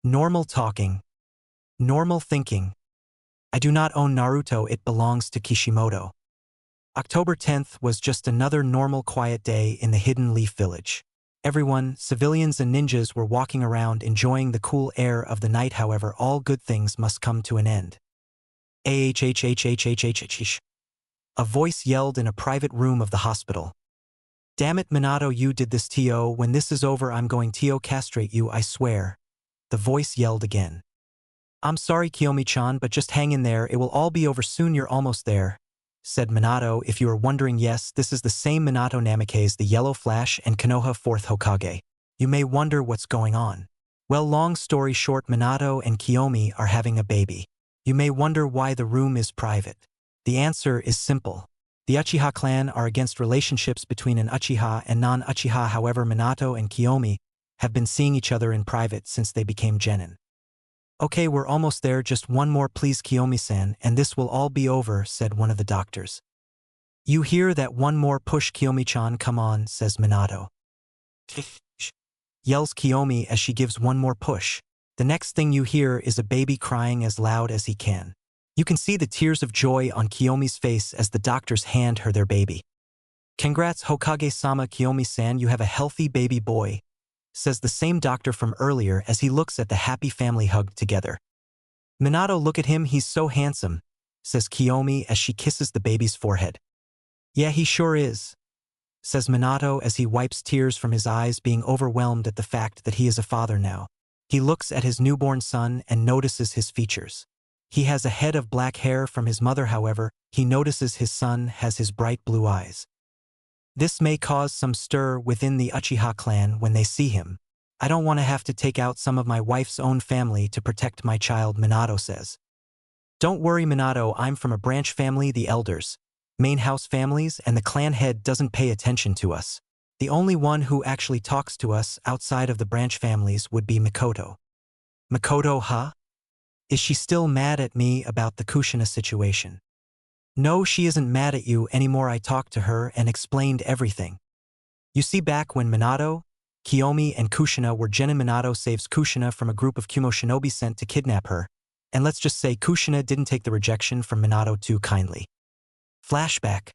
Normal talking. Normal thinking. I do not own Naruto, it belongs to Kishimoto. October 10th was just another normal quiet day in the Hidden Leaf Village. Everyone, civilians and ninjas, were walking around enjoying the cool air of the night. However, all good things must come to an end. Ahhhhhhhhh. A voice yelled in a private room of the hospital. Damn it, Minato, you did this to. When this is over, I'm going to castrate you, I swear. The voice yelled again. I'm sorry, Kiyomi-chan, but just hang in there, it will all be over soon, you're almost there, said Minato. If you are wondering, yes, this is the same Minato Namikaze, the Yellow Flash and Konoha 4th Hokage. You may wonder what's going on. Well, long story short, Minato and Kiyomi are having a baby. You may wonder why the room is private. The answer is simple. The Uchiha clan are against relationships between an Uchiha and non-Uchiha. However, Minato and Kiyomi have been seeing each other in private since they became genin. Okay, we're almost there, just one more please, Kiyomi-san, and this will all be over, said one of the doctors. You hear that? One more push, Kiyomi-chan, come on, says Minato. Yells Kiyomi as she gives one more push. The next thing you hear is a baby crying as loud as he can. You can see the tears of joy on Kiyomi's face as the doctors hand her their baby. Congrats, Hokage-sama, Kiyomi-san, you have a healthy baby boy, says the same doctor from earlier as he looks at the happy family hugged together. Minato, look at him, he's so handsome, says Kiyomi as she kisses the baby's forehead. Yeah, he sure is, says Minato as he wipes tears from his eyes, being overwhelmed at the fact that he is a father now. He looks at his newborn son and notices his features. He has a head of black hair from his mother. However, he notices his son has his bright blue eyes. This may cause some stir within the Uchiha clan when they see him. I don't want to have to take out some of my wife's own family to protect my child, Minato says. Don't worry, Minato, I'm from a branch family, the elders, main house families, and the clan head doesn't pay attention to us. The only one who actually talks to us outside of the branch families would be Mikoto. Mikoto, huh? Is she still mad at me about the Kushina situation? No, she isn't mad at you anymore. I talked to her and explained everything. You see, back when Minato, Kiyomi, and Kushina were genin, Minato saves Kushina from a group of Kumo shinobi sent to kidnap her, and let's just say Kushina didn't take the rejection from Minato too kindly. Flashback.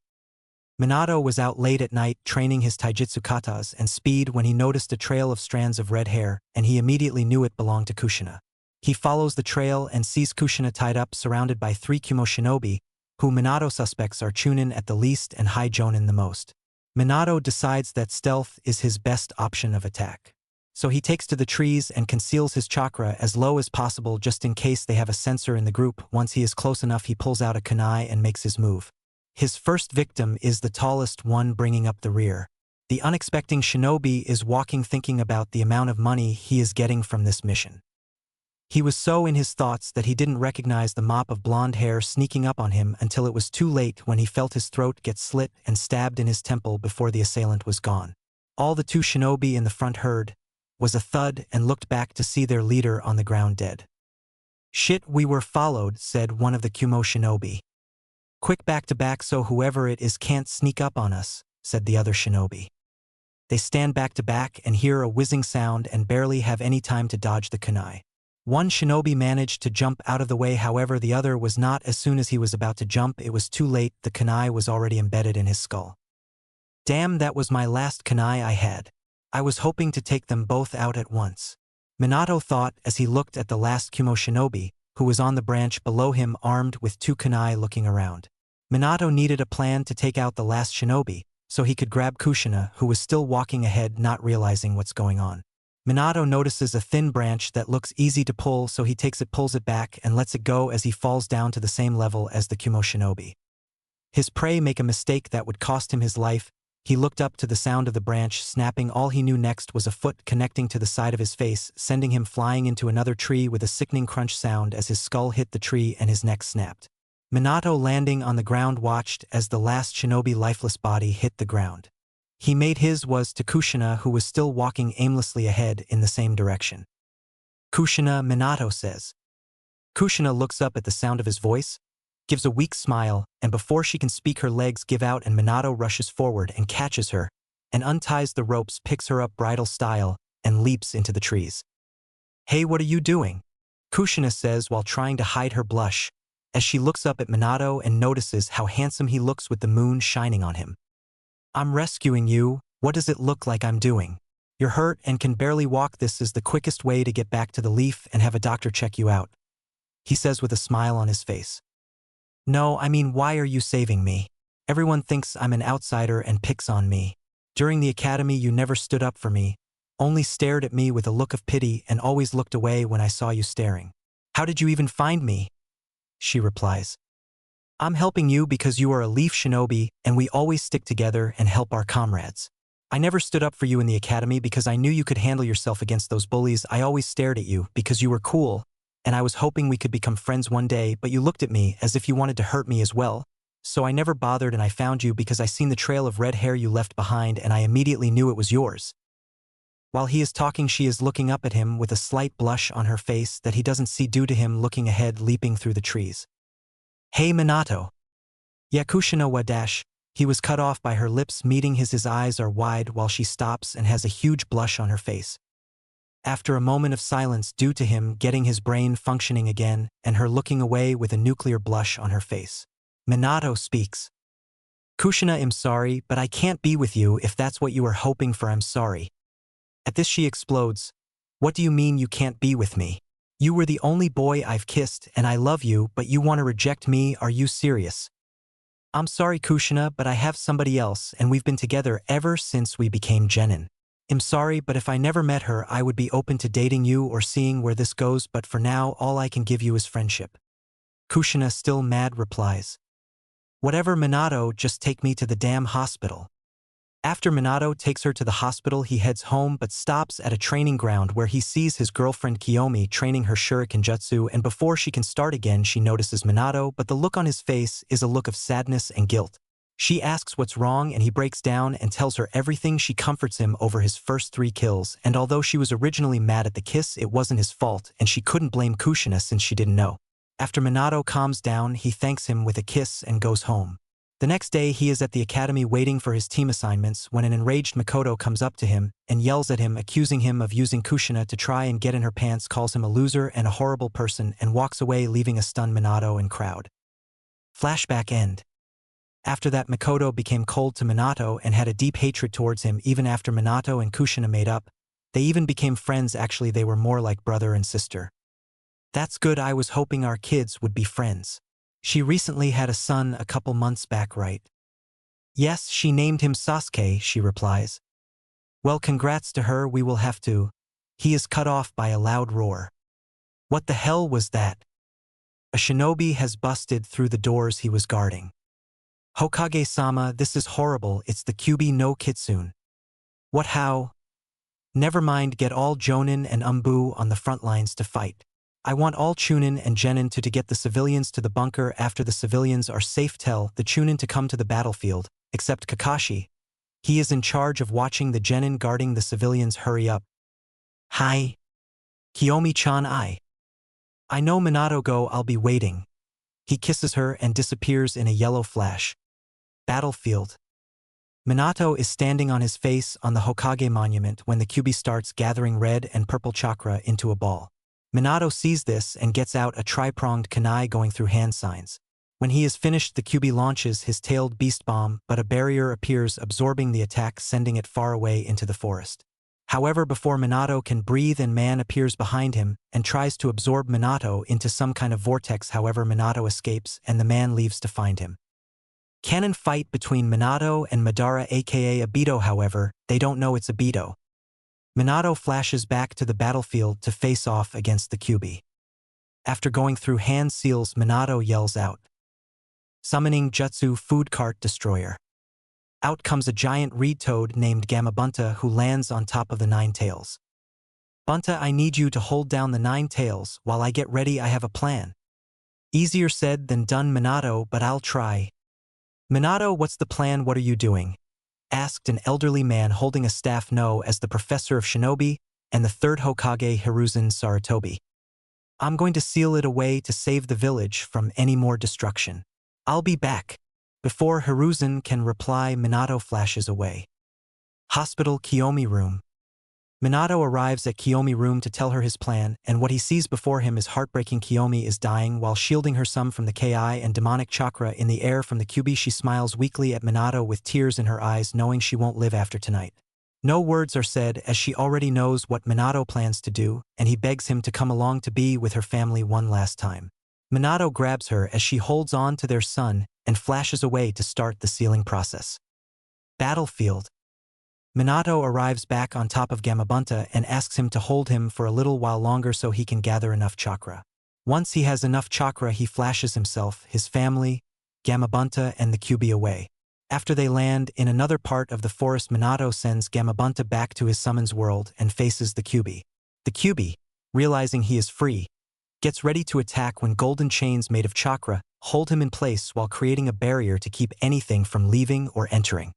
Minato was out late at night training his taijutsu katas and speed when he noticed a trail of strands of red hair, and he immediately knew it belonged to Kushina. He follows the trail and sees Kushina tied up surrounded by 3 Kumo shinobi, who Minato suspects are Chunin at the least and High Jonin the most. Minato decides that stealth is his best option of attack. So he takes to the trees and conceals his chakra as low as possible just in case they have a sensor in the group. Once he is close enough, he pulls out a kunai and makes his move. His first victim is the tallest one, bringing up the rear. The unexpected shinobi is walking, thinking about the amount of money he is getting from this mission. He was so in his thoughts that he didn't recognize the mop of blonde hair sneaking up on him until it was too late, when he felt his throat get slit and stabbed in his temple before the assailant was gone. All the 2 shinobi in the front heard was a thud and looked back to see their leader on the ground dead. Shit, we were followed, said one of the Kumo shinobi. Quick, back to back so whoever it is can't sneak up on us, said the other shinobi. They stand back to back and hear a whizzing sound and barely have any time to dodge the kunai. One shinobi managed to jump out of the way, however the other was not. As soon as he was about to jump, it was too late, the kunai was already embedded in his skull. Damn, that was my last kunai I had. I was hoping to take them both out at once, Minato thought as he looked at the last Kumo shinobi, who was on the branch below him armed with 2 kunai looking around. Minato needed a plan to take out the last shinobi, so he could grab Kushina, who was still walking ahead, not realizing what's going on. Minato notices a thin branch that looks easy to pull, so he takes it, pulls it back, and lets it go as he falls down to the same level as the Kumo shinobi. His prey make a mistake that would cost him his life. He looked up to the sound of the branch snapping. All he knew next was a foot connecting to the side of his face, sending him flying into another tree with a sickening crunch sound as his skull hit the tree and his neck snapped. Minato, landing on the ground, watched as the last shinobi lifeless body hit the ground. He made his was to Kushina, who was still walking aimlessly ahead in the same direction. Kushina, Minato says. Kushina looks up at the sound of his voice, gives a weak smile, and before she can speak her legs give out and Minato rushes forward and catches her, and unties the ropes, picks her up bridal style, and leaps into the trees. Hey, what are you doing? Kushina says while trying to hide her blush, as she looks up at Minato and notices how handsome he looks with the moon shining on him. I'm rescuing you. What does it look like I'm doing? You're hurt and can barely walk. This is the quickest way to get back to the leaf and have a doctor check you out, he says with a smile on his face. No, I mean, why are you saving me? Everyone thinks I'm an outsider and picks on me. During the academy you never stood up for me, only stared at me with a look of pity and always looked away when I saw you staring. How did you even find me? She replies. I'm helping you because you are a leaf shinobi and we always stick together and help our comrades. I never stood up for you in the academy because I knew you could handle yourself against those bullies. I always stared at you because you were cool, and I was hoping we could become friends one day, but you looked at me as if you wanted to hurt me as well. So I never bothered and I found you because I seen the trail of red hair you left behind and I immediately knew it was yours. While he is talking, she is looking up at him with a slight blush on her face that he doesn't see due to him looking ahead leaping through the trees. Hey Minato. Yakushino wa dash. He was cut off by her lips meeting his eyes are wide while she stops and has a huge blush on her face. After a moment of silence due to him getting his brain functioning again and her looking away with a nuclear blush on her face, Minato speaks. Kushina, I'm sorry, but I can't be with you if that's what you are hoping for. I'm sorry. At this she explodes. What do you mean you can't be with me? You were the only boy I've kissed and I love you, but you want to reject me? Are you serious? I'm sorry Kushina, but I have somebody else and we've been together ever since we became genin. I'm sorry, but if I never met her I would be open to dating you or seeing where this goes, but for now all I can give you is friendship. Kushina, still mad, replies. Whatever Minato, just take me to the damn hospital. After Minato takes her to the hospital he heads home but stops at a training ground where he sees his girlfriend Kiyomi training her shuriken jutsu, and before she can start again she notices Minato, but the look on his face is a look of sadness and guilt. She asks what's wrong and he breaks down and tells her everything. She comforts him over his first 3 kills, and although she was originally mad at the kiss it wasn't his fault and she couldn't blame Kushina since she didn't know. After Minato calms down he thanks him with a kiss and goes home. The next day he is at the academy waiting for his team assignments when an enraged Makoto comes up to him and yells at him, accusing him of using Kushina to try and get in her pants, calls him a loser and a horrible person, and walks away leaving a stunned Minato and crowd. Flashback end. After that Makoto became cold to Minato and had a deep hatred towards him even after Minato and Kushina made up. They even became friends. Actually they were more like brother and sister. That's good, I was hoping our kids would be friends. She recently had a son a couple months back, right? Yes, she named him Sasuke, she replies. Well, congrats to her, we will have to. He is cut off by a loud roar. What the hell was that? A shinobi has busted through the doors he was guarding. Hokage-sama, this is horrible, it's the Kyuubi no Kitsune. What, how? Never mind, get all Jonin and Umbu on the front lines to fight. I want all Chunin and Genin to get the civilians to the bunker. After the civilians are safe, tell the Chunin to come to the battlefield, except Kakashi. He is in charge of watching the Genin guarding the civilians. Hurry up. Hi. Kiyomi-chan, I know Minato, go, I'll be waiting. He kisses her and disappears in a yellow flash. Battlefield. Minato is standing on his face on the Hokage monument when the Kyuubi starts gathering red and purple chakra into a ball. Minato sees this and gets out a tri-pronged kunai going through hand signs. When he is finished the Kyuubi launches his tailed beast bomb, but a barrier appears absorbing the attack, sending it far away into the forest. However, before Minato can breathe, a man appears behind him and tries to absorb Minato into some kind of vortex. However, Minato escapes and the man leaves to find him. Cannon fight between Minato and Madara aka Obito. However, they don't know it's Obito. Minato flashes back to the battlefield to face off against the Kyuubi. After going through hand seals, Minato yells out, summoning Jutsu Food Cart Destroyer. Out comes a giant reed toad named Gamabunta who lands on top of the 9 tails. Bunta, I need you to hold down the 9 tails while I get ready. I have a plan. Easier said than done, Minato, but I'll try. Minato, what's the plan? What are you doing? Asked an elderly man holding a staff known as the Professor of Shinobi and the 3rd Hokage Hiruzen Sarutobi. I'm going to seal it away to save the village from any more destruction. I'll be back. Before Hiruzen can reply, Minato flashes away. Hospital Kiyomi room. Minato arrives at Kiyomi's room to tell her his plan, and what he sees before him is heartbreaking. Kiyomi is dying while shielding her son from the Ki and demonic chakra in the air from the Kyuubi. She smiles weakly at Minato with tears in her eyes, knowing she won't live after tonight. No words are said as she already knows what Minato plans to do, and he begs him to come along to be with her family one last time. Minato grabs her as she holds on to their son and flashes away to start the sealing process. Battlefield. Minato arrives back on top of Gamabunta and asks him to hold him for a little while longer so he can gather enough chakra. Once he has enough chakra, he flashes himself, his family, Gamabunta, and the Kyuubi away. After they land in another part of the forest, Minato sends Gamabunta back to his summons world and faces the Kyuubi. The Kyuubi, realizing he is free, gets ready to attack when golden chains made of chakra hold him in place while creating a barrier to keep anything from leaving or entering.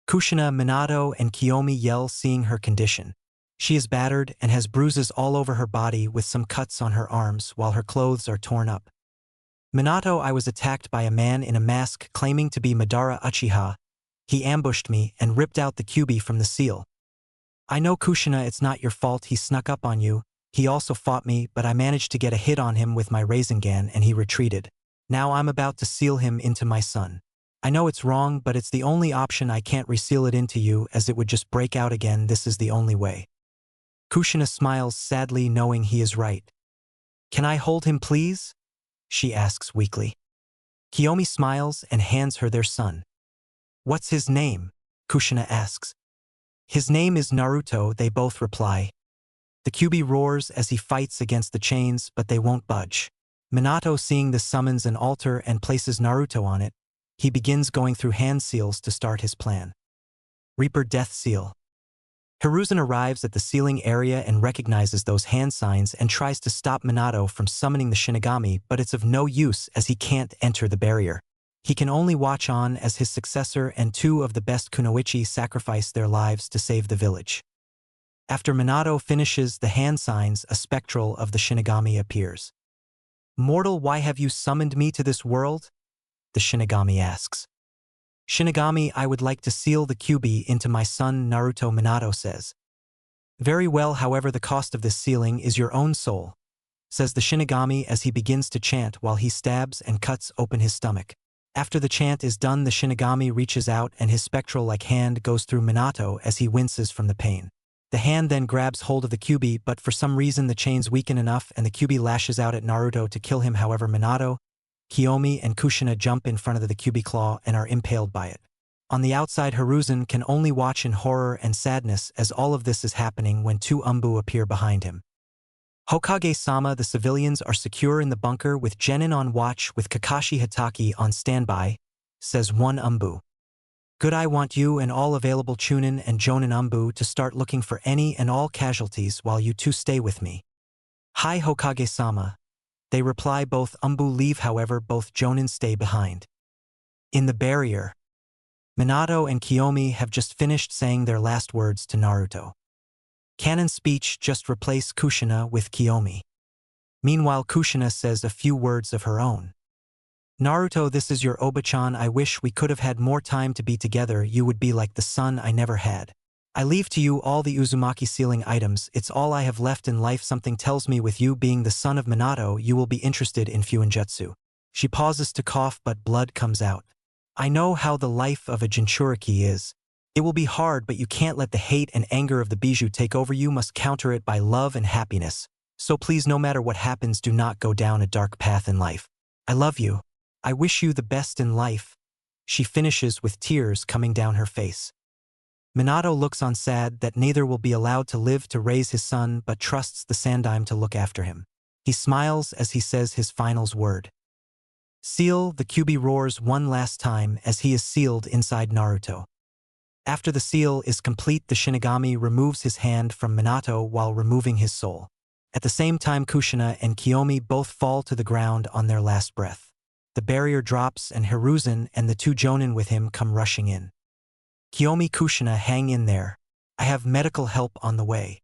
Kushina, Minato, and Kiyomi yell, seeing her condition. She is battered and has bruises all over her body with some cuts on her arms while her clothes are torn up. Minato, I was attacked by a man in a mask claiming to be Madara Uchiha. He ambushed me and ripped out the Kyuubi from the seal. I know, Kushina, it's not your fault. He snuck up on you. He also fought me, but I managed to get a hit on him with my Rasengan and he retreated. Now I'm about to seal him into my son. I know it's wrong, but it's the only option. I can't reseal it into you as it would just break out again. This is the only way. Kushina smiles sadly, knowing he is right. Can I hold him, please? She asks weakly. Kiyomi smiles and hands her their son. What's his name? Kushina asks. His name is Naruto, they both reply. The Kyuubi roars as he fights against the chains, but they won't budge. Minato, seeing this, summons an altar and places Naruto on it. He begins going through hand seals to start his plan. Reaper Death Seal. Hiruzen arrives at the sealing area and recognizes those hand signs and tries to stop Minato from summoning the Shinigami, but it's of no use as he can't enter the barrier. He can only watch on as his successor and two of the best kunoichi sacrifice their lives to save the village. After Minato finishes the hand signs, a spectral of the Shinigami appears. Mortal, why have you summoned me to this world? The Shinigami asks. Shinigami, I would like to seal the Kyuubi into my son Naruto, Minato says. Very well, however, the cost of this sealing is your own soul, says the Shinigami as he begins to chant while he stabs and cuts open his stomach. After the chant is done, the Shinigami reaches out and his spectral-like hand goes through Minato as he winces from the pain. The hand then grabs hold of the Kyuubi, but for some reason the chains weaken enough and the Kyuubi lashes out at Naruto to kill him. However, Minato, Kiyomi, and Kushina jump in front of the Kyuubi claw and are impaled by it. On the outside, Hiruzen can only watch in horror and sadness as all of this is happening when two Umbu appear behind him. Hokage-sama, the civilians are secure in the bunker with Genin on watch with Kakashi Hatake on standby, says one Umbu. Good, I want you and all available Chunin and Jonin Umbu to start looking for any and all casualties while you two stay with me. Hi, Hokage-sama. They reply. Both Umbu leave, however both Jonin stay behind. In the barrier, Minato and Kiyomi have just finished saying their last words to Naruto. Canon speech just replace Kushina with Kiyomi. Meanwhile, Kushina says a few words of her own. Naruto, this is your Oba-chan. I wish we could have had more time to be together. You would be like the son I never had. I leave to you all the Uzumaki sealing items. It's all I have left in life. Something tells me with you being the son of Minato, you will be interested in Fuinjutsu. She pauses to cough, but blood comes out. I know how the life of a Jinchuriki is. It will be hard, but you can't let the hate and anger of the Bijou take over. You must counter it by love and happiness. So please, no matter what happens, do not go down a dark path in life. I love you. I wish you the best in life. She finishes with tears coming down her face. Minato looks on, sad that neither will be allowed to live to raise his son, but trusts the Sandaime to look after him. He smiles as he says his final word. Seal. The Kyuubi roars one last time as he is sealed inside Naruto. After the seal is complete, the Shinigami removes his hand from Minato while removing his soul. At the same time, Kushina and Kiyomi both fall to the ground on their last breath. The barrier drops and Hiruzen and the two Jonin with him come rushing in. Kiyomi, Kushina, hang in there. I have medical help on the way.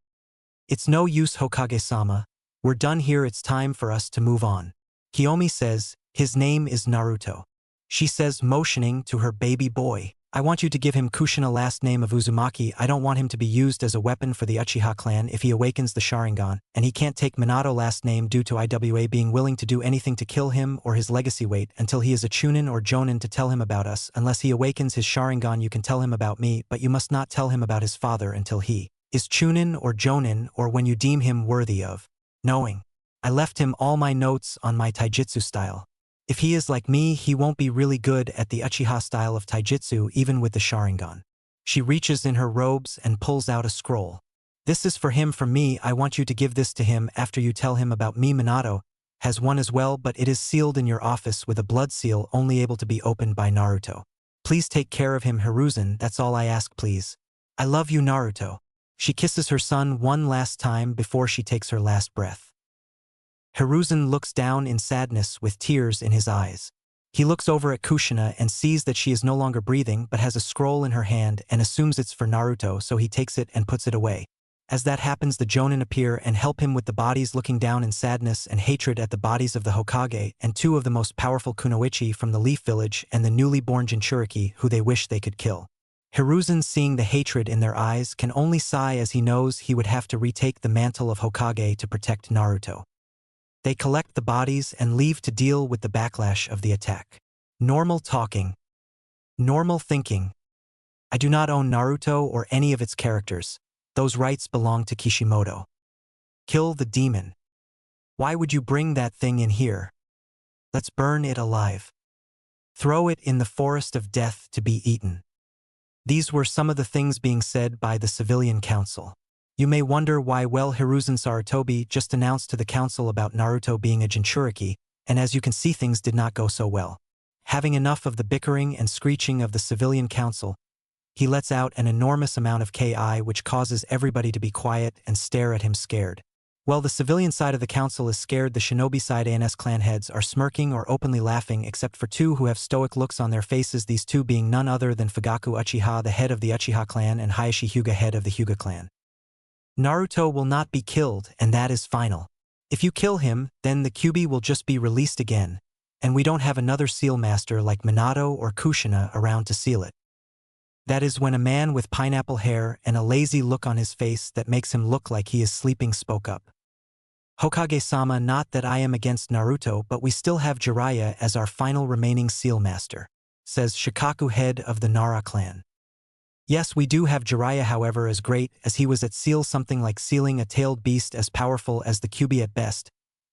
It's no use, Hokage-sama. We're done here. It's time for us to move on. Kiyomi says, his name is Naruto. She says, motioning to her baby boy. I want you to give him Kushina last name of Uzumaki. I don't want him to be used as a weapon for the Uchiha clan if he awakens the Sharingan, and he can't take Minato last name due to IWA being willing to do anything to kill him or his legacy wait until he is a Chunin or Jonin to tell him about us. Unless he awakens his Sharingan you can tell him about me, but you must not tell him about his father until he is Chunin or Jonin or when you deem him worthy of knowing. I left him all my notes on my taijutsu style. If he is like me, he won't be really good at the Uchiha style of taijutsu even with the Sharingan. She reaches in her robes and pulls out a scroll. This is for him from me. I want you to give this to him after you tell him about me. Minato has one as well, but it is sealed in your office with a blood seal only able to be opened by Naruto. Please take care of him, Hiruzen, that's all I ask, please. I love you, Naruto. She kisses her son one last time before she takes her last breath. Hiruzen looks down in sadness with tears in his eyes. He looks over at Kushina and sees that she is no longer breathing but has a scroll in her hand and assumes it's for Naruto, so he takes it and puts it away. As that happens, the Jonin appear and help him with the bodies, looking down in sadness and hatred at the bodies of the Hokage and two of the most powerful kunoichi from the Leaf Village and the newly born Jinchuriki who they wish they could kill. Hiruzen, seeing the hatred in their eyes, can only sigh as he knows he would have to retake the mantle of Hokage to protect Naruto. They collect the bodies and leave to deal with the backlash of the attack. Normal talking. Normal thinking. I do not own Naruto or any of its characters. Those rights belong to Kishimoto. Kill the demon. Why would you bring that thing in here? Let's burn it alive. Throw it in the forest of death to be eaten. These were some of the things being said by the civilian council. You may wonder why. Well, Hiruzen Sarutobi just announced to the council about Naruto being a Jinchuriki, and as you can see things did not go so well. Having enough of the bickering and screeching of the civilian council, he lets out an enormous amount of Ki which causes everybody to be quiet and stare at him scared. While the civilian side of the council is scared, the shinobi side ANS clan heads are smirking or openly laughing except for two who have stoic looks on their faces, these two being none other than Fugaku Uchiha, the head of the Uchiha clan, and Hayashi Hyuga, head of the Hyuga clan. Naruto will not be killed, and that is final. If you kill him, then the Kyuubi will just be released again, and we don't have another seal master like Minato or Kushina around to seal it. That is when a man with pineapple hair and a lazy look on his face that makes him look like he is sleeping spoke up. Hokage-sama, not that I am against Naruto, but we still have Jiraiya as our final remaining seal master, says Shikaku, head of the Nara clan. Yes, we do have Jiraiya, however, as great as he was at seal, something like sealing a tailed beast as powerful as the Kyuubi at best,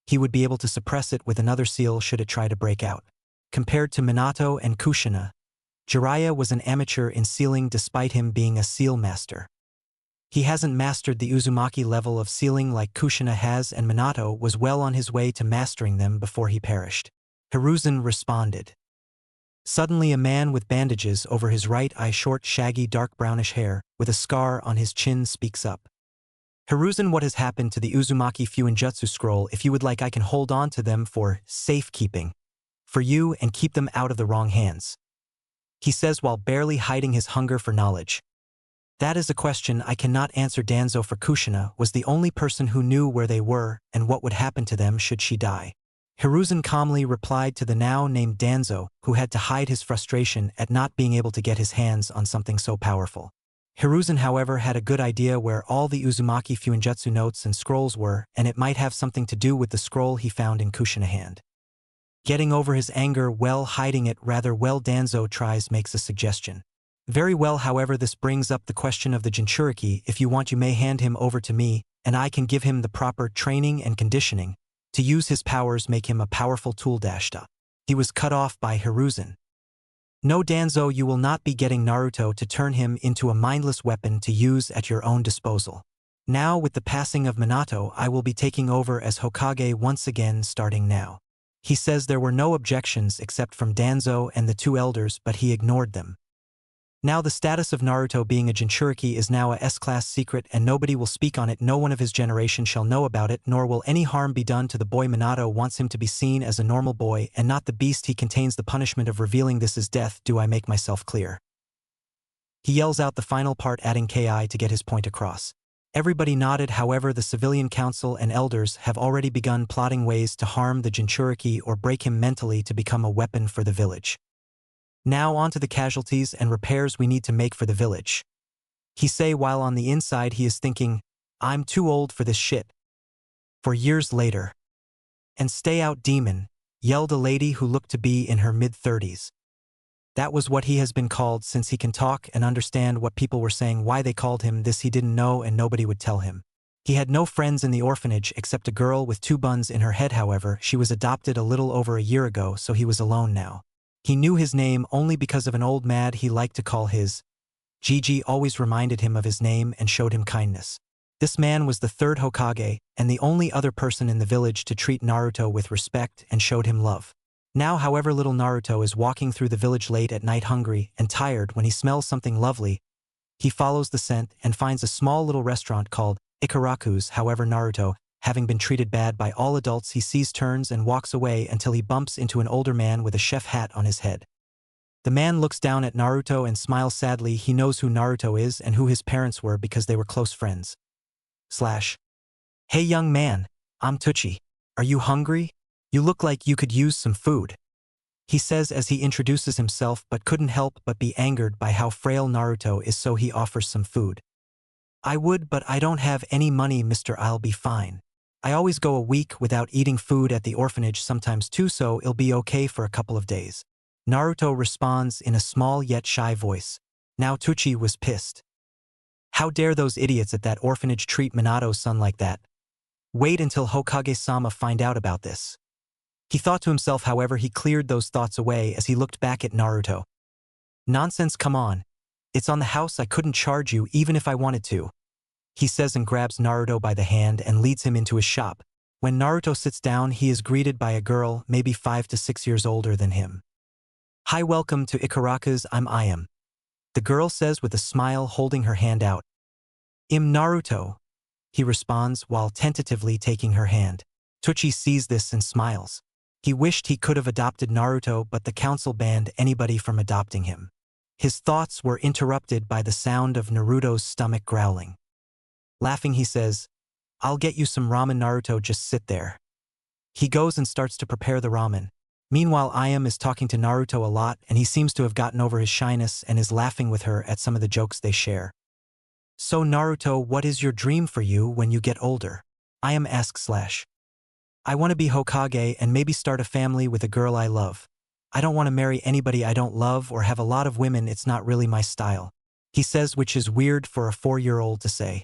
he would be able to suppress it with another seal should it try to break out. Compared to Minato and Kushina, Jiraiya was an amateur in sealing despite him being a seal master. He hasn't mastered the Uzumaki level of sealing like Kushina has, and Minato was well on his way to mastering them before he perished. Hiruzen responded. Suddenly a man with bandages over his right eye, short, shaggy, dark brownish hair, with a scar on his chin, speaks up. Hiruzen, what has happened to the Uzumaki Fuinjutsu scroll? If you would like, I can hold on to them for safekeeping. For you, and keep them out of the wrong hands. He says while barely hiding his hunger for knowledge. That is a question I cannot answer. Danzo, for Kushina was the only person who knew where they were and what would happen to them should she die. Hiruzen calmly replied to the now named Danzo, who had to hide his frustration at not being able to get his hands on something so powerful. Hiruzen, however, had a good idea where all the Uzumaki Fuinjutsu notes and scrolls were, and it might have something to do with the scroll he found in Kushina's hand. Getting over his anger, well, hiding it rather well, Danzo makes a suggestion. Very well, however, this brings up the question of the Jinchuriki. If you want, you may hand him over to me, and I can give him the proper training and conditioning to use his powers, make him a powerful tool. He was cut off by Hiruzen. No, Danzo, you will not be getting Naruto to turn him into a mindless weapon to use at your own disposal. Now, with the passing of Minato, I will be taking over as Hokage once again, starting now. He says there were no objections except from Danzo and the two elders, but he ignored them. Now the status of Naruto being a Jinchuriki is now a S-class secret, and nobody will speak on it. No one of his generation shall know about it, nor will any harm be done to the boy. Minato wants him to be seen as a normal boy and not the beast he contains. The punishment of revealing this is death. Do I make myself clear? He yells out the final part, adding Ki to get his point across. Everybody nodded. However, the civilian council and elders have already begun plotting ways to harm the Jinchuriki or break him mentally to become a weapon for the village. Now on to the casualties and repairs we need to make for the village. He say while on the inside he is thinking, I'm too old for this shit. For years later. And stay out demon, yelled a lady who looked to be in her mid-30s. That was what he has been called since he can talk and understand what people were saying. Why they called him this he didn't know and nobody would tell him. He had no friends in the orphanage except a girl with 2 buns in her head. However, she was adopted a little over a year ago, so he was alone now. He knew his name only because of an old mad he liked to call his. Gigi always reminded him of his name and showed him kindness. This man was the 3rd Hokage and the only other person in the village to treat Naruto with respect and showed him love. Now, however, little Naruto is walking through the village late at night hungry and tired when he smells something lovely. He follows the scent and finds a small little restaurant called Ikaraku's. However, Naruto, having been treated bad by all adults, he sees, turns and walks away until he bumps into an older man with a chef hat on his head. The man looks down at Naruto and smiles sadly. He knows who Naruto is and who his parents were because they were close friends. Hey young man, I'm Tucci. Are you hungry? You look like you could use some food. He says as he introduces himself, but couldn't help but be angered by how frail Naruto is, so he offers some food. I would, but I don't have any money, mister. I'll be fine. I always go a week without eating food at the orphanage, sometimes 2, so it'll be okay for a couple of days. Naruto responds in a small yet shy voice. Now Tucci was pissed. How dare those idiots at that orphanage treat Minato's son like that? Wait until Hokage-sama find out about this. He thought to himself. However, he cleared those thoughts away as he looked back at Naruto. Nonsense, come on. It's on the house. I couldn't charge you even if I wanted to. He says and grabs Naruto by the hand and leads him into his shop. When Naruto sits down, he is greeted by a girl, maybe 5 to 6 years older than him. Hi, welcome to Ikaraku's. I am. The girl says with a smile, holding her hand out. Naruto, he responds while tentatively taking her hand. Tucci sees this and smiles. He wished he could have adopted Naruto, but the council banned anybody from adopting him. His thoughts were interrupted by the sound of Naruto's stomach growling. Laughing, he says, I'll get you some ramen. Naruto, just sit there. He goes and starts to prepare the ramen. Meanwhile, Ayam is talking to Naruto a lot, and he seems to have gotten over his shyness and is laughing with her at some of the jokes they share. So Naruto, what is your dream for you when you get older? Ayam asks. I want to be Hokage and maybe start a family with a girl I love. I don't want to marry anybody I don't love or have a lot of women. It's not really my style. He says, which is weird for a 4-year-old to say.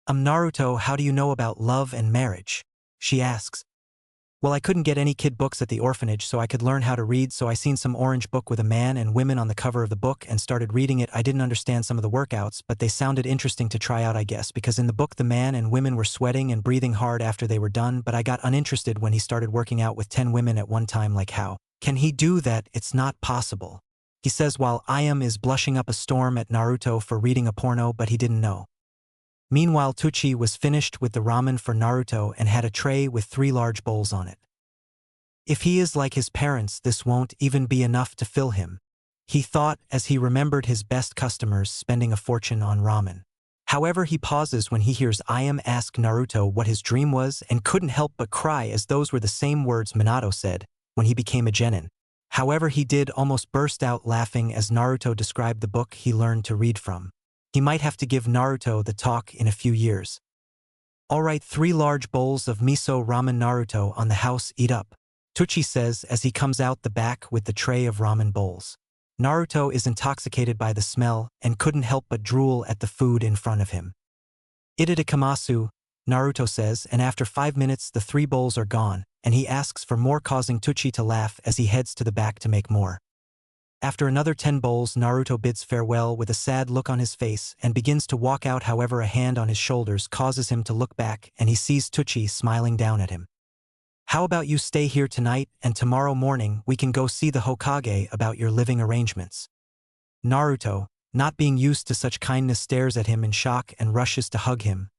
Naruto, how do you know about love and marriage? She asks. Well, I couldn't get any kid books at the orphanage, so I could learn how to read, so I seen some orange book with a man and women on the cover of the book and started reading it. I didn't understand some of the workouts, but they sounded interesting to try out, I guess, because in the book the man and women were sweating and breathing hard after they were done, but I got uninterested when he started working out with 10 women at one time. Like, how can he do that? It's not possible. He says while Ayam is blushing up a storm at Naruto for reading a porno, but he didn't know. Meanwhile, Tucci was finished with the ramen for Naruto and had a tray with 3 large bowls on it. If he is like his parents, this won't even be enough to fill him, he thought as he remembered his best customers spending a fortune on ramen. However, he pauses when he hears Ayam ask Naruto what his dream was and couldn't help but cry, as those were the same words Minato said when he became a genin. However, he did almost burst out laughing as Naruto described the book he learned to read from. He might have to give Naruto the talk in a few years. Alright, 3 large bowls of miso ramen. Naruto, on the house, eat up, Tucci says as he comes out the back with the tray of ramen bowls. Naruto is intoxicated by the smell and couldn't help but drool at the food in front of him. Itadakamasu, Naruto says, and after 5 minutes the 3 bowls are gone, and he asks for more, causing Tucci to laugh as he heads to the back to make more. After another 10 bowls, Naruto bids farewell with a sad look on his face and begins to walk out. However, a hand on his shoulders causes him to look back and he sees Tucci smiling down at him. How about you stay here tonight and tomorrow morning we can go see the Hokage about your living arrangements? Naruto, not being used to such kindness, stares at him in shock and rushes to hug him,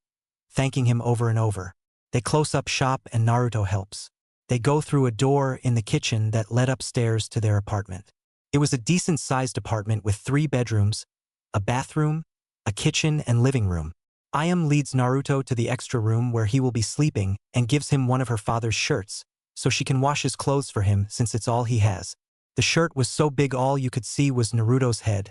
thanking him over and over. They close up shop and Naruto helps. They go through a door in the kitchen that led upstairs to their apartment. It was a decent-sized apartment with 3 bedrooms, a bathroom, a kitchen, and living room. Ayam leads Naruto to the extra room where he will be sleeping and gives him one of her father's shirts, so she can wash his clothes for him since it's all he has. The shirt was so big all you could see was Naruto's head.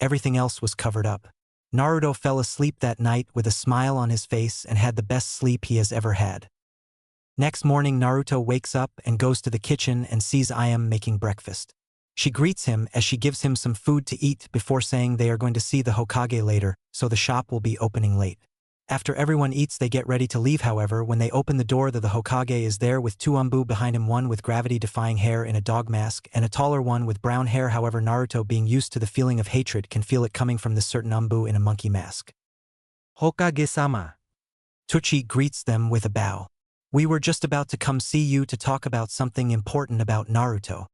Everything else was covered up. Naruto fell asleep that night with a smile on his face and had the best sleep he has ever had. Next morning Naruto wakes up and goes to the kitchen and sees Ayam making breakfast. She greets him as she gives him some food to eat before saying they are going to see the Hokage later, so the shop will be opening late. After everyone eats they get ready to leave. However, when they open the door the Hokage is there with two Umbu behind him, one with gravity-defying hair in a dog mask and a taller one with brown hair. However, Naruto, being used to the feeling of hatred, can feel it coming from this certain Umbu in a monkey mask. Hokage-sama. Tucci greets them with a bow. We were just about to come see you to talk about something important about Naruto.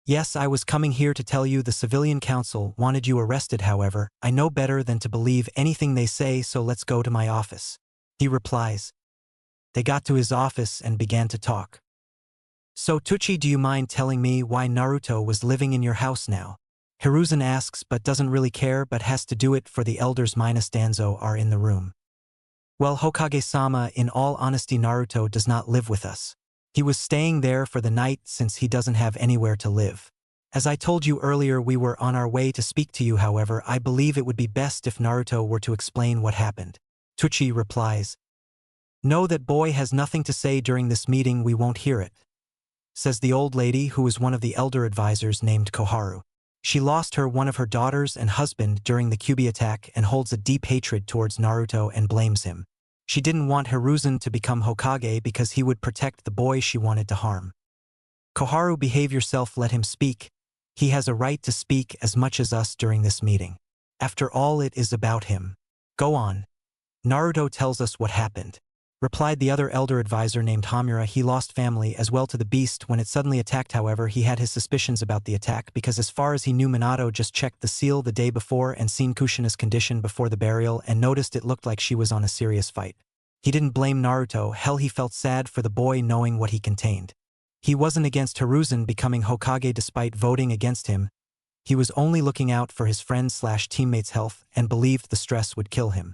Yes, I was coming here to tell you the civilian council wanted you arrested. However, I know better than to believe anything they say, so let's go to my office. He replies. They got to his office and began to talk. So Tucci, do you mind telling me why Naruto was living in your house now? Hiruzen asks but doesn't really care, but has to do it for the elders minus Danzo are in the room. Well, Hokage-sama, in all honesty Naruto does not live with us. He was staying there for the night since he doesn't have anywhere to live. As I told you earlier, we were on our way to speak to you. However, I believe it would be best if Naruto were to explain what happened. Tucci replies. No, that boy has nothing to say during this meeting, we won't hear it. Says the old lady who is one of the elder advisors named Koharu. She lost one of her daughters and husband during the Kyuubi attack and holds a deep hatred towards Naruto and blames him. She didn't want Hiruzen to become Hokage because he would protect the boy she wanted to harm. Koharu, behave yourself, let him speak. He has a right to speak as much as us during this meeting. After all, it is about him. Go on. Naruto tells us what happened. Replied the other elder advisor named Hamura. He lost family as well to the beast when it suddenly attacked. However, he had his suspicions about the attack because as far as he knew, Minato just checked the seal the day before and seen Kushina's condition before the burial and noticed it looked like she was on a serious fight. He didn't blame Naruto. Hell, he felt sad for the boy knowing what he contained. He wasn't against Hiruzen becoming Hokage despite voting against him. He was only looking out for his friends/teammates' health and believed the stress would kill him.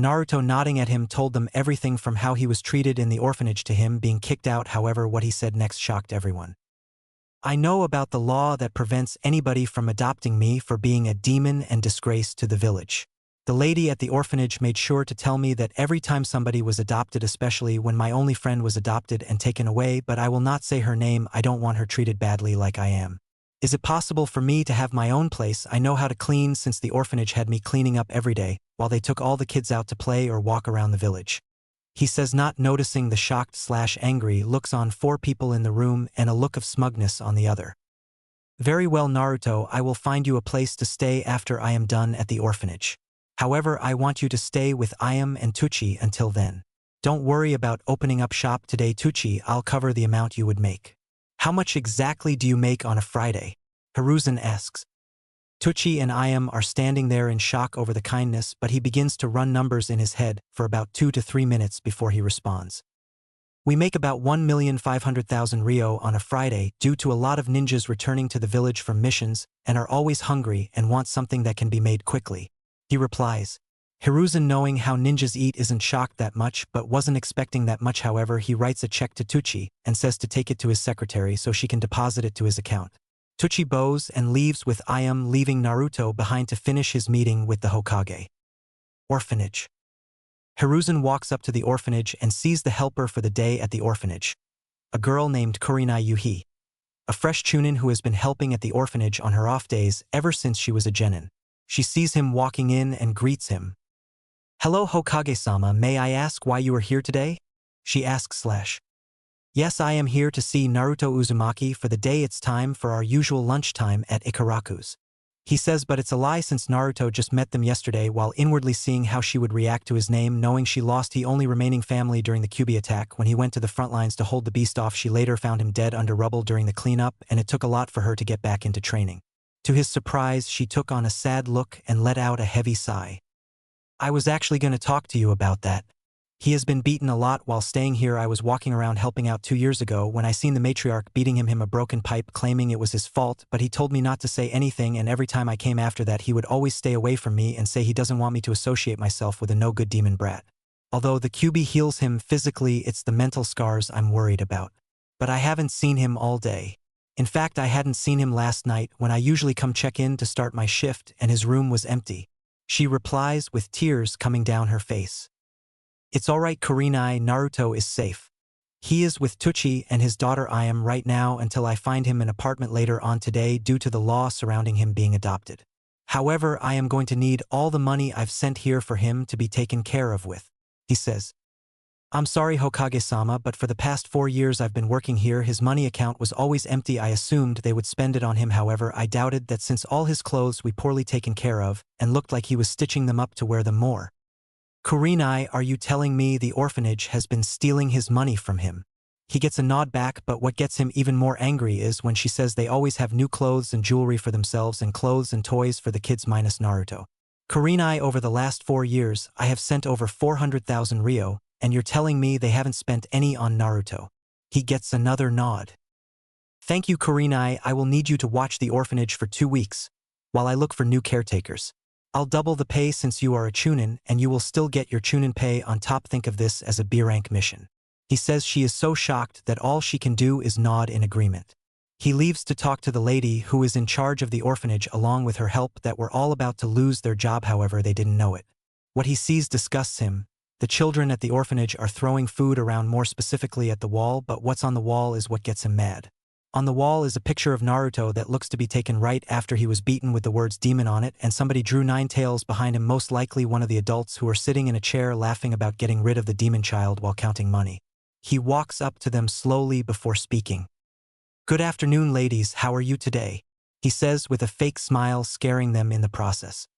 Naruto, nodding at him, told them everything from how he was treated in the orphanage to him being kicked out. However, what he said next shocked everyone. I know about the law that prevents anybody from adopting me for being a demon and disgrace to the village. The lady at the orphanage made sure to tell me that every time somebody was adopted, especially when my only friend was adopted and taken away, but I will not say her name, I don't want her treated badly like I am. Is it possible for me to have my own place? I know how to clean since the orphanage had me cleaning up every day, while they took all the kids out to play or walk around the village. He says, not noticing the shocked/angry looks on 4 people in the room and a look of smugness on the other. Very well, Naruto, I will find you a place to stay after I am done at the orphanage. However, I want you to stay with Ayam and Tucci until then. Don't worry about opening up shop today, Tucci, I'll cover the amount you would make. How much exactly do you make on a Friday? Hiruzen asks. Tucci and Ayam are standing there in shock over the kindness, but he begins to run numbers in his head for about 2 to 3 minutes before he responds. We make about 1,500,000 Ryo on a Friday due to a lot of ninjas returning to the village from missions and are always hungry and want something that can be made quickly. He replies. Hiruzen, knowing how ninjas eat, isn't shocked that much but wasn't expecting that much. However, he writes a check to Tucci and says to take it to his secretary so she can deposit it to his account. Tucci bows and leaves with Ayam, leaving Naruto behind to finish his meeting with the Hokage. Orphanage. Hiruzen walks up to the orphanage and sees the helper for the day at the orphanage, a girl named Kurinai Yuhi, a fresh Chunin who has been helping at the orphanage on her off days ever since she was a genin. She sees him walking in and greets him. Hello, Hokage-sama, may I ask why you are here today? She asks. Yes, I am here to see Naruto Uzumaki for the day. It's time for our usual lunchtime at Ikaraku's. He says, but it's a lie since Naruto just met them yesterday, while inwardly seeing how she would react to his name, knowing she lost his only remaining family during the Kyuubi attack. When he went to the front lines to hold the beast off, she later found him dead under rubble during the cleanup, and it took a lot for her to get back into training. To his surprise, she took on a sad look and let out a heavy sigh. I was actually going to talk to you about that. He has been beaten a lot while staying here. I was walking around helping out 2 years ago when I seen the matriarch beating him a broken pipe, claiming it was his fault, but he told me not to say anything, and every time I came after that he would always stay away from me and say he doesn't want me to associate myself with a no-good demon brat. Although the Kyuubi heals him physically, it's the mental scars I'm worried about. But I haven't seen him all day. In fact, I hadn't seen him last night when I usually come check in to start my shift and his room was empty. She replies with tears coming down her face. It's alright Kurenai, Naruto is safe. He is with Tuchi and his daughter I am right now until I find him an apartment later on today due to the law surrounding him being adopted. However, I am going to need all the money I've sent here for him to be taken care of with, he says. I'm sorry Hokage-sama, but for the past 4 years I've been working here his money account was always empty. I assumed they would spend it on him, however I doubted that since all his clothes we poorly taken care of and looked like he was stitching them up to wear them more. Kurenai, are you telling me the orphanage has been stealing his money from him? He gets a nod back, but what gets him even more angry is when she says they always have new clothes and jewelry for themselves and clothes and toys for the kids minus Naruto. Kurenai, over the last 4 years I have sent over 400,000 ryo, and you're telling me they haven't spent any on Naruto. He gets another nod. Thank you Kurenai, I will need you to watch the orphanage for 2 weeks, while I look for new caretakers. I'll double the pay since you are a Chunin and you will still get your Chunin pay on top. Think of this as a B-rank mission. He says she is so shocked that all she can do is nod in agreement. He leaves to talk to the lady who is in charge of the orphanage along with her help that were all about to lose their job, however they didn't know it. What he sees disgusts him. The children at the orphanage are throwing food around, more specifically at the wall, but what's on the wall is what gets him mad. On the wall is a picture of Naruto that looks to be taken right after he was beaten with the words demon on it, and somebody drew 9 tails behind him, most likely one of the adults who are sitting in a chair laughing about getting rid of the demon child while counting money. He walks up to them slowly before speaking. Good afternoon ladies, how are you today? He says with a fake smile, scaring them in the process.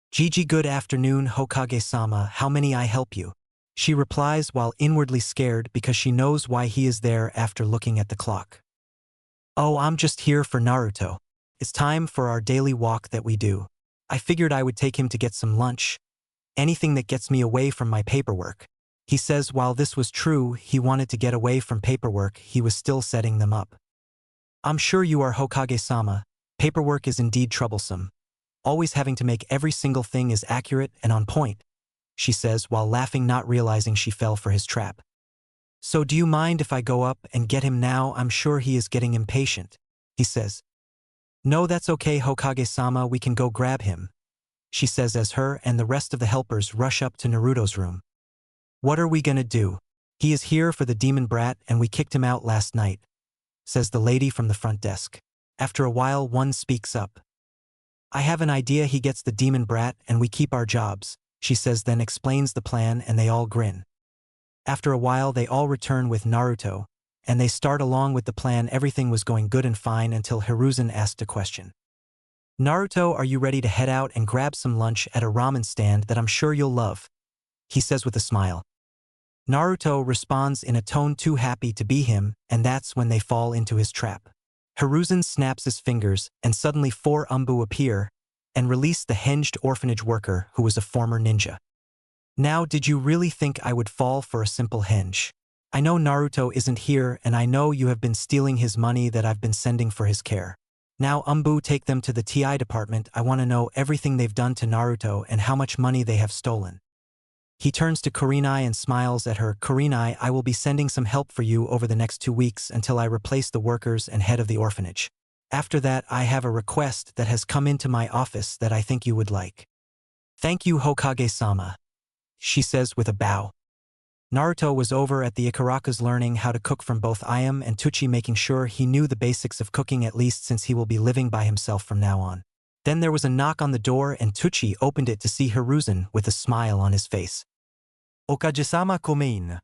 Gigi, good afternoon Hokage-sama, how may I help you? She replies while inwardly scared because she knows why he is there after looking at the clock. Oh, I'm just here for Naruto. It's time for our daily walk that we do. I figured I would take him to get some lunch. Anything that gets me away from my paperwork. He says while this was true, he wanted to get away from paperwork, he was still setting them up. I'm sure you are Hokage-sama. Paperwork is indeed troublesome. Always having to make every single thing is accurate and on point, she says while laughing, not realizing she fell for his trap. So do you mind if I go up and get him now? I'm sure he is getting impatient, he says. No, that's okay Hokage-sama, we can go grab him, she says as her and the rest of the helpers rush up to Naruto's room. What are we gonna do? He is here for the demon brat and we kicked him out last night, says the lady from the front desk. After a while, one speaks up. I have an idea, he gets the demon brat and we keep our jobs, she says, then explains the plan and they all grin. After a while they all return with Naruto, and they start along with the plan. Everything was going good and fine until Hiruzen asked a question. Naruto, are you ready to head out and grab some lunch at a ramen stand that I'm sure you'll love? He says with a smile. Naruto responds in a tone too happy to be him, and that's when they fall into his trap. Hiruzen snaps his fingers, and suddenly 4 Umbu appear and release the hinged orphanage worker who was a former ninja. Now, did you really think I would fall for a simple hinge? I know Naruto isn't here, and I know you have been stealing his money that I've been sending for his care. Now, Umbu, take them to the TI department. I want to know everything they've done to Naruto and how much money they have stolen. He turns to Kurenai and smiles at her. Kurenai, I will be sending some help for you over the next 2 weeks until I replace the workers and head of the orphanage. After that, I have a request that has come into my office that I think you would like. Thank you, Hokage-sama, she says with a bow. Naruto was over at the Ikarakas learning how to cook from both Ayam and Tuchi, making sure he knew the basics of cooking, at least since he will be living by himself from now on. Then there was a knock on the door and Tuchi opened it to see Hiruzen with a smile on his face. Okage-sama komein.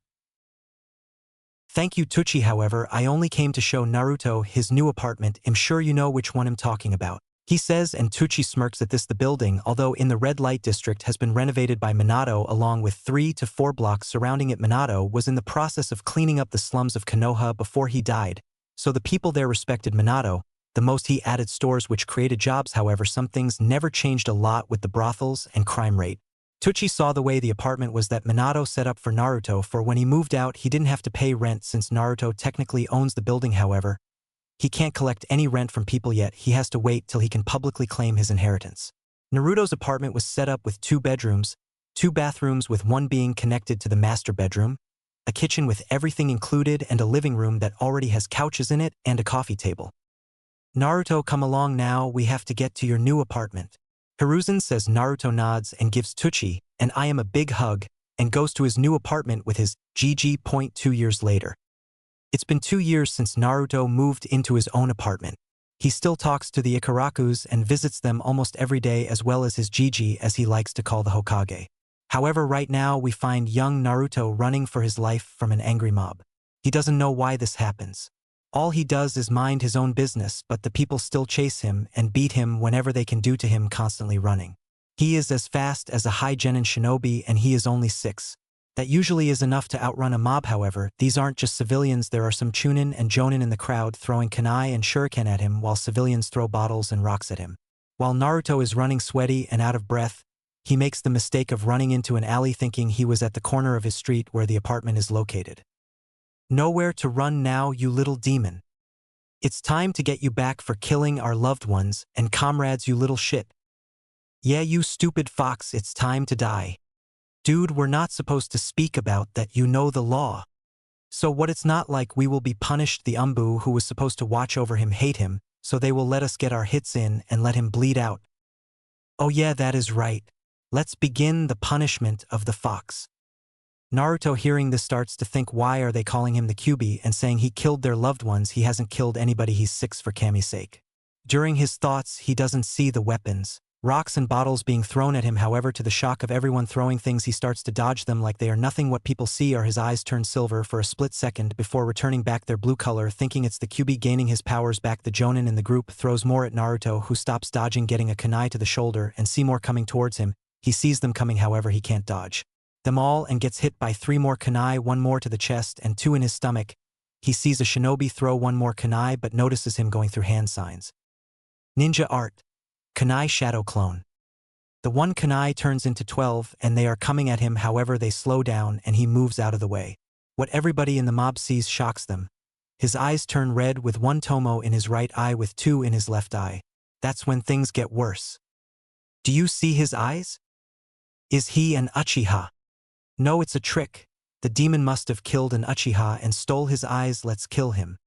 Thank you Tuchi, however I only came to show Naruto his new apartment. I'm sure you know which one I'm talking about, he says, and Tuchi smirks at this. The building, although in the red light district, has been renovated by Minato along with 3 to 4 blocks surrounding it. Minato was in the process of cleaning up the slums of Konoha before he died, so the people there respected Minato. The most he added stores which created jobs, however some things never changed a lot with the brothels and crime rate. Tuchi saw the way the apartment was that Minato set up for Naruto, for when he moved out he didn't have to pay rent since Naruto technically owns the building. However, he can't collect any rent from people yet. He has to wait till he can publicly claim his inheritance. Naruto's apartment was set up with 2 bedrooms, 2 bathrooms with one being connected to the master bedroom, a kitchen with everything included, and a living room that already has couches in it and a coffee table. Naruto, come along now, we have to get to your new apartment. Hiruzen says. Naruto nods and gives Tucci and I am a big hug and goes to his new apartment with his GG. 2 years later. It's been 2 years since Naruto moved into his own apartment. He still talks to the Ikarakus and visits them almost every day, as well as his Gigi, as he likes to call the Hokage. However, right now we find young Naruto running for his life from an angry mob. He doesn't know why this happens. All he does is mind his own business, but the people still chase him and beat him whenever they can due to him constantly running. He is as fast as a high genin shinobi and he is only 6. That usually is enough to outrun a mob. However, these aren't just civilians, there are some Chunin and Jonin in the crowd throwing kunai and shuriken at him while civilians throw bottles and rocks at him. While Naruto is running sweaty and out of breath, he makes the mistake of running into an alley thinking he was at the corner of his street where the apartment is located. Nowhere to run now, you little demon. It's time to get you back for killing our loved ones and comrades, you little shit. Yeah, you stupid fox, it's time to die. Dude, we're not supposed to speak about that, you know the law. So what, it's not like we will be punished. The Umbu who was supposed to watch over him hate him, so they will let us get our hits in and let him bleed out. Oh yeah, that is right. Let's begin the punishment of the fox. Naruto, hearing this, starts to think, why are they calling him the Kyuubi and saying he killed their loved ones? He hasn't killed anybody, he's 6 for Kami's sake. During his thoughts, he doesn't see the weapons, rocks and bottles being thrown at him. However, to the shock of everyone throwing things, he starts to dodge them like they are nothing. What people see are his eyes turn silver for a split second before returning back their blue color, thinking it's the Kyuubi gaining his powers back. The Jonin in the group throws more at Naruto, who stops dodging, getting a kunai to the shoulder, and see more coming towards him. He sees them coming, however he can't dodge them all and gets hit by 3 more kunai, 1 more to the chest and 2 in his stomach. He sees a shinobi throw 1 more kunai but notices him going through hand signs. Ninja art. Kunai shadow clone. The 1 kunai turns into 12 and they are coming at him. However, they slow down and he moves out of the way. What everybody in the mob sees shocks them. His eyes turn red with 1 tomo in his right eye with 2 in his left eye. That's when things get worse. Do you see his eyes? Is he an Uchiha? No, it's a trick. The demon must have killed an Uchiha and stole his eyes. Let's kill him.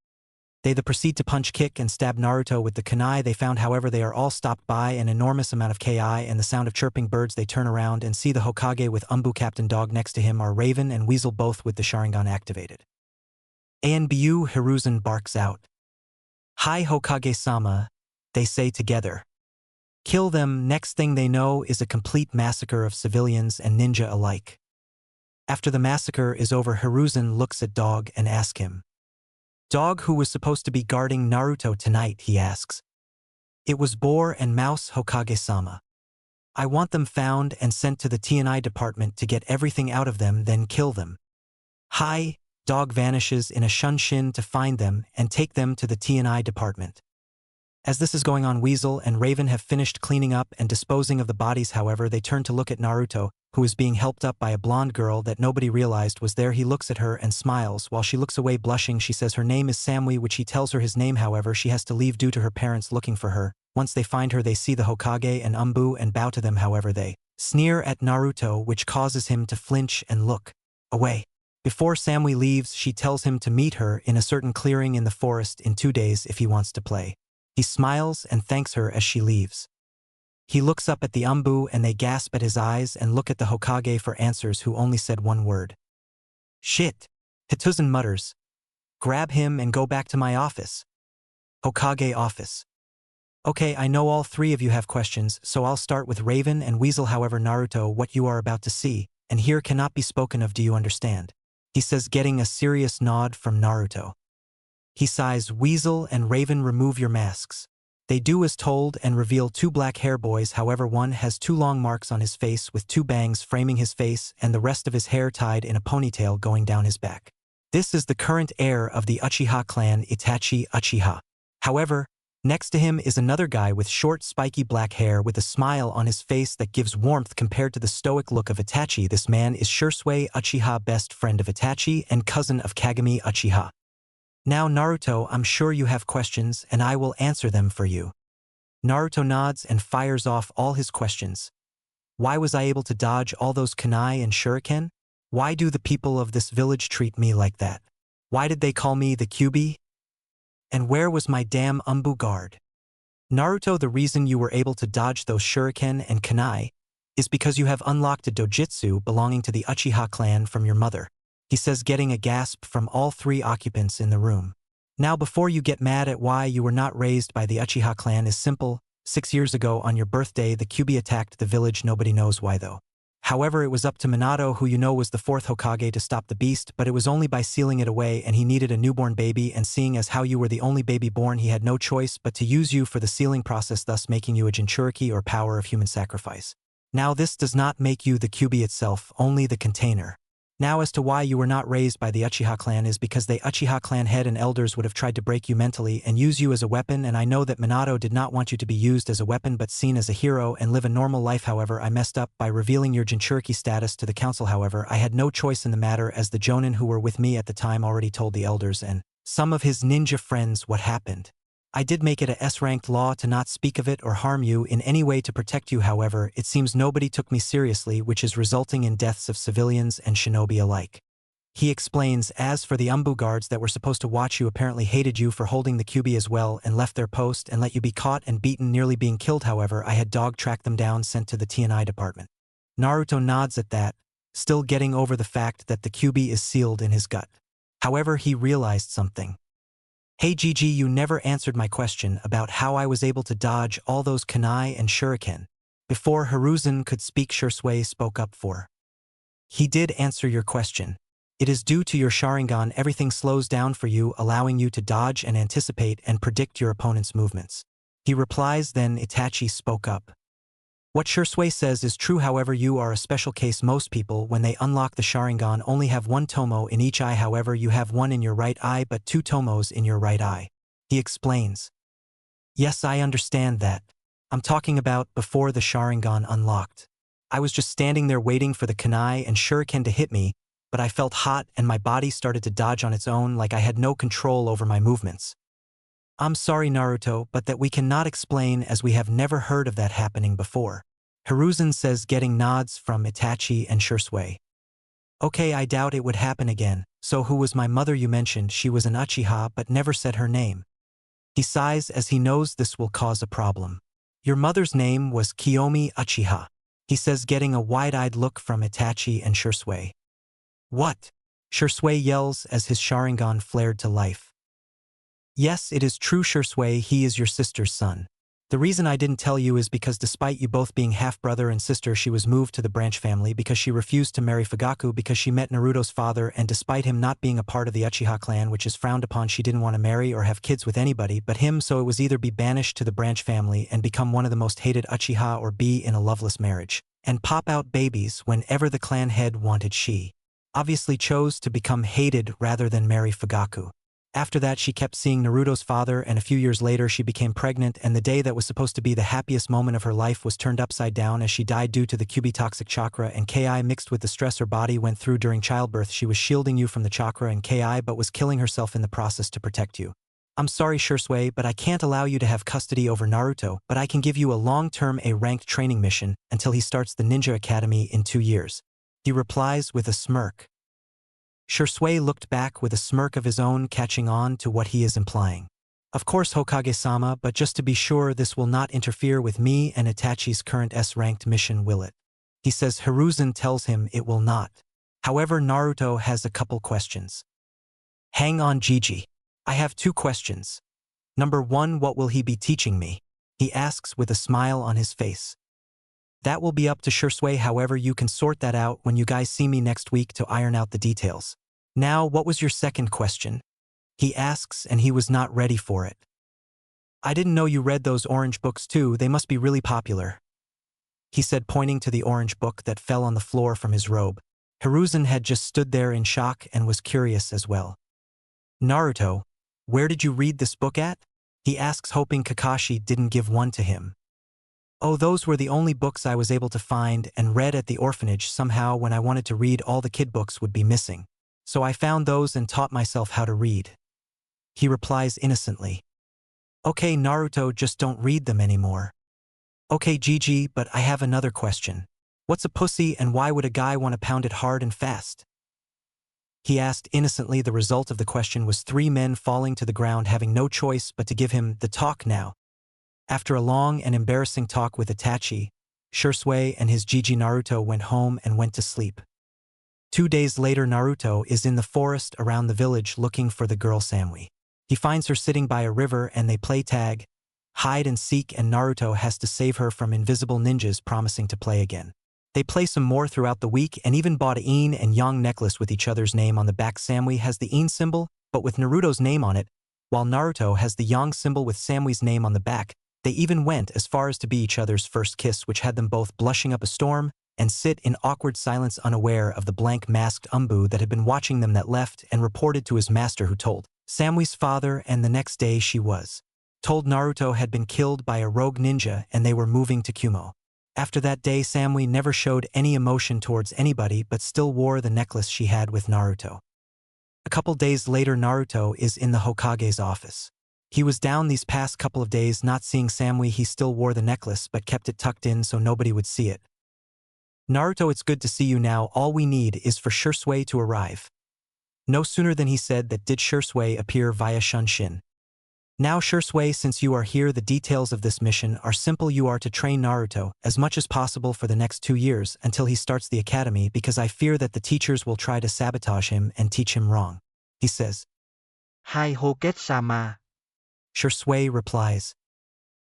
They proceed to punch, kick, and stab Naruto with the kunai they found. However, they are all stopped by an enormous amount of ki and the sound of chirping birds. They turn around and see the Hokage with Umbu Captain Dog next to him are Raven and Weasel, both with the Sharingan activated. Anbu Hiruzen barks out. Hi Hokage-sama, they say together. Kill them. Next thing they know is a complete massacre of civilians and ninja alike. After the massacre is over, Hiruzen looks at Dog and asks him. Dog, who was supposed to be guarding Naruto tonight, he asks. It was Boar and Mouse, Hokage-sama. I want them found and sent to the TNI department to get everything out of them, then kill them. Hi. Dog vanishes in a shunshin to find them and take them to the TNI department. As this is going on, Weasel and Raven have finished cleaning up and disposing of the bodies. However, they turn to look at Naruto, who is being helped up by a blonde girl that nobody realized was there. He looks at her and smiles. While she looks away blushing, she says her name is Samui, which he tells her his name. However, she has to leave due to her parents looking for her. Once they find her, they see the Hokage and Umbu and bow to them. However, they sneer at Naruto, which causes him to flinch and look away. Before Samui leaves, she tells him to meet her in a certain clearing in the forest in 2 days if he wants to play. He smiles and thanks her as she leaves. He looks up at the Umbu and they gasp at his eyes and look at the Hokage for answers, who only said 1 word. Shit. Hiruzen mutters. Grab him and go back to my office. Hokage office. Okay, I know all 3 of you have questions, so I'll start with Raven and Weasel. However, Naruto, what you are about to see and hear cannot be spoken of. Do you understand? He says, getting a serious nod from Naruto. He sighs. Weasel and Raven, remove your masks. They do as told and reveal 2 black hair boys. However, one has 2 long marks on his face with 2 bangs framing his face and the rest of his hair tied in a ponytail going down his back. This is the current heir of the Uchiha clan, Itachi Uchiha. However, next to him is another guy with short spiky black hair with a smile on his face that gives warmth compared to the stoic look of Itachi. This man is Shisui Uchiha, best friend of Itachi and cousin of Kagami Uchiha. Now Naruto, I'm sure you have questions and I will answer them for you. Naruto nods and fires off all his questions. Why was I able to dodge all those kunai and shuriken? Why do the people of this village treat me like that? Why did they call me the Kyuubi? And where was my damn Umbu guard? Naruto, the reason you were able to dodge those shuriken and kunai is because you have unlocked a dojutsu belonging to the Uchiha clan from your mother, he says, getting a gasp from all three occupants in the room. Now before you get mad at why you were not raised by the Uchiha clan is simple. 6 years ago on your birthday the Kyuubi attacked the village, nobody knows why though. However, it was up to Minato, who you know was the fourth Hokage, to stop the beast, but it was only by sealing it away, and he needed a newborn baby, and seeing as how you were the only baby born, he had no choice but to use you for the sealing process, thus making you a Jinchuriki, or power of human sacrifice. Now this does not make you the Kyuubi itself, only the container. Now as to why you were not raised by the Uchiha clan is because the Uchiha clan head and elders would have tried to break you mentally and use you as a weapon, and I know that Minato did not want you to be used as a weapon but seen as a hero and live a normal life. However, I messed up by revealing your Jinchuriki status to the council. However, I had no choice in the matter, as the Jonin who were with me at the time already told the elders and some of his ninja friends what happened. I did make it a S-ranked law to not speak of it or harm you in any way to protect you. However, it seems nobody took me seriously, which is resulting in deaths of civilians and shinobi alike. He explains, as for the Umbu guards that were supposed to watch you apparently hated you for holding the Kyuubi as well and left their post and let you be caught and beaten, nearly being killed. However, I had dog-tracked them down, sent to the TNI department. Naruto nods at that, still getting over the fact that the Kyuubi is sealed in his gut. However, he realized something. Hey Gigi, you never answered my question about how I was able to dodge all those kunai and shuriken. Before Hiruzen could speak, Shisui spoke up for. He did answer your question. It is due to your Sharingan, everything slows down for you, allowing you to dodge and anticipate and predict your opponent's movements. He replies. Then Itachi spoke up. What Shisui says is true, however you are a special case. Most people, when they unlock the Sharingan, only have one tomo in each eye. However, you have one in your right eye but two tomos in your right eye. He explains. Yes, I understand that. I'm talking about before the Sharingan unlocked. I was just standing there waiting for the kunai and shuriken to hit me, but I felt hot and my body started to dodge on its own, like I had no control over my movements. I'm sorry Naruto, but that we cannot explain, as we have never heard of that happening before. Hiruzen says, getting nods from Itachi and Shisui. Okay, I doubt it would happen again. So who was my mother? You mentioned she was an Uchiha but never said her name. He sighs as he knows this will cause a problem. Your mother's name was Kiyomi Uchiha. He says, getting a wide-eyed look from Itachi and Shisui. What? Shisui yells as his Sharingan flared to life. Yes, it is true Shisui, he is your sister's son. The reason I didn't tell you is because despite you both being half-brother and sister, she was moved to the branch family because she refused to marry Fugaku because she met Naruto's father, and despite him not being a part of the Uchiha clan, which is frowned upon, she didn't want to marry or have kids with anybody but him, so it was either be banished to the branch family and become one of the most hated Uchiha, or be in a loveless marriage and pop out babies whenever the clan head wanted. She obviously chose to become hated rather than marry Fugaku. After that, she kept seeing Naruto's father, and a few years later she became pregnant, and the day that was supposed to be the happiest moment of her life was turned upside down as she died due to the Kyuubi toxic chakra and Ki mixed with the stress her body went through during childbirth. She was shielding you from the chakra and Ki but was killing herself in the process to protect you. I'm sorry Shisui, but I can't allow you to have custody over Naruto, but I can give you a long-term A-ranked training mission until he starts the ninja academy in 2 years. He replies with a smirk. Shisui looked back with a smirk of his own, catching on to what he is implying. Of course Hokage-sama, but just to be sure, this will not interfere with me and Itachi's current S-ranked mission, will it? He says. Hiruzen tells him it will not. However, Naruto has a couple questions. Hang on Gigi. I have 2 questions. Number 1, what will he be teaching me? He asks with a smile on his face. That will be up to Shisui, however you can sort that out when you guys see me next week to iron out the details. Now, what was your second question? He asks, and he was not ready for it. I didn't know you read those orange books too, they must be really popular. He said, pointing to the orange book that fell on the floor from his robe. Hiruzen had just stood there in shock and was curious as well. Naruto, where did you read this book at? He asks, hoping Kakashi didn't give one to him. Oh, those were the only books I was able to find and read at the orphanage. Somehow when I wanted to read, all the kid books would be missing. So I found those and taught myself how to read. He replies innocently. Okay Naruto, just don't read them anymore. Okay Gigi, but I have another question. What's a pussy and why would a guy want to pound it hard and fast? He asked innocently. The result of the question was 3 men falling to the ground, having no choice but to give him the talk now. After a long and embarrassing talk with Itachi, Shisui and his Gigi Naruto went home and went to sleep. 2 days later, Naruto is in the forest around the village looking for the girl Samui. He finds her sitting by a river and they play tag, hide and seek, and Naruto has to save her from invisible ninjas promising to play again. They play some more throughout the week and even bought a yin and yang necklace with each other's name on the back. Samui has the yin symbol, but with Naruto's name on it, while Naruto has the yang symbol with Samui's name on the back. They even went as far as to be each other's first kiss, which had them both blushing up a storm and sit in awkward silence, unaware of the blank masked Umbu that had been watching them, that left and reported to his master, who told Samui's father, and the next day she was told Naruto had been killed by a rogue ninja and they were moving to Kumo. After that day, Samui never showed any emotion towards anybody but still wore the necklace she had with Naruto. A couple days later, Naruto is in the Hokage's office. He was down these past couple of days not seeing Samui. He still wore the necklace but kept it tucked in so nobody would see it. Naruto, it's good to see you now. All we need is for Shisui to arrive. No sooner than he said that did Shisui appear via Shunshin. Now Shisui, since you are here, the details of this mission are simple. You are to train Naruto as much as possible for the next 2 years until he starts the academy, because I fear that the teachers will try to sabotage him and teach him wrong. He says. Hi Hoket-sama. Shisui replies.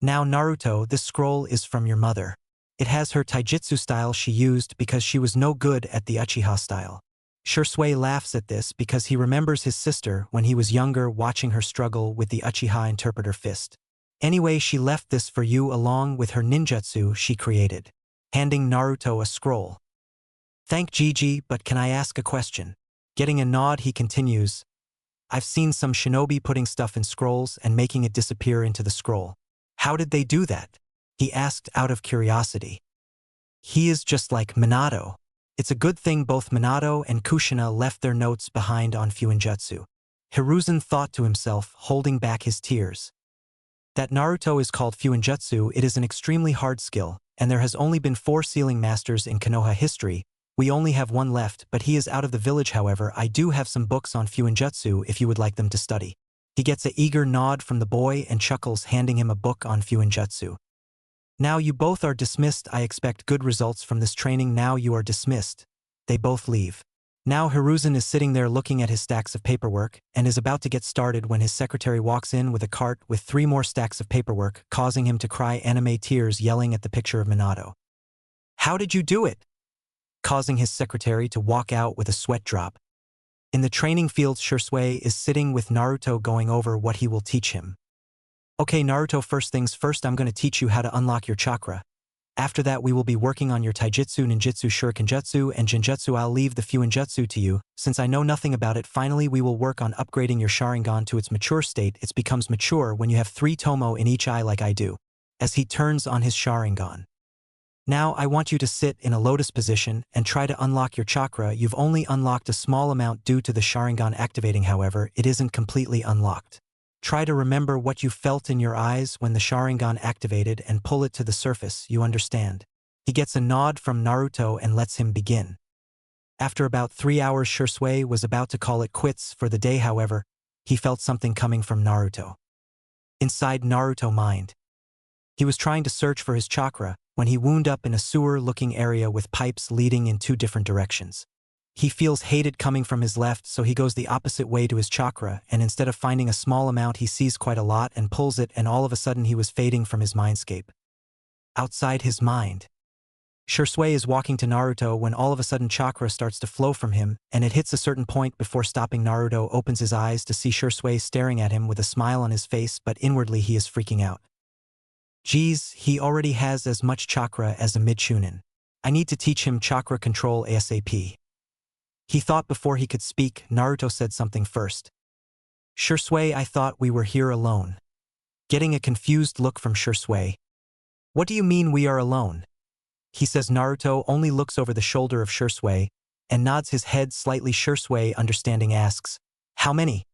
Now Naruto, this scroll is from your mother. It has her taijutsu style she used because she was no good at the Uchiha style. Shisui laughs at this because he remembers his sister when he was younger watching her struggle with the Uchiha interpreter fist. Anyway, she left this for you along with her ninjutsu she created, handing Naruto a scroll. Thank Gigi, but can I ask a question? Getting a nod, he continues. I've seen some shinobi putting stuff in scrolls and making it disappear into the scroll. How did they do that? He asked out of curiosity. He is just like Minato. It's a good thing both Minato and Kushina left their notes behind on Fuinjutsu. Hiruzen thought to himself, holding back his tears. That Naruto is called Fuinjutsu, it is an extremely hard skill, and there has only been 4 sealing masters in Konoha history. We only have 1 left, but he is out of the village. However, I do have some books on Fuinjutsu if you would like them to study. He gets an eager nod from the boy and chuckles, handing him a book on Fuinjutsu. Now you both are dismissed. I expect good results from this training. Now you are dismissed. They both leave. Now Hiruzen is sitting there looking at his stacks of paperwork and is about to get started when his secretary walks in with a cart with 3 more stacks of paperwork, causing him to cry anime tears, yelling at the picture of Minato. How did you do it? Causing his secretary to walk out with a sweat drop. In the training field, Shisui is sitting with Naruto going over what he will teach him. Okay Naruto, first things first, I'm going to teach you how to unlock your chakra. After that we will be working on your taijutsu, ninjutsu, shurikenjutsu, and genjutsu. I'll leave the fuinjutsu to you, since I know nothing about it. Finally, we will work on upgrading your Sharingan to its mature state. It becomes mature when you have 3 tomo in each eye like I do. As he turns on his Sharingan. Now I want you to sit in a lotus position and try to unlock your chakra. You've only unlocked a small amount due to the Sharingan activating, however, it isn't completely unlocked. Try to remember what you felt in your eyes when the Sharingan activated and pull it to the surface, you understand. He gets a nod from Naruto and lets him begin. After about 3 hours, Shisui was about to call it quits for the day. However, he felt something coming from Naruto. Inside Naruto mind. He was trying to search for his chakra when he wound up in a sewer-looking area with pipes leading in 2 different directions. He feels hated coming from his left, so he goes the opposite way to his chakra, and instead of finding a small amount he sees quite a lot and pulls it, and all of a sudden he was fading from his mindscape. Outside his mind. Shisui is walking to Naruto when all of a sudden chakra starts to flow from him, and it hits a certain point before stopping. Naruto opens his eyes to see Shisui staring at him with a smile on his face, but inwardly he is freaking out. Geez, he already has as much chakra as a mid-Chunin. I need to teach him chakra control ASAP. He thought before he could speak. Naruto said something first. Shisui, I thought we were here alone. Getting a confused look from Shisui. What do you mean we are alone? He says. Naruto only looks over the shoulder of Shisui and nods his head slightly. Shisui, understanding, asks, how many?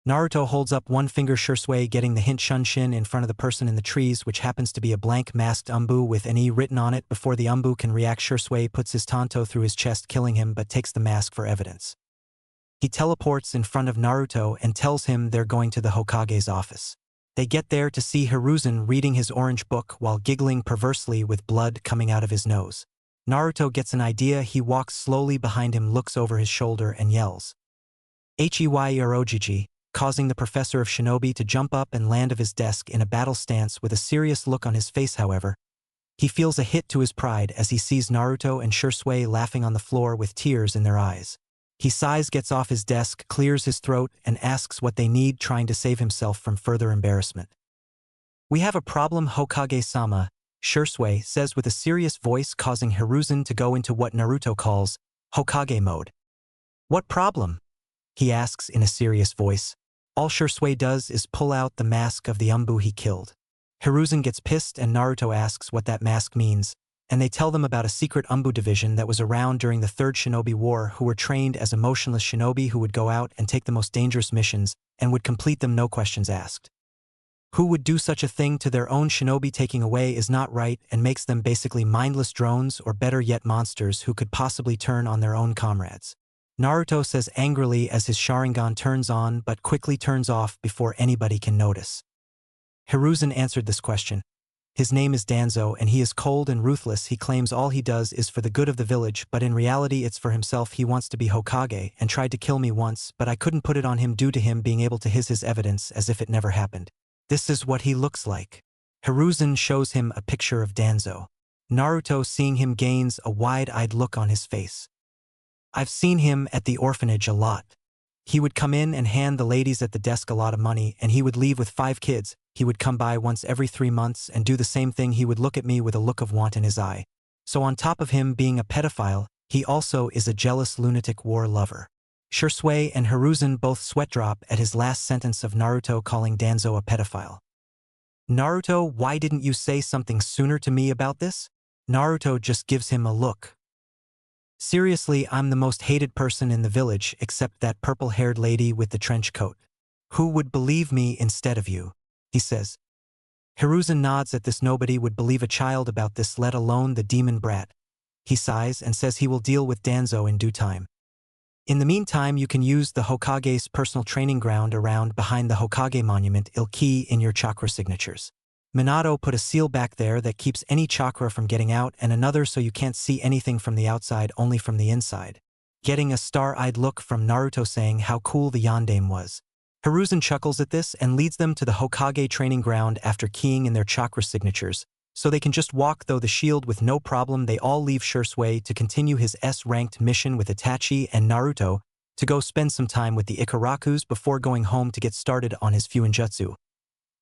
Naruto holds up one finger. Shisui, getting the hint, Shunshin in front of the person in the trees, which happens to be a blank masked Umbu with an E written on it. Before the Umbu can react, Shisui puts his tanto through his chest, killing him, but takes the mask for evidence. He teleports in front of Naruto and tells him they're going to the Hokage's office. They get there to see Hiruzen reading his orange book while giggling perversely with blood coming out of his nose. Naruto gets an idea. He walks slowly behind him, looks over his shoulder and yells, "Hei Orojiji," causing the professor of shinobi to jump up and land of his desk in a battle stance with a serious look on his face. However, he feels a hit to his pride as he sees Naruto and Shisui laughing on the floor with tears in their eyes. He sighs, gets off his desk, clears his throat, and asks what they need, trying to save himself from further embarrassment. "We have a problem, Hokage-sama," Shisui says with a serious voice, causing Hiruzen to go into what Naruto calls Hokage mode. "What problem?" he asks in a serious voice. All Shisui does is pull out the mask of the Umbu he killed. Hiruzen gets pissed and Naruto asks what that mask means, and they tell them about a secret Umbu division that was around during the Third Shinobi War who were trained as emotionless shinobi who would go out and take the most dangerous missions and would complete them no questions asked. Who would do such a thing to their own shinobi? Taking away is not right and makes them basically mindless drones, or better yet monsters who could possibly turn on their own comrades. Naruto says angrily as his Sharingan turns on but quickly turns off before anybody can notice. Hiruzen answered this question. His name is Danzo and he is cold and ruthless. He claims all he does is for the good of the village, but in reality it's for himself. He wants to be Hokage and tried to kill me once, but I couldn't put it on him due to him being able to his evidence as if it never happened. This is what he looks like. Hiruzen shows him a picture of Danzo. Naruto, seeing him, gains a wide-eyed look on his face. "I've seen him at the orphanage a lot. He would come in and hand the ladies at the desk a lot of money, and he would leave with 5 kids. He would come by once every 3 months and do the same thing. He would look at me with a look of want in his eye. So on top of him being a pedophile, he also is a jealous lunatic war lover." Shisui and Hiruzen both sweat drop at his last sentence of Naruto calling Danzo a pedophile. "Naruto, why didn't you say something sooner to me about this?" Naruto just gives him a look. "Seriously, I'm the most hated person in the village except that purple-haired lady with the trench coat. Who would believe me instead of you?" he says. Hiruzen nods at this. Nobody would believe a child about this, let alone the demon brat. He sighs and says he will deal with Danzo in due time. In the meantime, you can use the Hokage's personal training ground around behind the Hokage monument. It'll key in your chakra signatures. Minato put a seal back there that keeps any chakra from getting out, and another so you can't see anything from the outside, only from the inside. Getting a star-eyed look from Naruto saying how cool the yondaime was. Hiruzen chuckles at this and leads them to the Hokage training ground after keying in their chakra signatures, so they can just walk through the shield with no problem. They all leave Shisui to continue his S-ranked mission with Itachi and Naruto to go spend some time with the Ikarakus before going home to get started on his Fuinjutsu.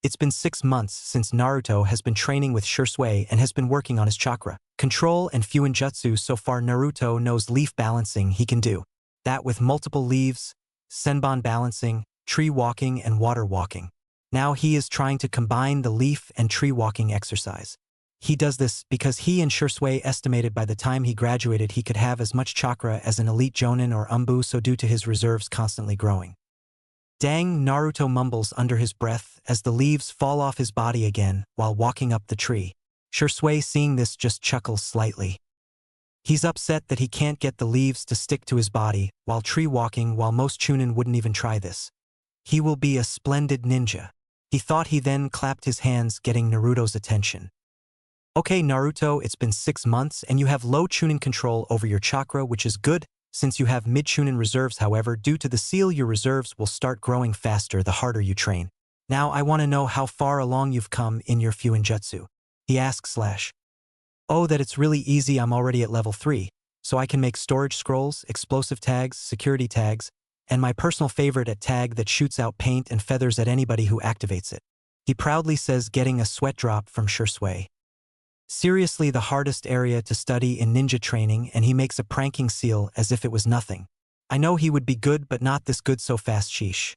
It's been 6 months since Naruto has been training with Shisui and has been working on his chakra control and Fuinjutsu. So far Naruto knows leaf balancing. He can do that with multiple leaves, senbon balancing, tree walking and water walking. Now he is trying to combine the leaf and tree walking exercise. He does this because he and Shisui estimated by the time he graduated he could have as much chakra as an elite Jonin or Umbu, so due to his reserves constantly growing. "Dang," Naruto mumbles under his breath as the leaves fall off his body again while walking up the tree. Shisui, seeing this, just chuckles slightly. He's upset that he can't get the leaves to stick to his body while tree walking, while most Chunin wouldn't even try this. He will be a splendid ninja, he thought. He then clapped his hands, getting Naruto's attention. "Okay, Naruto, it's been 6 months and you have low Chunin control over your chakra, which is good since you have mid-Chunin reserves. However, due to the seal, your reserves will start growing faster the harder you train. Now I want to know how far along you've come in your Fuinjutsu," he asks. "Oh, that it's really easy. I'm already at level 3, so I can make storage scrolls, explosive tags, security tags, and my personal favorite, a tag that shoots out paint and feathers at anybody who activates it," he proudly says, getting a sweat drop from Shisui. Seriously, the hardest area to study in ninja training, and he makes a pranking seal as if it was nothing. "I know he would be good, but not this good so fast. Sheesh.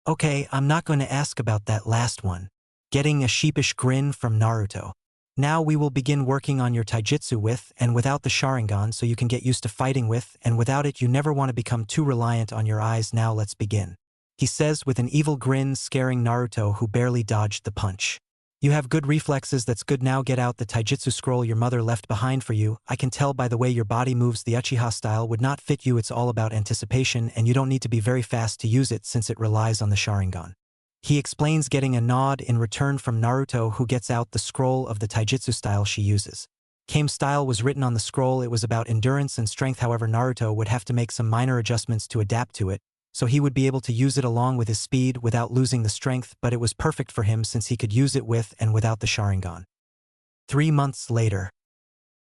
Okay, I'm not going to ask about that last one," getting a sheepish grin from Naruto. "Now we will begin working on your taijutsu with and without the Sharingan, so you can get used to fighting with and without it. You never want to become too reliant on your eyes. Now let's begin," he says with an evil grin, scaring Naruto, who barely dodged the punch. You have good reflexes, that's good. Now get out the taijutsu scroll your mother left behind for you. I can tell by the way your body moves. The Uchiha style would not fit you. It's all about anticipation and you don't need to be very fast to use it since it relies on the Sharingan. He explains, getting a nod in return from Naruto, who gets out the scroll of the taijutsu style she uses. Kame's style was written on the scroll. It was about endurance and strength. However, Naruto would have to make some minor adjustments to adapt to it, so he would be able to use it along with his speed without losing the strength, but it was perfect for him since he could use it with and without the Sharingan. 3 months later.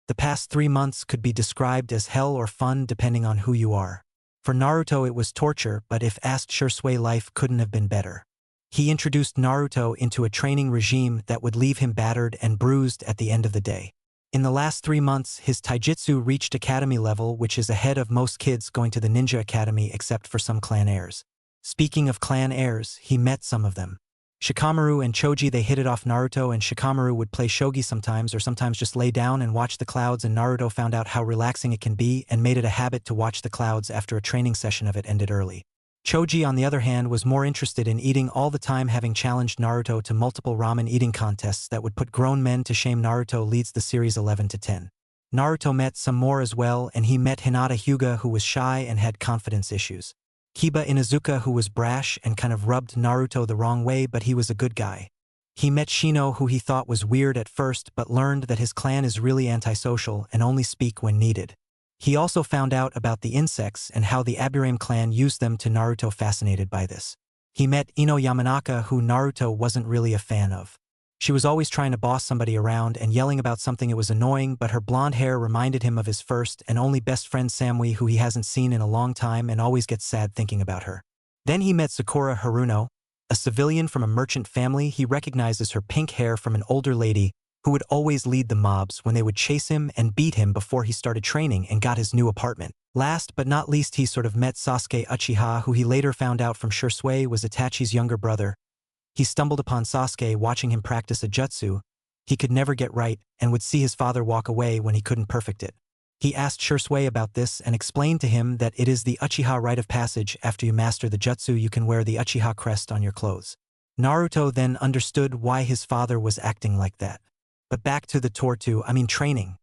The past 3 months could be described as hell or fun depending on who you are. For Naruto it was torture, but if asked, Shisui life couldn't have been better. He introduced Naruto into a training regime that would leave him battered and bruised at the end of the day. In the last 3 months, his taijutsu reached academy level, which is ahead of most kids going to the ninja academy except for some clan heirs. Speaking of clan heirs, he met some of them. Shikamaru and Choji, they hit it off. Naruto and Shikamaru would play shogi sometimes, or sometimes just lay down and watch the clouds, and Naruto found out how relaxing it can be and made it a habit to watch the clouds after a training session of it ended early. Choji, on the other hand, was more interested in eating all the time, having challenged Naruto to multiple ramen eating contests that would put grown men to shame. Naruto leads the series 11-10. Naruto met some more as well, and he met Hinata Hyuga, who was shy and had confidence issues. Kiba Inuzuka, who was brash and kind of rubbed Naruto the wrong way, but he was a good guy. He met Shino, who he thought was weird at first, but learned that his clan is really antisocial and only speak when needed. He also found out about the insects and how the Aburame clan used them to Naruto, fascinated by this. He met Ino Yamanaka, who Naruto wasn't really a fan of. She was always trying to boss somebody around and yelling about something. It was annoying, but her blonde hair reminded him of his first and only best friend Samui, who he hasn't seen in a long time and always gets sad thinking about her. Then he met Sakura Haruno, a civilian from a merchant family. He recognizes her pink hair from an older lady who would always lead the mobs when they would chase him and beat him before he started training and got his new apartment. Last but not least, he sort of met Sasuke Uchiha, who he later found out from Shisui was Itachi's younger brother. He stumbled upon Sasuke watching him practice a jutsu he could never get right and would see his father walk away when he couldn't perfect it. He asked Shisui about this and explained to him that it is the Uchiha rite of passage. After you master the jutsu, you can wear the Uchiha crest on your clothes. Naruto then understood why his father was acting like that. But back to the training.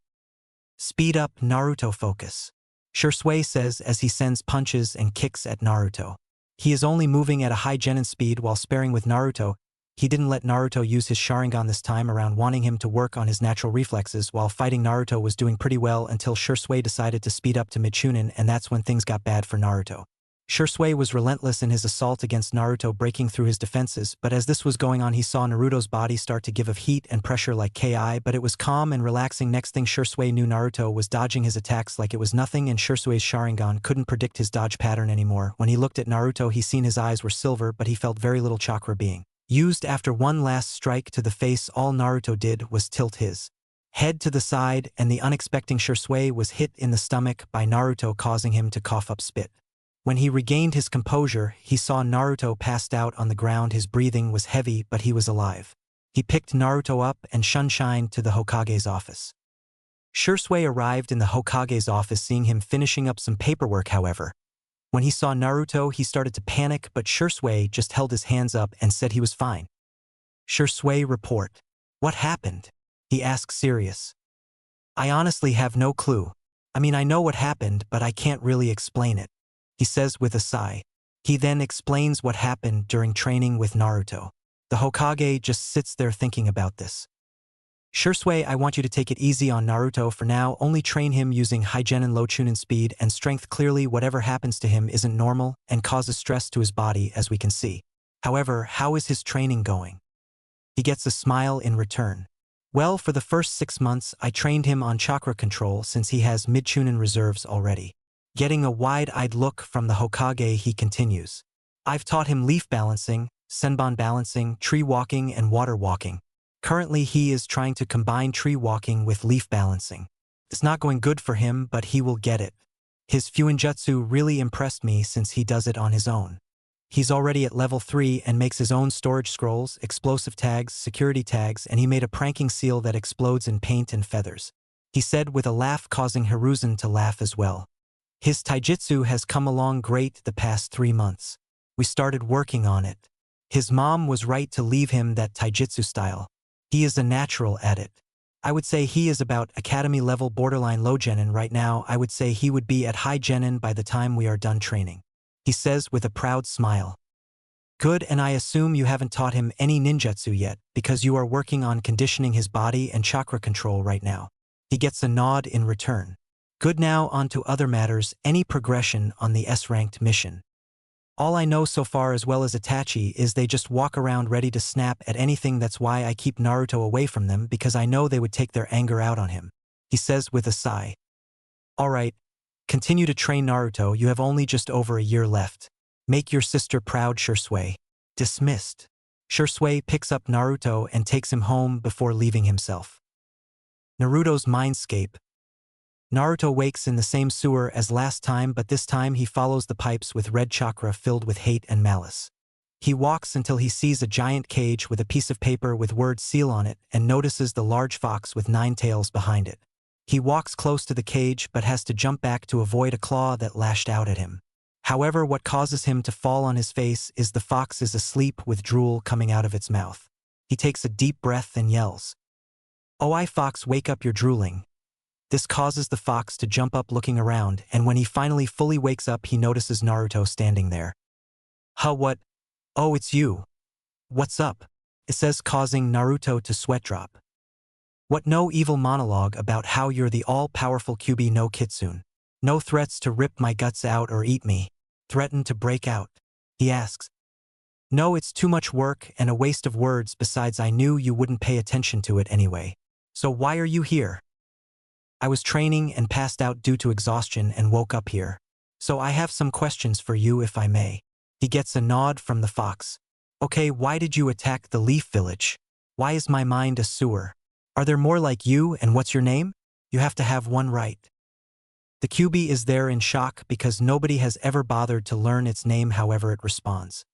Speed up Naruto focus. Shisui says as he sends punches and kicks at Naruto. He is only moving at a high genin speed while sparring with Naruto. He didn't let Naruto use his Sharingan this time around, wanting him to work on his natural reflexes. While fighting, Naruto was doing pretty well until Shisui decided to speed up to mid-Chunin, and that's when things got bad for Naruto. Shisui was relentless in his assault against Naruto, breaking through his defenses, but as this was going on, he saw Naruto's body start to give off heat and pressure like Ki, but it was calm and relaxing. Next thing Shisui knew, Naruto was dodging his attacks like it was nothing, and Shisui's Sharingan couldn't predict his dodge pattern anymore. When he looked at Naruto, he seen his eyes were silver, but he felt very little chakra being used. After one last strike to the face, all Naruto did was tilt his head to the side, and the unexpected Shisui was hit in the stomach by Naruto, causing him to cough up spit. When he regained his composure, he saw Naruto passed out on the ground. His breathing was heavy, but he was alive. He picked Naruto up and shunshined to the Hokage's office. Shisui arrived in the Hokage's office, seeing him finishing up some paperwork. However, when he saw Naruto, he started to panic, but Shisui just held his hands up and said he was fine. Shisui report. What happened? He asked, serious. I honestly have no clue. I know what happened, but I can't really explain it, he says with a sigh. He then explains what happened during training with Naruto. The Hokage just sits there thinking about this. Shisui, I want you to take it easy on Naruto for now. Only train him using high genin, low chunin speed and strength. Clearly, whatever happens to him isn't normal and causes stress to his body, as we can see. However, how is his training going? He gets a smile in return. Well, for the first 6 months, I trained him on chakra control since he has mid-chunin reserves already. Getting a wide-eyed look from the Hokage, he continues. I've taught him leaf balancing, senbon balancing, tree walking, and water walking. Currently, he is trying to combine tree walking with leaf balancing. It's not going good for him, but he will get it. His Fuinjutsu really impressed me since he does it on his own. He's already at level 3 and makes his own storage scrolls, explosive tags, security tags, and he made a pranking seal that explodes in paint and feathers. He said with a laugh, causing Hiruzen to laugh as well. His taijutsu has come along great the past 3 months. We started working on it. His mom was right to leave him that taijutsu style. He is a natural at it. I would say he is about academy level borderline low genin right now. I would say he would be at high genin by the time we are done training. He says with a proud smile. Good, and I assume you haven't taught him any ninjutsu yet, because you are working on conditioning his body and chakra control right now. He gets a nod in return. Good, now on to other matters. Any progression on the S-ranked mission? All I know so far, as well as Itachi, is they just walk around ready to snap at anything. That's why I keep Naruto away from them, because I know they would take their anger out on him. He says with a sigh. Alright, continue to train Naruto. You have only just over a year left. Make your sister proud, Shisui. Dismissed. Shisui picks up Naruto and takes him home before leaving himself. Naruto's mindscape. Naruto wakes in the same sewer as last time, but this time he follows the pipes with red chakra filled with hate and malice. He walks until he sees a giant cage with a piece of paper with word seal on it and notices the large fox with 9 tails behind it. He walks close to the cage but has to jump back to avoid a claw that lashed out at him. However, what causes him to fall on his face is the fox is asleep with drool coming out of its mouth. He takes a deep breath and yells, "Oh, I fox, wake up, you're drooling." This causes the fox to jump up looking around, and when he finally fully wakes up he notices Naruto standing there. "Huh, what? Oh, it's you. What's up?" it says, causing Naruto to sweat drop. "What, no evil monologue about how you're the all-powerful Kyuubi no Kitsune? No threats to rip my guts out or eat me? Threaten to break out?" he asks. "No, it's too much work and a waste of words. Besides, I knew you wouldn't pay attention to it anyway. So why are you here?" "I was training and passed out due to exhaustion and woke up here. So I have some questions for you, if I may." He gets a nod from the fox. "Okay, why did you attack the Leaf Village? Why is my mind a sewer? Are there more like you, and what's your name? You have to have one right." The Kyuubi is there in shock because nobody has ever bothered to learn its name. However, it responds.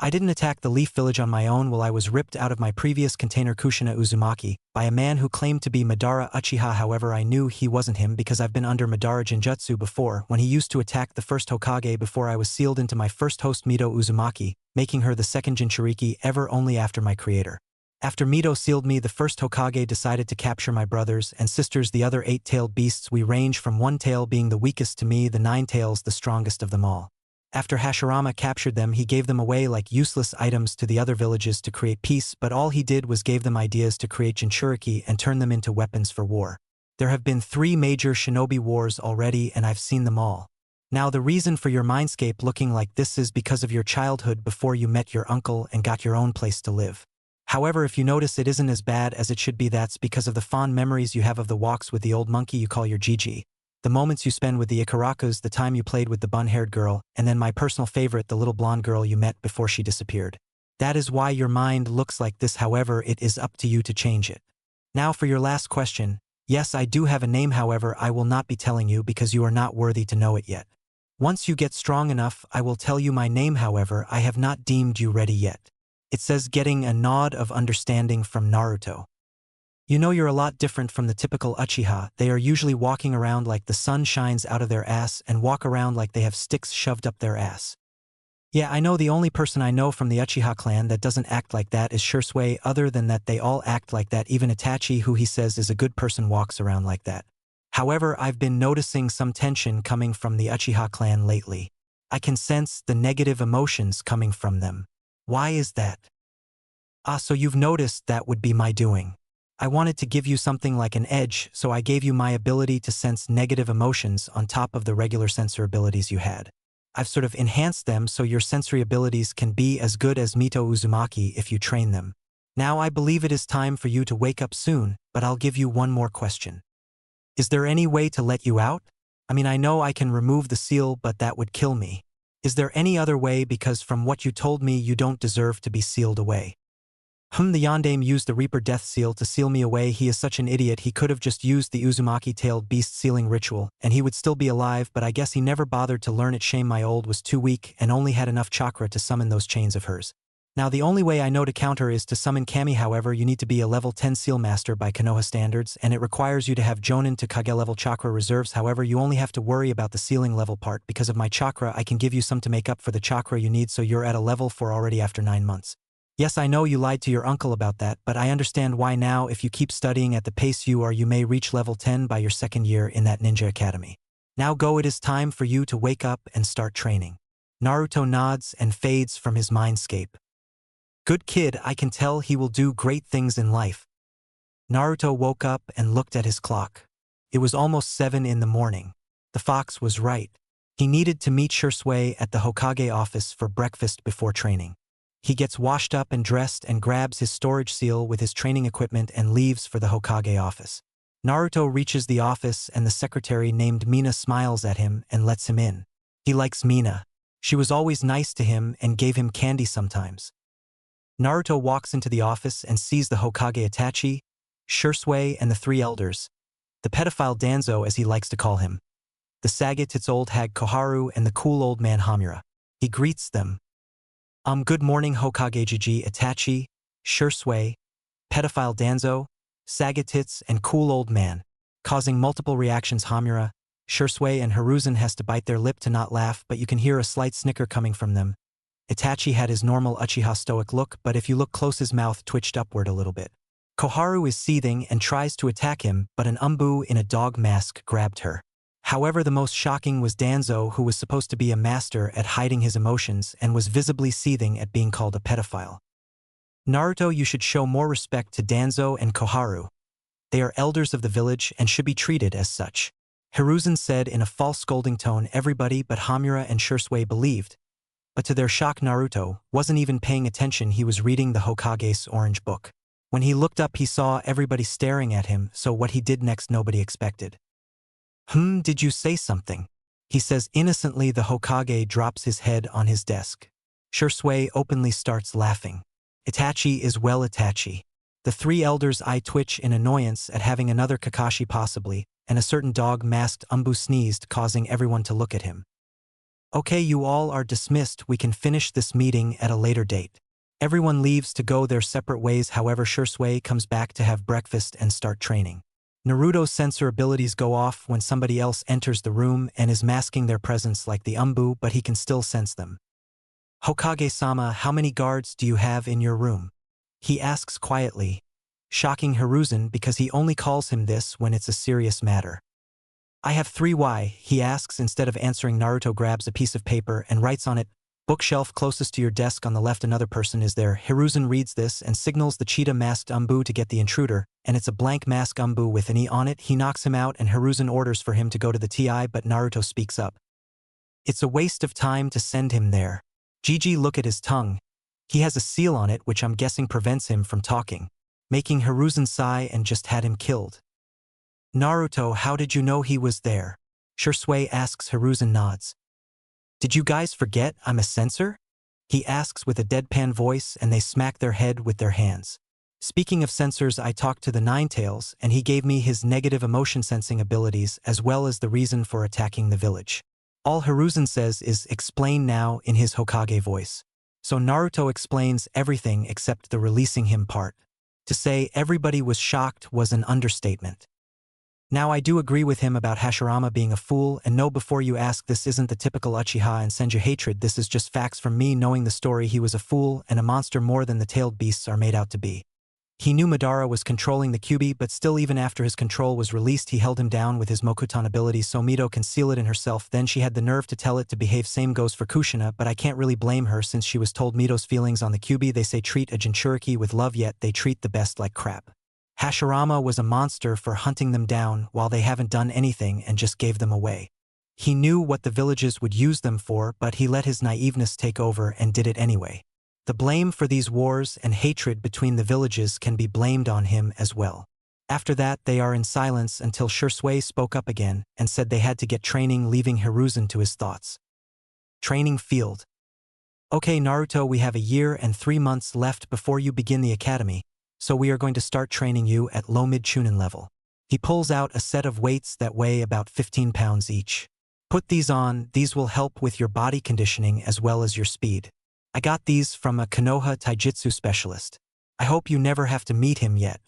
"I didn't attack the Leaf Village on my own. While I was ripped out of my previous container Kushina Uzumaki by a man who claimed to be Madara Uchiha. However, I knew he wasn't him because I've been under Madara Genjutsu before, when he used to attack the first Hokage before I was sealed into my first host Mito Uzumaki, making her the second Jinchuriki ever, only after my creator. After Mito sealed me, the first Hokage decided to capture my brothers and sisters, the other 8-tailed beasts. We range from one tail being the weakest to me, the 9 tails the strongest of them all. After Hashirama captured them, he gave them away like useless items to the other villages to create peace, but all he did was gave them ideas to create Jinchuriki and turn them into weapons for war. There have been 3 major shinobi wars already, and I've seen them all. Now, the reason for your mindscape looking like this is because of your childhood before you met your uncle and got your own place to live. However, if you notice it isn't as bad as it should be, that's because of the fond memories you have of the walks with the old monkey you call your Gigi, the moments you spend with the Ikarakus, the time you played with the bun-haired girl, and then my personal favorite, the little blonde girl you met before she disappeared. That is why your mind looks like this. However, it is up to you to change it. Now for your last question. Yes, I do have a name. However, I will not be telling you because you are not worthy to know it yet. Once you get strong enough, I will tell you my name. However, I have not deemed you ready yet. It says, getting a nod of understanding from Naruto. You know, you're a lot different from the typical Uchiha. They are usually walking around like the sun shines out of their ass and walk around like they have sticks shoved up their ass. Yeah, I know the only person I know from the Uchiha clan that doesn't act like that is Shisui. Other than that, they all act like that. Even Itachi, who he says is a good person, walks around like that. However, I've been noticing some tension coming from the Uchiha clan lately. I can sense the negative emotions coming from them. Why is that? Ah, so you've noticed that would be my doing. I wanted to give you something like an edge, so I gave you my ability to sense negative emotions on top of the regular sensor abilities you had. I've sort of enhanced them so your sensory abilities can be as good as Mito Uzumaki if you train them. Now I believe it is time for you to wake up soon, but I'll give you one more question. Is there any way to let you out? I mean, I know I can remove the seal, but that would kill me. Is there any other way, because from what you told me you don't deserve to be sealed away? The Yondaime used the Reaper Death Seal to seal me away. He is such an idiot. He could have just used the Uzumaki-tailed beast sealing ritual, and he would still be alive, but I guess he never bothered to learn it. Shame, my old was too weak and only had enough chakra to summon those chains of hers. Now the only way I know to counter is to summon Kami. However, you need to be a level 10 seal master by Konoha standards, and it requires you to have Jonin to Kage level chakra reserves. However, you only have to worry about the sealing level part. Because of my chakra, I can give you some to make up for the chakra you need, so you're at a level 4 already after 9 months. Yes, I know you lied to your uncle about that, but I understand why now. If you keep studying at the pace you are, you may reach level 10 by your second year in that ninja academy. Now go, it is time for you to wake up and start training. Naruto nods and fades from his mindscape. Good kid, I can tell he will do great things in life. Naruto woke up and looked at his clock. It was almost 7 in the morning. The fox was right. He needed to meet Shisui at the Hokage office for breakfast before training. He gets washed up and dressed and grabs his storage seal with his training equipment and leaves for the Hokage office. Naruto reaches the office and the secretary named Mina smiles at him and lets him in. He likes Mina. She was always nice to him and gave him candy sometimes. Naruto walks into the office and sees the Hokage Itachi, Shisui, and the 3 elders, the pedophile Danzo as he likes to call him, the Sagat, its old hag Koharu, and the cool old man Hamura. He greets them. Good morning Hokage Itachi, Shisui, pedophile Danzo, Sagatits, and cool old man. Causing multiple reactions, Hamura, Shisui, and Hiruzen has to bite their lip to not laugh, but you can hear a slight snicker coming from them. Itachi had his normal Uchiha stoic look, but if you look close his mouth twitched upward a little bit. Koharu is seething and tries to attack him, but an umbu in a dog mask grabbed her. However, the most shocking was Danzo, who was supposed to be a master at hiding his emotions and was visibly seething at being called a pedophile. Naruto, you should show more respect to Danzo and Koharu. They are elders of the village and should be treated as such. Hiruzen said in a false scolding tone. Everybody but Hamura and Shisui believed. But to their shock, Naruto wasn't even paying attention. He was reading the Hokage's orange book. When he looked up, he saw everybody staring at him, so what he did next nobody expected. Did you say something? He says innocently. The Hokage drops his head on his desk. Shisui openly starts laughing. Itachi is well Itachi. The 3 elders' eye twitch in annoyance at having another Kakashi possibly, and a certain dog-masked umbu sneezed, causing everyone to look at him. Okay, you all are dismissed. We can finish this meeting at a later date. Everyone leaves to go their separate ways. However, Shisui comes back to have breakfast and start training. Naruto's sensor abilities go off when somebody else enters the room and is masking their presence like the umbu, but he can still sense them. Hokage-sama, how many guards do you have in your room? He asks quietly, shocking Hiruzen because he only calls him this when it's a serious matter. I have 3. Why? He asks. Instead of answering, Naruto grabs a piece of paper and writes on it, bookshelf closest to your desk on the left. Another person is there. Hiruzen reads this and signals the cheetah-masked umbu to get the intruder, and it's a blank mask umbu with an E on it. He knocks him out and Hiruzen orders for him to go to the TI, but Naruto speaks up. It's a waste of time to send him there. Gigi, look at his tongue. He has a seal on it which I'm guessing prevents him from talking, making Hiruzen sigh and just had him killed. Naruto, how did you know he was there? Shisui asks. Hiruzen nods. Did you guys forget I'm a censor? He asks with a deadpan voice, and they smack their head with their hands. Speaking of censors, I talked to the Ninetales and he gave me his negative emotion sensing abilities as well as the reason for attacking the village. All Hiruzen says is explain now in his Hokage voice. So Naruto explains everything except the releasing him part. To say everybody was shocked was an understatement. Now I do agree with him about Hashirama being a fool, and no, before you ask, this isn't the typical Uchiha and Senju hatred. This is just facts from me knowing the story. He was a fool and a monster more than the tailed beasts are made out to be. He knew Madara was controlling the Kyuubi, but still even after his control was released he held him down with his Mokutan ability so Mito can seal it in herself. Then she had the nerve to tell it to behave. Same goes for Kushina, but I can't really blame her since she was told Mito's feelings on the Kyuubi. They say treat a Jinchuriki with love, yet they treat the best like crap. Hashirama was a monster for hunting them down while they haven't done anything and just gave them away. He knew what the villages would use them for, but he let his naiveness take over and did it anyway. The blame for these wars and hatred between the villages can be blamed on him as well. After that, they are in silence until Shisui spoke up again and said they had to get training, leaving Hiruzen to his thoughts. Training field. Okay, Naruto, we have a year and 3 months left before you begin the academy, so we are going to start training you at low-mid Chunin level. He pulls out a set of weights that weigh about 15 pounds each. Put these on. These will help with your body conditioning as well as your speed. I got these from a Konoha Taijutsu specialist. I hope you never have to meet him yet.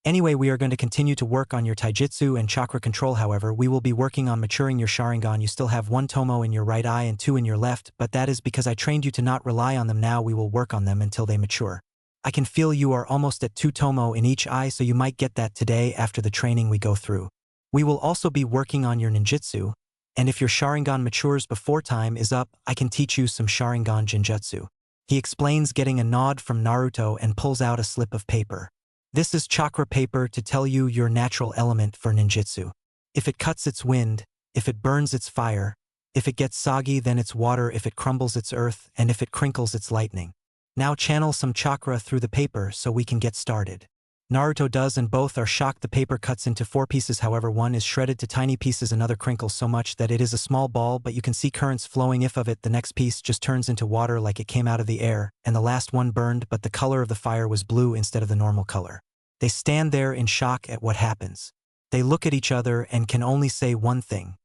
Anyway, we are going to continue to work on your Taijutsu and chakra control. However, we will be working on maturing your Sharingan. You still have 1 Tomo in your right eye and 2 in your left, but that is because I trained you to not rely on them. Now we will work on them until they mature. I can feel you are almost at 2 tomo in each eye, so you might get that today after the training we go through. We will also be working on your ninjutsu, and if your Sharingan matures before time is up, I can teach you some Sharingan Jinjutsu. He explains, getting a nod from Naruto, and pulls out a slip of paper. This is chakra paper to tell you your natural element for ninjutsu. If it cuts, it's wind; if it burns, it's fire; if it gets soggy, then it's water; if it crumbles, it's earth; and if it crinkles, it's lightning. Now channel some chakra through the paper so we can get started. Naruto does, and both are shocked. The paper cuts into 4 pieces, however one is shredded to tiny pieces, another crinkles so much that it is a small ball, but you can see currents flowing if of it. The next piece just turns into water like it came out of the air, and the last one burned, but the color of the fire was blue instead of the normal color. They stand there in shock at what happens. They look at each other and can only say one thing.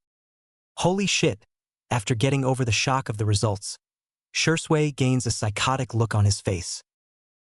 Holy shit! After getting over the shock of the results, Shisui gains a psychotic look on his face.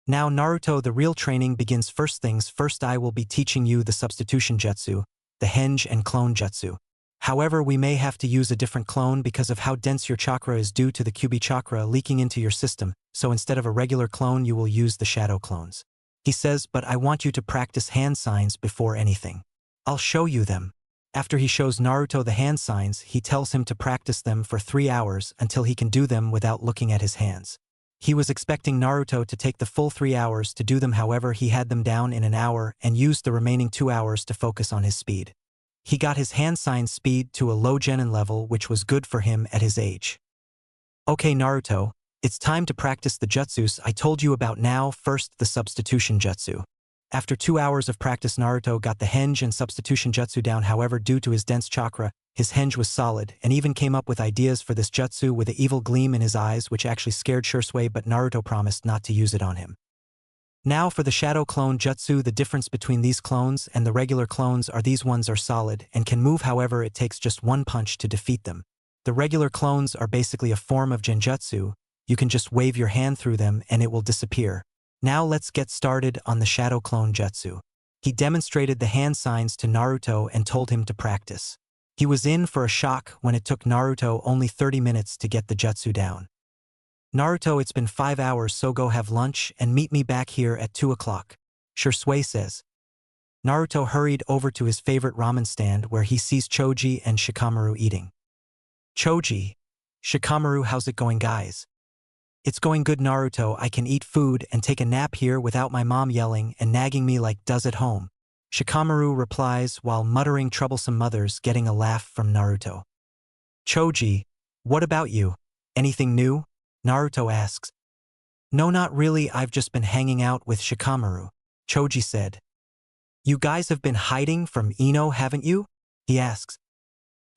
Now Naruto, the real training begins. First things first, I will be teaching you the substitution jutsu, the henge and clone jutsu. However, we may have to use a different clone because of how dense your chakra is due to the Kyuubi chakra leaking into your system, so instead of a regular clone you will use the shadow clones. He says, but I want you to practice hand signs before anything. I'll show you them. After he shows Naruto the hand signs, he tells him to practice them for 3 hours until he can do them without looking at his hands. He was expecting Naruto to take the full 3 hours to do them, however he had them down in an hour and used the remaining 2 hours to focus on his speed. He got his hand sign speed to a low genin level, which was good for him at his age. Okay Naruto, it's time to practice the jutsus I told you about now. First, the substitution jutsu. After 2 hours of practice, Naruto got the henge and substitution jutsu down. However, due to his dense chakra, his henge was solid, and even came up with ideas for this jutsu with an evil gleam in his eyes, which actually scared Shisui, but Naruto promised not to use it on him. Now for the shadow clone jutsu. The difference between these clones and the regular clones are these ones are solid and can move, however it takes just one punch to defeat them. The regular clones are basically a form of genjutsu. You can just wave your hand through them and it will disappear. Now let's get started on the shadow clone jutsu. He demonstrated the hand signs to Naruto and told him to practice. He was in for a shock when it took Naruto only 30 minutes to get the jutsu down. Naruto, it's been 5 hours, so go have lunch and meet me back here at 2 o'clock. Shisui says. Naruto hurried over to his favorite ramen stand where he sees Choji and Shikamaru eating. Choji, Shikamaru, how's it going, guys? It's going good, Naruto. I can eat food and take a nap here without my mom yelling and nagging me like does at home. Shikamaru replies while muttering troublesome mothers, getting a laugh from Naruto. Choji, what about you? Anything new? Naruto asks. No, not really, I've just been hanging out with Shikamaru, Choji said. You guys have been hiding from Ino, haven't you? He asks.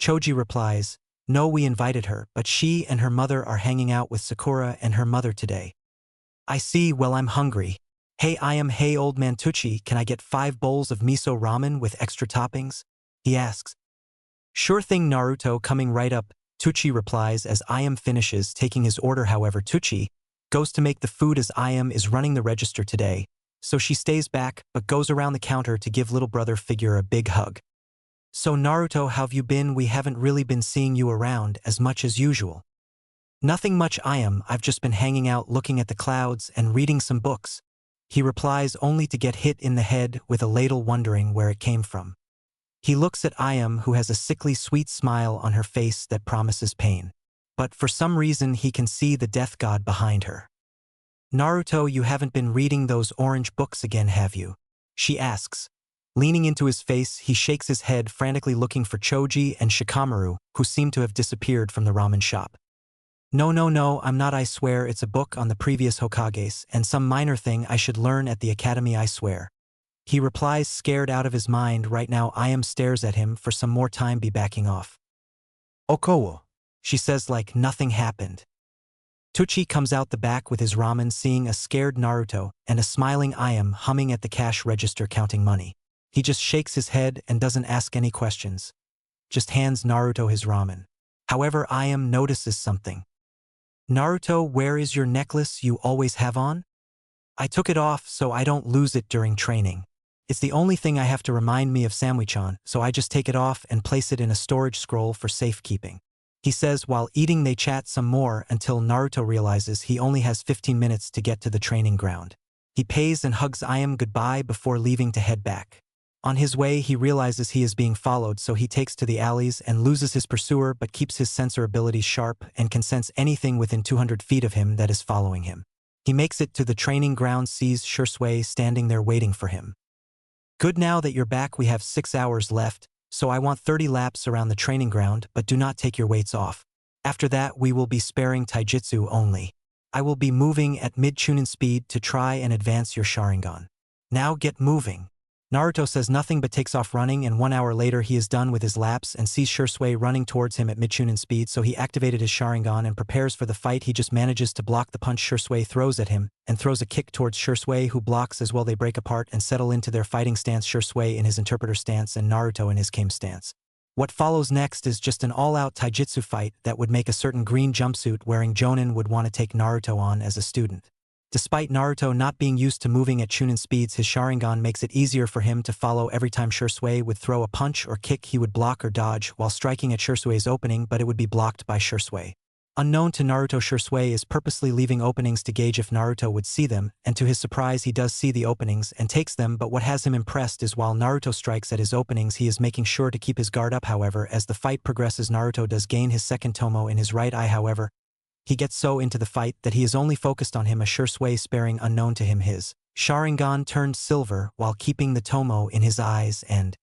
Choji replies, no, we invited her, but she and her mother are hanging out with Sakura and her mother today. I see, well, I'm hungry. Hey old man Tucci, can I get 5 bowls of miso ramen with extra toppings? He asks. Sure thing, Naruto, coming right up, Tucci replies as Ayam finishes taking his order. However, Tucci goes to make the food as Ayam is running the register today, so she stays back but goes around the counter to give little brother figure a big hug. So Naruto, how have you been? We haven't really been seeing you around as much as usual. Nothing much, I've just been hanging out looking at the clouds and reading some books. He replies, only to get hit in the head with a ladle, wondering where it came from. He looks at Ayam, who has a sickly sweet smile on her face that promises pain. But for some reason he can see the death god behind her. Naruto, you haven't been reading those orange books again, have you? She asks. Leaning into his face, he shakes his head, frantically looking for Choji and Shikamaru, who seem to have disappeared from the ramen shop. No, I'm not, I swear, it's a book on the previous Hokages and some minor thing I should learn at the academy, I swear. He replies, scared out of his mind. Right now Ayam stares at him for some more time, be backing off. Okowo, she says like nothing happened. Tucci comes out the back with his ramen, seeing a scared Naruto and a smiling Ayam humming at the cash register counting money. He just shakes his head and doesn't ask any questions. Just hands Naruto his ramen. However, Ayam notices something. Naruto, where is your necklace you always have on? I took it off so I don't lose it during training. It's the only thing I have to remind me of Samui-chan, so I just take it off and place it in a storage scroll for safekeeping. He says while eating. They chat some more until Naruto realizes he only has 15 minutes to get to the training ground. He pays and hugs Ayam goodbye before leaving to head back. On his way, he realizes he is being followed, so he takes to the alleys and loses his pursuer but keeps his sensor abilities sharp and can sense anything within 200 feet of him that is following him. He makes it to the training ground, sees Shisui standing there waiting for him. Good, now that you're back we have 6 hours left, so I want 30 laps around the training ground, but do not take your weights off. After that we will be sparing taijutsu only. I will be moving at mid-Chunin speed to try and advance your Sharingan. Now get moving. Naruto says nothing but takes off running, and 1 hour later he is done with his laps and sees Shisui running towards him at mid-Chunin speed, so he activated his Sharingan and prepares for the fight. He just manages to block the punch Shisui throws at him, and throws a kick towards Shisui, who blocks as well. They break apart and settle into their fighting stance, Shisui in his interpreter stance and Naruto in his Kame stance. What follows next is just an all-out taijutsu fight that would make a certain green jumpsuit wearing Jonin would want to take Naruto on as a student. Despite Naruto not being used to moving at Chunin speeds, his Sharingan makes it easier for him to follow. Every time Shisui would throw a punch or kick, he would block or dodge while striking at Shisui's opening, but it would be blocked by Shisui. Unknown to Naruto, Shisui is purposely leaving openings to gauge if Naruto would see them, and to his surprise he does see the openings and takes them, but what has him impressed is while Naruto strikes at his openings he is making sure to keep his guard up. However, as the fight progresses, Naruto does gain his second tomo in his right eye. However, he gets so into the fight that he is only focused on him, a Shisui sparing unknown to him his Sharingan turned silver while keeping the tomo in his eyes, and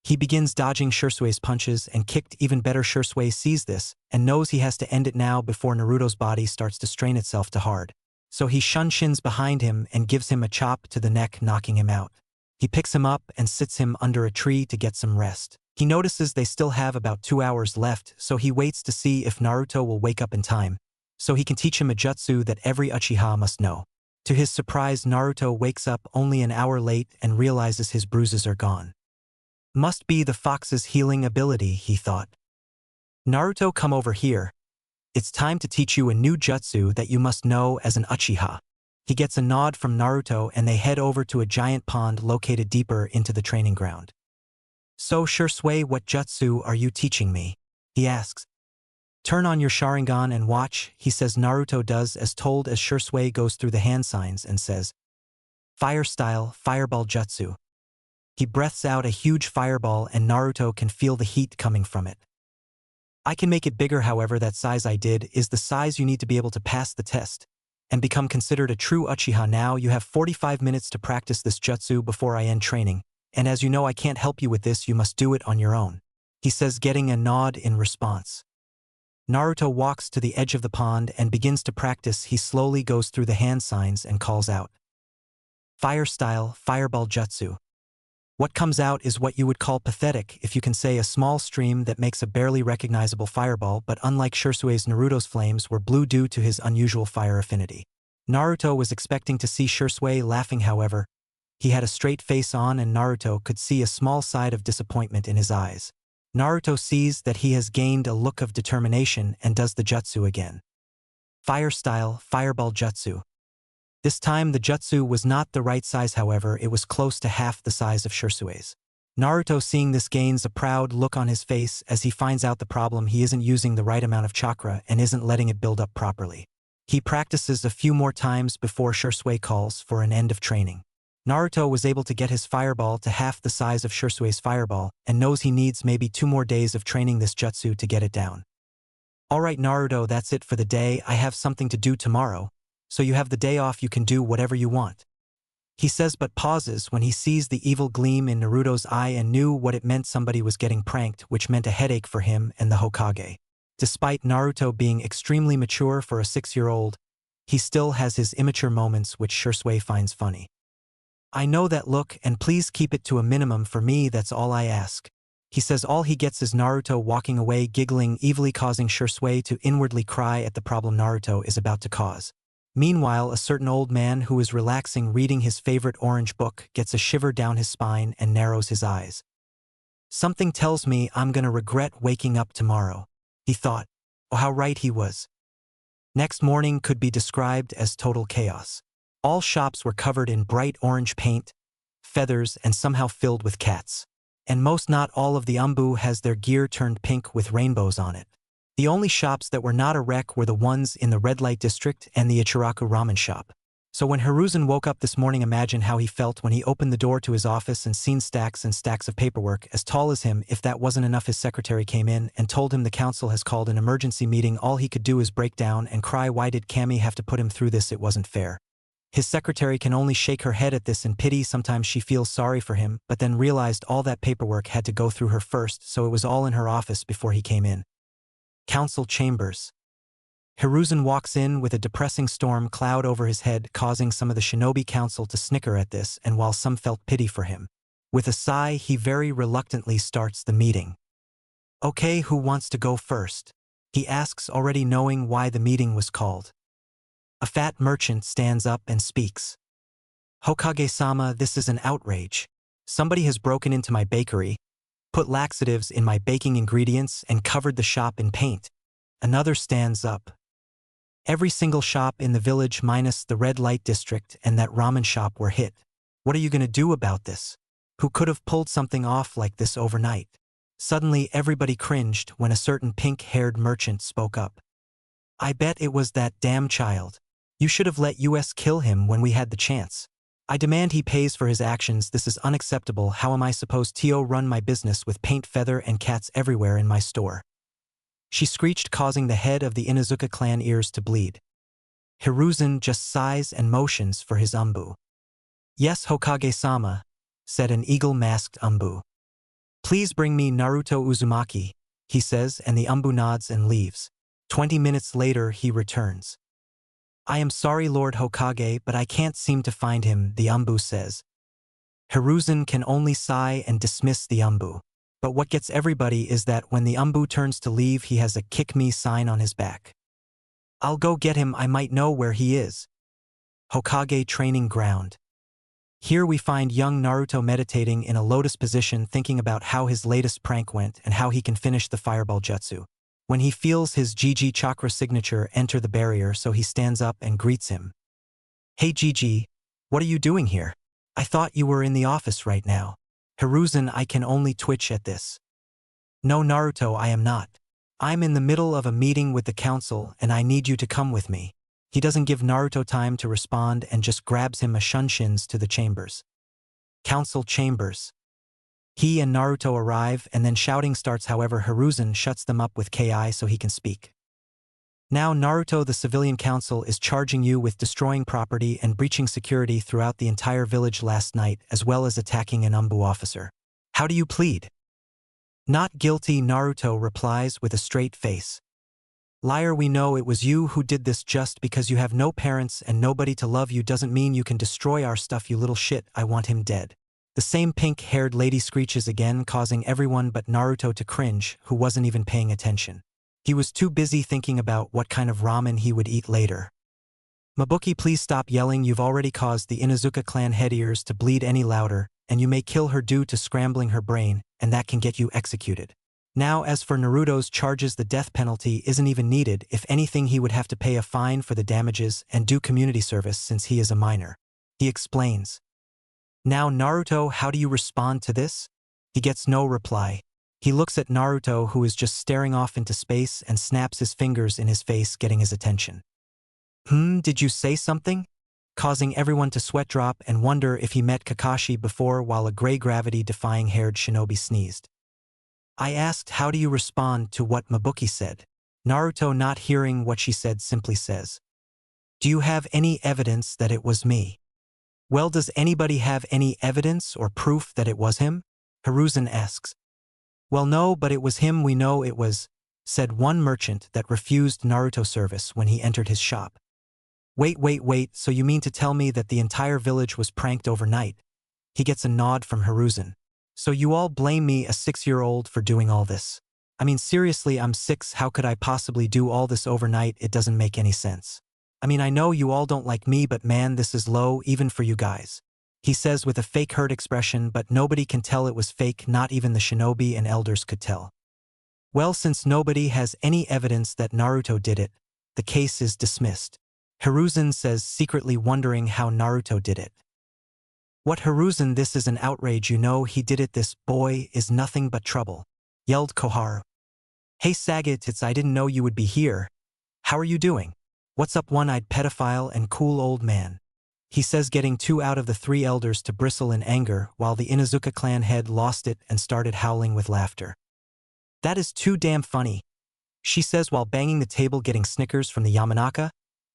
he begins dodging Shisui's punches and kicked. Even better, Shisui sees this and knows he has to end it now before Naruto's body starts to strain itself too hard. So he shins behind him and gives him a chop to the neck, knocking him out. He picks him up and sits him under a tree to get some rest. He notices they still have about 2 hours left, so he waits to see if Naruto will wake up in time, so he can teach him a jutsu that every Uchiha must know. To his surprise, Naruto wakes up only an hour late and realizes his bruises are gone. Must be the fox's healing ability, he thought. Naruto, come over here. It's time to teach you a new jutsu that you must know as an Uchiha. He gets a nod from Naruto and they head over to a giant pond located deeper into the training ground. So Shisui, what jutsu are you teaching me? He asks. Turn on your Sharingan and watch, he says. Naruto does as told as Shisui goes through the hand signs and says, Fire style, fireball jutsu. He breathes out a huge fireball and Naruto can feel the heat coming from it. I can make it bigger, however that size I did is the size you need to be able to pass the test and become considered a true Uchiha. Now you have 45 minutes to practice this jutsu before I end training, and as you know I can't help you with this, you must do it on your own, he says, getting a nod in response. Naruto walks to the edge of the pond and begins to practice. He slowly goes through the hand signs and calls out, Fire style, fireball jutsu. What comes out is what you would call pathetic, if you can say, a small stream that makes a barely recognizable fireball, but unlike Shisui's, Naruto's flames were blue due to his unusual fire affinity. Naruto was expecting to see Shisui laughing, however, he had a straight face on and Naruto could see a small side of disappointment in his eyes. Naruto sees that he has gained a look of determination and does the jutsu again. Fire style, fireball jutsu. This time the jutsu was not the right size, however, it was close to half the size of Shisui's. Naruto, seeing this, gains a proud look on his face as he finds out the problem: he isn't using the right amount of chakra and isn't letting it build up properly. He practices a few more times before Shisui calls for an end of training. Naruto was able to get his fireball to half the size of Shisui's fireball and knows he needs maybe 2 more days of training this jutsu to get it down. Alright Naruto, that's it for the day. I have something to do tomorrow, so you have the day off, you can do whatever you want, he says, but pauses when he sees the evil gleam in Naruto's eye and knew what it meant. Somebody was getting pranked, which meant a headache for him and the Hokage. Despite Naruto being extremely mature for a 6-year-old, he still has his immature moments, which Shisui finds funny. I know that look, and please keep it to a minimum for me, that's all I ask, he says. All he gets is Naruto walking away giggling evilly, causing Shisui to inwardly cry at the problem Naruto is about to cause. Meanwhile, a certain old man who is relaxing reading his favorite orange book gets a shiver down his spine and narrows his eyes. Something tells me I'm gonna regret waking up tomorrow, he thought. Oh, how right he was. Next morning could be described as total chaos. All shops were covered in bright orange paint, feathers, and somehow filled with cats. And most, not all, of the umbu has their gear turned pink with rainbows on it. The only shops that were not a wreck were the ones in the red light district and the Ichiraku ramen shop. So when Hiruzen woke up this morning, imagine how he felt when he opened the door to his office and seen stacks and stacks of paperwork as tall as him. If that wasn't enough, his secretary came in and told him the council has called an emergency meeting. All he could do is break down and cry. Why did Cammy have to put him through this? It wasn't fair. His secretary can only shake her head at this in pity. Sometimes she feels sorry for him, but then realized all that paperwork had to go through her first, so it was all in her office before he came in. Council chambers. Hiruzen walks in with a depressing storm cloud over his head, causing some of the shinobi council to snicker at this, and while some felt pity for him, with a sigh he very reluctantly starts the meeting. Okay, who wants to go first? He asks, already knowing why the meeting was called. A fat merchant stands up and speaks. Hokage-sama, this is an outrage. Somebody has broken into my bakery, put laxatives in my baking ingredients, and covered the shop in paint. Another stands up. Every single shop in the village minus the red light district and that ramen shop were hit. What are you going to do about this? Who could have pulled something off like this overnight? Suddenly everybody cringed when a certain pink-haired merchant spoke up. I bet it was that damn child. You should have let us kill him when we had the chance. I demand he pays for his actions. This is unacceptable. How am I supposed to run my business with paint, feather, and cats everywhere in my store? She screeched, causing the head of the Inuzuka clan ears to bleed. Hiruzen just sighs and motions for his umbu. Yes, Hokage-sama, said an eagle-masked umbu. Please bring me Naruto Uzumaki, he says, and the umbu nods and leaves. 20 minutes later he returns. I am sorry, Lord Hokage, but I can't seem to find him, the umbu says. Hiruzen can only sigh and dismiss the umbu. But what gets everybody is that when the umbu turns to leave, he has a kick me sign on his back. I'll go get him, I might know where he is. Hokage training ground. Here we find young Naruto meditating in a lotus position, thinking about how his latest prank went and how he can finish the fireball jutsu. When he feels his Gigi chakra signature enter the barrier, so he stands up and greets him. Hey Gigi, what are you doing here? I thought you were in the office right now. Hiruzen, I can only twitch at this. No Naruto, I am not. I'm in the middle of a meeting with the council and I need you to come with me. He doesn't give Naruto time to respond and just grabs him a shunshin to the chambers. Council chambers. He and Naruto arrive and then shouting starts. However, Hiruzen shuts them up with Ki so he can speak. Now Naruto, the civilian council is charging you with destroying property and breaching security throughout the entire village last night, as well as attacking an umbu officer. How do you plead? Not guilty, Naruto replies with a straight face. Liar, we know it was you who did this. Just because you have no parents and nobody to love you doesn't mean you can destroy our stuff, you little shit. I want him dead. The same pink-haired lady screeches again, causing everyone but Naruto to cringe, who wasn't even paying attention. He was too busy thinking about what kind of ramen he would eat later. Mabuki, please stop yelling. You've already caused the Inuzuka clan head ears to bleed any louder, and you may kill her due to scrambling her brain, and that can get you executed. Now, as for Naruto's charges, the death penalty isn't even needed. If anything, he would have to pay a fine for the damages and do community service since he is a minor. He explains. Now Naruto, how do you respond to this? He gets no reply. He looks at Naruto, who is just staring off into space, and snaps his fingers in his face, getting his attention. Did you say something? Causing everyone to sweat drop and wonder if he met Kakashi before, while a gray gravity-defying haired shinobi sneezed. I asked, how do you respond to what Mabuki said? Naruto, not hearing what she said, simply says, do you have any evidence that it was me? Well, does anybody have any evidence or proof that it was him? Hiruzen asks. Well, no, but it was him, we know it was, said one merchant that refused Naruto service when he entered his shop. Wait, so you mean to tell me that the entire village was pranked overnight? He gets a nod from Hiruzen. So you all blame me, a 6-year-old, for doing all this? I mean, seriously, I'm 6, how could I possibly do all this overnight? It doesn't make any sense. I mean, I know you all don't like me, but man, this is low even for you guys. He says with a fake hurt expression, but nobody can tell it was fake, not even the shinobi and elders could tell. Well, since nobody has any evidence that Naruto did it, the case is dismissed. Hiruzen says, secretly wondering how Naruto did it. What, Hiruzen, this is an outrage, you know he did it. This boy is nothing but trouble, yelled Koharu. Hey Sagat, I didn't know you would be here. How are you doing? What's up, one-eyed pedophile and cool old man? he says, getting 2 out of the 3 elders to bristle in anger while the Inuzuka clan head lost it and started howling with laughter. That is too damn funny, she says while banging the table, getting snickers from the Yamanaka,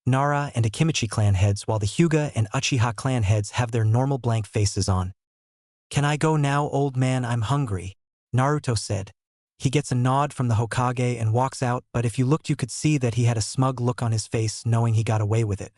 Nara and Akimichi clan heads while the Hyuga and Uchiha clan heads have their normal blank faces on. Can I go now, old man? I'm hungry, Naruto said. He gets a nod from the Hokage and walks out, but if you looked you could see that he had a smug look on his face knowing he got away with it.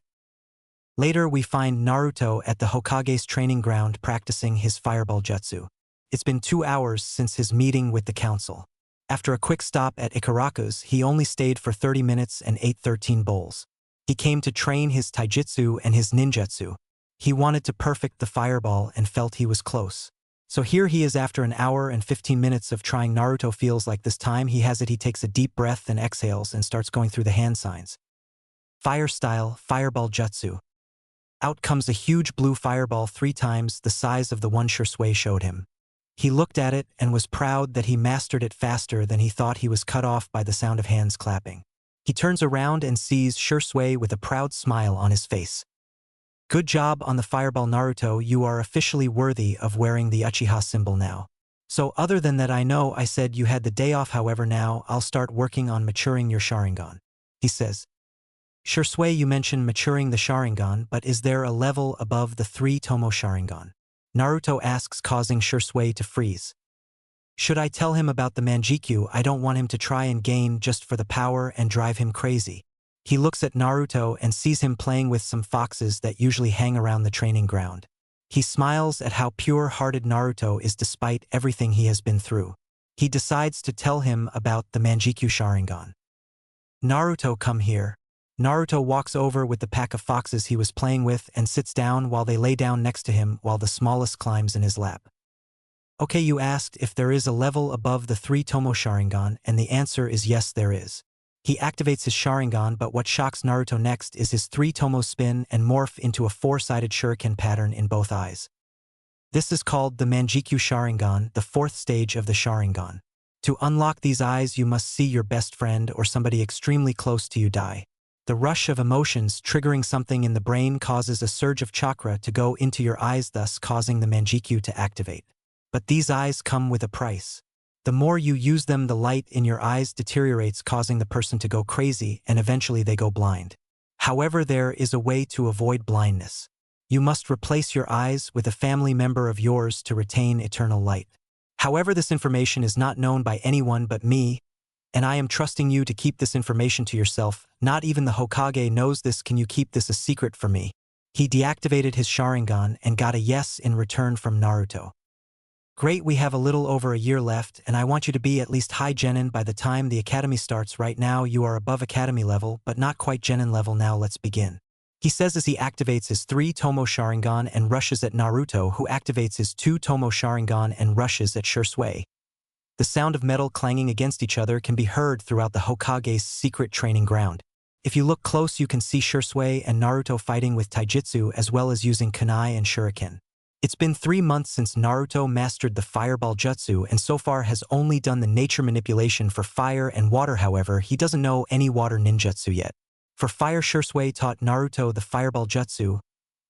Later we find Naruto at the Hokage's training ground practicing his fireball jutsu. It's been 2 hours since his meeting with the council. After a quick stop at Ikaraku's, he only stayed for 30 minutes and ate 13 bowls. He came to train his taijutsu and his ninjutsu. He wanted to perfect the fireball and felt he was close. So here he is after an hour and 15 minutes of trying. Naruto feels like this time he has it. He takes a deep breath and exhales and starts going through the hand signs. Fire style, fireball jutsu. Out comes a huge blue fireball 3 times the size of the one Shisui showed him. He looked at it and was proud that he mastered it faster than he thought. He was cut off by the sound of hands clapping. He turns around and sees Shisui with a proud smile on his face. Good job on the fireball, Naruto. You are officially worthy of wearing the Uchiha symbol now. So other than that, I know I said you had the day off, however now I'll start working on maturing your Sharingan, he says. Shisui, you mentioned maturing the Sharingan, but is there a level above the 3 Tomo Sharingan? Naruto asks, causing Shisui to freeze. Should I tell him about the Manjikyu? I don't want him to try and gain just for the power and drive him crazy. He looks at Naruto and sees him playing with some foxes that usually hang around the training ground. He smiles at how pure-hearted Naruto is despite everything he has been through. He decides to tell him about the Manjikyu Sharingan. Naruto, come here. Naruto walks over with the pack of foxes he was playing with and sits down while they lay down next to him while the smallest climbs in his lap. Okay, you asked if there is a level above the 3 Tomo Sharingan, and the answer is yes, there is. He activates his Sharingan, but what shocks Naruto next is his 3 Tomo spin and morph into a 4-sided shuriken pattern in both eyes. This is called the Manjikyu Sharingan, the 4th stage of the Sharingan. To unlock these eyes, you must see your best friend or somebody extremely close to you die. The rush of emotions triggering something in the brain causes a surge of chakra to go into your eyes, thus causing the Manjikyu to activate. But these eyes come with a price. The more you use them, the light in your eyes deteriorates, causing the person to go crazy, and eventually they go blind. However, there is a way to avoid blindness. You must replace your eyes with a family member of yours to retain eternal light. However, this information is not known by anyone but me, and I am trusting you to keep this information to yourself. Not even the Hokage knows this. Can you keep this a secret for me? He deactivated his Sharingan and got a yes in return from Naruto. Great, we have a little over a year left, and I want you to be at least high genin by the time the academy starts. Right now you are above academy level, but not quite genin level. Now let's begin, he says as he activates his 3 Tomo Sharingan and rushes at Naruto, who activates his 2 Tomo Sharingan and rushes at Shisui. The sound of metal clanging against each other can be heard throughout the Hokage's secret training ground. If you look close, you can see Shisui and Naruto fighting with taijutsu as well as using kunai and shuriken. It's been 3 months since Naruto mastered the fireball jutsu and so far has only done the nature manipulation for fire and water. However, he doesn't know any water ninjutsu yet. For fire, Shisui taught Naruto the fireball jutsu,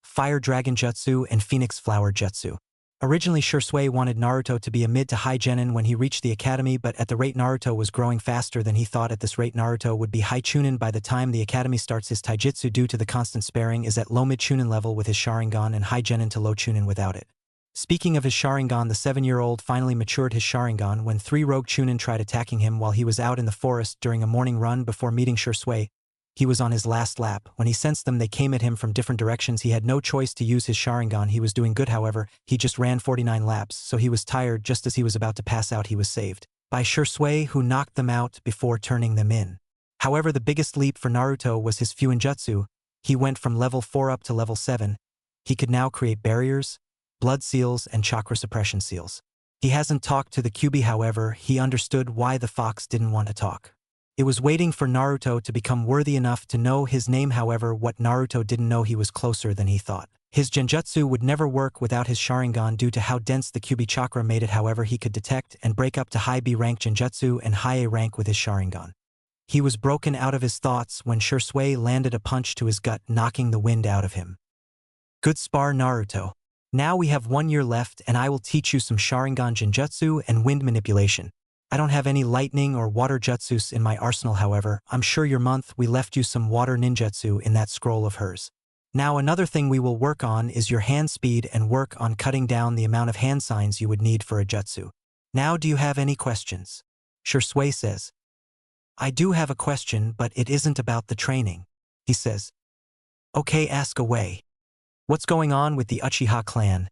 fire dragon jutsu, and phoenix flower jutsu. Originally, Shisui wanted Naruto to be a mid to high genin when he reached the academy, but at the rate Naruto was growing faster than he thought, at this rate Naruto would be high Chunin by the time the academy starts. His taijutsu, due to the constant sparring, is at low mid Chunin level with his Sharingan and high genin to low Chunin without it. Speaking of his Sharingan, the 7-year-old finally matured his Sharingan when 3 rogue Chunin tried attacking him while he was out in the forest during a morning run before meeting Shisui. He was on his last lap. When he sensed them, they came at him from different directions. He had no choice to use his Sharingan. He was doing good, however. He just ran 49 laps, so he was tired. Just as he was about to pass out, he was saved by Shisui, who knocked them out before turning them in. However, the biggest leap for Naruto was his Fuinjutsu. He went from level 4 up to level 7. He could now create barriers, blood seals, and chakra suppression seals. He hasn't talked to the Kyuubi, however. He understood why the fox didn't want to talk. It was waiting for Naruto to become worthy enough to know his name. However, what Naruto didn't know, he was closer than he thought. His genjutsu would never work without his Sharingan due to how dense the Kyuubi chakra made it. However, he could detect and break up to high B rank genjutsu and high A rank with his Sharingan. He was broken out of his thoughts when Shisui landed a punch to his gut, knocking the wind out of him. Good spar, Naruto. Now we have 1 year left and I will teach you some Sharingan Genjutsu and wind manipulation. I don't have any lightning or water jutsus in my arsenal, however. I'm sure your month we left you some water ninjutsu in that scroll of hers. Now another thing we will work on is your hand speed and work on cutting down the amount of hand signs you would need for a jutsu. Now do you have any questions? Shisui says. I do have a question, but it isn't about the training. He says. Okay, ask away. What's going on with the Uchiha clan?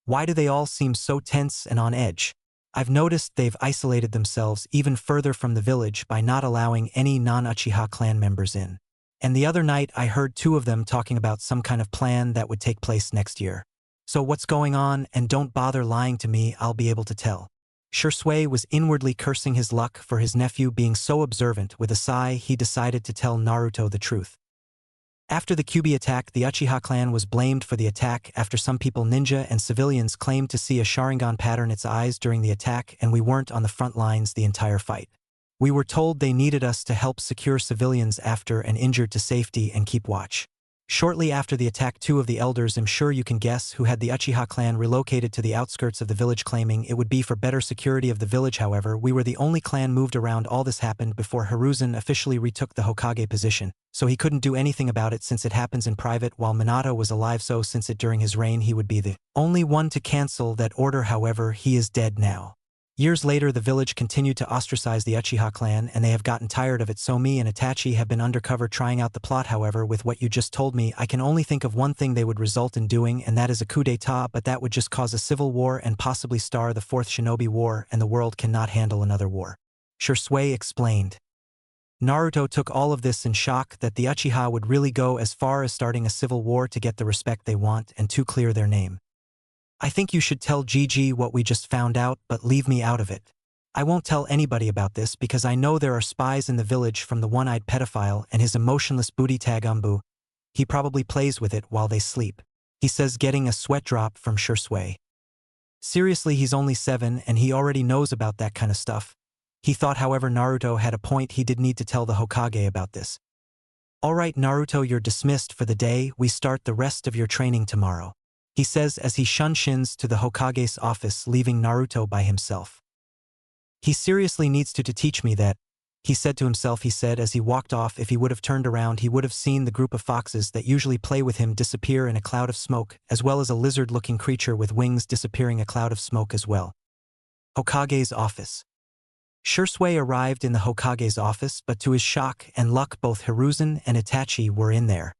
Why do they all seem so tense and on edge? I've noticed they've isolated themselves even further from the village by not allowing any non-Uchiha clan members in. And the other night I heard 2 of them talking about some kind of plan that would take place next year. So what's going on? And don't bother lying to me, I'll be able to tell. Shisui was inwardly cursing his luck for his nephew being so observant. With a sigh, he decided to tell Naruto the truth. After the Kyuubi attack, the Uchiha clan was blamed for the attack after some people, ninja and civilians, claimed to see a Sharingan pattern its eyes during the attack, and we weren't on the front lines the entire fight. We were told they needed us to help secure civilians after and injured to safety and keep watch. Shortly after the attack, 2 of the elders, I'm sure you can guess who, had the Uchiha clan relocated to the outskirts of the village, claiming it would be for better security of the village. However, we were the only clan moved around. All this happened before Hiruzen officially retook the Hokage position, so he couldn't do anything about it since it happens in private while Minato was alive, so since it during his reign he would be the only one to cancel that order. However, he is dead now. Years later, the village continued to ostracize the Uchiha clan, and they have gotten tired of it, so me and Itachi have been undercover trying out the plot. However, with what you just told me, I can only think of one thing they would result in doing, and that is a coup d'etat, but that would just cause a civil war and possibly start the 4th Shinobi War, and the world cannot handle another war. Shisui explained. Naruto took all of this in shock that the Uchiha would really go as far as starting a civil war to get the respect they want and to clear their name. I think you should tell Gigi what we just found out, but leave me out of it. I won't tell anybody about this because I know there are spies in the village, from the one-eyed pedophile and his emotionless booty tag Umbu. He probably plays with it while they sleep. He says, getting a sweat drop from Shisui. Seriously, he's only 7 and he already knows about that kind of stuff. He thought, however, Naruto had a point. He did need to tell the Hokage about this. Alright Naruto, you're dismissed for the day. We start the rest of your training tomorrow. He says as he shins to the Hokage's office, leaving Naruto by himself. He seriously needs to teach me that, he said to himself. He said as he walked off, if he would have turned around he would have seen the group of foxes that usually play with him disappear in a cloud of smoke, as well as a lizard-looking creature with wings disappearing a cloud of smoke as well. Hokage's office. Shisui arrived in the Hokage's office, but to his shock and luck both Hiruzen and Itachi were in there.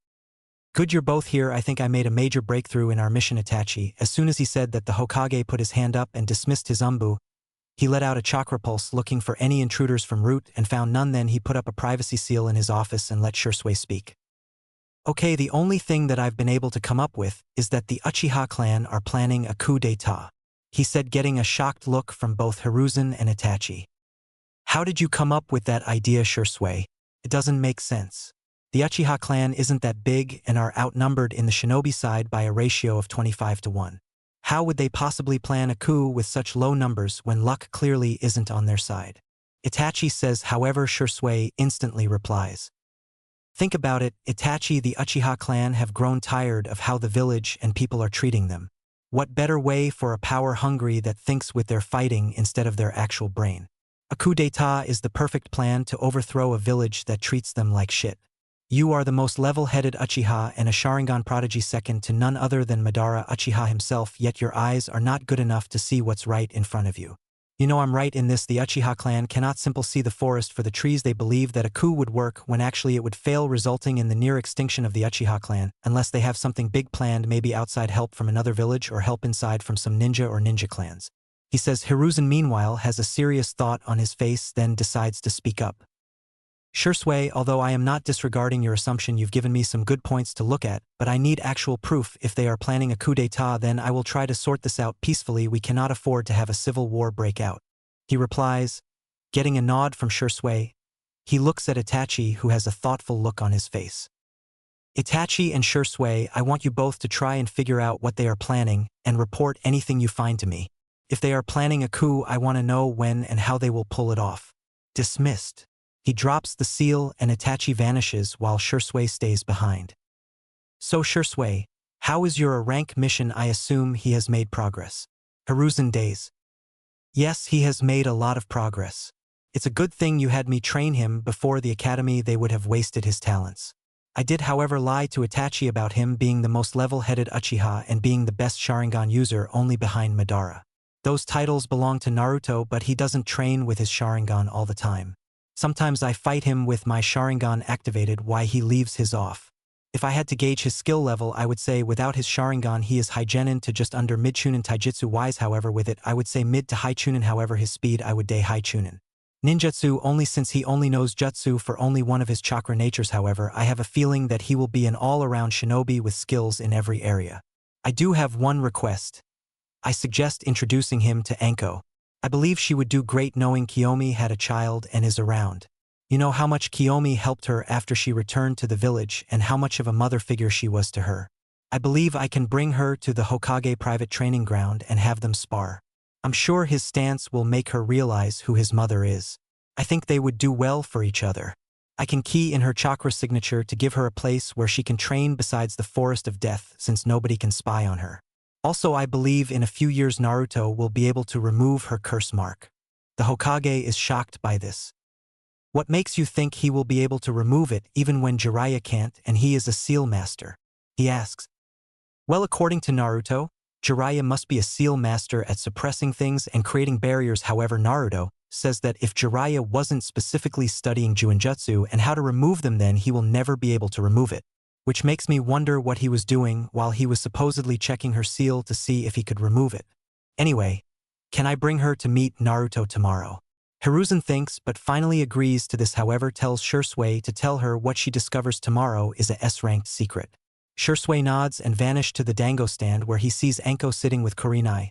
Good, you're both here. I think I made a major breakthrough in our mission, Itachi. As soon as he said that, the Hokage put his hand up and dismissed his Umbu. He let out a chakra pulse looking for any intruders from route and found none. Then he put up a privacy seal in his office and let Shisui speak. Okay, the only thing that I've been able to come up with is that the Uchiha clan are planning a coup d'etat, he said, getting a shocked look from both Hiruzen and Itachi. How did you come up with that idea, Shisui? It doesn't make sense. The Uchiha clan isn't that big and are outnumbered in the shinobi side by a ratio of 25 to 1. How would they possibly plan a coup with such low numbers when luck clearly isn't on their side? Itachi says. However, Shisui instantly replies. Think about it, Itachi. The Uchiha clan have grown tired of how the village and people are treating them. What better way for a power hungry that thinks with their fighting instead of their actual brain? A coup d'etat is the perfect plan to overthrow a village that treats them like shit. You are the most level-headed Uchiha and a Sharingan prodigy, second to none other than Madara Uchiha himself, yet your eyes are not good enough to see what's right in front of you. You know I'm right in this. The Uchiha clan cannot simply see the forest for the trees. They believe that a coup would work when actually it would fail, resulting in the near extinction of the Uchiha clan, unless they have something big planned, maybe outside help from another village or help inside from some ninja or ninja clans. He says. Hiruzen meanwhile has a serious thought on his face, then decides to speak up. Shisui, although I am not disregarding your assumption, you've given me some good points to look at, but I need actual proof. If they are planning a coup d'etat, then I will try to sort this out peacefully. We cannot afford to have a civil war break out. He replies, getting a nod from Shisui. He looks at Itachi, who has a thoughtful look on his face. Itachi and Shisui, I want you both to try and figure out what they are planning and report anything you find to me. If they are planning a coup, I want to know when and how they will pull it off. Dismissed. He drops the seal and Itachi vanishes while Shisui stays behind. So Shisui, How is your rank mission? I assume he has made progress. Hiruzen days. Yes, he has made a lot of progress. It's a good thing you had me train him before the academy. They would have wasted his talents. I did however lie to Itachi about him being the most level-headed Uchiha and being the best Sharingan user only behind Madara. Those titles belong to Naruto, but he doesn't train with his Sharingan all the time. Sometimes I fight him with my Sharingan activated while he leaves his off. If I had to gauge his skill level, I would say without his Sharingan he is high Genin to just under mid Chunin taijutsu wise. However with it I would say mid to high Chunin. However his speed I would day high Chunin. Ninjutsu only since he only knows jutsu for only one of his chakra natures. However I have a feeling that he will be an all-around shinobi with skills in every area. I do have one request. I suggest introducing him to Anko. I believe she would do great knowing Kiyomi had a child and is around. You know how much Kiyomi helped her after she returned to the village and how much of a mother figure she was to her. I believe I can bring her to the Hokage private training ground and have them spar. I'm sure his stance will make her realize who his mother is. I think they would do well for each other. I can key in her chakra signature to give her a place where she can train besides the Forest of Death since nobody can spy on her. Also I believe in a few years Naruto will be able to remove her curse mark. The Hokage is shocked by this. What makes you think he will be able to remove it even when Jiraiya can't and he is a seal master? He asks. Well, according to Naruto, Jiraiya must be a seal master at suppressing things and creating barriers. However, Naruto says that if Jiraiya wasn't specifically studying Juinjutsu and how to remove them, then he will never be able to remove it. Which makes me wonder what he was doing while he was supposedly checking her seal to see if he could remove it. Anyway, can I bring her to meet Naruto tomorrow? Hiruzen thinks but finally agrees to this. However tells Shisui to tell her what she discovers tomorrow is a S-ranked secret. Shisui nods and vanishes to the dango stand where he sees Anko sitting with Kurenai,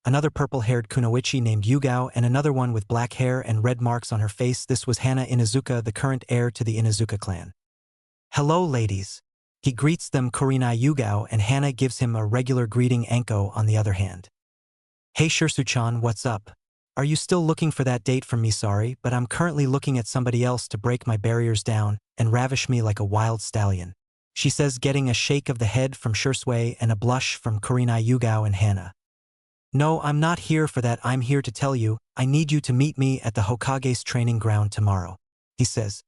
another purple-haired kunoichi named Yugao and another one with black hair and red marks on her face. This was Hana Inuzuka, the current heir to the Inuzuka clan. Hello ladies. He greets them Kurenai Yugao and Hana gives him a regular greeting. Anko on the other hand. Hey Shirsu-chan, what's up? Are you still looking for that date from me? Sorry, but I'm currently looking at somebody else to break my barriers down and ravish me like a wild stallion. She says, getting a shake of the head from Shisui and a blush from Kurenai Yugao and Hana. No, I'm not here for that. I'm here to tell you, I need you to meet me at the Hokage's training ground tomorrow. He says.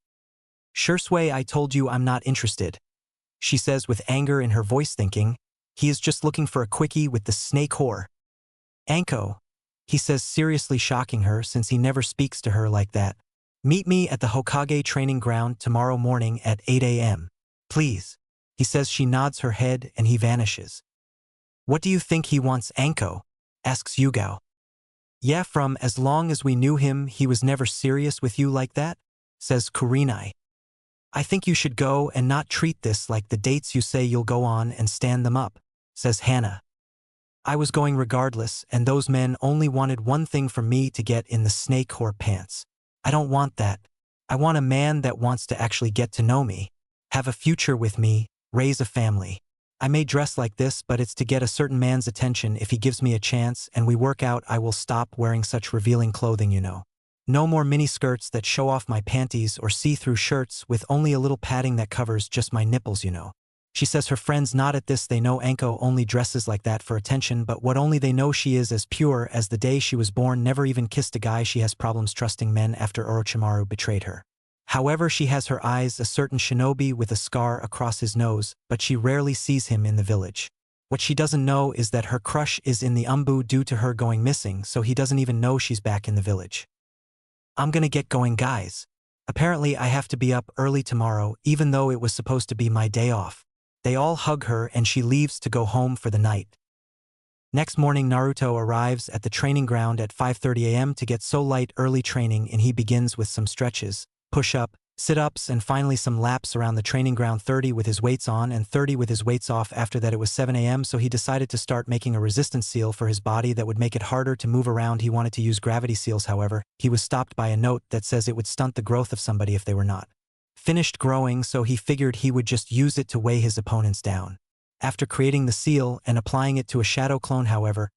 Shisui, I told you I'm not interested. She says with anger in her voice, thinking, he is just looking for a quickie with the snake whore. Anko. He says, seriously shocking her since he never speaks to her like that. Meet me at the Hokage training ground tomorrow morning at 8 a.m. Please. He says. She nods her head and he vanishes. What do you think he wants, Anko? Asks Yugao. Yeah, from as long as we knew him he was never serious with you like that, says Kurenai. I think you should go and not treat this like the dates you say you'll go on and stand them up, says Hana. I was going regardless, and those men only wanted one thing from me, to get in the snake whore pants. I don't want that. I want a man that wants to actually get to know me, have a future with me, raise a family. I may dress like this, but it's to get a certain man's attention. If he gives me a chance and we work out, I will stop wearing such revealing clothing, you know. No more miniskirts that show off my panties or see-through shirts with only a little padding that covers just my nipples, you know. She says. Her friends nod at this. They know Anko only dresses like that for attention, but what only they know, she is as pure as the day she was born, never even kissed a guy. She has problems trusting men after Orochimaru betrayed her. However, she has her eyes a certain shinobi with a scar across his nose, but she rarely sees him in the village. What she doesn't know is that her crush is in the Umbu due to her going missing, so he doesn't even know she's back in the village. I'm gonna get going, guys. Apparently I have to be up early tomorrow, even though it was supposed to be my day off. They all hug her and she leaves to go home for the night. Next morning Naruto arrives at the training ground at 5:30 a.m. to get so light early training, and he begins with some stretches, push-up, sit-ups and finally some laps around the training ground, 30 with his weights on and 30 with his weights off. After that it was 7 a.m. so he decided to start making a resistance seal for his body that would make it harder to move around. He wanted to use gravity seals, however, he was stopped by a note that says it would stunt the growth of somebody if they were not finished growing, so he figured he would just use it to weigh his opponents down. After creating the seal and applying it to a shadow clone, however,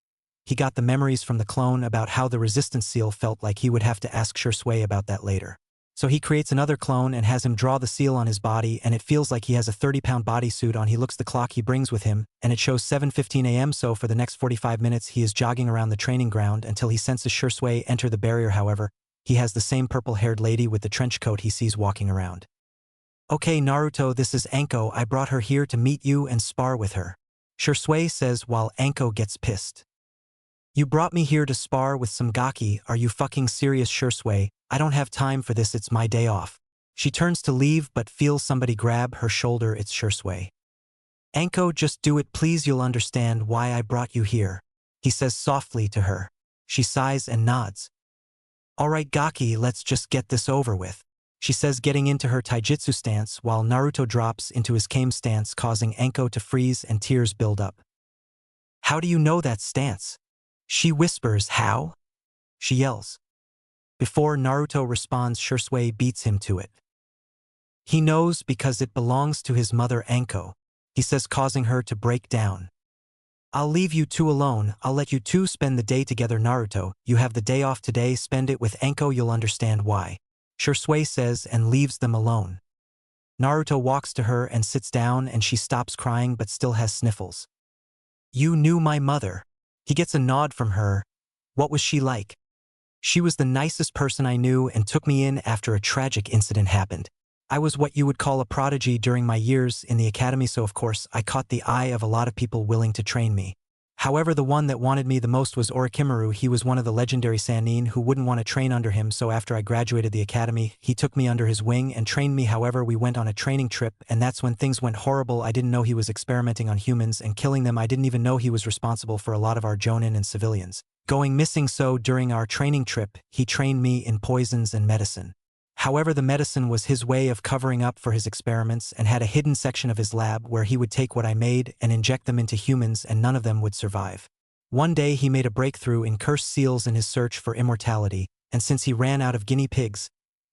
he got the memories from the clone about how the resistance seal felt like. He would have to ask Shisui about that later. So he creates another clone and has him draw the seal on his body, and it feels like he has a 30-pound bodysuit on. He looks the clock he brings with him, and it shows 7:15 a.m. So for the next 45 minutes he is jogging around the training ground until he senses Shisui enter the barrier. However, he has the same purple-haired lady with the trench coat he sees walking around. "Okay, Naruto, this is Anko. I brought her here to meet you and spar with her," Shisui says while Anko gets pissed. "You brought me here to spar with some gaki. Are you fucking serious, Shisui? I don't have time for this, it's my day off." She turns to leave but feels somebody grab her shoulder. It's Shisui. "Anko, just do it please, you'll understand why I brought you here," he says softly to her. She sighs and nods. "Alright gaki, let's just get this over with," she says, getting into her taijutsu stance while Naruto drops into his kame stance, causing Anko to freeze and tears build up. "How do you know that stance?" she whispers. "How?" she yells. Before Naruto responds, Shisui beats him to it. "He knows because it belongs to his mother Anko," he says, causing her to break down. "I'll leave you two alone. I'll let you two spend the day together, Naruto. You have the day off today, spend it with Anko, you'll understand why," Shisui says and leaves them alone. Naruto walks to her and sits down, and she stops crying but still has sniffles. "You knew my mother." He gets a nod from her. "What was she like?" "She was the nicest person I knew and took me in after a tragic incident happened. I was what you would call a prodigy during my years in the academy, so of course I caught the eye of a lot of people willing to train me. However, the one that wanted me the most was Orochimaru. He was one of the legendary Sannin who wouldn't want to train under him, so after I graduated the academy, he took me under his wing and trained me. However, we went on a training trip, and that's when things went horrible. I didn't know he was experimenting on humans and killing them. I didn't even know he was responsible for a lot of our Jonin and civilians going missing, so during our training trip, he trained me in poisons and medicine. However, the medicine was his way of covering up for his experiments and had a hidden section of his lab where he would take what I made and inject them into humans, and none of them would survive. One day he made a breakthrough in cursed seals in his search for immortality, and since he ran out of guinea pigs,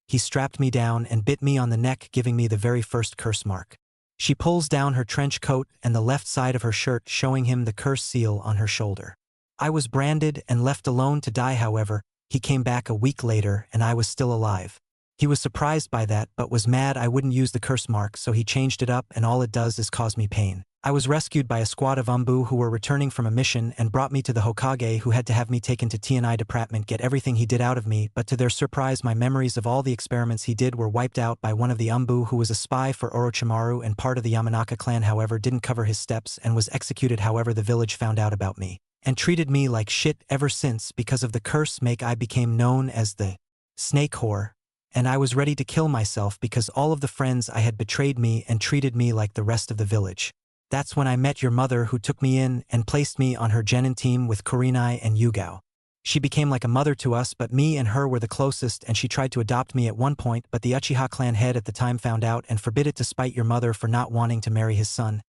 he strapped me down and bit me on the neck, giving me the very first curse mark." She pulls down her trench coat and the left side of her shirt, showing him the curse seal on her shoulder. "I was branded and left alone to die. However, he came back a week later and I was still alive. He was surprised by that but was mad I wouldn't use the curse mark, so he changed it up, and all it does is cause me pain. I was rescued by a squad of Umbu who were returning from a mission and brought me to the Hokage, who had to have me taken to TNI department, get everything he did out of me, but to their surprise my memories of all the experiments he did were wiped out by one of the Umbu who was a spy for Orochimaru and part of the Yamanaka clan. However, didn't cover his steps and was executed. However, the village found out about me and treated me like shit. Ever since, because of the curse make, I became known as the Snake Whore, and I was ready to kill myself because all of the friends I had betrayed me and treated me like the rest of the village. That's when I met your mother, who took me in and placed me on her genin team with Kurenai and Yugao. She became like a mother to us, but me and her were the closest, and she tried to adopt me at one point, but the Uchiha clan head at the time found out and forbid it, to spite your mother for not wanting to marry his son.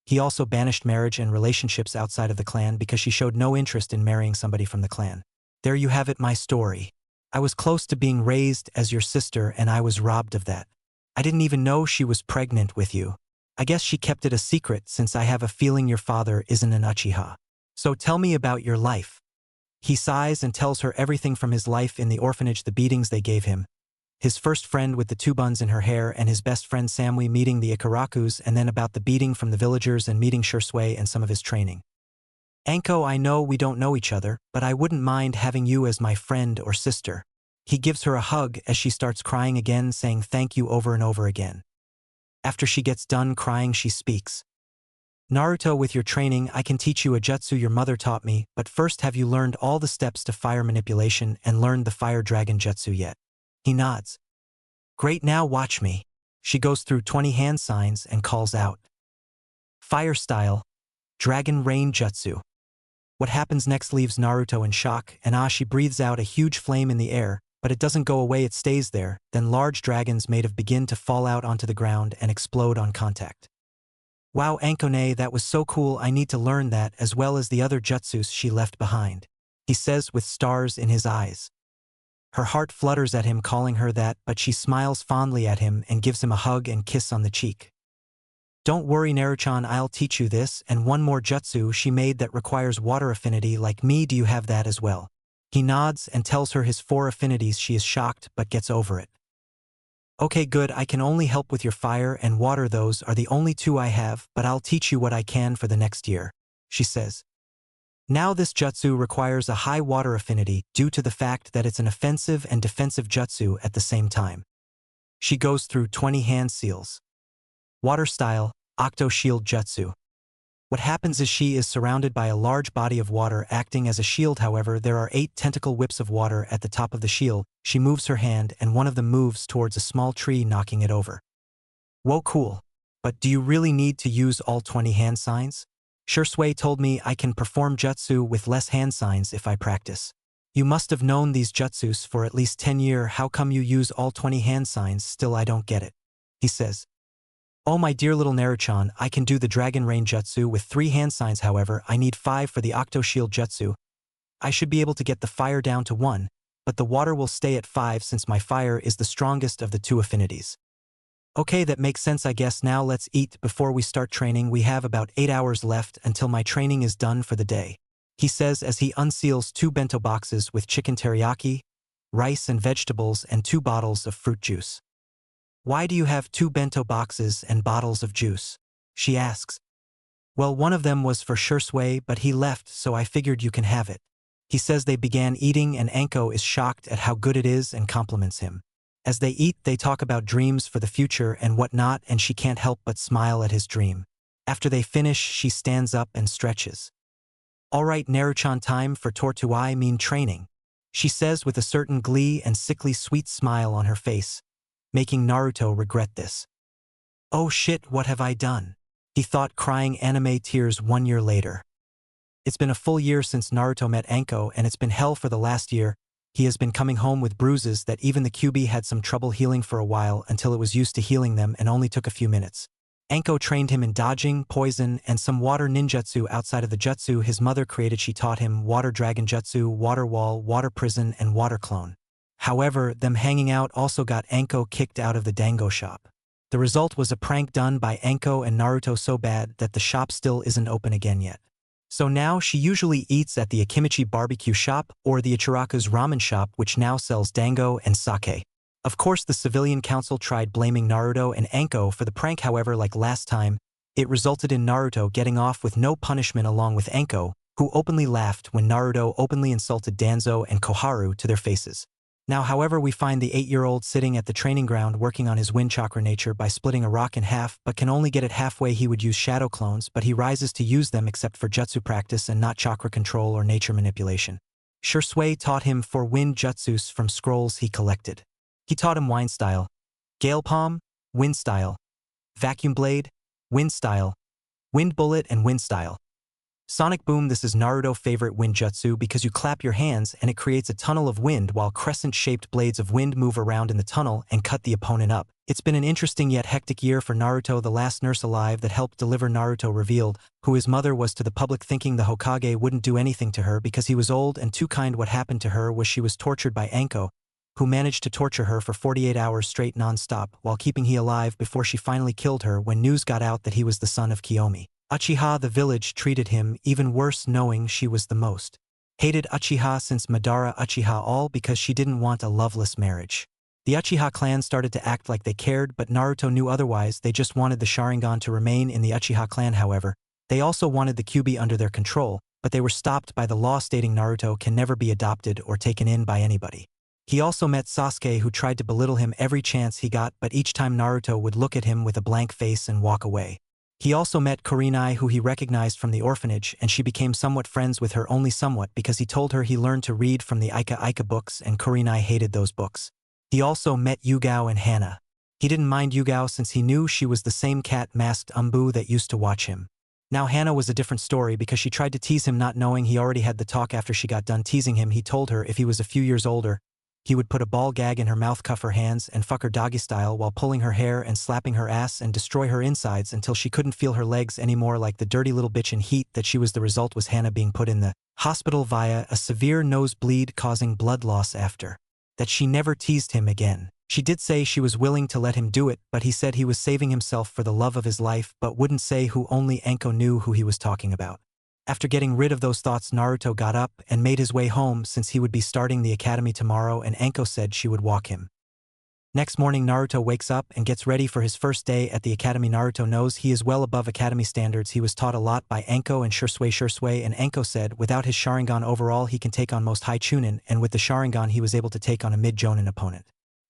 He also banished marriage and relationships outside of the clan because she showed no interest in marrying somebody from the clan. There you have it, my story. I was close to being raised as your sister, and I was robbed of that. I didn't even know she was pregnant with you. I guess she kept it a secret, since I have a feeling your father isn't an Uchiha. So tell me about your life." He sighs and tells her everything from his life in the orphanage, the beatings they gave him, his first friend with the two buns in her hair, and his best friend Samui meeting the Ikarakus, and then about the beating from the villagers and meeting Shisui and some of his training. "Anko, I know we don't know each other, but I wouldn't mind having you as my friend or sister." He gives her a hug as she starts crying again, saying thank you over and over again. After she gets done crying, she speaks. "Naruto, with your training, I can teach you a jutsu your mother taught me, but first, have you learned all the steps to fire manipulation and learned the fire dragon jutsu yet?" He nods. "Great, now watch me." She goes through 20 hand signs and calls out, "Fire style, dragon rain jutsu." What happens next leaves Naruto in shock, and she breathes out a huge flame in the air, but it doesn't go away, it stays there. Then large dragons made of begin to fall out onto the ground and explode on contact. "Wow, Ankone, that was so cool. I need to learn that as well as the other jutsus she left behind," he says with stars in his eyes. Her heart flutters at him calling her that, but she smiles fondly at him and gives him a hug and kiss on the cheek. "Don't worry, Naruchan, I'll teach you this and one more jutsu she made that requires water affinity like me. Do you have that as well?" He nods and tells her his 4 affinities. She is shocked but gets over it. Okay, good, I can only help with your fire and water, those are the only two I have, but I'll teach you what I can for the next year, she says. Now this jutsu requires a high water affinity due to the fact that it's an offensive and defensive jutsu at the same time. She goes through 20 hand seals. Water style, Octo Shield Jutsu. What happens is she is surrounded by a large body of water acting as a shield. However, there are 8 tentacle whips of water at the top of the shield. She moves her hand and one of them moves towards a small tree, knocking it over. Whoa, cool. But do you really need to use all 20 hand signs? Shisui told me I can perform jutsu with less hand signs if I practice. You must have known these jutsus for at least 10 years. How come you use all 20 hand signs? Still, I don't get it, he says. Oh, my dear little Naruto, I can do the Dragon Rain Jutsu with 3 hand signs. However, I need 5 for the Octo Shield Jutsu. I should be able to get the fire down to 1, but the water will stay at 5 since my fire is the strongest of the 2 affinities. Okay, that makes sense, I guess. Now let's eat before we start training. We have about 8 hours left until my training is done for the day, he says as he unseals 2 bento boxes with chicken teriyaki, rice and vegetables, and 2 bottles of fruit juice. Why do you have 2 bento boxes and bottles of juice? She asks. Well, one of them was for Shisui, but he left, so I figured you can have it. He says they began eating and Anko is shocked at how good it is and compliments him. As they eat, they talk about dreams for the future and whatnot, and she can't help but smile at his dream. After they finish, she stands up and stretches. Alright, Naruto, time for Tortuai mean training, she says with a certain glee and sickly sweet smile on her face, making Naruto regret this. Oh shit, what have I done? He thought, crying anime tears 1 year later. It's been a full year since Naruto met Anko, and it's been hell for the last year. He has been coming home with bruises that even the QB had some trouble healing for a while until it was used to healing them and only took a few minutes. Anko trained him in dodging, poison, and some water ninjutsu outside of the jutsu his mother created. She taught him water dragon jutsu, water wall, water prison, and water clone. However, them hanging out also got Anko kicked out of the dango shop. The result was a prank done by Anko and Naruto so bad that the shop still isn't open again yet. So now she usually eats at the Akimichi barbecue shop or the Ichiraku's ramen shop, which now sells dango and sake. Of course, the civilian council tried blaming Naruto and Anko for the prank. However, like last time, it resulted in Naruto getting off with no punishment along with Anko, who openly laughed when Naruto openly insulted Danzo and Koharu to their faces. Now, however, we find the 8-year-old sitting at the training ground working on his wind chakra nature by splitting a rock in half, but can only get it halfway. He would use shadow clones, but he rises to use them except for jutsu practice and not chakra control or nature manipulation. Shisui taught him 4 wind jutsus from scrolls he collected. He taught him wind style, gale palm, wind style, vacuum blade, wind style, wind bullet, and wind style. Sonic boom. This is Naruto's favorite wind jutsu because you clap your hands and it creates a tunnel of wind while crescent-shaped blades of wind move around in the tunnel and cut the opponent up. It's been an interesting yet hectic year for Naruto. The last nurse alive that helped deliver Naruto revealed who his mother was to the public, thinking the Hokage wouldn't do anything to her because he was old and too kind. What happened to her was she was tortured by Anko, who managed to torture her for 48 hours straight non-stop while keeping he alive before she finally killed her when news got out that he was the son of Kiyomi. Uchiha the village treated him even worse, knowing she was the most hated Uchiha since Madara Uchiha, all because she didn't want a loveless marriage. The Uchiha clan started to act like they cared, but Naruto knew otherwise. They just wanted the Sharingan to remain in the Uchiha clan. However, they also wanted the QB under their control, but they were stopped by the law stating Naruto can never be adopted or taken in by anybody. He also met Sasuke, who tried to belittle him every chance he got, but each time Naruto would look at him with a blank face and walk away. He also met Kurenai, who he recognized from the orphanage, and she became somewhat friends with her, only somewhat, because he told her he learned to read from the Ika Ika books and Kurenai hated those books. He also met Yugao and Hana. He didn't mind Yugao since he knew she was the same cat-masked Umbu that used to watch him. Now Hana was a different story because she tried to tease him, not knowing he already had the talk. After she got done teasing him, he told her if he was a few years older, he would put a ball gag in her mouth, cuff her hands, and fuck her doggy style while pulling her hair and slapping her ass and destroy her insides until she couldn't feel her legs anymore, like the dirty little bitch in Heat that she was. The result was Hana being put in the hospital via a severe nosebleed causing blood loss. After that, she never teased him again. She did say she was willing to let him do it, but he said he was saving himself for the love of his life, but wouldn't say who. Only Anko knew who he was talking about. After getting rid of those thoughts, Naruto got up and made his way home since he would be starting the academy tomorrow, and Anko said she would walk him. Next morning Naruto wakes up and gets ready for his first day at the academy. Naruto knows he is well above academy standards. He was taught a lot by Anko and Shisui, and Anko said without his Sharingan overall he can take on most high Chunin, and with the Sharingan he was able to take on a mid-Jonin opponent.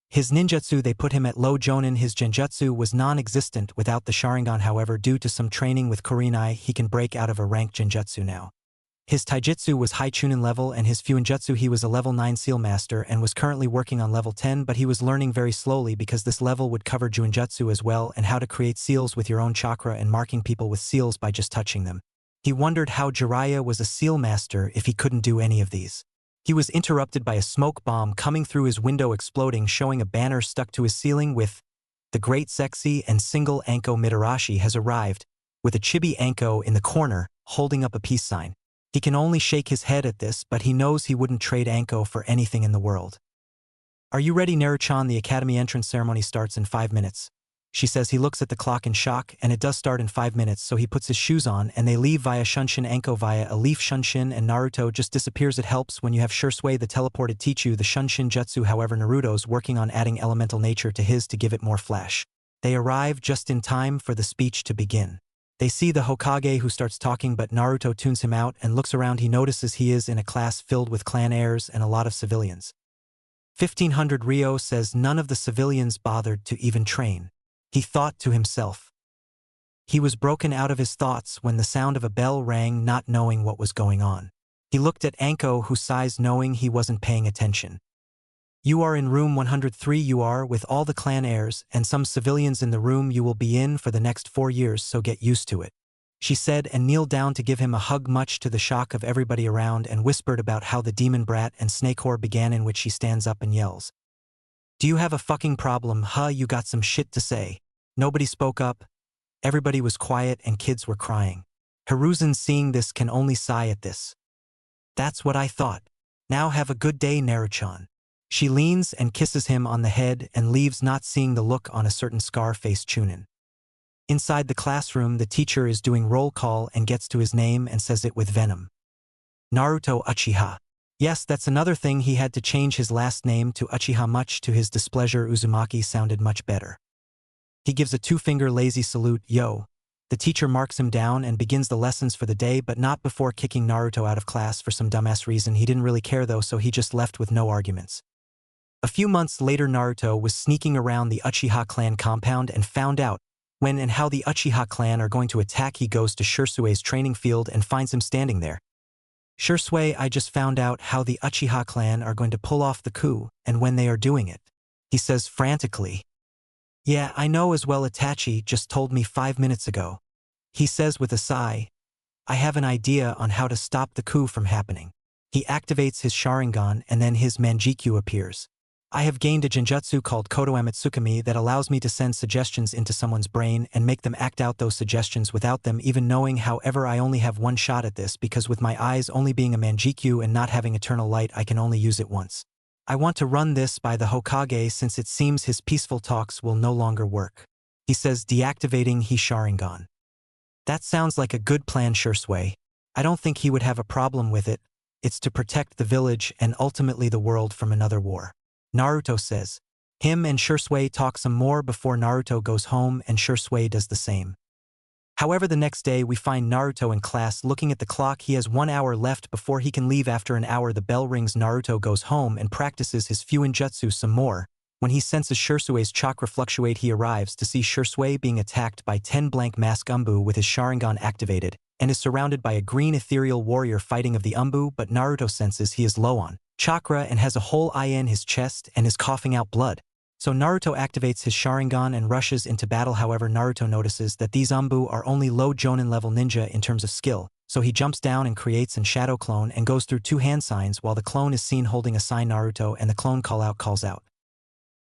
His ninjutsu they put him at low Jonin. His genjutsu was non-existent without the Sharingan, however due to some training with Kurenai he can break out of a ranked genjutsu now. His taijutsu was high Chunin level, and his fuinjutsu he was a level 9 seal master and was currently working on level 10, but he was learning very slowly because this level would cover juinjutsu as well and how to create seals with your own chakra and marking people with seals by just touching them. He wondered how Jiraiya was a seal master if he couldn't do any of these. He was interrupted by a smoke bomb coming through his window exploding, showing a banner stuck to his ceiling with "The Great Sexy and Single Anko Mitarashi has arrived," with a chibi Anko in the corner holding up a peace sign. He can only shake his head at this, but he knows he wouldn't trade Anko for anything in the world. "Are you ready, Naruto-chan? The academy entrance ceremony starts in 5 minutes. She says. He looks at the clock in shock, and it does start in 5 minutes, so he puts his shoes on and they leave via Shunshin. Anko via a leaf Shunshin, and Naruto just disappears. It helps when you have Shisui the teleported teach you the Shunshin jutsu, however Naruto's working on adding elemental nature to his to give it more flash. They arrive just in time for the speech to begin. They see the Hokage who starts talking, but Naruto tunes him out and looks around. He notices he is in a class filled with clan heirs and a lot of civilians. 1500 Ryo says none of the civilians bothered to even train. He thought to himself. He was broken out of his thoughts when the sound of a bell rang, not knowing what was going on. He looked at Anko, who sighs, knowing he wasn't paying attention. "You are in room 103. You are with all the clan heirs and some civilians in the room you will be in for the next 4 years, so get used to it," she said, and kneeled down to give him a hug, much to the shock of everybody around, and whispered about how the demon brat and snake whore began, in which she stands up and yells, "Do you have a fucking problem, huh? You got some shit to say?" Nobody spoke up. Everybody was quiet and kids were crying. Hiruzen, seeing this, can only sigh at this. "That's what I thought. Now have a good day, Naruto-chan." She leans and kisses him on the head and leaves, not seeing the look on a certain scar-faced Chunin. Inside the classroom, the teacher is doing roll call and gets to his name and says it with venom. Naruto Uchiha. Yes, that's another thing, he had to change his last name to Uchiha. Much to his displeasure, Uzumaki sounded much better. He gives a 2-finger lazy salute, "Yo." The teacher marks him down and begins the lessons for the day, but not before kicking Naruto out of class for some dumbass reason. He didn't really care though, so he just left with no arguments. A few months later, Naruto was sneaking around the Uchiha clan compound and found out when and how the Uchiha clan are going to attack. He goes to Shisui's training field and finds him standing there. "Shisui, I just found out how the Uchiha clan are going to pull off the coup and when they are doing it," he says frantically. "Yeah, I know as well. Itachi just told me 5 minutes ago," he says with a sigh. "I have an idea on how to stop the coup from happening." He activates his Sharingan and then his Manjikyu appears. "I have gained a genjutsu called Koto Amitsukami that allows me to send suggestions into someone's brain and make them act out those suggestions without them even knowing. However, I only have one shot at this because with my eyes only being a Manjikyu and not having eternal light, I can only use it once. I want to run this by the Hokage since it seems his peaceful talks will no longer work," he says, deactivating his Sharingan. "That sounds like a good plan, Shisui. I don't think he would have a problem with it. It's to protect the village and ultimately the world from another war," Naruto says. Him and Shisui talk some more before Naruto goes home, and Shisui does the same. However, the next day we find Naruto in class looking at the clock. He has 1 hour left before he can leave. After an hour, the bell rings. Naruto goes home and practices his fuinjutsu some more. When he senses Shisui's chakra fluctuate, he arrives to see Shisui being attacked by 10 blank mask Umbu with his Sharingan activated, and is surrounded by a green ethereal warrior fighting of the Umbu, but Naruto senses he is low on chakra and has a hole in his chest and is coughing out blood. So Naruto activates his Sharingan and rushes into battle. However, Naruto notices that these Umbu are only low Jonin level ninja in terms of skill, so he jumps down and creates an shadow clone and goes through 2 hand signs while the clone is seen holding a sign. Naruto and the clone calls out.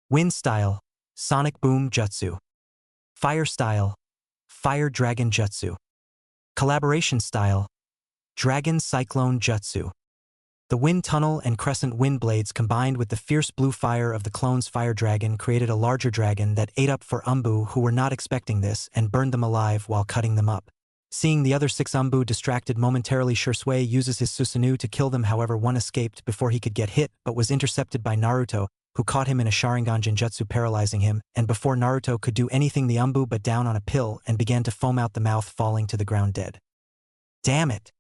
Wind style, Sonic Boom Jutsu. Fire style, Fire Dragon Jutsu. Collaboration style, Dragon Cyclone Jutsu. The wind tunnel and crescent wind blades combined with the fierce blue fire of the clone's fire dragon created a larger dragon that ate up 4 Umbu who were not expecting this and burned them alive while cutting them up. Seeing the other 6 Umbu distracted momentarily, Shisui uses his Susanoo to kill them. However, one escaped before he could get hit but was intercepted by Naruto, who caught him in a Sharingan Genjutsu paralyzing him, and before Naruto could do anything the Umbu but down on a pill and began to foam out the mouth, falling to the ground dead. Damn it!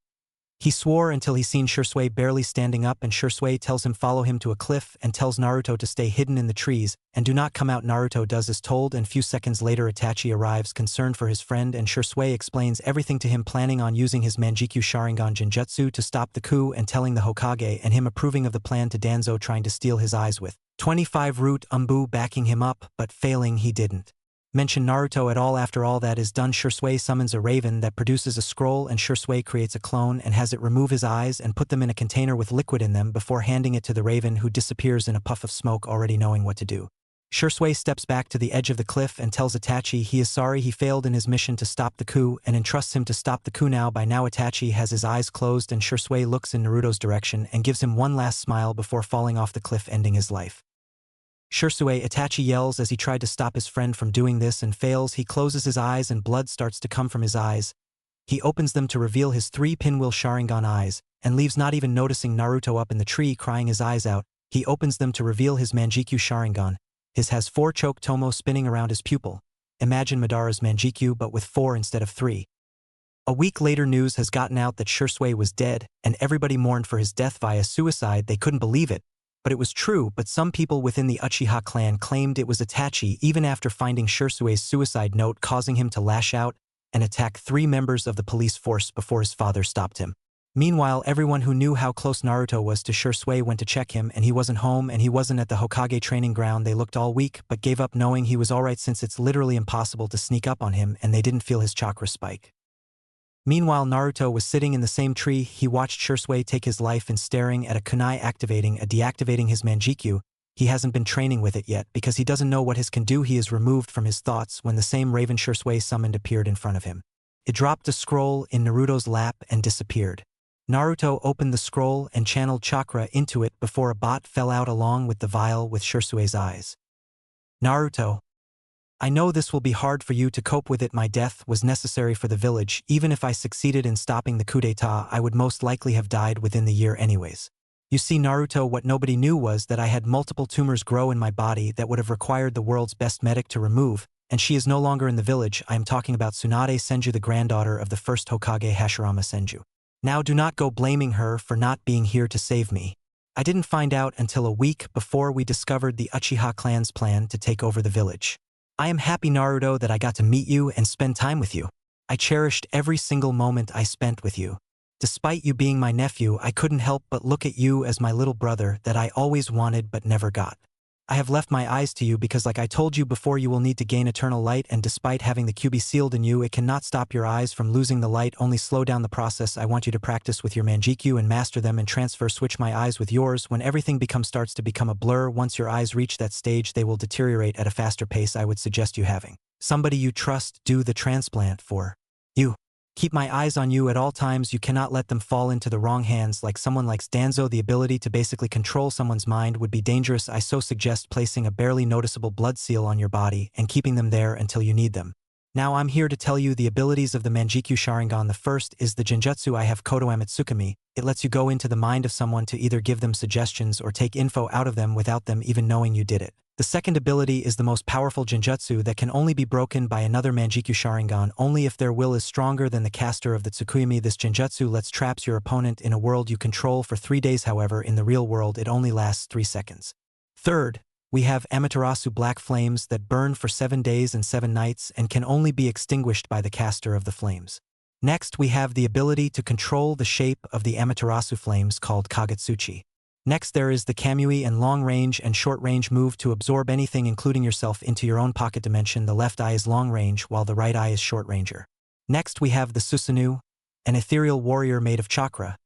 He swore until he seen Shisui barely standing up, and Shisui tells him follow him to a cliff and tells Naruto to stay hidden in the trees and do not come out. Naruto does as told, and few seconds later Itachi arrives concerned for his friend, and Shisui explains everything to him, planning on using his Manjikyu Sharingan Genjutsu to stop the coup and telling the Hokage, and him approving of the plan to Danzo trying to steal his eyes with 25 root Umbu backing him up, but failing he didn't mention Naruto at all. After all that is done, Shisui summons a raven that produces a scroll, and Shisui creates a clone and has it remove his eyes and put them in a container with liquid in them before handing it to the raven, who disappears in a puff of smoke, already knowing what to do. Shisui steps back to the edge of the cliff and tells Itachi he is sorry he failed in his mission to stop the coup and entrusts him to stop the coup now. By now Itachi has his eyes closed, and Shisui looks in Naruto's direction and gives him one last smile before falling off the cliff, ending his life. Shisui, Itachi yells as he tried to stop his friend from doing this and fails. He closes his eyes and blood starts to come from his eyes. He opens them to reveal his 3 pinwheel Sharingan eyes and leaves, not even noticing Naruto up in the tree crying his eyes out. He opens them to reveal his Manjikyu Sharingan. His has 4 choke tomo spinning around his pupil. Imagine Madara's Manjikyu but with 4 instead of 3. A week later, news has gotten out that Shisui was dead, and everybody mourned for his death via suicide. They couldn't believe it, but it was true. But some people within the Uchiha clan claimed it was Itachi, even after finding Shisui's suicide note, causing him to lash out and attack 3 members of the police force before his father stopped him. Meanwhile, everyone who knew how close Naruto was to Shisui went to check him, and he wasn't home and he wasn't at the Hokage training ground. They looked all weak but gave up, knowing he was alright, since it's literally impossible to sneak up on him, and they didn't feel his chakra spike. Meanwhile, Naruto was sitting in the same tree. He watched Shisui take his life in staring at a kunai, activating a deactivating his Manjikyu. He hasn't been training with it yet because he doesn't know what his can do. He is removed from his thoughts when the same raven Shisui summoned appeared in front of him. It dropped a scroll in Naruto's lap and disappeared. Naruto opened the scroll and channeled chakra into it before a bot fell out along with the vial with Shisui's eyes. Naruto, I know this will be hard for you to cope with it. My death was necessary for the village. Even if I succeeded in stopping the coup d'etat, I would most likely have died within the year anyways. You see, Naruto, what nobody knew was that I had multiple tumors grow in my body that would have required the world's best medic to remove, and she is no longer in the village. I am talking about Tsunade Senju, the granddaughter of the first Hokage Hashirama Senju. Now do not go blaming her for not being here to save me. I didn't find out until a week before we discovered the Uchiha clan's plan to take over the village. I am happy, Naruto, that I got to meet you and spend time with you. I cherished every single moment I spent with you. Despite you being my nephew, I couldn't help but look at you as my little brother that I always wanted but never got. I have left my eyes to you because, like I told you before, you will need to gain eternal light, and despite having the QB sealed in you, it cannot stop your eyes from losing the light, only slow down the process. I want you to practice with your Manjikyu and master them and transfer switch my eyes with yours. When everything starts to become a blur, once your eyes reach that stage, they will deteriorate at a faster pace. I would suggest you having somebody you trust do the transplant for you. Keep my eyes on you at all times. You cannot let them fall into the wrong hands. Like someone like Danzo, the ability to basically control someone's mind would be dangerous. I so suggest placing a barely noticeable blood seal on your body and keeping them there until you need them. Now I'm here to tell you the abilities of the Manjikyu Sharingan. The first is the Genjutsu I have, Koto Amitsukami. It lets you go into the mind of someone to either give them suggestions or take info out of them without them even knowing you did it. The second ability is the most powerful Genjutsu that can only be broken by another Manjikyu Sharingan only if their will is stronger than the caster of the Tsukuyami. This Genjutsu lets traps your opponent in a world you control for 3 days. However, in the real world it only lasts 3 seconds. Third, we have Amaterasu black flames that burn for 7 days and 7 nights and can only be extinguished by the caster of the flames. Next, we have the ability to control the shape of the Amaterasu flames called Kagetsuchi. Next, there is the Kamui and long-range and short-range move to absorb anything including yourself into your own pocket dimension. The left eye is long-range while the right eye is short-ranger. Next, we have the Susanoo, an ethereal warrior made of chakra,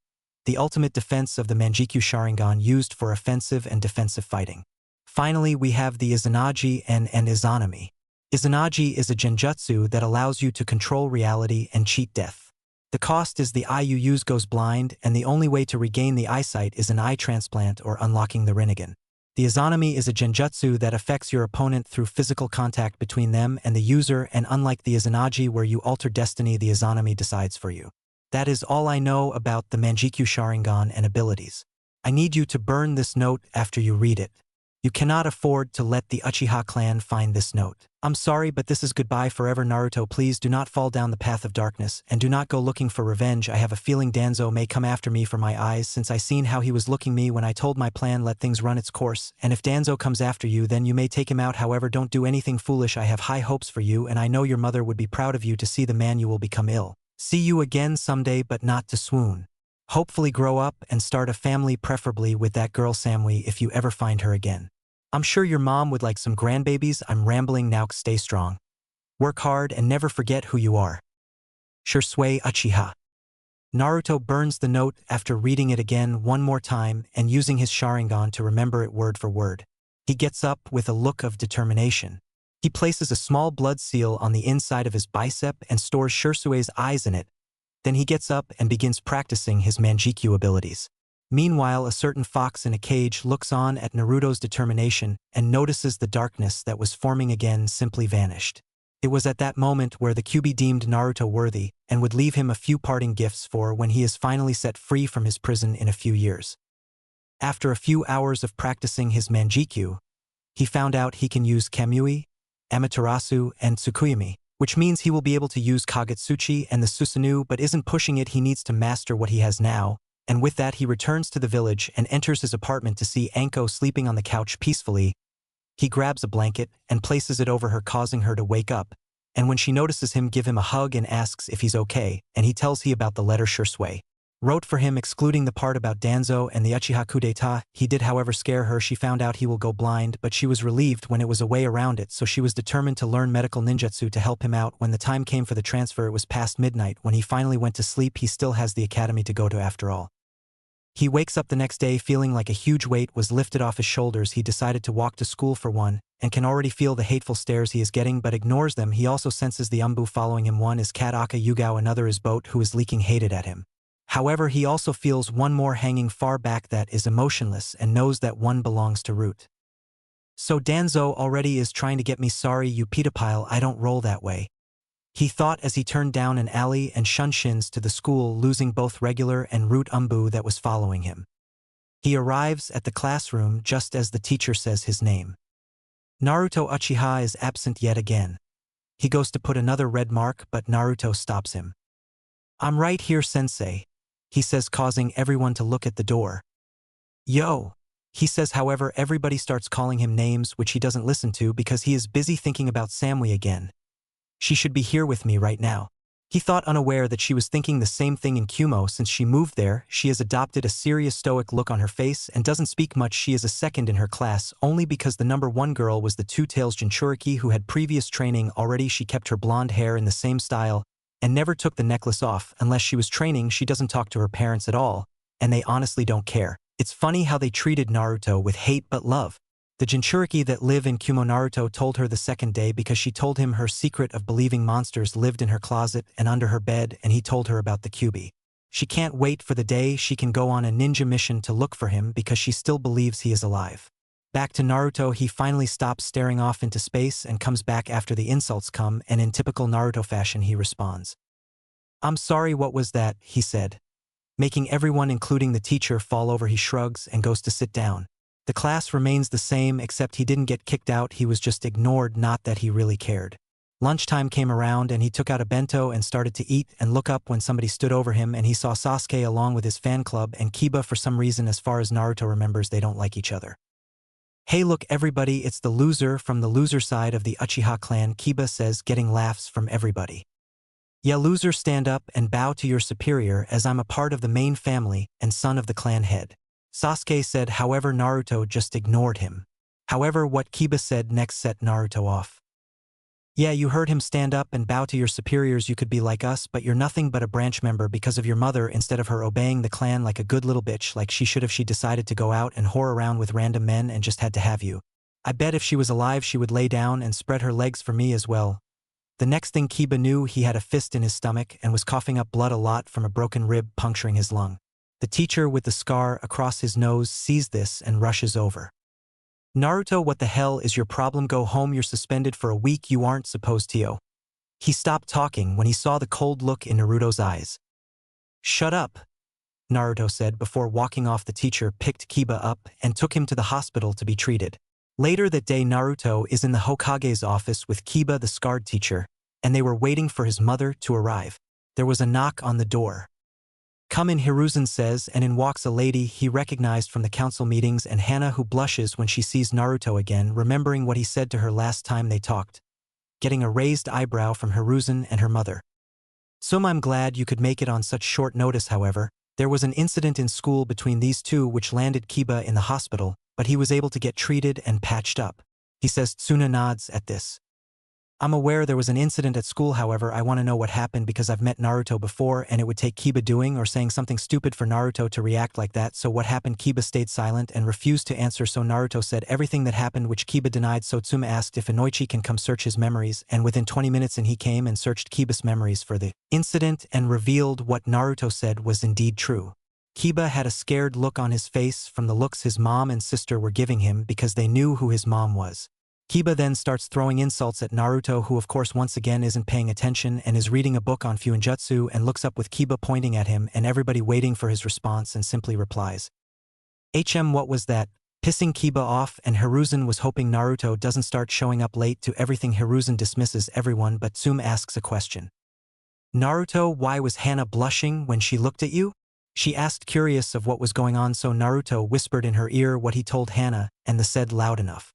the ultimate defense of the Manjikyu Sharingan used for offensive and defensive fighting. Finally, we have the Izanagi and Izanami. Izanagi is a genjutsu that allows you to control reality and cheat death. The cost is the eye you use goes blind, and the only way to regain the eyesight is an eye transplant or unlocking the Rinnegan. The Izanami is a genjutsu that affects your opponent through physical contact between them and the user, and unlike the Izanagi where you alter destiny, the Izanami decides for you. That is all I know about the Manjikyu Sharingan and abilities. I need you to burn this note after you read it. You cannot afford to let the Uchiha clan find this note. I'm sorry, but this is goodbye forever, Naruto. Please do not fall down the path of darkness, and do not go looking for revenge. I have a feeling Danzo may come after me for my eyes, since I seen how he was looking me when I told my plan. Let things run its course, and if Danzo comes after you, then you may take him out. However, don't do anything foolish. I have high hopes for you, and I know your mother would be proud of you to see the man you will become. See you again someday, but not to swoon. Hopefully grow up and start a family, preferably with that girl Samui if you ever find her again. I'm sure your mom would like some grandbabies. I'm rambling now. Stay strong. Work hard and never forget who you are. Shisui Uchiha. Naruto burns the note after reading it again one more time and using his Sharingan to remember it word for word. He gets up with a look of determination. He places a small blood seal on the inside of his bicep and stores Shisui's eyes in it. Then he gets up and begins practicing his Manjikyu abilities. Meanwhile, a certain fox in a cage looks on at Naruto's determination and notices the darkness that was forming again simply vanished. It was at that moment where the Kyuubi deemed Naruto worthy and would leave him a few parting gifts for when he is finally set free from his prison in a few years. After a few hours of practicing his Manjikyu, he found out he can use Kamui, Amaterasu, and Tsukuyomi, which means he will be able to use Kagutsuchi and the Susanoo, but isn't pushing it. He needs to master what he has now. And with that, he returns to the village and enters his apartment to see Anko sleeping on the couch peacefully. He grabs a blanket and places it over her, causing her to wake up, and when she notices him, give him a hug and asks if he's okay, and he tells he about the letter Shisui wrote for him, excluding the part about Danzo and the Uchiha coup d'etat. He did, however, scare her. She found out he will go blind, but she was relieved when it was a way around it, so she was determined to learn medical ninjutsu to help him out. When the time came for the transfer, it was past midnight. When he finally went to sleep, he still has the academy to go to after all. He wakes up the next day feeling like a huge weight was lifted off his shoulders. He decided to walk to school for one, and can already feel the hateful stares he is getting but ignores them. He also senses the Umbu following him. One is Kat Aka Yugao, another is Boat, who is leaking hated at him. However, he also feels one more hanging far back that is emotionless and knows that one belongs to Root. So Danzo already is trying to get me. Sorry, you pedophile, I don't roll that way. He thought as he turned down an alley and shunshins to the school, losing both regular and Root Umbu that was following him. He arrives at the classroom just as the teacher says his name. Naruto Uchiha is absent yet again. He goes to put another red mark, but Naruto stops him. I'm right here, sensei, he says, causing everyone to look at the door. Yo, he says. However, everybody starts calling him names which he doesn't listen to because he is busy thinking about Samui again. She should be here with me right now. He thought, unaware that she was thinking the same thing in Kumo. Since she moved there, she has adopted a serious stoic look on her face and doesn't speak much. She is a second in her class only because the number one girl was the two-tails Jinchuriki, who had previous training already. She kept her blonde hair in the same style and never took the necklace off unless she was training. She doesn't talk to her parents at all, and they honestly don't care. It's funny how they treated Naruto with hate but love. The Jinchuriki that live in Kumo, Naruto told her the second day because she told him her secret of believing monsters lived in her closet and under her bed, and he told her about the Kyuubi. She can't wait for the day she can go on a ninja mission to look for him because she still believes he is alive. Back to Naruto, he finally stops staring off into space and comes back after the insults come, and in typical Naruto fashion he responds. I'm sorry, what was that, he said. Making everyone, including the teacher, fall over. He shrugs and goes to sit down. The class remains the same, except he didn't get kicked out, he was just ignored, not that he really cared. Lunchtime came around and he took out a bento and started to eat and look up when somebody stood over him, and he saw Sasuke along with his fan club and Kiba. For some reason, as far as Naruto remembers, they don't like each other. Hey look everybody, it's the loser from the loser side of the Uchiha clan, Kiba says, getting laughs from everybody. Yeah, loser, stand up and bow to your superior, as I'm a part of the main family and son of the clan head. Sasuke said. However, Naruto just ignored him. However, what Kiba said next set Naruto off. Yeah, you heard him, stand up and bow to your superiors. You could be like us, but you're nothing but a branch member because of your mother, instead of her obeying the clan like a good little bitch like she should have. She decided to go out and whore around with random men and just had to have you. I bet if she was alive she would lay down and spread her legs for me as well. The next thing Kiba knew, he had a fist in his stomach and was coughing up blood a lot from a broken rib puncturing his lung. The teacher with the scar across his nose sees this and rushes over. Naruto, what the hell is your problem? Go home, you're suspended for a week, you aren't supposed to. He stopped talking when he saw the cold look in Naruto's eyes. Shut up, Naruto said before walking off. The teacher picked Kiba up and took him to the hospital to be treated. Later that day, Naruto is in the Hokage's office with Kiba, the scarred teacher, and they were waiting for his mother to arrive. There was a knock on the door. "Come in," Hiruzen says, and in walks a lady he recognized from the council meetings, and Hana, who blushes when she sees Naruto again, remembering what he said to her last time they talked, getting a raised eyebrow from Hiruzen and her mother. "I'm glad you could make it on such short notice. However, there was an incident in school between these two which landed Kiba in the hospital, but he was able to get treated and patched up," he says. Tsuna nods at this. "I'm aware there was an incident at school. However, I want to know what happened because I've met Naruto before and it would take Kiba doing or saying something stupid for Naruto to react like that. So what happened?" Kiba stayed silent and refused to answer, so Naruto said everything that happened, which Kiba denied. So Tsuma asked if Inoichi can come search his memories, and within 20 minutes he came and searched Kiba's memories for the incident and revealed what Naruto said was indeed true. Kiba had a scared look on his face from the looks his mom and sister were giving him because they knew who his mom was. Kiba then starts throwing insults at Naruto, who of course once again isn't paying attention and is reading a book on Fuinjutsu, and looks up with Kiba pointing at him and everybody waiting for his response, and simply replies, "What was that?" pissing Kiba off, and Hiruzen was hoping Naruto doesn't start showing up late to everything. Hiruzen dismisses everyone, but Tsume asks a question. "Naruto, why was Hana blushing when she looked at you?" she asked, curious of what was going on, so Naruto whispered in her ear what he told Hana, and the said loud enough.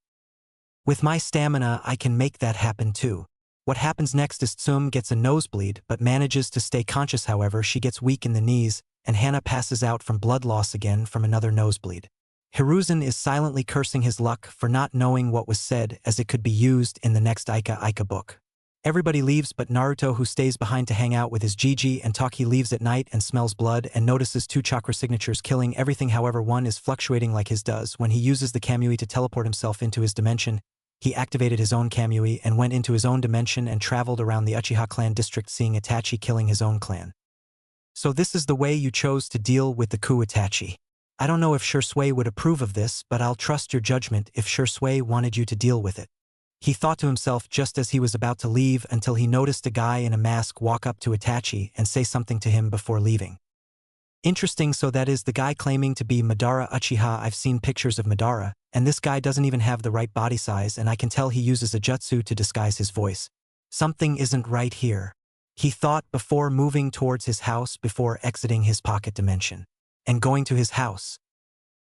"With my stamina I can make that happen too." What happens next is Tsume gets a nosebleed but manages to stay conscious. However, she gets weak in the knees, and Hana passes out from blood loss again from another nosebleed. Hiruzen is silently cursing his luck for not knowing what was said, as it could be used in the next Ika book. Everybody leaves but Naruto, who stays behind to hang out with his Gigi and talk. He leaves at night and smells blood and notices 2 chakra signatures killing everything. However, one is fluctuating like his does. When he uses the Kamui to teleport himself into his dimension, he activated his own Kamui and went into his own dimension and traveled around the Uchiha clan district, seeing Itachi killing his own clan. "So this is the way you chose to deal with the coup, Itachi. I don't know if Shisui would approve of this, but I'll trust your judgment if Shisui wanted you to deal with it," he thought to himself just as he was about to leave, until he noticed a guy in a mask walk up to Itachi and say something to him before leaving. Interesting, so that is the guy claiming to be Madara Uchiha. I've seen pictures of Madara, and this guy doesn't even have the right body size, and I can tell he uses a jutsu to disguise his voice. Something isn't right here, he thought before moving towards his house before exiting his pocket dimension. And going to his house.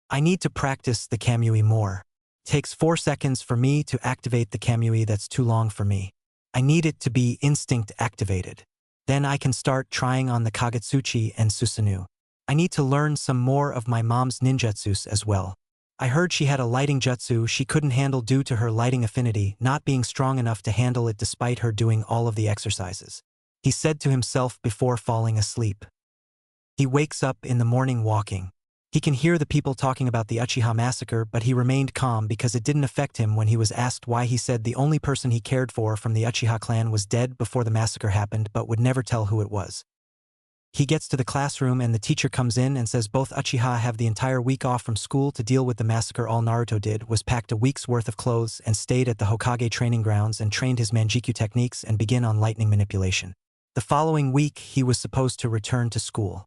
"I need to practice the Kamui more. Takes 4 seconds for me to activate the Kamui. That's too long for me. I need it to be instinct activated. Then I can start trying on the Kagetsuchi and Susanoo. I need to learn some more of my mom's ninjutsus as well. I heard she had a lighting jutsu she couldn't handle due to her lighting affinity not being strong enough to handle it despite her doing all of the exercises," he said to himself before falling asleep. He wakes up in the morning walking. He can hear the people talking about the Uchiha massacre, but he remained calm because it didn't affect him when he was asked why. He said the only person he cared for from the Uchiha clan was dead before the massacre happened, but would never tell who it was. He gets to the classroom and the teacher comes in and says both Uchiha have the entire week off from school to deal with the massacre. All Naruto did was packed a week's worth of clothes and stayed at the Hokage training grounds and trained his Manjikyu techniques and begin on lightning manipulation. The following week he was supposed to return to school.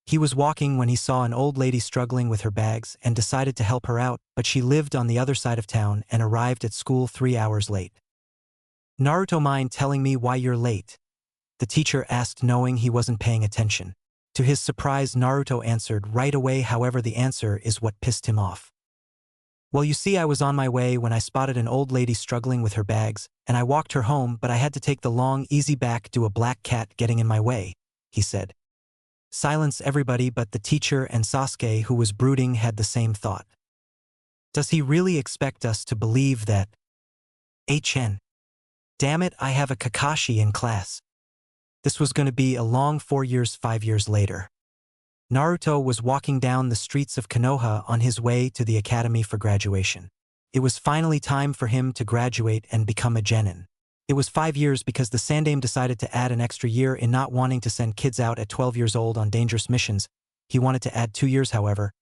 He was walking when he saw an old lady struggling with her bags and decided to help her out, but she lived on the other side of town and arrived at school 3 hours late. "Naruto, mind telling me why you're late?" the teacher asked, knowing he wasn't paying attention. To his surprise, Naruto answered right away. However, the answer is what pissed him off. "Well, you see, I was on my way when I spotted an old lady struggling with her bags, and I walked her home, but I had to take the long, easy back due to a black cat getting in my way," he said. Silence everybody but the teacher and Sasuke, who was brooding, had the same thought. Does he really expect us to believe that? Damn it, I have a Kakashi in class. This was going to be a long 4 years. 5 years later, Naruto was walking down the streets of Konoha on his way to the academy for graduation. It was finally time for him to graduate and become a genin. It was 5 years because the Sandaime decided to add an extra year in not wanting to send kids out at 12 years old on dangerous missions. He wanted to add 2 years, however.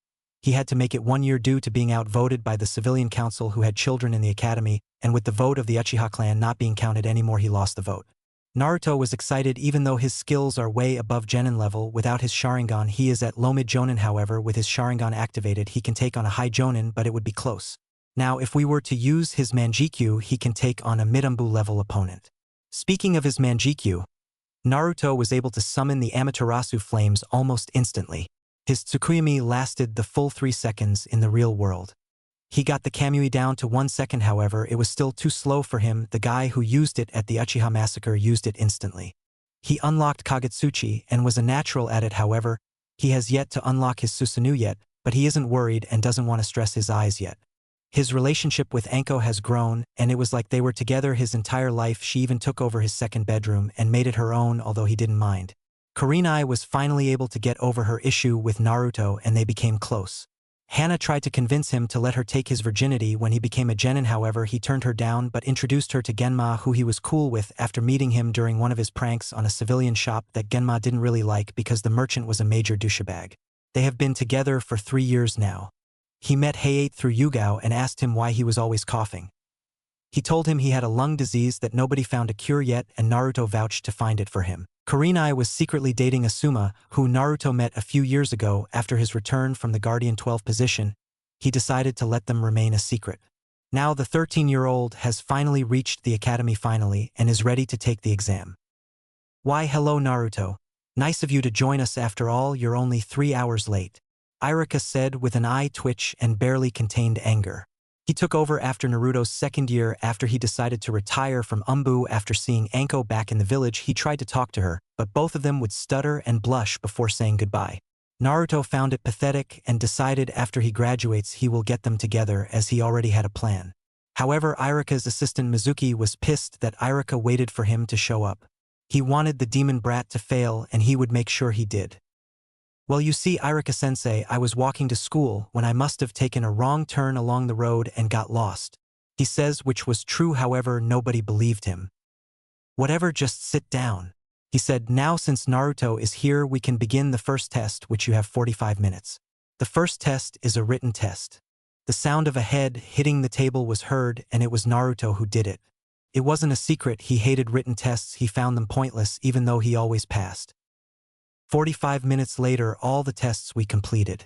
He had to make it 1 year due to being outvoted by the civilian council who had children in the academy, and with the vote of the Uchiha clan not being counted anymore, he lost the vote. Naruto was excited even though his skills are way above Genin level. Without his Sharingan he is at low mid Jonin. However, with his Sharingan activated he can take on a high Jonin, but it would be close. Now if we were to use his Manjikyu, he can take on a Midambu level opponent. Speaking of his Manjikyu, Naruto was able to summon the Amaterasu flames almost instantly. His Tsukuyami lasted the full 3 seconds in the real world. He got the Kamui down to 1 second, however it was still too slow for him. The guy who used it at the Uchiha massacre used it instantly. He unlocked Kagutsuchi and was a natural at it, however, he has yet to unlock his Susanoo yet, but he isn't worried and doesn't want to stress his eyes yet. His relationship with Anko has grown, and it was like they were together his entire life. She even took over his second bedroom and made it her own, although he didn't mind. Kurenai was finally able to get over her issue with Naruto and they became close. Hana tried to convince him to let her take his virginity when he became a genin, however he turned her down but introduced her to Genma, who he was cool with after meeting him during one of his pranks on a civilian shop that Genma didn't really like because the merchant was a major douchebag. They have been together for 3 years now. He met Hayate through Yugao and asked him why he was always coughing. He told him he had a lung disease that nobody found a cure yet, and Naruto vouched to find it for him. Kurenai was secretly dating Asuma, who Naruto met a few years ago. After his return from the Guardian 12 position, he decided to let them remain a secret. Now the 13-year-old has finally reached the academy and is ready to take the exam. Why hello Naruto. Nice of you to join us after all, you're only 3 hours late. Iruka said with an eye twitch and barely contained anger. He took over after Naruto's second year after he decided to retire from Umbu. After seeing Anko back in the village, he tried to talk to her, but both of them would stutter and blush before saying goodbye. Naruto found it pathetic and decided after he graduates he will get them together, as he already had a plan. However, Iruka's assistant Mizuki was pissed that Iruka waited for him to show up. He wanted the demon brat to fail and he would make sure he did. Well, you see, Iruka-sensei, I was walking to school when I must have taken a wrong turn along the road and got lost. He says, which was true, however nobody believed him. Whatever, just sit down. He said, now since Naruto is here we can begin the first test, which you have 45 minutes. The first test is a written test. The sound of a head hitting the table was heard, and it was Naruto who did it. It wasn't a secret, he hated written tests, he found them pointless even though he always passed. 45 minutes later, all the tests we completed.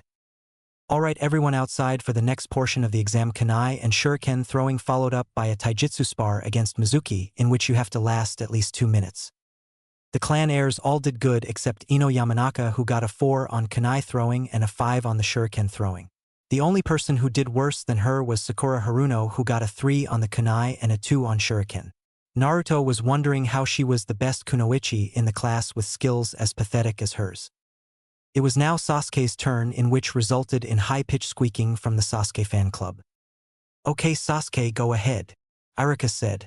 Alright, everyone outside for the next portion of the exam. Kunai and Shuriken throwing, followed up by a taijutsu spar against Mizuki, in which you have to last at least 2 minutes. The clan heirs all did good except Ino Yamanaka, who got a 4 on kunai throwing and a 5 on the shuriken throwing. The only person who did worse than her was Sakura Haruno, who got a 3 on the kunai and a 2 on shuriken. Naruto was wondering how she was the best kunoichi in the class with skills as pathetic as hers. It was now Sasuke's turn, in which resulted in high-pitched squeaking from the Sasuke fan club. Okay Sasuke, go ahead, Iruka said.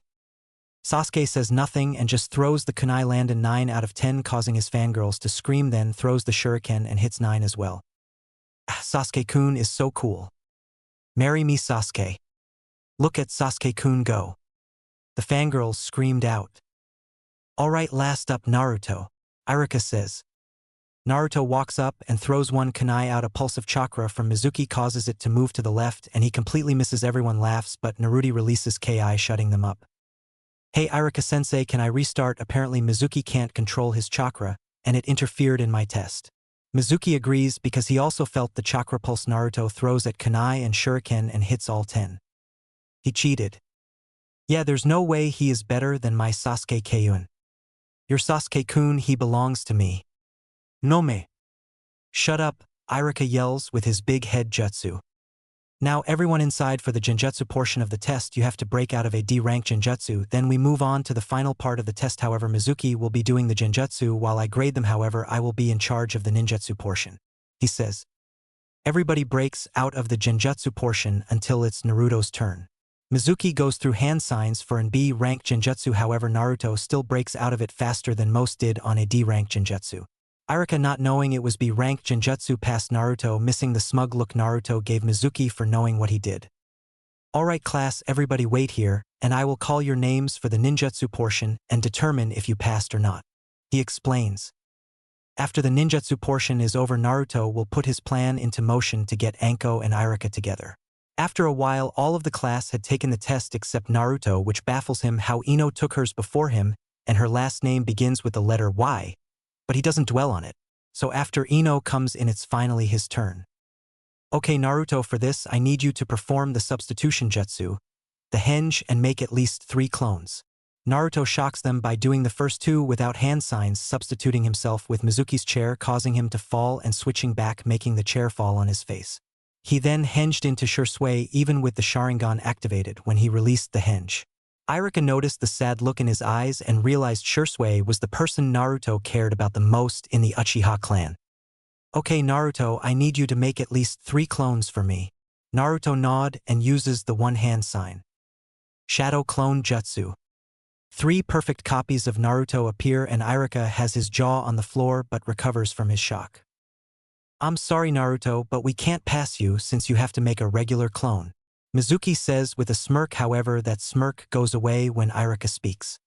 Sasuke says nothing and just throws the kunai, land in 9 out of 10, causing his fangirls to scream, then throws the shuriken and hits 9 as well. Sasuke-kun is so cool. Marry me Sasuke. Look at Sasuke-kun go. The fangirls screamed out. Alright, last up Naruto, Iruka says. Naruto walks up and throws one kunai out. A pulse of chakra from Mizuki causes it to move to the left and he completely misses. Everyone laughs, but Naruto releases Ki, shutting them up. Hey Iruka-sensei, can I restart? Apparently Mizuki can't control his chakra, and it interfered in my test. Mizuki agrees because he also felt the chakra pulse Naruto throws at kunai and shuriken and hits all 10. He cheated. Yeah, there's no way he is better than my Sasuke-kun. Your Sasuke-kun, he belongs to me. No me. Shut up, Iruka yells with his big head jutsu. Now everyone inside for the genjutsu portion of the test. You have to break out of a D-rank genjutsu, then we move on to the final part of the test. However, Mizuki will be doing the genjutsu while I grade them. However, I will be in charge of the ninjutsu portion. He says. Everybody breaks out of the genjutsu portion until it's Naruto's turn. Mizuki goes through hand signs for an B-rank genjutsu, however Naruto still breaks out of it faster than most did on a D-rank genjutsu. Iruka, not knowing it was B-rank genjutsu, past Naruto, missing the smug look Naruto gave Mizuki for knowing what he did. Alright class, everybody wait here, and I will call your names for the ninjutsu portion and determine if you passed or not. He explains. After the ninjutsu portion is over, Naruto will put his plan into motion to get Anko and Iruka together. After a while, all of the class had taken the test except Naruto, which baffles him how Ino took hers before him, and her last name begins with the letter Y, but he doesn't dwell on it. So after Ino comes in, it's finally his turn. Okay Naruto, for this I need you to perform the substitution jutsu, the henge, and make at least 3 clones. Naruto shocks them by doing the first 2 without hand signs, substituting himself with Mizuki's chair, causing him to fall and switching back, making the chair fall on his face. He then henged into Shisui even with the Sharingan activated when he released the henge. Iruka noticed the sad look in his eyes and realized Shisui was the person Naruto cared about the most in the Uchiha clan. Okay Naruto, I need you to make at least 3 clones for me. Naruto nod and uses the one-hand sign. Shadow Clone Jutsu. 3 perfect copies of Naruto appear and Iruka has his jaw on the floor but recovers from his shock. I'm sorry Naruto, but we can't pass you since you have to make a regular clone. Mizuki says with a smirk, however that smirk goes away when Iruka speaks.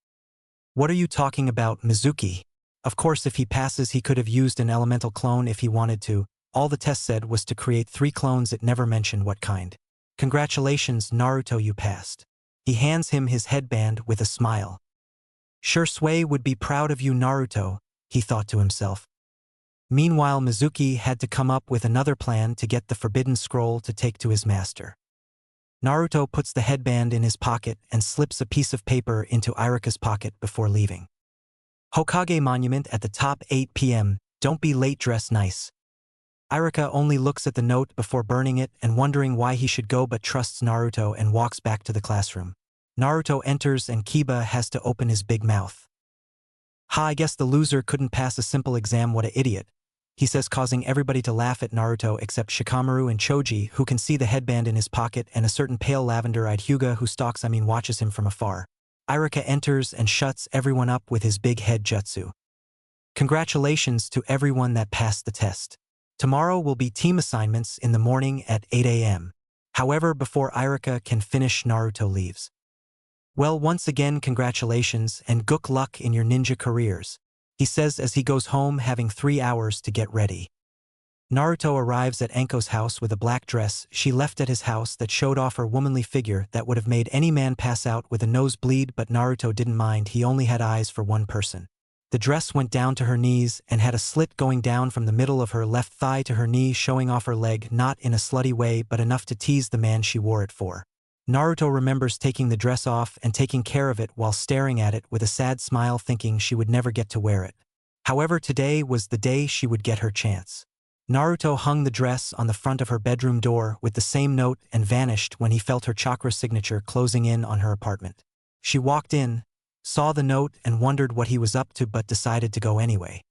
What are you talking about, Mizuki? Of course if he passes he could have used an elemental clone if he wanted to. All the test said was to create 3 clones, it never mentioned what kind. Congratulations Naruto, you passed. He hands him his headband with a smile. Shisui would be proud of you Naruto, he thought to himself. Meanwhile Mizuki had to come up with another plan to get the forbidden scroll to take to his master. Naruto puts the headband in his pocket and slips a piece of paper into Iruka's pocket before leaving. Hokage Monument at the top, 8 p.m. Don't be late, dress nice. Iruka only looks at the note before burning it and wondering why he should go, but trusts Naruto and walks back to the classroom. Naruto enters and Kiba has to open his big mouth. Ha, I guess the loser couldn't pass a simple exam, what a idiot, he says, causing everybody to laugh at Naruto except Shikamaru and Choji, who can see the headband in his pocket, and a certain pale lavender-eyed Hyuga who watches him from afar. Iruka enters and shuts everyone up with his big head jutsu. Congratulations to everyone that passed the test. Tomorrow will be team assignments in the morning at 8 a.m. However, before Iruka can finish, Naruto leaves. Well, once again congratulations and good luck in your ninja careers, he says as he goes home, having 3 hours to get ready. Naruto arrives at Anko's house with a black dress she left at his house that showed off her womanly figure that would have made any man pass out with a nosebleed, but Naruto didn't mind, he only had eyes for one person. The dress went down to her knees and had a slit going down from the middle of her left thigh to her knee, showing off her leg, not in a slutty way but enough to tease the man she wore it for. Naruto remembers taking the dress off and taking care of it while staring at it with a sad smile, thinking she would never get to wear it. However, today was the day she would get her chance. Naruto hung the dress on the front of her bedroom door with the same note and vanished when he felt her chakra signature closing in on her apartment. She walked in, saw the note and wondered what he was up to, but decided to go anyway.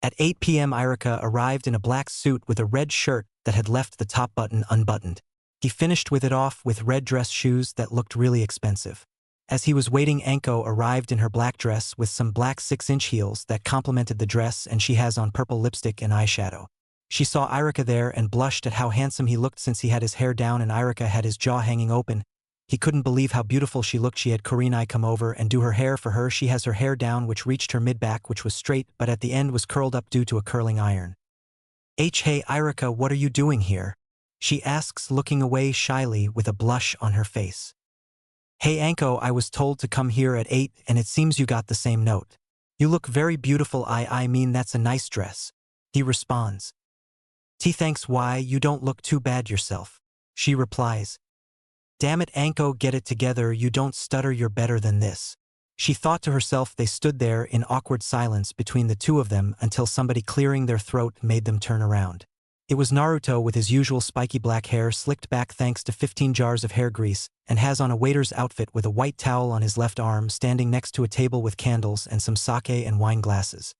At 8 p.m. Iruka arrived in a black suit with a red shirt that had left the top button unbuttoned. He finished with it off with red dress shoes that looked really expensive. As he was waiting, Anko arrived in her black dress with some black 6-inch heels that complemented the dress, and she has on purple lipstick and eyeshadow. She saw Iruka there and blushed at how handsome he looked since he had his hair down and Iruka had his jaw hanging open. He couldn't believe how beautiful she looked. She had Kurenai come over and do her hair for her. She has her hair down, which reached her mid-back, which was straight, but at the end was curled up due to a curling iron. Hey Iruka, what are you doing here? She asks, looking away shyly with a blush on her face. Hey Anko, I was told to come here at 8 and it seems you got the same note. You look very beautiful. I mean that's a nice dress. He responds. Thanks, why, you don't look too bad yourself. She replies. Damn it Anko, get it together, you don't stutter, you're better than this. She thought to herself. They stood there in awkward silence between the two of them until somebody clearing their throat made them turn around. It was Naruto with his usual spiky black hair slicked back thanks to 15 jars of hair grease, and has on a waiter's outfit with a white towel on his left arm, standing next to a table with candles and some sake and wine glasses.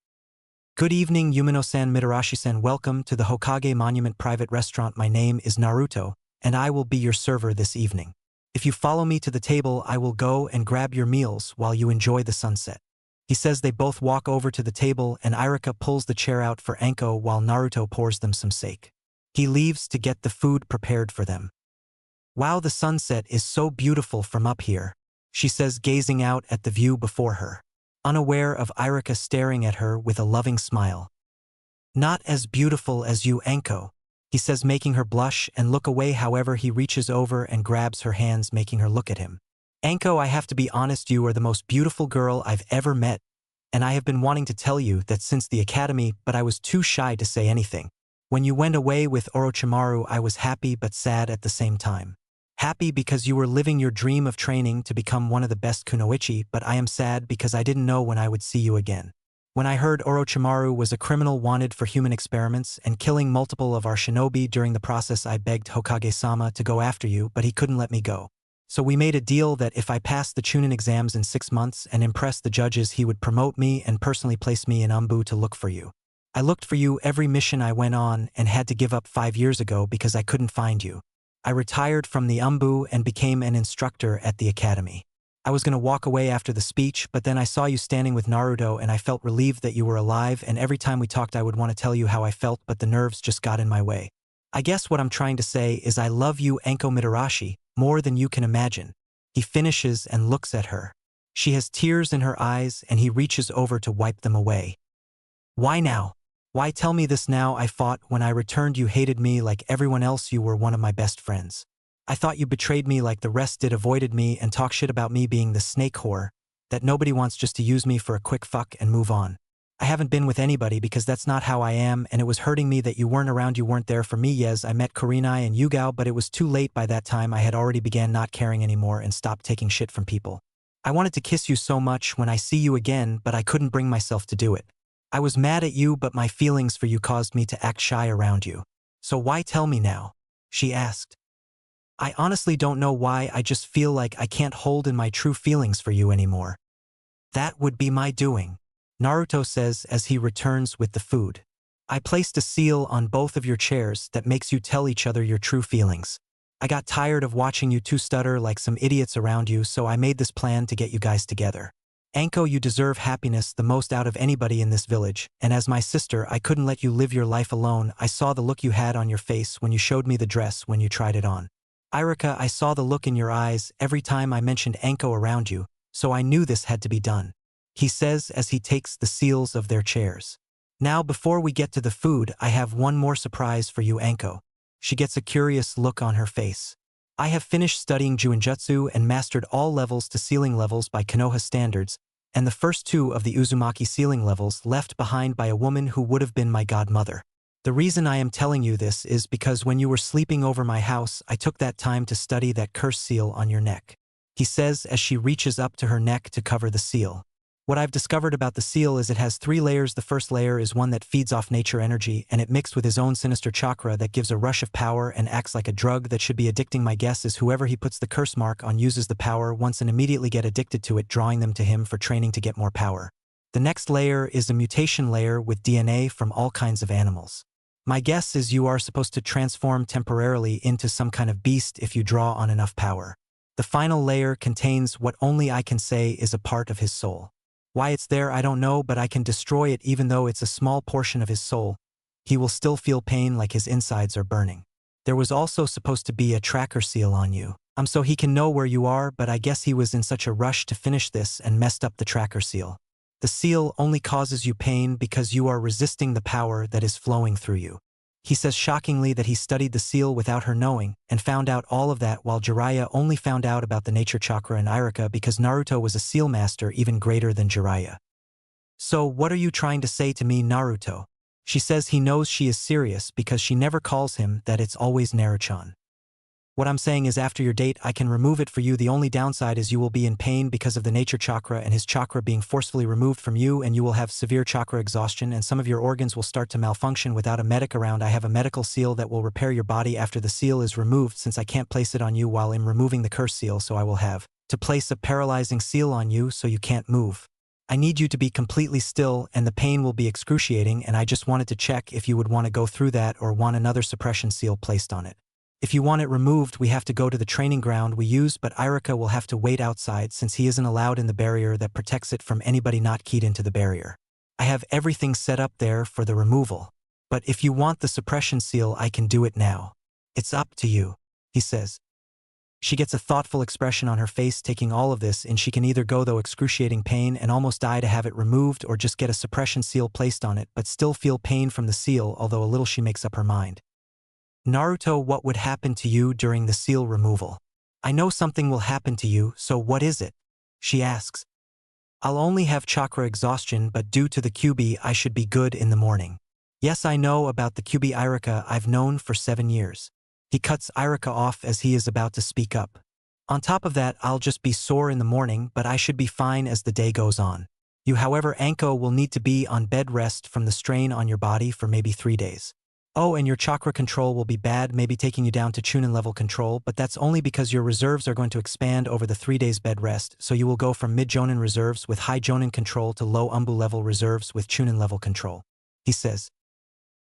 Good evening Yumino-san, Mitarashi-san, welcome to the Hokage Monument Private Restaurant. My name is Naruto, and I will be your server this evening. If you follow me to the table, I will go and grab your meals while you enjoy the sunset. He says. They both walk over to the table and Iruka pulls the chair out for Anko while Naruto pours them some sake. He leaves to get the food prepared for them. Wow, the sunset is so beautiful from up here, she says, gazing out at the view before her, unaware of Iruka staring at her with a loving smile. Not as beautiful as you, Anko, he says, making her blush and look away. However, he reaches over and grabs her hands, making her look at him. Anko, I have to be honest, you are the most beautiful girl I've ever met, and I have been wanting to tell you that since the academy, but I was too shy to say anything. When you went away with Orochimaru, I was happy but sad at the same time. Happy because you were living your dream of training to become one of the best kunoichi, but I am sad because I didn't know when I would see you again. When I heard Orochimaru was a criminal wanted for human experiments and killing multiple of our shinobi during the process, I begged Hokage-sama to go after you, but he couldn't let me go. So we made a deal that if I passed the Chunin exams in 6 months and impressed the judges, he would promote me and personally place me in Umbu to look for you. I looked for you every mission I went on and had to give up 5 years ago because I couldn't find you. I retired from the Umbu and became an instructor at the academy. I was going to walk away after the speech, but then I saw you standing with Naruto and I felt relieved that you were alive, and every time we talked I would want to tell you how I felt, but the nerves just got in my way. I guess what I'm trying to say is I love you, Anko Mitarashi, more than you can imagine. He finishes and looks at her. She has tears in her eyes and he reaches over to wipe them away. Why now? Why tell me this now? I fought. When I returned you hated me like everyone else. You were one of my best friends. I thought you betrayed me like the rest did, avoided me and talk shit about me being the snake whore, that nobody wants, just to use me for a quick fuck and move on. I haven't been with anybody because that's not how I am, and it was hurting me that you weren't around, you weren't there for me. Yes, I met Kurenai and Yugao, but it was too late by that time. I had already began not caring anymore and stopped taking shit from people. I wanted to kiss you so much when I see you again, but I couldn't bring myself to do it. I was mad at you, but my feelings for you caused me to act shy around you. So why tell me now? She asked. I honestly don't know why. I just feel like I can't hold in my true feelings for you anymore. That would be my doing, Naruto says as he returns with the food. I placed a seal on both of your chairs that makes you tell each other your true feelings. I got tired of watching you two stutter like some idiots around you, so I made this plan to get you guys together. Anko, you deserve happiness the most out of anybody in this village, and as my sister I couldn't let you live your life alone. I saw the look you had on your face when you showed me the dress when you tried it on. Irika, I saw the look in your eyes every time I mentioned Anko around you, so I knew this had to be done, he says as he takes the seals of their chairs. Now before we get to the food, I have one more surprise for you, Anko. She gets a curious look on her face. I have finished studying Juinjutsu and mastered all levels to sealing levels by Konoha standards, and the first 2 of the Uzumaki sealing levels left behind by a woman who would have been my godmother. The reason I am telling you this is because when you were sleeping over my house, I took that time to study that curse seal on your neck, he says as she reaches up to her neck to cover the seal. What I've discovered about the seal is it has 3 layers. The first layer is one that feeds off nature energy, and it mixed with his own sinister chakra that gives a rush of power and acts like a drug that should be addicting. My guess is whoever he puts the curse mark on uses the power once and immediately get addicted to it, drawing them to him for training to get more power. The next layer is a mutation layer with DNA from all kinds of animals. My guess is you are supposed to transform temporarily into some kind of beast if you draw on enough power. The final layer contains what only I can say is a part of his soul. Why it's there I don't know, but I can destroy it. Even though it's a small portion of his soul, he will still feel pain like his insides are burning. There was also supposed to be a tracker seal on you, so he can know where you are, but I guess he was in such a rush to finish this and messed up the tracker seal. The seal only causes you pain because you are resisting the power that is flowing through you. He says shockingly that he studied the seal without her knowing and found out all of that, while Jiraiya only found out about the nature chakra and Irika because Naruto was a seal master even greater than Jiraiya. So what are you trying to say to me, Naruto? She says he knows she is serious because she never calls him that. It's always Naruchan. What I'm saying is after your date I can remove it for you. The only downside is you will be in pain because of the nature chakra and his chakra being forcefully removed from you, and you will have severe chakra exhaustion and some of your organs will start to malfunction without a medic around. I have a medical seal that will repair your body after the seal is removed, since I can't place it on you while I'm removing the curse seal, so I will have to place a paralyzing seal on you so you can't move. I need you to be completely still and the pain will be excruciating, and I just wanted to check if you would want to go through that or want another suppression seal placed on it. If you want it removed, we have to go to the training ground we use, but Irika will have to wait outside since he isn't allowed in the barrier that protects it from anybody not keyed into the barrier. I have everything set up there for the removal, but if you want the suppression seal I can do it now. It's up to you, he says. She gets a thoughtful expression on her face taking all of this, and she can either go through excruciating pain and almost die to have it removed, or just get a suppression seal placed on it but still feel pain from the seal, although a little she makes up her mind. Naruto, what would happen to you during the seal removal? I know something will happen to you, so what is it? She asks. I'll only have chakra exhaustion, but due to the QB I should be good in the morning. Yes, I know about the Kyuubi Irika I've known for 7 years. He cuts Irika off as he is about to speak up. On top of that, I'll just be sore in the morning, but I should be fine as the day goes on. You, however, Anko, will need to be on bed rest from the strain on your body for maybe 3 days. Oh, and your chakra control will be bad, maybe taking you down to Chunin level control, but that's only because your reserves are going to expand over the 3 days bed rest, so you will go from mid-Jonin reserves with high Jonin control to low Umbu level reserves with Chunin level control. He says,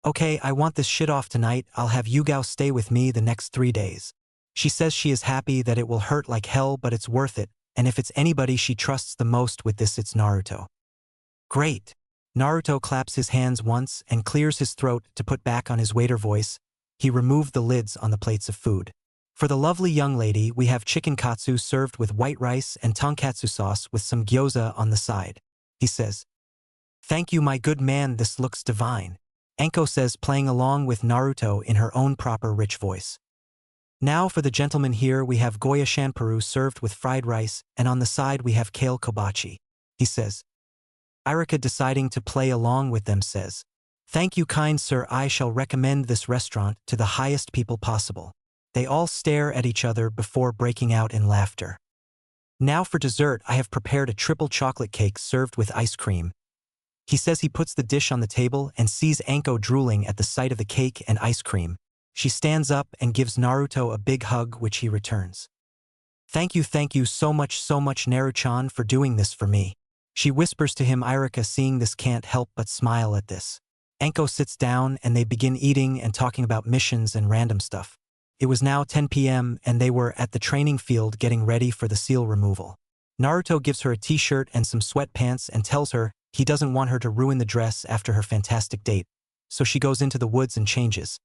okay, I want this shit off tonight, I'll have Yugao stay with me the next 3 days. She says she is happy that it will hurt like hell, but it's worth it, and if it's anybody she trusts the most with this, it's Naruto. Great. Naruto claps his hands once and clears his throat to put back on his waiter voice. He removed the lids on the plates of food. For the lovely young lady, we have chicken katsu served with white rice and tonkatsu sauce with some gyoza on the side. He says, thank you, my good man, this looks divine. Anko says, playing along with Naruto in her own proper rich voice. Now for the gentleman here, we have goya shanparu served with fried rice, and on the side we have kale kobachi. He says. Irika, deciding to play along with them, says, thank you, kind sir, I shall recommend this restaurant to the highest people possible. They all stare at each other before breaking out in laughter. Now for dessert, I have prepared a triple chocolate cake served with ice cream. He says he puts the dish on the table and sees Anko drooling at the sight of the cake and ice cream. She stands up and gives Naruto a big hug, which he returns. Thank you so much Naru-chan for doing this for me. She whispers to him. Irika, seeing this, can't help but smile at this. Anko sits down and they begin eating and talking about missions and random stuff. It was now 10 p.m. and they were at the training field getting ready for the seal removal. Naruto gives her a t-shirt and some sweatpants and tells her he doesn't want her to ruin the dress after her fantastic date, so she goes into the woods and changes,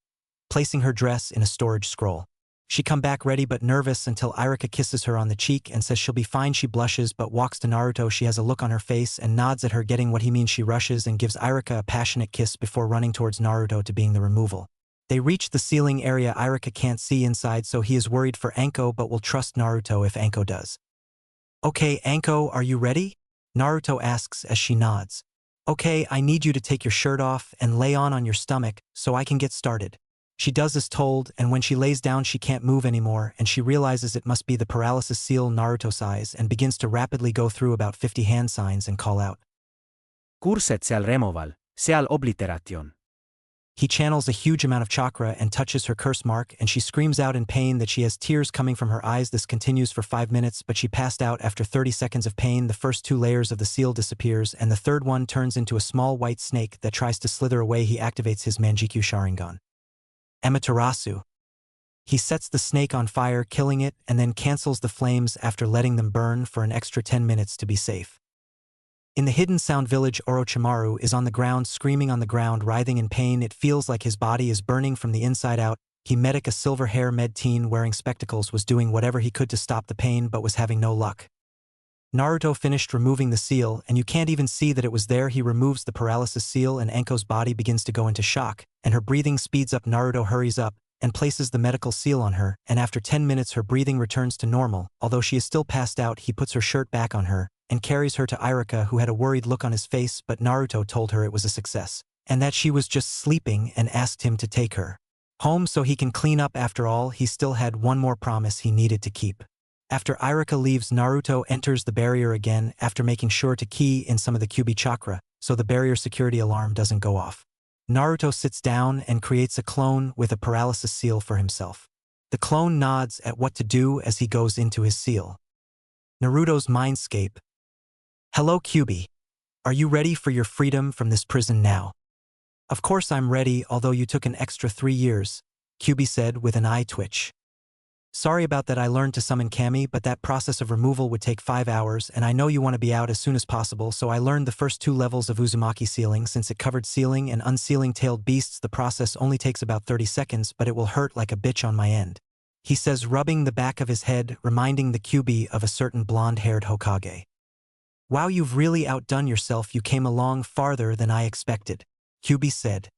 placing her dress in a storage scroll. She come back ready but nervous until Irika kisses her on the cheek and says she'll be fine. She blushes but walks to Naruto. She has a look on her face and nods at her, getting what he means. She rushes and gives Irika a passionate kiss before running towards Naruto to being the removal. They reach the ceiling area. Irika can't see inside, so he is worried for Anko but will trust Naruto if Anko does. Okay, Anko, are you ready? Naruto asks as she nods. Okay, I need you to take your shirt off and lay on your stomach so I can get started. She does as told, and when she lays down she can't move anymore, and she realizes it must be the paralysis seal Naruto size and begins to rapidly go through about 50 hand signs and call out. Curset seal removal, seal obliteration. He channels a huge amount of chakra and touches her curse mark, and she screams out in pain that she has tears coming from her eyes. This continues for 5 minutes, but she passed out after 30 seconds of pain. The first 2 layers of the seal disappears, and the third one turns into a small white snake that tries to slither away. He activates his Manjikyu Sharingan. Amaterasu. He sets the snake on fire, killing it, and then cancels the flames after letting them burn for an extra 10 minutes to be safe. In the hidden sound village, Orochimaru is on the ground, screaming on the ground, writhing in pain. It feels like his body is burning from the inside out. He medic, a silver hair med teen wearing spectacles, was doing whatever he could to stop the pain but was having no luck. Naruto finished removing the seal, and you can't even see that it was there. He removes the paralysis seal and Anko's body begins to go into shock, and her breathing speeds up. Naruto hurries up and places the medical seal on her, and after 10 minutes her breathing returns to normal. Although she is still passed out, he puts her shirt back on her and carries her to Irika, who had a worried look on his face, but Naruto told her it was a success, and that she was just sleeping, and asked him to take her home so he can clean up. After all, he still had one more promise he needed to keep. After Irika leaves, Naruto enters the barrier again after making sure to key in some of the Kyuubi chakra so the barrier security alarm doesn't go off. Naruto sits down and creates a clone with a paralysis seal for himself. The clone nods at what to do as he goes into his seal. Naruto's mindscape. Hello, Kyuubi. Are you ready for your freedom from this prison now? Of course I'm ready, although you took an extra 3 years, Kyuubi said with an eye twitch. Sorry about that. I learned to summon Kami, but that process of removal would take 5 hours, and I know you want to be out as soon as possible, so I learned the first 2 levels of Uzumaki sealing. Since it covered sealing and unsealing tailed beasts, the process only takes about 30 seconds, but it will hurt like a bitch on my end, he says, rubbing the back of his head, reminding the Kyuubi of a certain blonde-haired Hokage. Wow, you've really outdone yourself. You came along farther than I expected, Kyuubi said.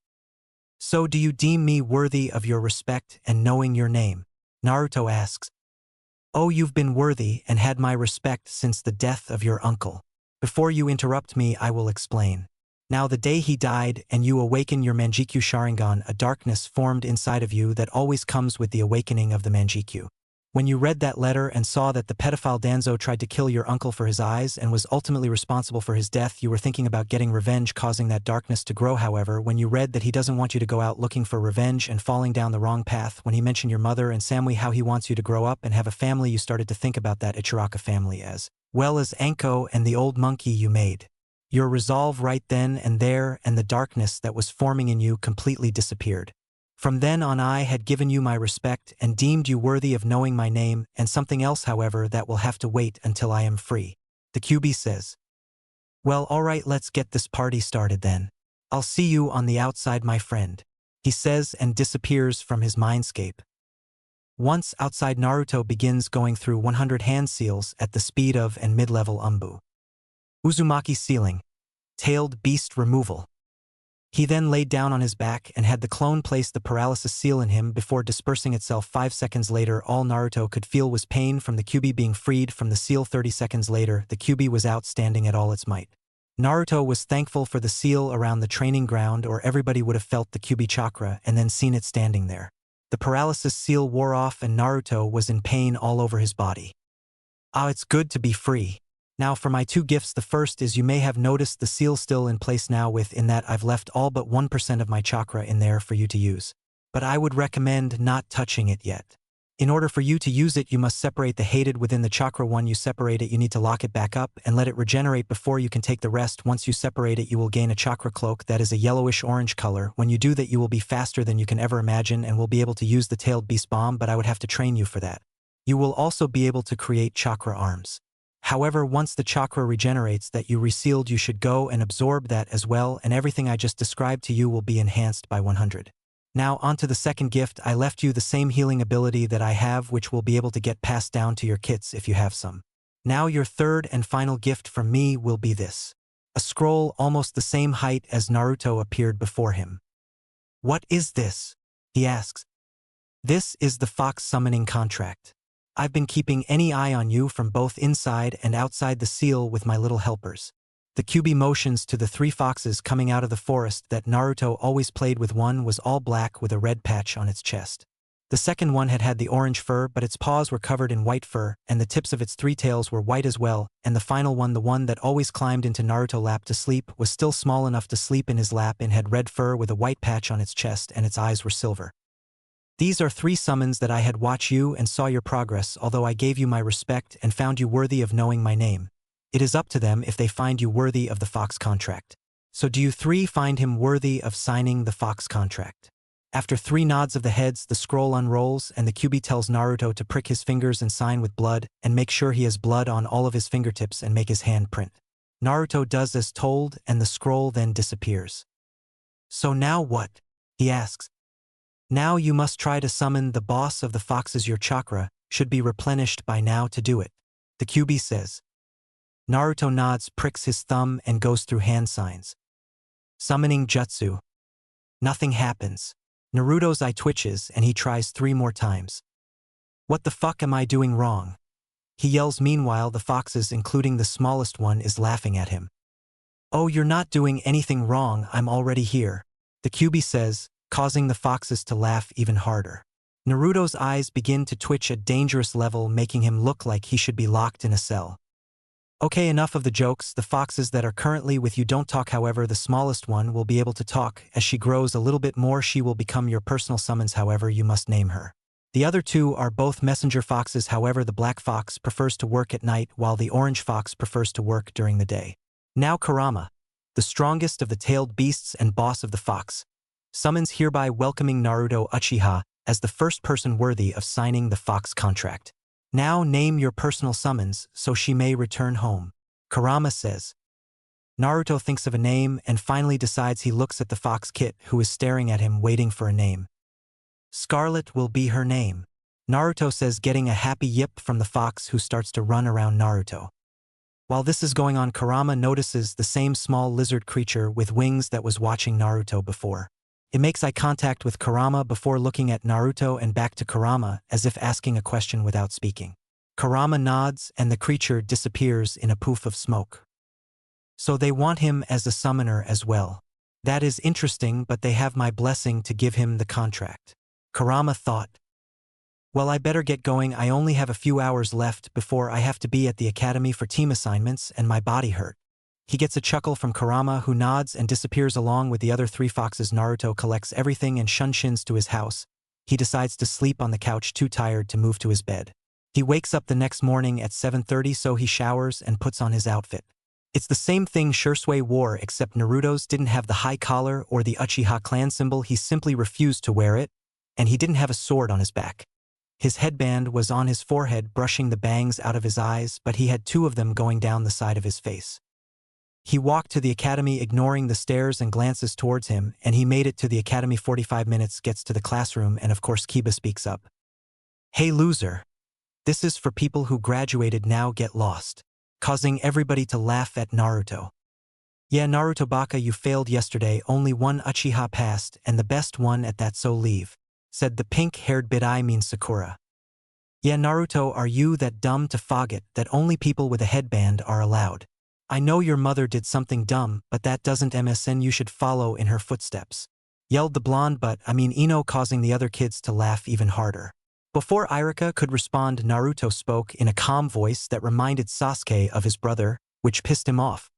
So do you deem me worthy of your respect and knowing your name? Naruto asks. Oh, you've been worthy and had my respect since the death of your uncle. Before you interrupt me, I will explain. Now the day he died and you awaken your Manjikyu Sharingan, a darkness formed inside of you that always comes with the awakening of the Manjikyu. When you read that letter and saw that the pedophile Danzo tried to kill your uncle for his eyes and was ultimately responsible for his death, you were thinking about getting revenge, causing that darkness to grow. However, when you read that he doesn't want you to go out looking for revenge and falling down the wrong path, when he mentioned your mother and Samui, how he wants you to grow up and have a family, you started to think about that Ichiraka family as well as Anko and the old monkey you made. Your resolve right then and there and the darkness that was forming in you completely disappeared. From then on I had given you my respect and deemed you worthy of knowing my name and something else, however, that will have to wait until I am free. The QB says. Well, alright, let's get this party started then. I'll see you on the outside, my friend. He says and disappears from his mindscape. Once outside, Naruto begins going through 100 hand seals at the speed of and mid-level Umbu. Uzumaki sealing. Tailed beast removal. He then laid down on his back and had the clone place the paralysis seal in him before dispersing itself. 5 seconds later, all Naruto could feel was pain from the Kyuubi being freed from the seal. 30 seconds later, the Kyuubi was out standing at all its might. Naruto was thankful for the seal around the training ground, or everybody would have felt the Kyuubi chakra and then seen it standing there. The paralysis seal wore off and Naruto was in pain all over his body. Ah, it's good to be free. Now for my 2 gifts, the first is you may have noticed the seal still in place now, within that I've left all but 1% of my chakra in there for you to use. But I would recommend not touching it yet. In order for you to use it, you must separate the hated within the chakra. When you separate it, you need to lock it back up and let it regenerate before you can take the rest. Once you separate it, you will gain a chakra cloak that is a yellowish-orange color. When you do that, you will be faster than you can ever imagine and will be able to use the tailed beast bomb, but I would have to train you for that. You will also be able to create chakra arms. However, once the chakra regenerates that you resealed, you should go and absorb that as well, and everything I just described to you will be enhanced by 100. Now onto the second gift. I left you the same healing ability that I have, which will be able to get passed down to your kits if you have some. Now your third and final gift from me will be this. A scroll almost the same height as Naruto appeared before him. What is this? He asks. This is the fox summoning contract. I've been keeping any eye on you from both inside and outside the seal with my little helpers. The Kyuubi motions to the 3 foxes coming out of the forest that Naruto always played with. One was all black with a red patch on its chest. The second one had the orange fur, but its paws were covered in white fur, and the tips of its 3 tails were white as well, and the final one, the one that always climbed into Naruto's lap to sleep, was still small enough to sleep in his lap and had red fur with a white patch on its chest, and its eyes were silver. These are 3 summons that I had watched you and saw your progress, although I gave you my respect and found you worthy of knowing my name. It is up to them if they find you worthy of the fox contract. So do you 3 find him worthy of signing the fox contract? After 3 nods of the heads, the scroll unrolls and the Kyuubi tells Naruto to prick his fingers and sign with blood, and make sure he has blood on all of his fingertips and make his hand print. Naruto does as told and the scroll then disappears. So now what? He asks. Now you must try to summon the boss of the foxes. Your chakra should be replenished by now to do it. The Kyuubi says. Naruto nods, pricks his thumb and goes through hand signs. Summoning jutsu. Nothing happens. Naruto's eye twitches and he tries 3 more times. What the fuck am I doing wrong? He yells. Meanwhile, the foxes, including the smallest one, is laughing at him. Oh, you're not doing anything wrong, I'm already here. The Kyuubi says, causing the foxes to laugh even harder. Naruto's eyes begin to twitch at dangerous level, making him look like he should be locked in a cell. Okay, enough of the jokes. The foxes that are currently with you don't talk. However, the smallest one will be able to talk. As she grows a little bit more, she will become your personal summons. However, you must name her. The other 2 are both messenger foxes. However, the black fox prefers to work at night while the orange fox prefers to work during the day. Now Kurama, the strongest of the tailed beasts and boss of the fox, summons, hereby welcoming Naruto Uchiha as the first person worthy of signing the fox contract. Now name your personal summons so she may return home. Kurama says. Naruto thinks of a name and finally decides. He looks at the fox Kit, who is staring at him waiting for a name. Scarlet will be her name. Naruto says, getting a happy yip from the fox, who starts to run around Naruto. While this is going on, Kurama notices the same small lizard creature with wings that was watching Naruto before. It makes eye contact with Kurama before looking at Naruto and back to Kurama, as if asking a question without speaking. Kurama nods and the creature disappears in a poof of smoke. So they want him as a summoner as well. That is interesting, but they have my blessing to give him the contract. Kurama thought. Well, I better get going. I only have a few hours left before I have to be at the academy for team assignments and my body hurt. He gets a chuckle from Kurama, who nods and disappears along with the other three foxes. Naruto collects everything and shunsins to his house. He decides to sleep on the couch, too tired to move to his bed. He wakes up the next morning at 7:30, so he showers and puts on his outfit. It's the same thing Shisui wore, except Naruto's didn't have the high collar or the Uchiha clan symbol. He simply refused to wear it, and he didn't have a sword on his back. His headband was on his forehead, brushing the bangs out of his eyes, but he had two of them going down the side of his face. He walked to the academy, ignoring the stares and glances towards him, and he made it to the academy. 45 minutes, gets to the classroom, and of course Kiba speaks up. Hey loser. This is for people who graduated now, get lost. Causing everybody to laugh at Naruto. Yeah, Naruto baka, you failed yesterday, only one Uchiha passed, and the best one at that, so leave. Said the pink-haired bit, I mean Sakura. Yeah, Naruto, are you that dumb to forget that only people with a headband are allowed? I know your mother did something dumb, but that doesn't MSN you should follow in her footsteps. Yelled the blonde butt, I mean Ino, causing the other kids to laugh even harder. Before Irika could respond, Naruto spoke in a calm voice that reminded Sasuke of his brother, which pissed him off.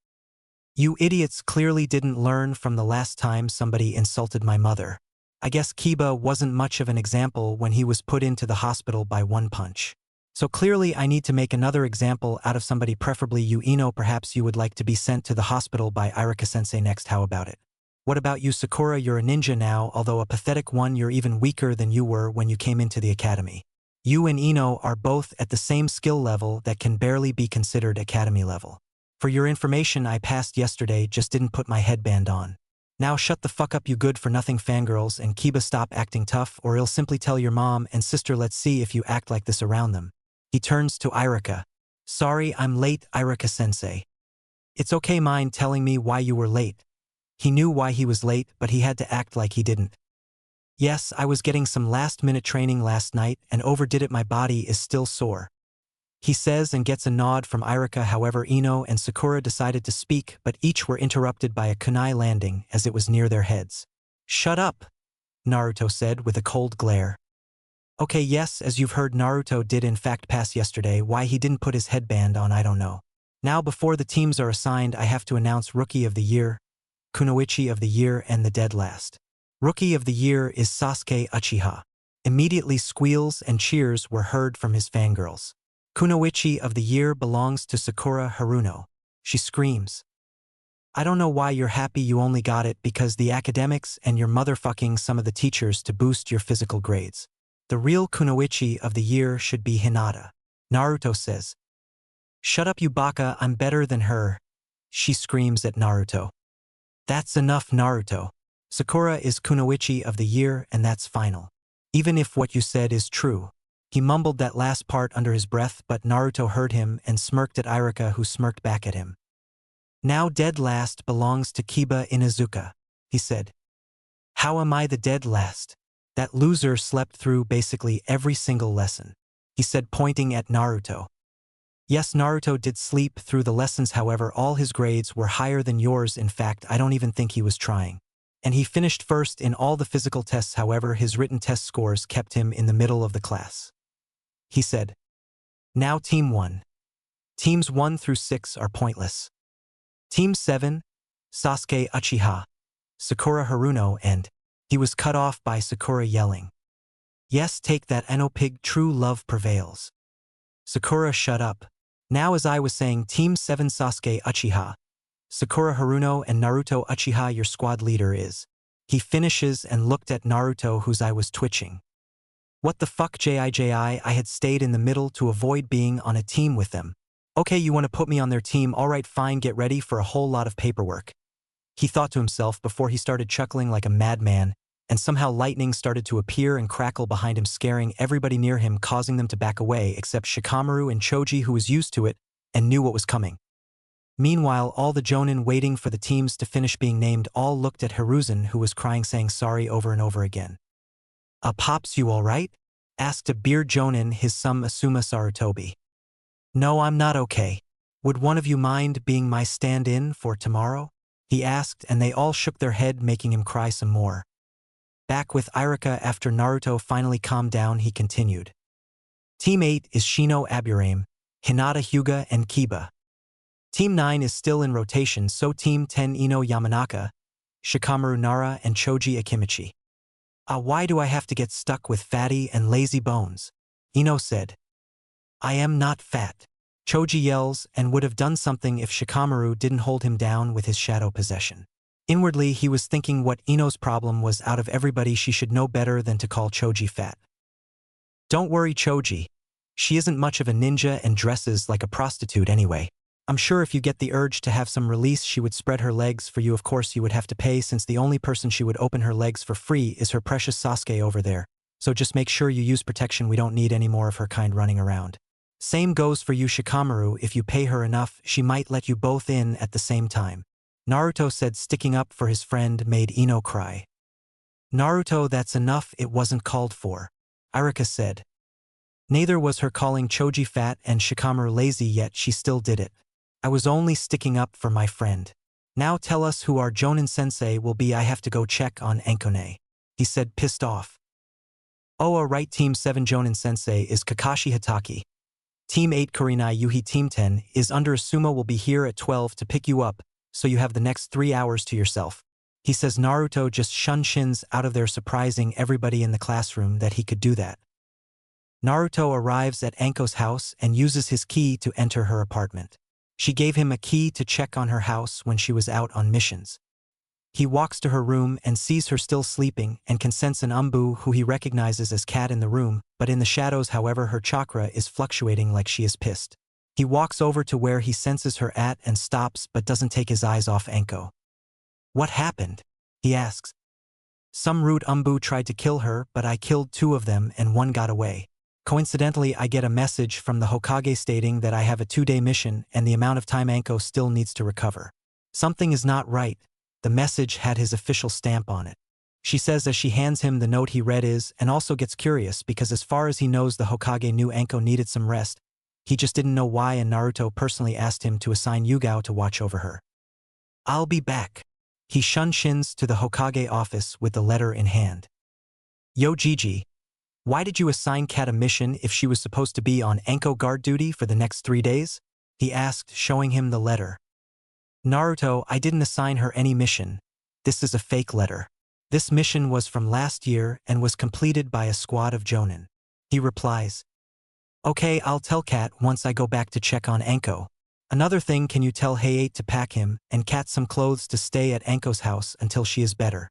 You idiots clearly didn't learn from the last time somebody insulted my mother. I guess Kiba wasn't much of an example when he was put into the hospital by One Punch. So clearly I need to make another example out of somebody, preferably you, Ino. Perhaps you would like to be sent to the hospital by Irika-sensei next. How about it? What about you, Sakura? You're a ninja now, although a pathetic one. You're even weaker than you were when you came into the academy. You and Ino are both at the same skill level that can barely be considered academy level. For your information, I passed yesterday, just didn't put my headband on. Now shut the fuck up, you good-for-nothing fangirls, and Kiba, stop acting tough or I'll simply tell your mom and sister. Let's see if you act like this around them. He turns to Irika. Sorry, I'm late, Irika-sensei. It's okay, mind telling me why you were late. He knew why he was late, but he had to act like he didn't. Yes, I was getting some last-minute training last night and overdid it. My body is still sore. He says and gets a nod from Irika. However, Ino and Sakura decided to speak, but each were interrupted by a kunai landing as it was near their heads. Shut up, Naruto said with a cold glare. Okay, yes, as you've heard, Naruto did in fact pass yesterday. Why he didn't put his headband on, I don't know. Now, before the teams are assigned, I have to announce Rookie of the Year, Kunoichi of the Year, and the dead last. Rookie of the Year is Sasuke Uchiha. Immediately squeals and cheers were heard from his fangirls. Kunoichi of the Year belongs to Sakura Haruno. She screams. I don't know why you're happy. You only got it because the academics and you're motherfucking some of the teachers to boost your physical grades. The real Kunoichi of the Year should be Hinata. Naruto says. Shut up, you baka, I'm better than her. She screams at Naruto. That's enough, Naruto. Sakura is Kunoichi of the Year, and that's final. Even if what you said is true. He mumbled that last part under his breath, but Naruto heard him and smirked at Irika, who smirked back at him. Now dead last belongs to Kiba Inuzuka, he said. How am I the dead last? That loser slept through basically every single lesson, he said, pointing at Naruto. Yes, Naruto did sleep through the lessons, however all his grades were higher than yours. In fact, I don't even think he was trying. And he finished first in all the physical tests, however his written test scores kept him in the middle of the class. He said. Now Team 1. Teams 1 through 6 are pointless. Team 7, Sasuke Uchiha, Sakura Haruno, and he was cut off by Sakura yelling. Yes, take that, Eno pig, true love prevails. Sakura, shut up. Now, as I was saying, Team 7 Sasuke Uchiha, Sakura Haruno, and Naruto Uchiha, your squad leader is. He finishes and looked at Naruto, whose eye was twitching. What the fuck, JIJI, I had stayed in the middle to avoid being on a team with them. Okay, you want to put me on their team, alright fine, get ready for a whole lot of paperwork. He thought to himself before he started chuckling like a madman, and somehow lightning started to appear and crackle behind him, scaring everybody near him, causing them to back away except Shikamaru and Choji, who was used to it and knew what was coming. Meanwhile, all the Jonin waiting for the teams to finish being named all looked at Hiruzen, who was crying, saying sorry over and over again. Pops, you alright? Asked a beard Jonin, his son Asuma Sarutobi. No, I'm not okay. Would one of you mind being my stand-in for tomorrow? He asked, and they all shook their head, making him cry some more. Back with Irika after Naruto finally calmed down, he continued. Team 8 is Shino Aburame, Hinata Hyuga, and Kiba. Team 9 is still in rotation, so Team 10 Ino Yamanaka, Shikamaru Nara, and Choji Akimichi. Why do I have to get stuck with fatty and lazy bones? Ino said. I am not fat. Choji yells and would have done something if Shikamaru didn't hold him down with his shadow possession. Inwardly, he was thinking what Ino's problem was. Out of everybody, she should know better than to call Choji fat. Don't worry, Choji. She isn't much of a ninja and dresses like a prostitute anyway. I'm sure if you get the urge to have some release, she would spread her legs for you. Of course, you would have to pay, since the only person she would open her legs for free is her precious Sasuke over there. So just make sure you use protection. We don't need any more of her kind running around. Same goes for you, Shikamaru. If you pay her enough, she might let you both in at the same time. Naruto said. Sticking up for his friend made Ino cry. Naruto, that's enough. It wasn't called for. Irika said. Neither was her calling Choji fat and Shikamaru lazy, yet she still did it. I was only sticking up for my friend. Now tell us who our Jonin sensei will be. I have to go check on Ankone. He said, pissed off. Oh, right. Team 7 Jonin sensei is Kakashi Hatake. Team 8 Kurenai Yuhi. Team 10 is under Asuma will be here at 12 to pick you up, so you have the next 3 hours to yourself. He says. Naruto just shins out of there, surprising everybody in the classroom that he could do that. Naruto arrives at Anko's house and uses his key to enter her apartment. She gave him a key to check on her house when she was out on missions. He walks to her room and sees her still sleeping and can sense an Umbu who he recognizes as Cat in the room, but in the shadows, however, her chakra is fluctuating like she is pissed. He walks over to where he senses her at and stops but doesn't take his eyes off Anko. What happened? He asks. Some rude Umbu tried to kill her, but I killed 2 of them and 1 got away. Coincidentally, I get a message from the Hokage stating that I have a 2-day mission and the amount of time Anko still needs to recover. Something is not right. The message had his official stamp on it. She says as she hands him the note. He read is, and also gets curious because as far as he knows, the Hokage knew Anko needed some rest. He just didn't know why, and Naruto personally asked him to assign Yugao to watch over her. I'll be back. He shins to the Hokage office with the letter in hand. Yo Gigi. Why did you assign Kat a mission if she was supposed to be on Anko guard duty for the next 3 days? He asked, showing him the letter. Naruto, I didn't assign her any mission. This is a fake letter. This mission was from last year and was completed by a squad of Jonin. He replies. Okay, I'll tell Kat once I go back to check on Anko. Another thing, can you tell Hayate to pack him and Kat some clothes to stay at Anko's house until she is better?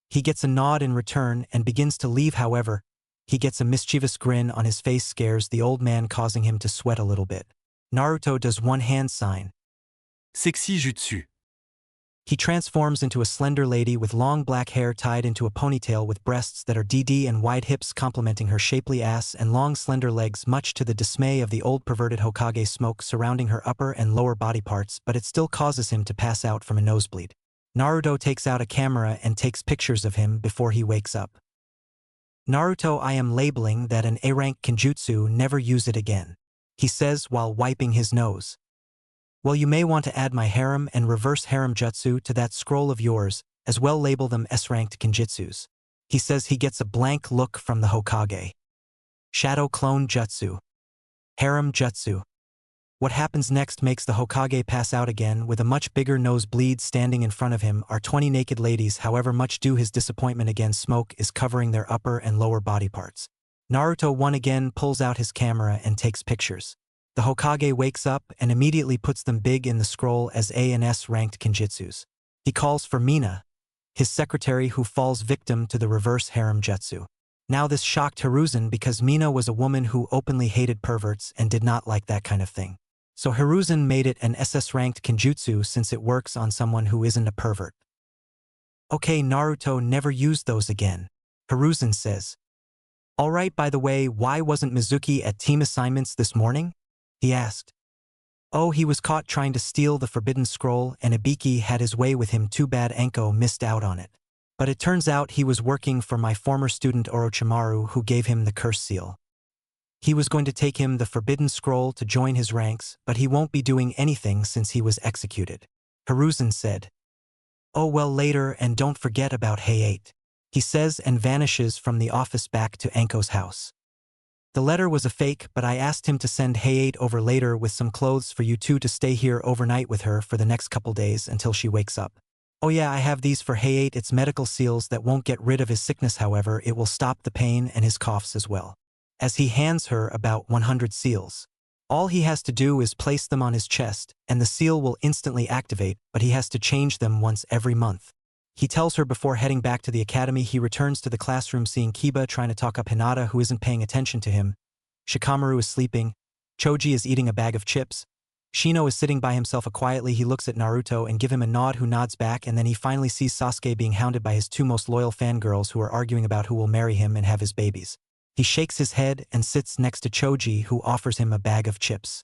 He gets a nod in return and begins to leave. However, he gets a mischievous grin on his face, scares the old man, causing him to sweat a little bit. Naruto does one hand sign. Sexy jutsu. He transforms into a slender lady with long black hair tied into a ponytail with breasts that are DD and wide hips complementing her shapely ass and long slender legs, much to the dismay of the old perverted Hokage. Smoke surrounding her upper and lower body parts, but it still causes him to pass out from a nosebleed. Naruto takes out a camera and takes pictures of him before he wakes up. Naruto, I am labeling that an A-rank kenjutsu, never use it again. He says while wiping his nose. Well, you may want to add my harem and reverse harem jutsu to that scroll of yours, as well. Label them S-ranked kenjutsus. He says. He gets a blank look from the Hokage. Shadow clone jutsu. Harem jutsu. What happens next makes the Hokage pass out again. With a much bigger nosebleed, standing in front of him are 20 naked ladies. However, much to his disappointment, again smoke is covering their upper and lower body parts. Naruto one again pulls out his camera and takes pictures. The Hokage wakes up and immediately puts them big in the scroll as A and S ranked kenjutsus. He calls for Mina, his secretary, who falls victim to the reverse harem jutsu. Now this shocked Hiruzen because Mina was a woman who openly hated perverts and did not like that kind of thing. So Hiruzen made it an SS-ranked kenjutsu since it works on someone who isn't a pervert. Okay, Naruto, never used those again, Hiruzen says. Alright, by the way, why wasn't Mizuki at team assignments this morning? He asked. Oh, he was caught trying to steal the forbidden scroll and Ibiki had his way with him. Too bad Anko missed out on it. But it turns out he was working for my former student Orochimaru, who gave him the curse seal. He was going to take him the forbidden scroll to join his ranks, but he won't be doing anything since he was executed. Hiruzen said. Oh well, later, and don't forget about Hayate. He says and vanishes from the office back to Anko's house. The letter was a fake, but I asked him to send Hayate over later with some clothes for you two to stay here overnight with her for the next couple days until she wakes up. Oh yeah, I have these for Hayate. It's medical seals that won't get rid of his sickness, however, it will stop the pain and his coughs as well. As he hands her about 100 seals. All he has to do is place them on his chest, and the seal will instantly activate, but he has to change them once every month. He tells her before heading back to the academy. He returns to the classroom seeing Kiba trying to talk up Hinata, who isn't paying attention to him. Shikamaru is sleeping. Choji is eating a bag of chips. Shino is sitting by himself quietly. He looks at Naruto and gives him a nod, who nods back, and then he finally sees Sasuke being hounded by his two most loyal fangirls who are arguing about who will marry him and have his babies. He shakes his head and sits next to Choji, who offers him a bag of chips.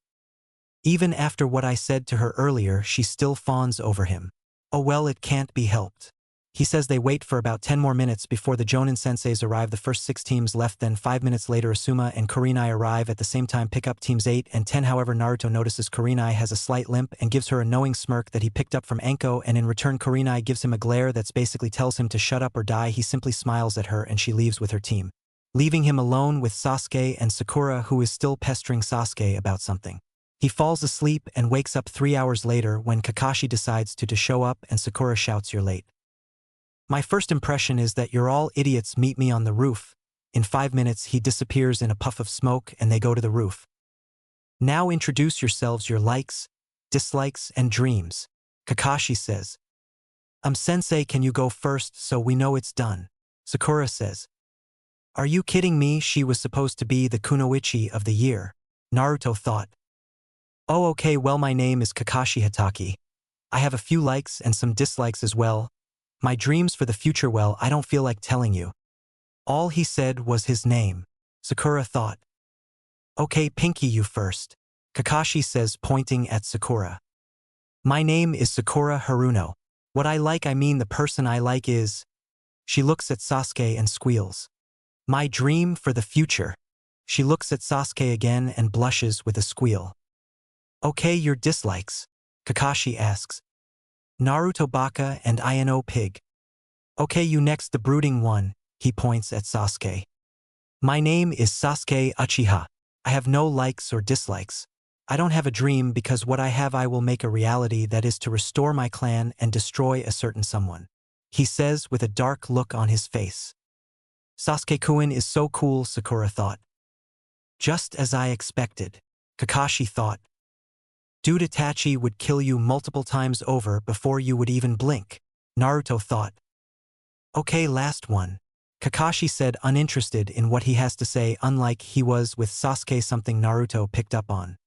Even after what I said to her earlier, she still fawns over him. Oh well, it can't be helped. He says they wait for about 10 more minutes before the Jonin senseis arrive. The first 6 teams left, then 5 minutes later Asuma and Kurenai arrive at the same time, pick up teams 8 and 10. However, Naruto notices Kurenai has a slight limp and gives her a knowing smirk that he picked up from Anko, and in return Kurenai gives him a glare that's basically tells him to shut up or die. He simply smiles at her and she leaves with her team, leaving him alone with Sasuke and Sakura, who is still pestering Sasuke about something. He falls asleep and wakes up 3 hours later when Kakashi decides to show up and Sakura shouts, "You're late. My first impression is that you're all idiots. Meet me on the roof." In 5 minutes he disappears in a puff of smoke and they go to the roof. Now introduce yourselves, your likes, dislikes, and dreams. Kakashi says. Sensei, can you go first so we know it's done? Sakura says. Are you kidding me? She was supposed to be the kunoichi of the year. Naruto thought. Oh okay, well my name is Kakashi Hatake. I have a few likes and some dislikes as well. My dreams for the future, well, I don't feel like telling you. All he said was his name. Sakura thought. Okay, Pinky, you first. Kakashi says, pointing at Sakura. My name is Sakura Haruno. What I like, I mean the person I like is... She looks at Sasuke and squeals. My dream for the future. She looks at Sasuke again and blushes with a squeal. Okay, your dislikes? Kakashi asks. Naruto Baka and Ino Pig. Okay, you next, the brooding one. He points at Sasuke. My name is Sasuke Uchiha. I have no likes or dislikes. I don't have a dream because what I have I will make a reality, that is to restore my clan and destroy a certain someone. He says with a dark look on his face. Sasuke-kun is so cool, Sakura thought. Just as I expected. Kakashi thought. Dude, Itachi would kill you multiple times over before you would even blink. Naruto thought. Okay, last one. Kakashi said, uninterested in what he has to say, unlike he was with Sasuke, something Naruto picked up on.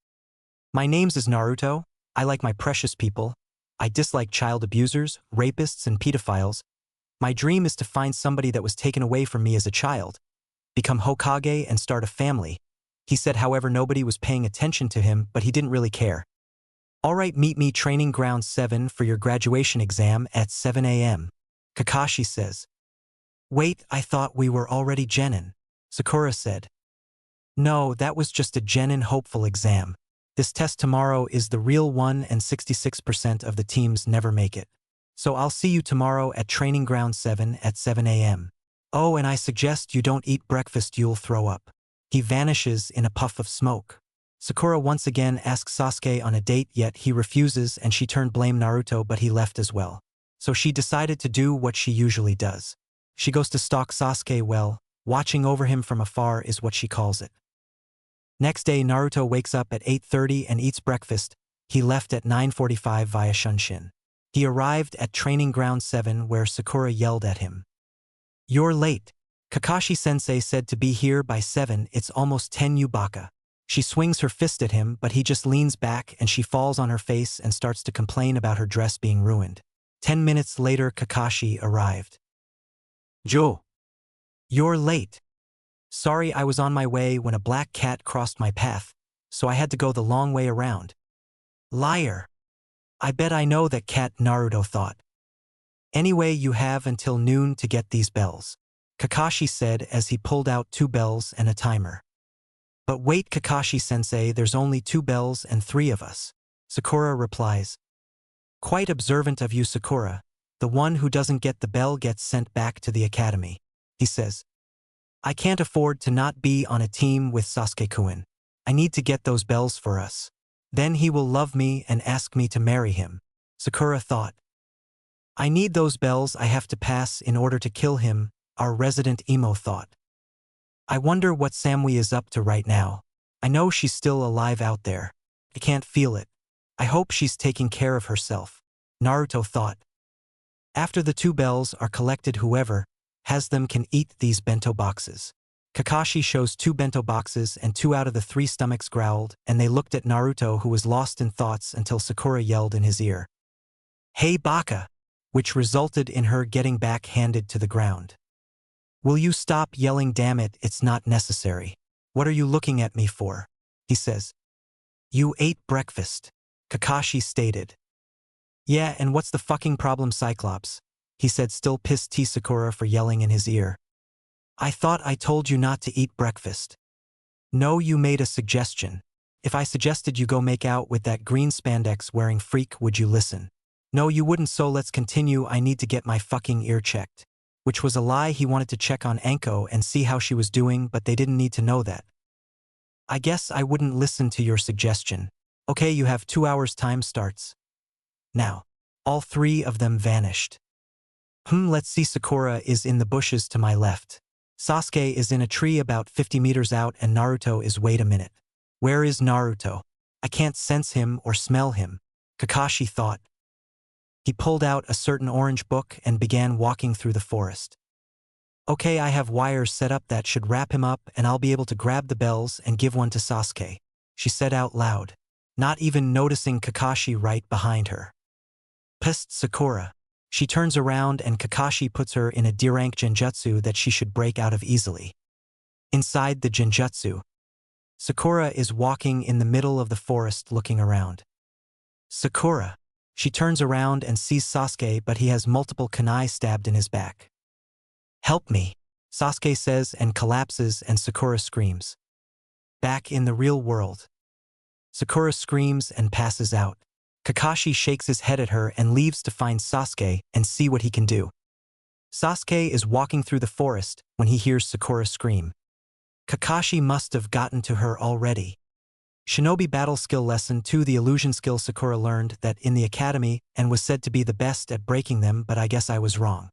My name's is Naruto. I like my precious people. I dislike child abusers, rapists, and pedophiles. My dream is to find somebody that was taken away from me as a child, become Hokage and start a family. He said, however, nobody was paying attention to him, but he didn't really care. Alright, meet me training ground 7 for your graduation exam at 7 a.m. Kakashi says. Wait, I thought we were already Genin. Sakura said. No, that was just a Genin hopeful exam. This test tomorrow is the real one and 66% of the teams never make it. So I'll see you tomorrow at training ground 7 at 7 a.m. Oh, and I suggest you don't eat breakfast, you'll throw up. He vanishes in a puff of smoke. Sakura once again asks Sasuke on a date, yet he refuses and she turned blame Naruto, but he left as well. So she decided to do what she usually does. She goes to stalk Sasuke. Well, watching over him from afar is what she calls it. Next day Naruto wakes up at 8:30 and eats breakfast. He left at 9:45 via Shunshin. He arrived at training ground 7 where Sakura yelled at him. You're late. Kakashi-sensei said to be here by 7, it's almost 10 you baka. She swings her fist at him, but he just leans back and she falls on her face and starts to complain about her dress being ruined. 10 minutes later Kakashi arrived. Joe. You're late. Sorry, I was on my way when a black cat crossed my path, so I had to go the long way around. Liar. I bet I know that cat, Naruto thought. Anyway, you have until noon to get these bells. Kakashi said as he pulled out 2 bells and a timer. But wait, Kakashi-sensei, there's only 2 bells and 3 of us. Sakura replies. Quite observant of you, Sakura. The one who doesn't get the bell gets sent back to the academy. He says. I can't afford to not be on a team with Sasuke-kun. I need to get those bells for us. Then he will love me and ask me to marry him. Sakura thought. I need those bells I have to pass in order to kill him, our resident emo thought. I wonder what Samui is up to right now. I know she's still alive out there. I can't feel it. I hope she's taking care of herself. Naruto thought. After the 2 bells are collected, whoever has them can eat these bento boxes. Kakashi shows 2 bento boxes and 2 out of the 3 stomachs growled, and they looked at Naruto, who was lost in thoughts until Sakura yelled in his ear. Hey Baka! Which resulted in her getting back handed to the ground. Will you stop yelling? Damn it, it's not necessary. What are you looking at me for? He says. You ate breakfast. Kakashi stated. Yeah, and what's the fucking problem, Cyclops? He said, still pissed at Sakura for yelling in his ear. I thought I told you not to eat breakfast. No, you made a suggestion. If I suggested you go make out with that green spandex wearing freak, would you listen? No, you wouldn't, so let's continue. I need to get my fucking ear checked. Which was a lie. He wanted to check on Anko and see how she was doing, but they didn't need to know that. I guess I wouldn't listen to your suggestion. Okay, you have 2 hours, time starts. Now. All 3 of them vanished. Let's see. Sakura is in the bushes to my left. Sasuke is in a tree about 50 meters out, and Naruto is. Wait a minute. Where is Naruto? I can't sense him or smell him. Kakashi thought. He pulled out a certain orange book and began walking through the forest. Okay, I have wires set up that should wrap him up, and I'll be able to grab the bells and give one to Sasuke, she said out loud, not even noticing Kakashi right behind her. Pissed Sakura. She turns around and Kakashi puts her in a D-rank genjutsu that she should break out of easily. Inside the genjutsu, Sakura is walking in the middle of the forest looking around. Sakura. She turns around and sees Sasuke, but he has multiple kunai stabbed in his back. Help me, Sasuke says and collapses, and Sakura screams. Back in the real world. Sakura screams and passes out. Kakashi shakes his head at her and leaves to find Sasuke and see what he can do. Sasuke is walking through the forest when he hears Sakura scream. Kakashi must have gotten to her already. Shinobi Battle Skill Lesson 2. The illusion skill Sakura learned that in the academy and was said to be the best at breaking them, but I guess I was wrong.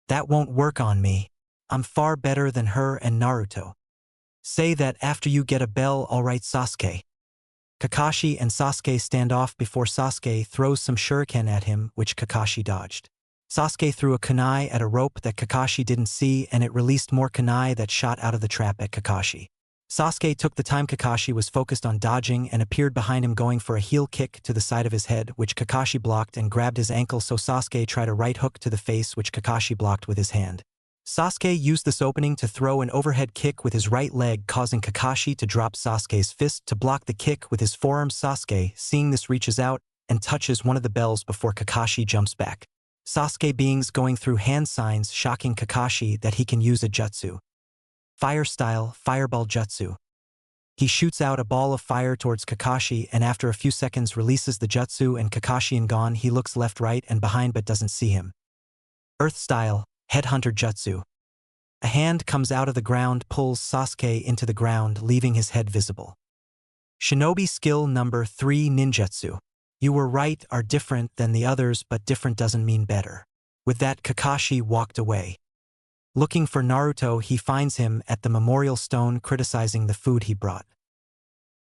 That won't work on me. I'm far better than her and Naruto. Say that after you get a bell, alright Sasuke. Kakashi and Sasuke stand off before Sasuke throws some shuriken at him, which Kakashi dodged. Sasuke threw a kunai at a rope that Kakashi didn't see, and it released more kunai that shot out of the trap at Kakashi. Sasuke took the time Kakashi was focused on dodging and appeared behind him, going for a heel kick to the side of his head, which Kakashi blocked, and grabbed his ankle, so Sasuke tried a right hook to the face, which Kakashi blocked with his hand. Sasuke used this opening to throw an overhead kick with his right leg, causing Kakashi to drop Sasuke's fist to block the kick with his forearm. Sasuke, seeing this, reaches out and touches one of the bells before Kakashi jumps back. Sasuke beings going through hand signs, shocking Kakashi that he can use a jutsu. Fire style, fireball jutsu. He shoots out a ball of fire towards Kakashi, and after a few seconds releases the jutsu, and Kakashi is gone. He looks left, right, and behind but doesn't see him. Earth style, headhunter jutsu. A hand comes out of the ground, pulls Sasuke into the ground, leaving his head visible. Shinobi skill number 3, ninjutsu. You were right, are different than the others, but different doesn't mean better. With that, Kakashi walked away. Looking for Naruto, he finds him at the memorial stone, criticizing the food he brought.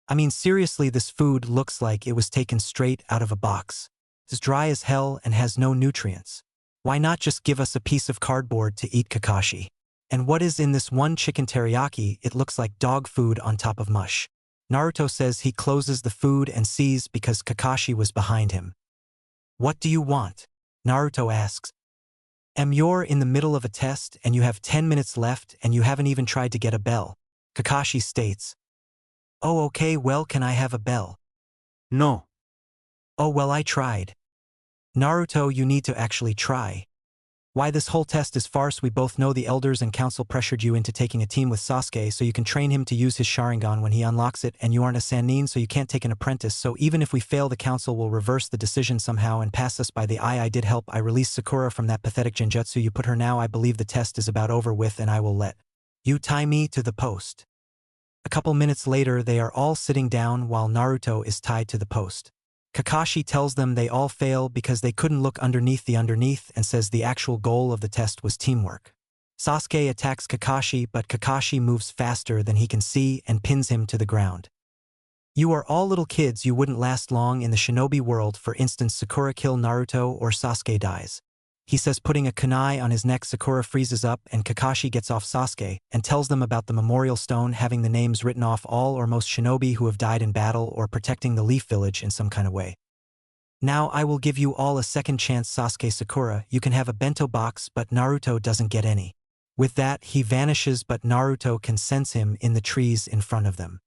I mean, seriously, this food looks like it was taken straight out of a box. It's dry as hell and has no nutrients. Why not just give us a piece of cardboard to eat, Kakashi? And what is in this one chicken teriyaki? It looks like dog food on top of mush. Naruto says he closes the food and sees because Kakashi was behind him. What do you want? Naruto asks. You're in the middle of a test and you have 10 minutes left and you haven't even tried to get a bell, Kakashi states. Oh, okay, well, can I have a bell? No. Oh, well, I tried. Naruto, you need to actually try. Why this whole test is farce. We both know the elders and council pressured you into taking a team with Sasuke so you can train him to use his Sharingan when he unlocks it, and you aren't a Sannin so you can't take an apprentice, so even if we fail the council will reverse the decision somehow and pass us by the eye. I did help. I released Sakura from that pathetic genjutsu you put her. Now I believe the test is about over with and I will let you tie me to the post. A couple minutes later they are all sitting down while Naruto is tied to the post. Kakashi tells them they all fail because they couldn't look underneath the underneath and says the actual goal of the test was teamwork. Sasuke attacks Kakashi, but Kakashi moves faster than he can see and pins him to the ground. You are all little kids, you wouldn't last long in the shinobi world. For instance, Sakura kill Naruto or Sasuke dies. He says, putting a kunai on his neck. Sakura freezes up and Kakashi gets off Sasuke and tells them about the memorial stone having the names written off all or most shinobi who have died in battle or protecting the Leaf Village in some kind of way. Now I will give you all a second chance. Sasuke, Sakura, you can have a bento box, but Naruto doesn't get any. With that, he vanishes, but Naruto can sense him in the trees in front of them.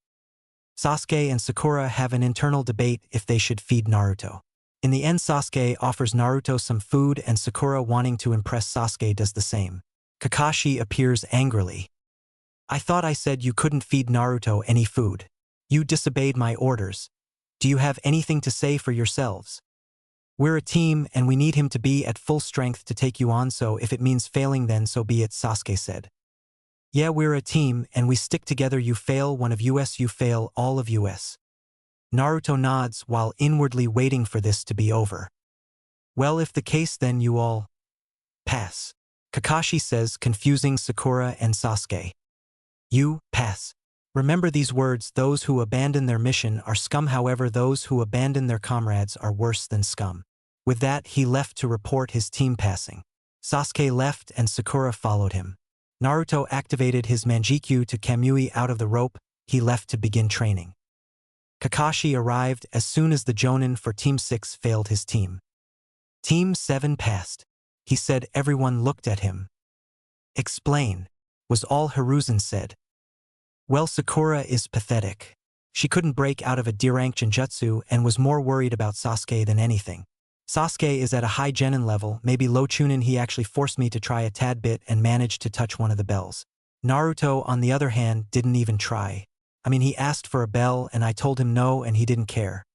Sasuke and Sakura have an internal debate if they should feed Naruto. In the end, Sasuke offers Naruto some food and Sakura, wanting to impress Sasuke, does the same. Kakashi appears angrily. I thought I said you couldn't feed Naruto any food. You disobeyed my orders. Do you have anything to say for yourselves? We're a team and we need him to be at full strength to take you on, so if it means failing then so be it, Sasuke said. Yeah, we're a team and we stick together. You fail one of us, you fail all of us. Naruto nods while inwardly waiting for this to be over. Well, if the case then you all pass. Kakashi says, confusing Sakura and Sasuke. You pass. Remember these words, those who abandon their mission are scum, however those who abandon their comrades are worse than scum. With that he left to report his team passing. Sasuke left and Sakura followed him. Naruto activated his Manjikyu to Kamui out of the rope. He left to begin training. Kakashi arrived as soon as the Jonin for Team 6 failed his team. Team 7 passed. He said. Everyone looked at him. Explain, was all Hiruzen said. Well, Sakura is pathetic. She couldn't break out of a D-rank genjutsu and was more worried about Sasuke than anything. Sasuke is at a high genin level, maybe low chunin. He actually forced me to try a tad bit and managed to touch one of the bells. Naruto, on the other hand, didn't even try. I mean, he asked for a bell and I told him no and he didn't care.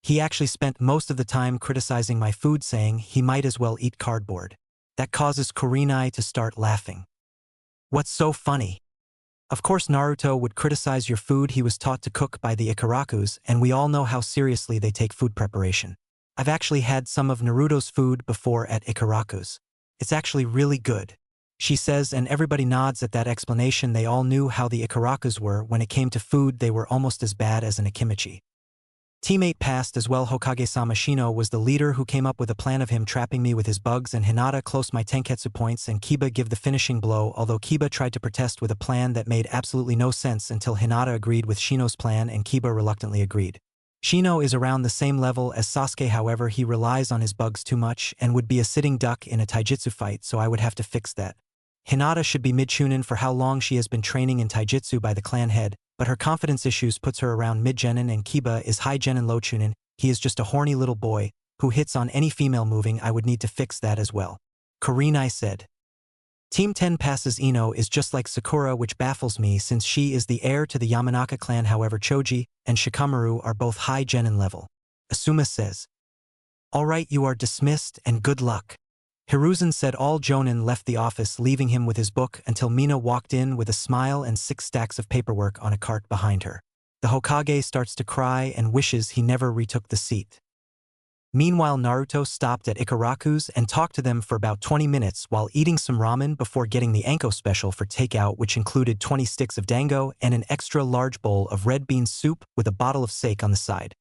He actually spent most of the time criticizing my food, saying he might as well eat cardboard. That causes Kurenai to start laughing. What's so funny? Of course Naruto would criticize your food. He was taught to cook by the Ikarakus, and we all know how seriously they take food preparation. I've actually had some of Naruto's food before at Ikarakus. It's actually really good, she says, and everybody nods at that explanation. They all knew how the Ikarakus were. When it came to food, they were almost as bad as an Akimichi. Teammate passed as well. Hokage-sama Shino was the leader who came up with a plan of him trapping me with his bugs, and Hinata close my Tenketsu points and Kiba give the finishing blow, although Kiba tried to protest with a plan that made absolutely no sense until Hinata agreed with Shino's plan and Kiba reluctantly agreed. Shino is around the same level as Sasuke, however he relies on his bugs too much and would be a sitting duck in a taijutsu fight, so I would have to fix that. Hinata should be mid-chunin for how long she has been training in taijutsu by the clan head, but her confidence issues puts her around mid-genin, and Kiba is high genin low chunin. He is just a horny little boy who hits on any female moving. I would need to fix that as well. Kurenai said. Team 10 passes. Ino is just like Sakura, which baffles me since she is the heir to the Yamanaka clan, however Choji and Shikamaru are both high genin level. Asuma says. Alright, you are dismissed and good luck. Hiruzen said. All Jonin left the office, leaving him with his book until Mina walked in with a smile and 6 stacks of paperwork on a cart behind her. The Hokage starts to cry and wishes he never retook the seat. Meanwhile, Naruto stopped at Ikaraku's and talked to them for about 20 minutes while eating some ramen before getting the Anko special for takeout, which included 20 sticks of dango and an extra large bowl of red bean soup with a bottle of sake on the side.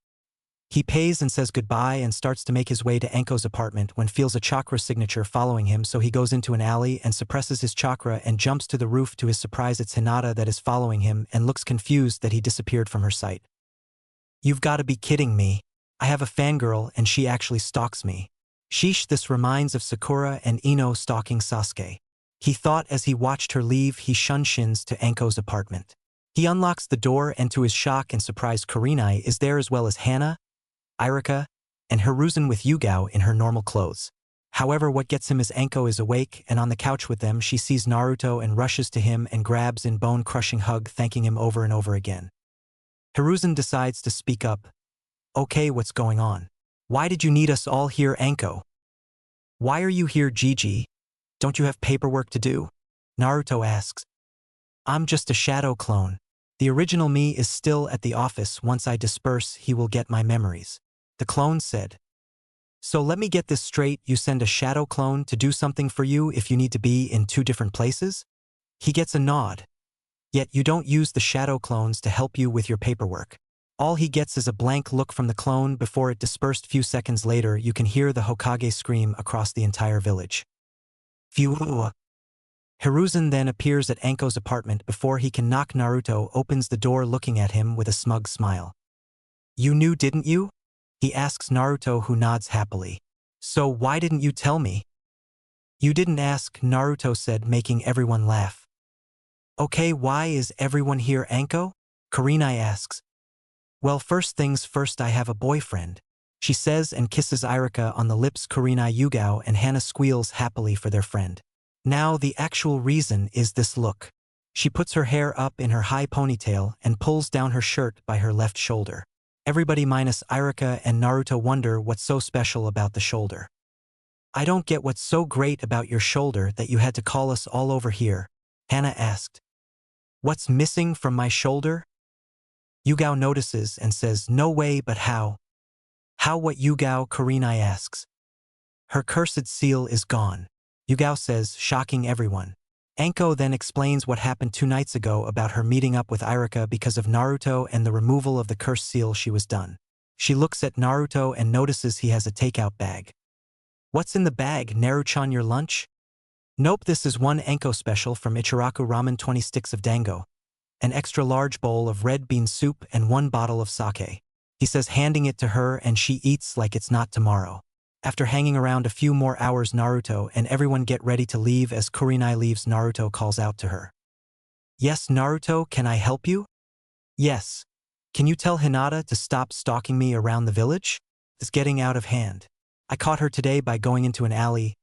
He pays and says goodbye and starts to make his way to Anko's apartment when feels a chakra signature following him, so he goes into an alley and suppresses his chakra and jumps to the roof. To his surprise, it's Hinata that is following him and looks confused that he disappeared from her sight. You've got to be kidding me. I have a fangirl and she actually stalks me. Sheesh, this reminds of Sakura and Ino stalking Sasuke. He thought as he watched her leave. He shuns to Anko's apartment. He unlocks the door and to his shock and surprise, Kurenai is there as well as Hana, Irika, and Hiruzen with Yugao in her normal clothes. However, what gets him is Anko is awake, and on the couch with them she sees Naruto and rushes to him and grabs in bone-crushing hug, thanking him over and over again. Hiruzen decides to speak up. Okay, what's going on? Why did you need us all here, Anko? Why are you here, Gigi? Don't you have paperwork to do? Naruto asks. I'm just a shadow clone. The original me is still at the office. Once I disperse, he will get my memories. The clone said. So let me get this straight, you send a shadow clone to do something for you if you need to be in 2 different places? He gets a nod. Yet you don't use the shadow clones to help you with your paperwork. All he gets is a blank look from the clone before it dispersed. Few seconds later, you can hear the Hokage scream across the entire village. Phew. Hiruzen then appears at Anko's apartment before he can knock. Naruto opens the door looking at him with a smug smile. You knew, didn't you? He asks Naruto, who nods happily. So why didn't you tell me? You didn't ask, Naruto said, making everyone laugh. Okay, why is everyone here, Anko? Kurenai asks. Well, first things first, I have a boyfriend, she says and kisses Irika on the lips. Kurenai, Yugao, and Hana squeals happily for their friend. Now the actual reason is this look. She puts her hair up in her high ponytail and pulls down her shirt by her left shoulder. Everybody minus Irika and Naruto wonder what's so special about the shoulder. I don't get what's so great about your shoulder that you had to call us all over here, Hana asked. What's missing from my shoulder? Yugao notices and says, no way, but how? How what, Yugao? Kurenai asks. Her cursed seal is gone, Yugao says, shocking everyone. Anko then explains what happened 2 nights ago about her meeting up with Irika because of Naruto and the removal of the cursed seal. She was done. She looks at Naruto and notices he has a takeout bag. What's in the bag, Naruchan, your lunch? Nope, this is one Anko special from Ichiraku Ramen, 20 sticks of dango, an extra large bowl of red bean soup, and 1 bottle of sake. He says, handing it to her, and she eats like it's not tomorrow. After hanging around a few more hours, Naruto and everyone get ready to leave. As Kurenai leaves, Naruto calls out to her. Yes, Naruto, can I help you? Yes. Can you tell Hinata to stop stalking me around the village? It's getting out of hand. I caught her today by going into an alley,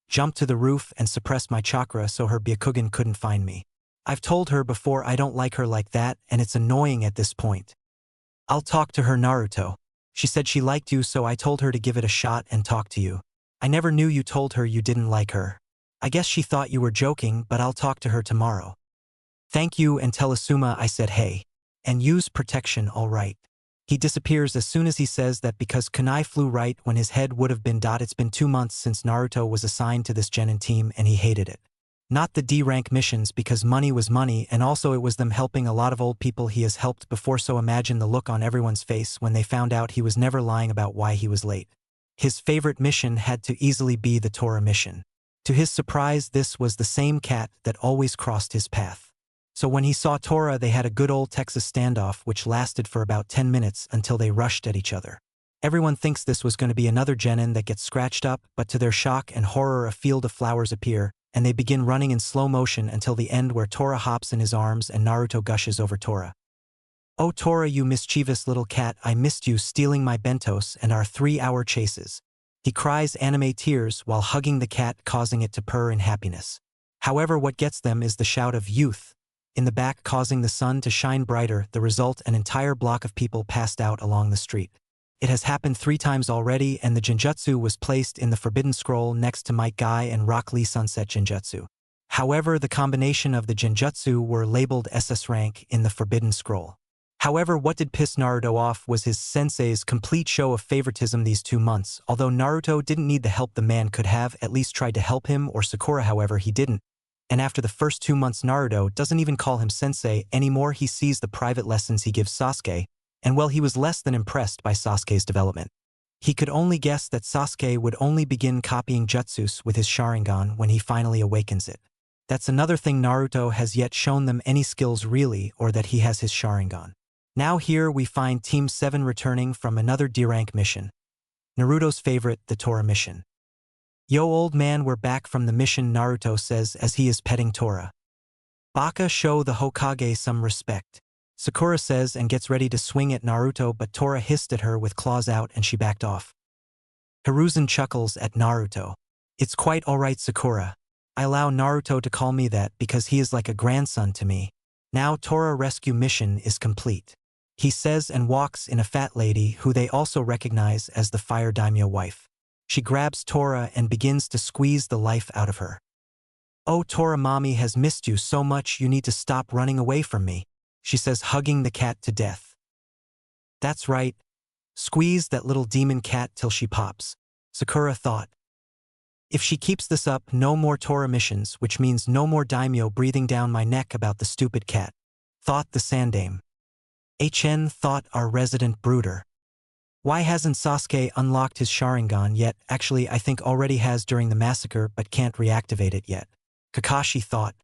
jumped to the roof, and suppressed my chakra so her Byakugan couldn't find me. I've told her before I don't like her like that, and it's annoying at this point. I'll talk to her, Naruto. She said she liked you, so I told her to give it a shot and talk to you. I never knew you told her you didn't like her. I guess she thought you were joking, but I'll talk to her tomorrow. Thank you, and tell Asuma I said hey. And use protection, all right. He disappears as soon as he says that because kunai flew right when his head would have been. It's been 2 months since Naruto was assigned to this genin team, and he hated it. Not the D-rank missions, because money was money, and also it was them helping a lot of old people he has helped before. So imagine the look on everyone's face when they found out he was never lying about why he was late. His favorite mission had to easily be the Tora mission. To his surprise, this was the same cat that always crossed his path. So when he saw Tora, they had a good old Texas standoff which lasted for about 10 minutes until they rushed at each other. Everyone thinks this was going to be another genin that gets scratched up, but to their shock and horror a field of flowers appear, and they begin running in slow motion until the end, where Tora hops in his arms and Naruto gushes over Tora. Oh Tora, you mischievous little cat, I missed you stealing my bentos and our 3-hour chases. He cries anime tears while hugging the cat, causing it to purr in happiness. However, what gets them is the shout of youth in the back, causing the sun to shine brighter. The result, an entire block of people passed out along the street. It has happened 3 times already, and the Genjutsu was placed in the Forbidden Scroll next to Might Guy and Rock Lee Sunset Genjutsu. However, the combination of the Genjutsu were labeled SS rank in the Forbidden Scroll. However, what did piss Naruto off was his sensei's complete show of favoritism these 2 months. Although Naruto didn't need the help, the man could have at least tried to help him or Sakura. However, he didn't. And after the first 2 months, Naruto doesn't even call him sensei anymore. He sees the private lessons he gives Sasuke, and well, he was less than impressed by Sasuke's development. He could only guess that Sasuke would only begin copying jutsus with his Sharingan when he finally awakens it. That's another thing, Naruto has yet shown them any skills really, or that he has his Sharingan. Now here we find Team 7 returning from another D-rank mission. Naruto's favorite, the Tora mission. Yo old man, we're back from the mission, Naruto says as he is petting Tora. Baka, show the Hokage some respect, Sakura says and gets ready to swing at Naruto, but Tora hissed at her with claws out and she backed off. Hiruzen chuckles at Naruto. It's quite alright, Sakura. I allow Naruto to call me that because he is like a grandson to me. Now Tora rescue mission is complete. He says and walks in a fat lady who they also recognize as the fire daimyo wife. She grabs Tora and begins to squeeze the life out of her. Oh, Tora, mommy has missed you so much, you need to stop running away from me, she says, hugging the cat to death. That's right. Squeeze that little demon cat till she pops, Sakura thought. If she keeps this up, no more Tora missions, which means no more daimyo breathing down my neck about the stupid cat, thought the Sandame. HN thought our resident brooder. Why hasn't Sasuke unlocked his Sharingan yet? Actually, I think already has during the massacre but can't reactivate it yet, Kakashi thought.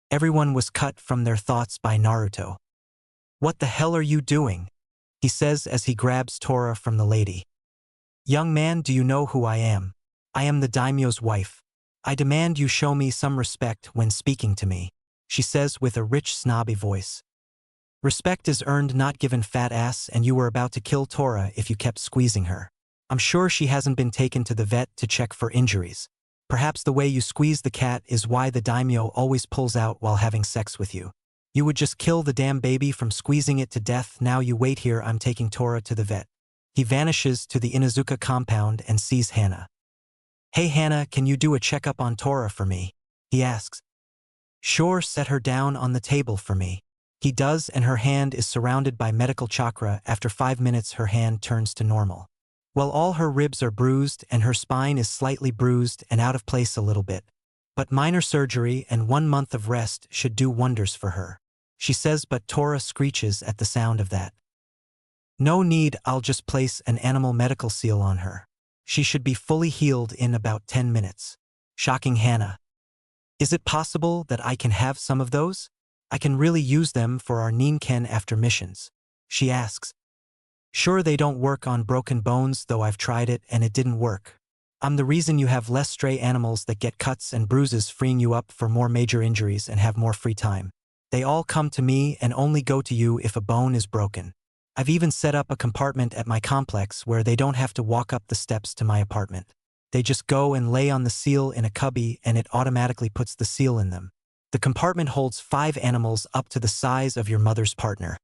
Everyone was cut from their thoughts by Naruto. What the hell are you doing? He says as he grabs Tora from the lady. Young man, do you know who I am? I am the daimyo's wife. I demand you show me some respect when speaking to me, she says with a rich snobby voice. Respect is earned, not given, fat ass, and you were about to kill Tora if you kept squeezing her. I'm sure she hasn't been taken to the vet to check for injuries. Perhaps the way you squeeze the cat is why the daimyo always pulls out while having sex with you. You would just kill the damn baby from squeezing it to death. Now you wait here, I'm taking Tora to the vet. He vanishes to the Inuzuka compound and sees Hana. Hey Hana, can you do a checkup on Tora for me? He asks. Sure, set her down on the table for me. He does, and her hand is surrounded by medical chakra. After 5 minutes her hand turns to normal. Well, all her ribs are bruised and her spine is slightly bruised and out of place a little bit. But minor surgery and 1 month of rest should do wonders for her, she says, but Tora screeches at the sound of that. No need, I'll just place an animal medical seal on her. She should be fully healed in about 10 minutes. Shocking Hana. Is it possible that I can have some of those? I can really use them for our Ninken after missions, she asks. Sure, they don't work on broken bones, though I've tried it and it didn't work. I'm the reason you have less stray animals that get cuts and bruises, freeing you up for more major injuries and have more free time. They all come to me and only go to you if a bone is broken. I've even set up a compartment at my complex where they don't have to walk up the steps to my apartment. They just go and lay on the seal in a cubby and it automatically puts the seal in them. The compartment holds 5 animals up to the size of your mother's partner,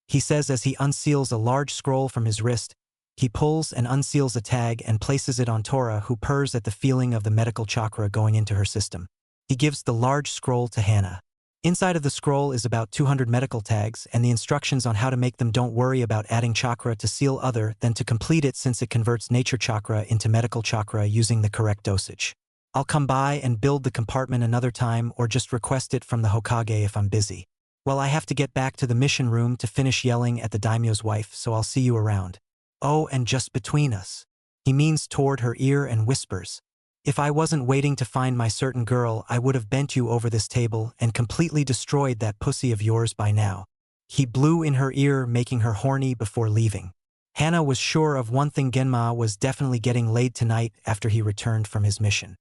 he says as he unseals a large scroll from his wrist. He pulls and unseals a tag and places it on Tora, who purrs at the feeling of the medical chakra going into her system. He gives the large scroll to Hana. Inside of the scroll is about 200 medical tags and the instructions on how to make them. Don't worry about adding chakra to seal other than to complete it, since it converts nature chakra into medical chakra using the correct dosage. I'll come by and build the compartment another time, or just request it from the Hokage if I'm busy. Well, I have to get back to the mission room to finish yelling at the daimyo's wife, so I'll see you around. Oh, and just between us, he means toward her ear and whispers. If I wasn't waiting to find my certain girl, I would have bent you over this table and completely destroyed that pussy of yours by now. He blew in her ear, making her horny before leaving. Hana was sure of one thing: Genma was definitely getting laid tonight after he returned from his mission.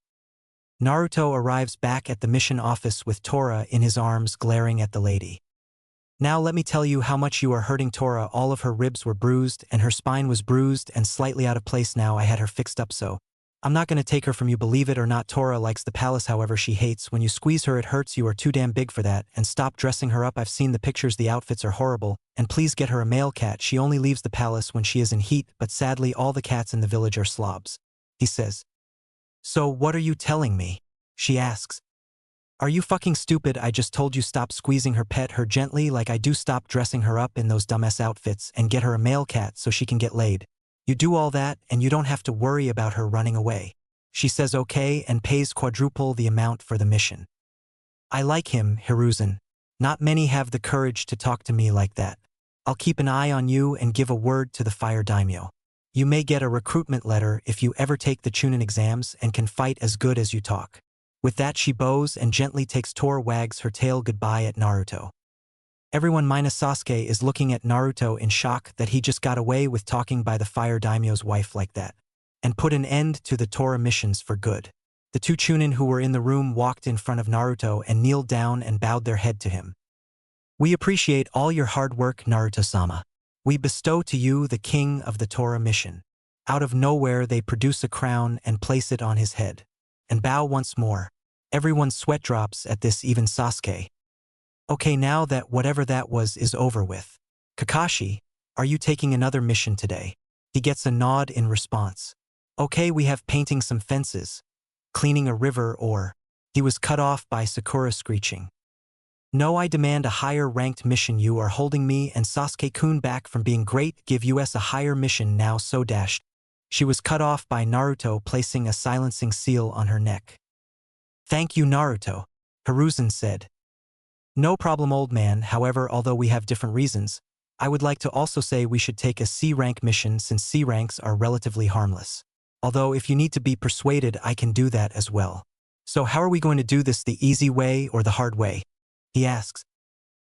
Naruto arrives back at the mission office with Tora in his arms, glaring at the lady. Now let me tell you how much you are hurting Tora. All of her ribs were bruised and her spine was bruised and slightly out of place. Now I had her fixed up, so I'm not going to take her from you, believe it or not. Tora likes the palace, however she hates when you squeeze her. It hurts. You are too damn big for that, and stop dressing her up. I've seen the pictures, the outfits are horrible, and please get her a male cat. She only leaves the palace when she is in heat, but sadly all the cats in the village are slobs, he says. So what are you telling me? She asks. Are you fucking stupid? I just told you stop squeezing her, pet her gently like I do, stop dressing her up in those dumbass outfits, and get her a male cat so she can get laid. You do all that and you don't have to worry about her running away. She says okay and pays quadruple the amount for the mission. I like him, Hiruzen. Not many have the courage to talk to me like that. I'll keep an eye on you and give a word to the fire daimyo. You may get a recruitment letter if you ever take the Chunin exams and can fight as good as you talk. With that she bows and gently takes Tora, wags her tail goodbye at Naruto. Everyone minus Sasuke is looking at Naruto in shock that he just got away with talking by the fire daimyo's wife like that, and put an end to the Tora missions for good. The 2 Chunin who were in the room walked in front of Naruto and kneeled down and bowed their head to him. We appreciate all your hard work, Naruto-sama. We bestow to you the king of the Tora mission. Out of nowhere they produce a crown and place it on his head. And bow once more. Everyone's sweat drops at this, even Sasuke. Okay, now that whatever that was is over with. Kakashi, are you taking another mission today? He gets a nod in response. Okay, we have painting some fences, cleaning a river, or... He was cut off by Sakura screeching. No, I demand a higher ranked mission. You are holding me and Sasuke-kun back from being great. Give us a higher mission now, so dashed. She was cut off by Naruto placing a silencing seal on her neck. Thank you, Naruto, Hiruzen said. No problem, old man. However, although we have different reasons, I would like to also say we should take a C-rank mission since C ranks are relatively harmless. Although if you need to be persuaded, I can do that as well. So how are we going to do this, the easy way or the hard way? He asks.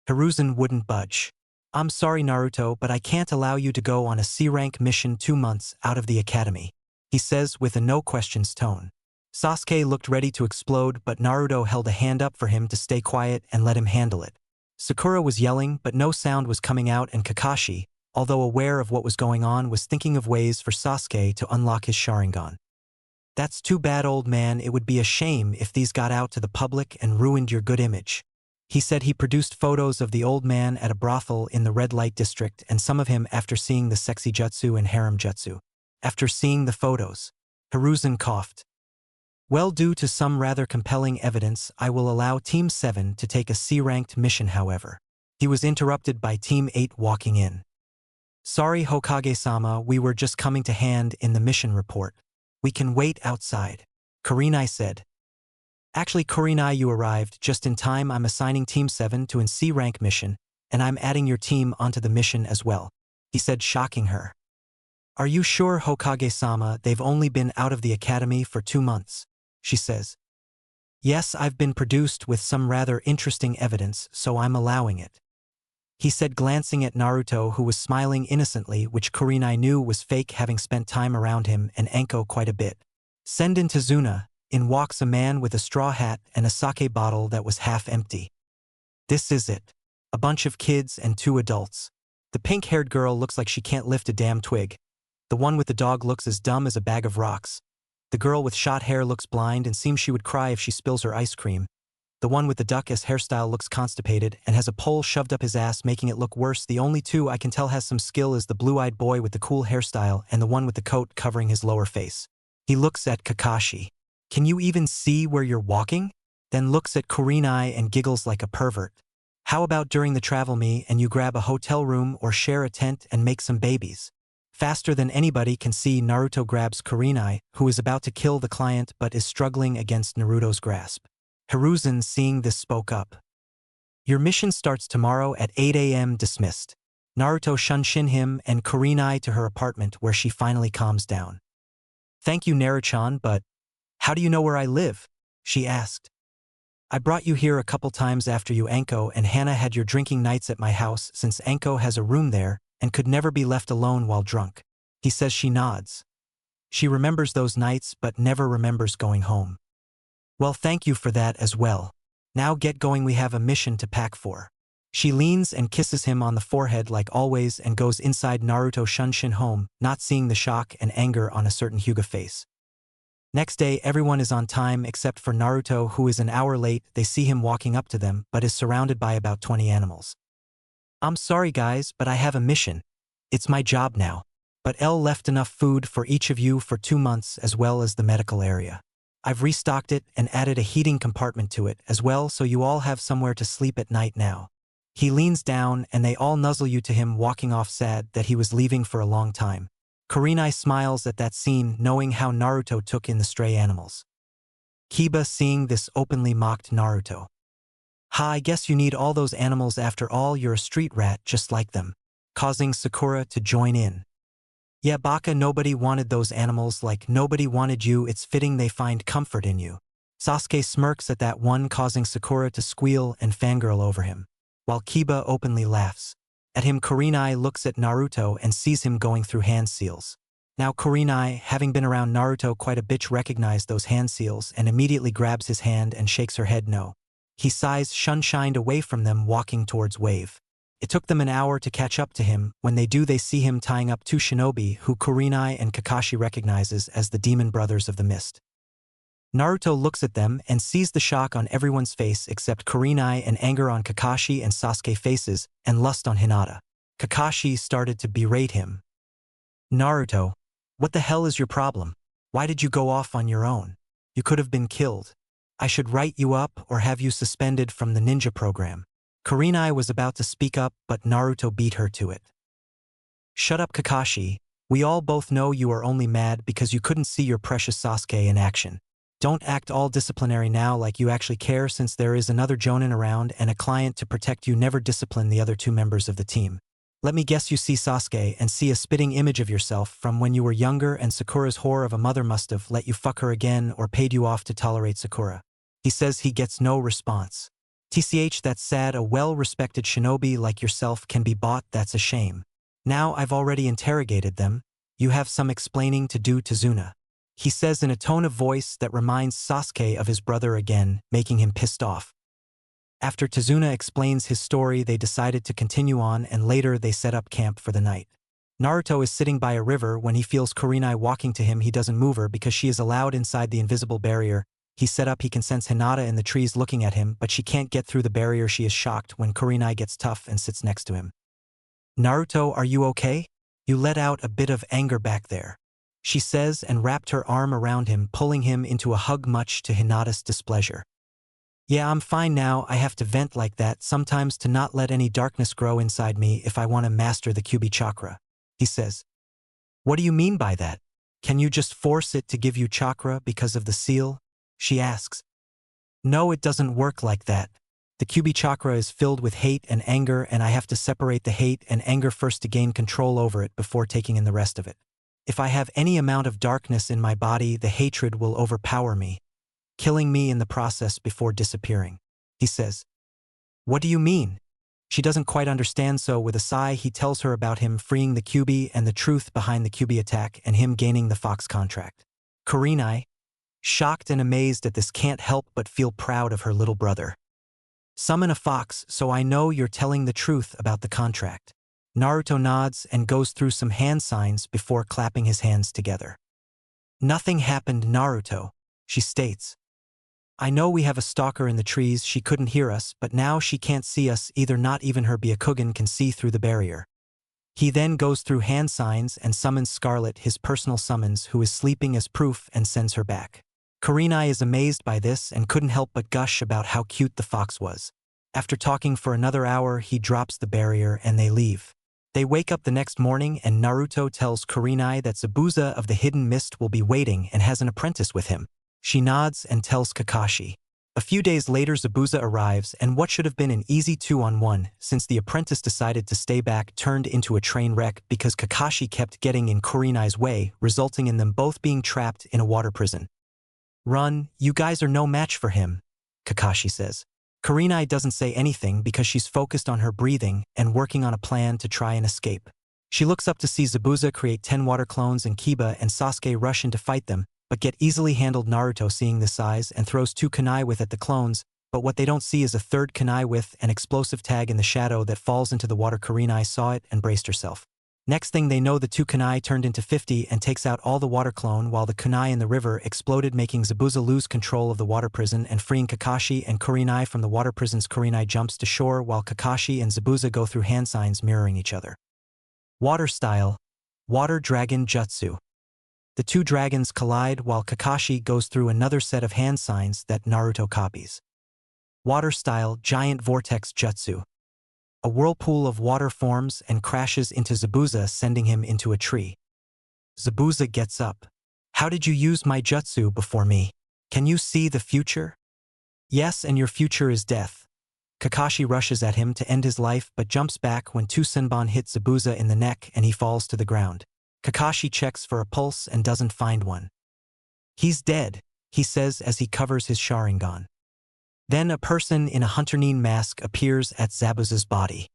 Hiruzen wouldn't budge. I'm sorry, Naruto, but I can't allow you to go on a C-rank mission 2 months out of the academy, he says with a no-questions tone. Sasuke looked ready to explode, but Naruto held a hand up for him to stay quiet and let him handle it. Sakura was yelling, but no sound was coming out, and Kakashi, although aware of what was going on, was thinking of ways for Sasuke to unlock his Sharingan. That's too bad, old man. It would be a shame if these got out to the public and ruined your good image. He said he produced photos of the old man at a brothel in the red light district and some of him after seeing the sexy jutsu and harem jutsu. After seeing the photos, Hiruzen coughed. Well, due to some rather compelling evidence, I will allow Team 7 to take a C-ranked mission, however. He was interrupted by Team 8 walking in. Sorry, Hokage-sama, we were just coming to hand in the mission report. We can wait outside, Kurenai said. Actually, Kurenai, you arrived just in time. I'm assigning Team 7 to an C-rank mission, and I'm adding your team onto the mission as well, he said, shocking her. Are you sure, Hokage-sama? They've only been out of the academy for 2 months, she says. Yes, I've been produced with some rather interesting evidence, so I'm allowing it, he said, glancing at Naruto, who was smiling innocently, which Kurenai knew was fake, having spent time around him and Anko quite a bit. Send in Tazuna. In walks a man with a straw hat and a sake bottle that was half empty. This is it. A bunch of kids and 2 adults. The pink-haired girl looks like she can't lift a damn twig. The one with the dog looks as dumb as a bag of rocks. The girl with short hair looks blind and seems she would cry if she spills her ice cream. The one with the duck-esque hairstyle looks constipated and has a pole shoved up his ass, making it look worse. The only 2 I can tell has some skill is the blue-eyed boy with the cool hairstyle and the one with the coat covering his lower face. He looks at Kakashi. Can you even see where you're walking? Then looks at Kurenai and giggles like a pervert. How about during the travel me and you grab a hotel room or share a tent and make some babies? Faster than anybody can see, Naruto grabs Kurenai, who is about to kill the client but is struggling against Naruto's grasp. Hiruzen, seeing this, spoke up. Your mission starts tomorrow at 8 a.m. Dismissed. Naruto shunshin him and Kurenai to her apartment, where she finally calms down. Thank you, Naruchan, but how do you know where I live? She asked. I brought you here a couple times after you, Anko, and Hana had your drinking nights at my house, since Anko has a room there and could never be left alone while drunk. He says. She nods. She remembers those nights but never remembers going home. Well, thank you for that as well. Now get going, we have a mission to pack for. She leans and kisses him on the forehead like always and goes inside. Naruto shunshin home, not seeing the shock and anger on a certain Hyuga face. Next day, everyone is on time except for Naruto, who is an hour late. They see him walking up to them but is surrounded by about 20 animals. I'm sorry guys, but I have a mission. It's my job now. But L left enough food for each of you for 2 months as well as the medical area. I've restocked it and added a heating compartment to it as well, so you all have somewhere to sleep at night now. He leans down and they all nuzzle you to him, walking off sad that he was leaving for a long time. Kurenai smiles at that scene, knowing how Naruto took in the stray animals. Kiba, seeing this, openly mocked Naruto. Ha, I guess you need all those animals after all, you're a street rat just like them. Causing Sakura to join in. Yeah, Baka, nobody wanted those animals like nobody wanted you. It's fitting they find comfort in you. Sasuke smirks at that one, causing Sakura to squeal and fangirl over him, while Kiba openly laughs. At him, Kurenai looks at Naruto and sees him going through hand seals. Now Kurenai, having been around Naruto quite a bit, recognized those hand seals and immediately grabs his hand and shakes her head no. He sighs, shunshined away from them, walking towards Wave. It took them an hour to catch up to him. When they do, they see him tying up two shinobi who Kurenai and Kakashi recognizes as the demon brothers of the mist. Naruto looks at them and sees the shock on everyone's face except Kurenai and anger on Kakashi and Sasuke faces and lust on Hinata. Kakashi started to berate him. Naruto, what the hell is your problem? Why did you go off on your own? You could have been killed. I should write you up or have you suspended from the ninja program. Kurenai was about to speak up, but Naruto beat her to it. Shut up, Kakashi. We all both know you are only mad because you couldn't see your precious Sasuke in action. Don't act all disciplinary now like you actually care, since there is another Jonin around and a client to protect you. Never discipline the other two members of the team. Let me guess, you see Sasuke and see a spitting image of yourself from when you were younger, and Sakura's whore of a mother must have let you fuck her again or paid you off to tolerate Sakura. He says he gets no response. TCH, that's sad. A well-respected shinobi like yourself can be bought. That's a shame. Now I've already interrogated them. You have some explaining to do, Tazuna. He says in a tone of voice that reminds Sasuke of his brother again, making him pissed off. After Tazuna explains his story, they decided to continue on, and later they set up camp for the night. Naruto is sitting by a river when he feels Kurenai walking to him. He doesn't move her because she is allowed inside the invisible barrier. He set up. He can sense Hinata in the trees looking at him, but she can't get through the barrier. She is shocked when Kurenai gets tough and sits next to him. Naruto, are you okay? You let out a bit of anger back there, she says, and wrapped her arm around him, pulling him into a hug much to Hinata's displeasure. Yeah, I'm fine now. I have to vent like that sometimes to not let any darkness grow inside me if I want to master the Kyuubi chakra, he says. What do you mean by that? Can you just force it to give you chakra because of the seal? She asks. No, it doesn't work like that. The Kyuubi chakra is filled with hate and anger, and I have to separate the hate and anger first to gain control over it before taking in the rest of it. If I have any amount of darkness in my body, the hatred will overpower me, killing me in the process before disappearing, he says. What do you mean? She doesn't quite understand, so with a sigh he tells her about him freeing the Kyuubi and the truth behind the Kyuubi attack and him gaining the Fox contract. Kurenai, shocked and amazed at this, can't help but feel proud of her little brother. Summon a fox, so I know you're telling the truth about the contract. Naruto nods and goes through some hand signs before clapping his hands together. Nothing happened, Naruto, she states. I know we have a stalker in the trees. She couldn't hear us, but now she can't see us either. Not even her Byakugan can see through the barrier. He then goes through hand signs and summons Scarlet, his personal summons, who is sleeping, as proof, and sends her back. Kurenai is amazed by this and couldn't help but gush about how cute the fox was. After talking for another hour, he drops the barrier and they leave. They wake up the next morning and Naruto tells Kurenai that Zabuza of the Hidden Mist will be waiting and has an apprentice with him. She nods and tells Kakashi. A few days later, Zabuza arrives, and what should have been an easy 2-on-1, since the apprentice decided to stay back, turned into a train wreck because Kakashi kept getting in Kurenai's way, resulting in them both being trapped in a water prison. Run, you guys are no match for him, Kakashi says. Kurenai doesn't say anything because she's focused on her breathing and working on a plan to try and escape. She looks up to see Zabuza create 10 water clones and Kiba and Sasuke rush in to fight them, but get easily handled. Naruto, seeing this size, and throws 2 kunai with at the clones, but what they don't see is a 3rd kunai with an explosive tag in the shadow that falls into the water. Kurenai saw it and braced herself. Next thing they know, the 2 kunai turned into 50 and takes out all the water clone, while the kunai in the river exploded, making Zabuza lose control of the water prison and freeing Kakashi and Kurenai from the water prisons. Kurenai jumps to shore while Kakashi and Zabuza go through hand signs mirroring each other. Water style, water dragon jutsu. The 2 dragons collide while Kakashi goes through another set of hand signs that Naruto copies. Water style, giant vortex jutsu. A whirlpool of water forms and crashes into Zabuza, sending him into a tree. Zabuza gets up. How did you use my jutsu before me? Can you see the future? Yes, and your future is death. Kakashi rushes at him to end his life but jumps back when 2 senbon hit Zabuza in the neck and he falls to the ground. Kakashi checks for a pulse and doesn't find one. He's dead, he says as he covers his Sharingan. Then a person in a Hunter-nin mask appears at Zabuza's body.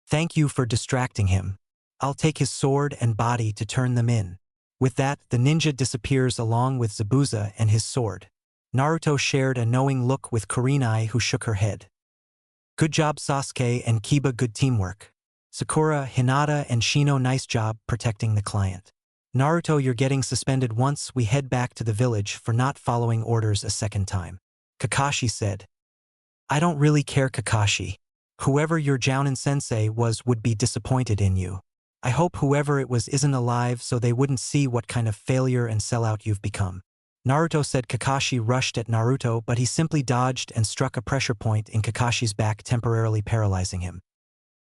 Thank you for distracting him. I'll take his sword and body to turn them in. With that, the ninja disappears along with Zabuza and his sword. Naruto shared a knowing look with Kurenai, who shook her head. Good job Sasuke and Kiba, good teamwork. Sakura, Hinata and Shino, nice job protecting the client. Naruto, you're getting suspended once we head back to the village for not following orders a second time. Kakashi said. I don't really care, Kakashi. Whoever your Jounin sensei was would be disappointed in you. I hope whoever it was isn't alive so they wouldn't see what kind of failure and sellout you've become. Naruto said. Kakashi rushed at Naruto, but he simply dodged and struck a pressure point in Kakashi's back, temporarily paralyzing him.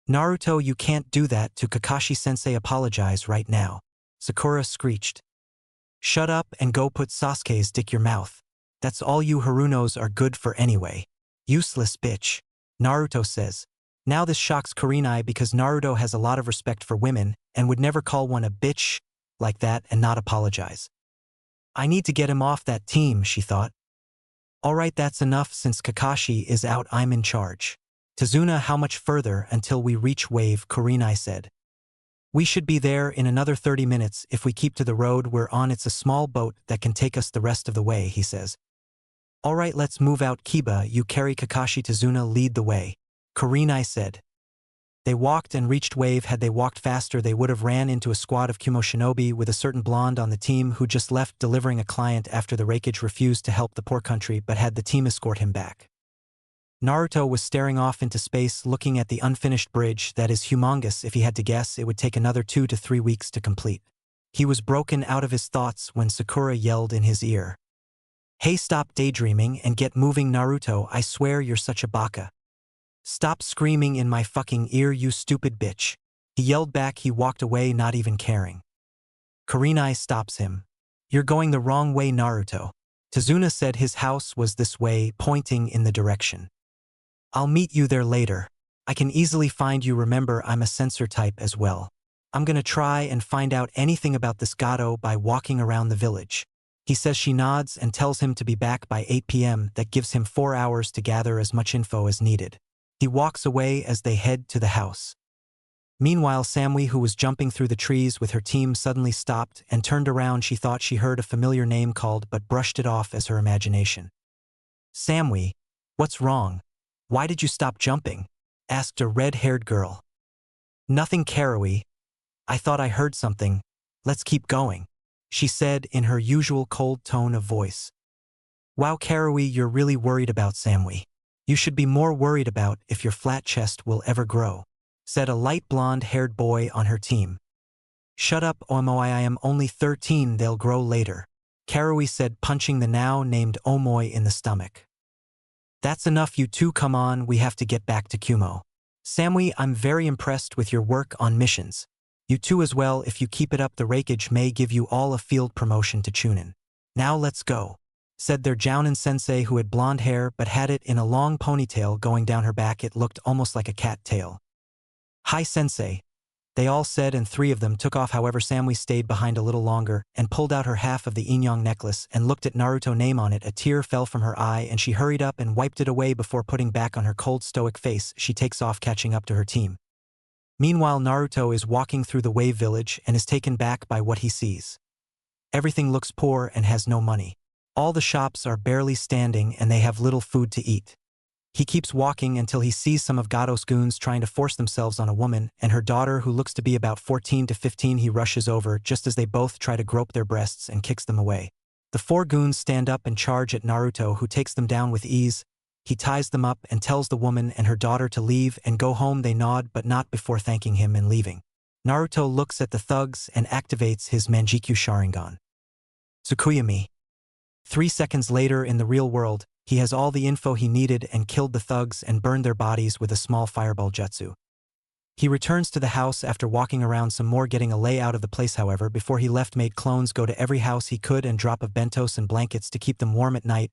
Naruto, you can't do that to Kakashi-sensei, apologize right now. Sakura screeched. Shut up and go put Sasuke's dick your mouth. That's all you Harunos are good for anyway. Useless bitch. Naruto says. Now this shocks Kurenai because Naruto has a lot of respect for women and would never call one a bitch like that and not apologize. I need to get him off that team, she thought. Alright, that's enough. Since Kakashi is out, I'm in charge. Tazuna, how much further until we reach Wave? Kurenai said. We should be there in another 30 minutes if we keep to the road we're on. It's a small boat that can take us the rest of the way, he says. Alright, let's move out. Kiba, you carry Kakashi. Tazuna, lead the way. Kurenai said. They walked and reached Wave. Had they walked faster, they would have ran into a squad of Kumo shinobi with a certain blonde on the team who just left delivering a client after the Raikage refused to help the poor country but had the team escort him back. Naruto was staring off into space, looking at the unfinished bridge that is humongous. If he had to guess, it would take another 2 to 3 weeks to complete. He was broken out of his thoughts when Sakura yelled in his ear. Hey, stop daydreaming and get moving, Naruto. I swear you're such a baka. Stop screaming in my fucking ear, you stupid bitch. He yelled back. He walked away, not even caring. Kurenai stops him. You're going the wrong way, Naruto. Tazuna said his house was this way, pointing in the direction. I'll meet you there later. I can easily find you. Remember, I'm a sensor type as well. I'm gonna try and find out anything about this Gato by walking around the village. He says. She nods and tells him to be back by 8 p.m. That gives him 4 hours to gather as much info as needed. He walks away as they head to the house. Meanwhile, Samui, who was jumping through the trees with her team, suddenly stopped and turned around. She thought she heard a familiar name called but brushed it off as her imagination. Samui, what's wrong? Why did you stop jumping? Asked a red-haired girl. Nothing, Karui. I thought I heard something. Let's keep going, she said in her usual cold tone of voice. Wow, Karui, you're really worried about Samui. You should be more worried about if your flat chest will ever grow, said a light blonde-haired boy on her team. Shut up, Omoi, I am only 13, they'll grow later, Karui said, punching the now-named Omoi in the stomach. That's enough, you two, come on, we have to get back to Kumo. Samui, I'm very impressed with your work on missions. You two as well. If you keep it up, the Raikage may give you all a field promotion to Chunin. Now let's go, said their Jounin sensei, who had blonde hair but had it in a long ponytail going down her back. It looked almost like a cat tail. Hi, sensei, they all said, and 3 of them took off. However, Samui stayed behind a little longer and pulled out her half of the Inyang necklace and looked at Naruto name on it. A tear fell from her eye and she hurried up and wiped it away before putting back on her cold stoic face. She takes off, catching up to her team. Meanwhile, Naruto is walking through the Wave Village and is taken back by what he sees. Everything looks poor and has no money. All the shops are barely standing and they have little food to eat. He keeps walking until he sees some of Gato's goons trying to force themselves on a woman and her daughter, who looks to be about 14 to 15. He rushes over just as they both try to grope their breasts and kicks them away. The 4 goons stand up and charge at Naruto, who takes them down with ease. He ties them up and tells the woman and her daughter to leave and go home. They nod, but not before thanking him and leaving. Naruto looks at the thugs and activates his Manjikyu Sharingan. Tsukuyami. 3 seconds later, in the real world, he has all the info he needed and killed the thugs and burned their bodies with a small fireball jutsu. He returns to the house after walking around some more, getting a layout of the place. However, before he left, made clones go to every house he could and drop of bentos and blankets to keep them warm at night.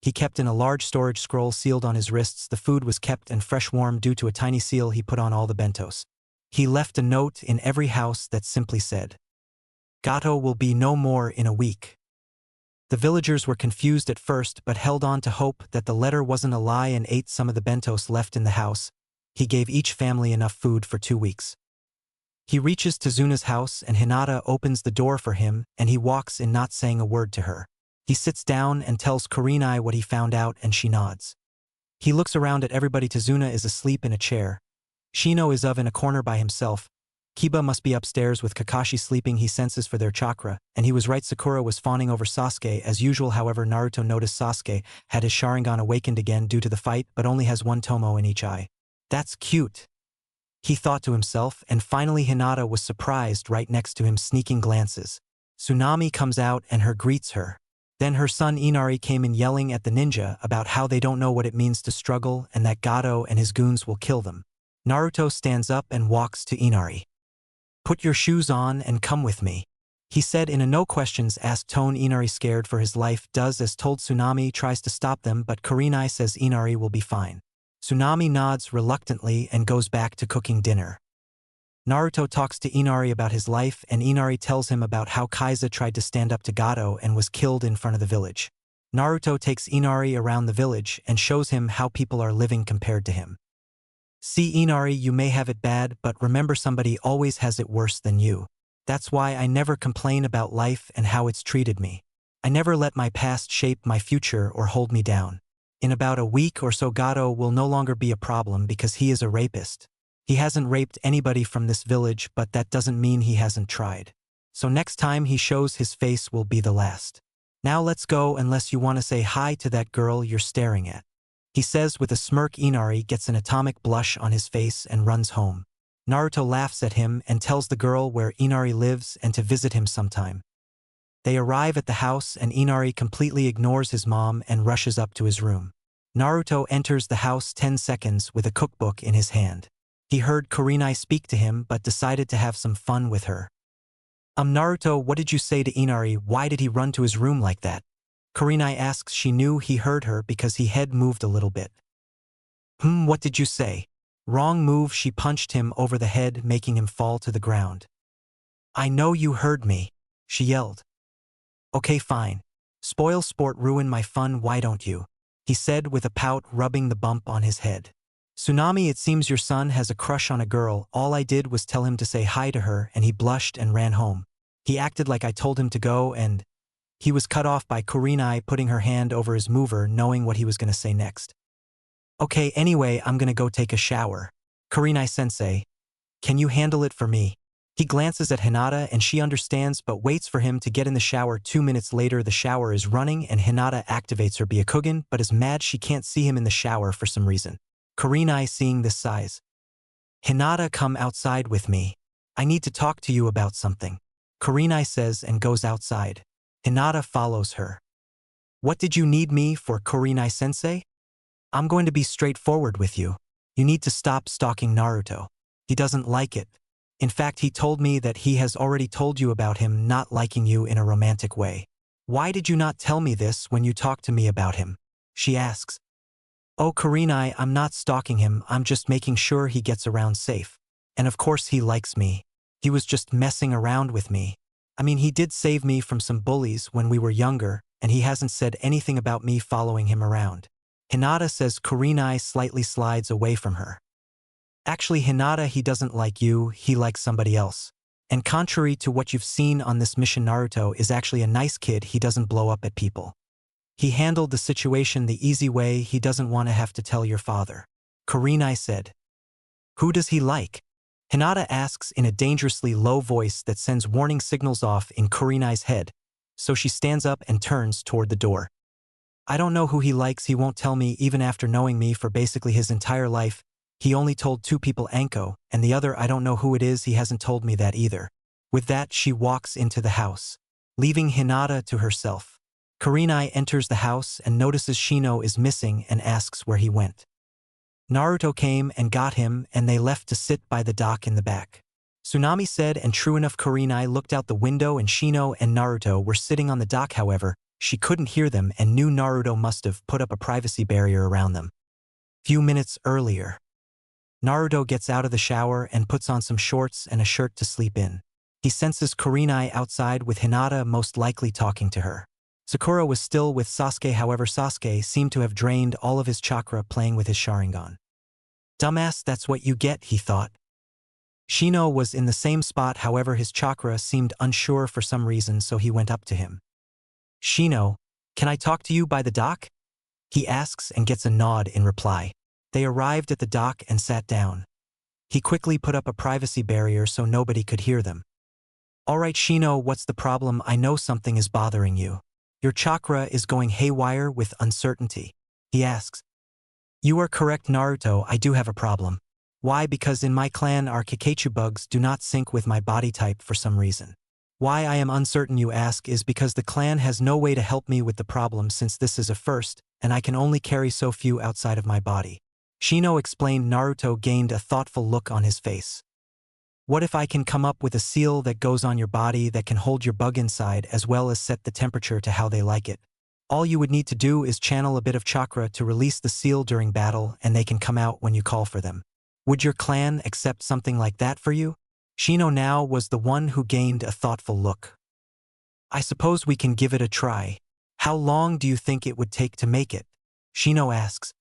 He kept in a large storage scroll sealed on his wrists. The food was kept and fresh warm due to a tiny seal he put on all the bentos. He left a note in every house that simply said, "Gato will be no more in a week." The villagers were confused at first but held on to hope that the letter wasn't a lie and ate some of the bentos left in the house. He gave each family enough food for 2 weeks. He reaches Tazuna's house and Hinata opens the door for him and he walks in, not saying a word to her. He sits down and tells Kurenai what he found out and she nods. He looks around at everybody. Tazuna is asleep in a chair. Shino is in a corner by himself. Kiba must be upstairs with Kakashi sleeping. He senses for their chakra, and he was right. Sakura was fawning over Sasuke as usual. However, Naruto noticed Sasuke had his Sharingan awakened again due to the fight but only has one tomo in each eye. That's cute, he thought to himself, and finally Hinata was surprised right next to him, sneaking glances. Tsunami comes out and her greets her. Then her son Inari came in yelling at the ninja about how they don't know what it means to struggle and that Gato and his goons will kill them. Naruto stands up and walks to Inari. "Put your shoes on and come with me," he said in a no-questions-asked tone. Inari, scared for his life, does as told. Tsunami tries to stop them but Kurenai says Inari will be fine. Tsunami nods reluctantly and goes back to cooking dinner. Naruto talks to Inari about his life and Inari tells him about how Kaiza tried to stand up to Gato and was killed in front of the village. Naruto takes Inari around the village and shows him how people are living compared to him. "See, Inari, you may have it bad, but remember, somebody always has it worse than you. That's why I never complain about life and how it's treated me. I never let my past shape my future or hold me down. In about a week or so Gato will no longer be a problem because he is a rapist. He hasn't raped anybody from this village, but that doesn't mean he hasn't tried. So next time he shows his face will be the last. Now let's go unless you want to say hi to that girl you're staring at," he says with a smirk. Inari gets an atomic blush on his face and runs home. Naruto laughs at him and tells the girl where Inari lives and to visit him sometime. They arrive at the house and Inari completely ignores his mom and rushes up to his room. Naruto enters the house 10 seconds with a cookbook in his hand. He heard Kurenai speak to him but decided to have some fun with her. Naruto, what did you say to Inari? Why did he run to his room like that?" Kurenai asks. She knew he heard her because his head moved a little bit. What did you say?" "Wrong move." She punched him over the head, making him fall to the ground. "I know you heard me," she yelled. "Okay, fine. Spoil sport, ruin my fun, why don't you?" he said with a pout, rubbing the bump on his head. "Tsunami, it seems your son has a crush on a girl. All I did was tell him to say hi to her and he blushed and ran home. He acted like I told him to go and—" He was cut off by Kurenai putting her hand over his mover, knowing what he was going to say next. "Okay, anyway, I'm gonna go take a shower. Kurenai-sensei, can you handle it for me?" He glances at Hinata and she understands but waits for him to get in the shower. 2 minutes later the shower is running and Hinata activates her Byakugan but is mad she can't see him in the shower for some reason. Kurenai, seeing this, sighs. "Hinata, come outside with me. I need to talk to you about something," Kurenai says and goes outside. Hinata follows her. "What did you need me for, Kurenai-sensei?" "I'm going to be straightforward with you. You need to stop stalking Naruto. He doesn't like it. In fact, he told me that he has already told you about him not liking you in a romantic way. Why did you not tell me this when you talked to me about him?" she asks. "Oh, Kurenai, I'm not stalking him, I'm just making sure he gets around safe. And of course he likes me. He was just messing around with me. I mean, he did save me from some bullies when we were younger, and he hasn't said anything about me following him around." Hinata says. Kurenai slightly slides away from her. "Actually, Hinata, he doesn't like you, he likes somebody else. And contrary to what you've seen on this mission, Naruto is actually a nice kid. He doesn't blow up at people. He handled the situation the easy way. He doesn't want to have to tell your father," Kurenai said. "Who does he like?" Hinata asks in a dangerously low voice that sends warning signals off in Kurenai's head, so she stands up and turns toward the door. "I don't know who he likes. He won't tell me even after knowing me for basically his entire life. He only told 2 people, Anko, and the other I don't know who it is. He hasn't told me that either." With that, she walks into the house, leaving Hinata to herself. Kurenai enters the house and notices Shino is missing and asks where he went. Naruto came and got him and they left to sit by the dock in the back. Tsunami said, and true enough, Kurenai looked out the window and Shino and Naruto were sitting on the dock. However, she couldn't hear them and knew Naruto must have put up a privacy barrier around them. Few minutes earlier, Naruto gets out of the shower and puts on some shorts and a shirt to sleep in. He senses Kurenai outside with Hinata most likely talking to her. Sakura was still with Sasuke. However, Sasuke seemed to have drained all of his chakra playing with his Sharingan. "Dumbass, that's what you get," he thought. Shino was in the same spot. However, his chakra seemed unsure for some reason, so he went up to him. "Shino, can I talk to you by the dock?" He asks and gets a nod in reply. They arrived at the dock and sat down. He quickly put up a privacy barrier so nobody could hear them. All right, Shino, what's the problem? I know something is bothering you. Your chakra is going haywire with uncertainty. He asks. You are correct, Naruto, I do have a problem. Why? Because in my clan our Kakachu bugs do not sync with my body type for some reason. Why I am uncertain, you ask, is because the clan has no way to help me with the problem since this is a first, and I can only carry so few outside of my body. Shino explained. Naruto gained a thoughtful look on his face. What if I can come up with a seal that goes on your body that can hold your bug inside as well as set the temperature to how they like it? All you would need to do is channel a bit of chakra to release the seal during battle and they can come out when you call for them. Would your clan accept something like that for you? Shino now was the one who gained a thoughtful look. I suppose we can give it a try. How long do you think it would take to make it? Shino asks.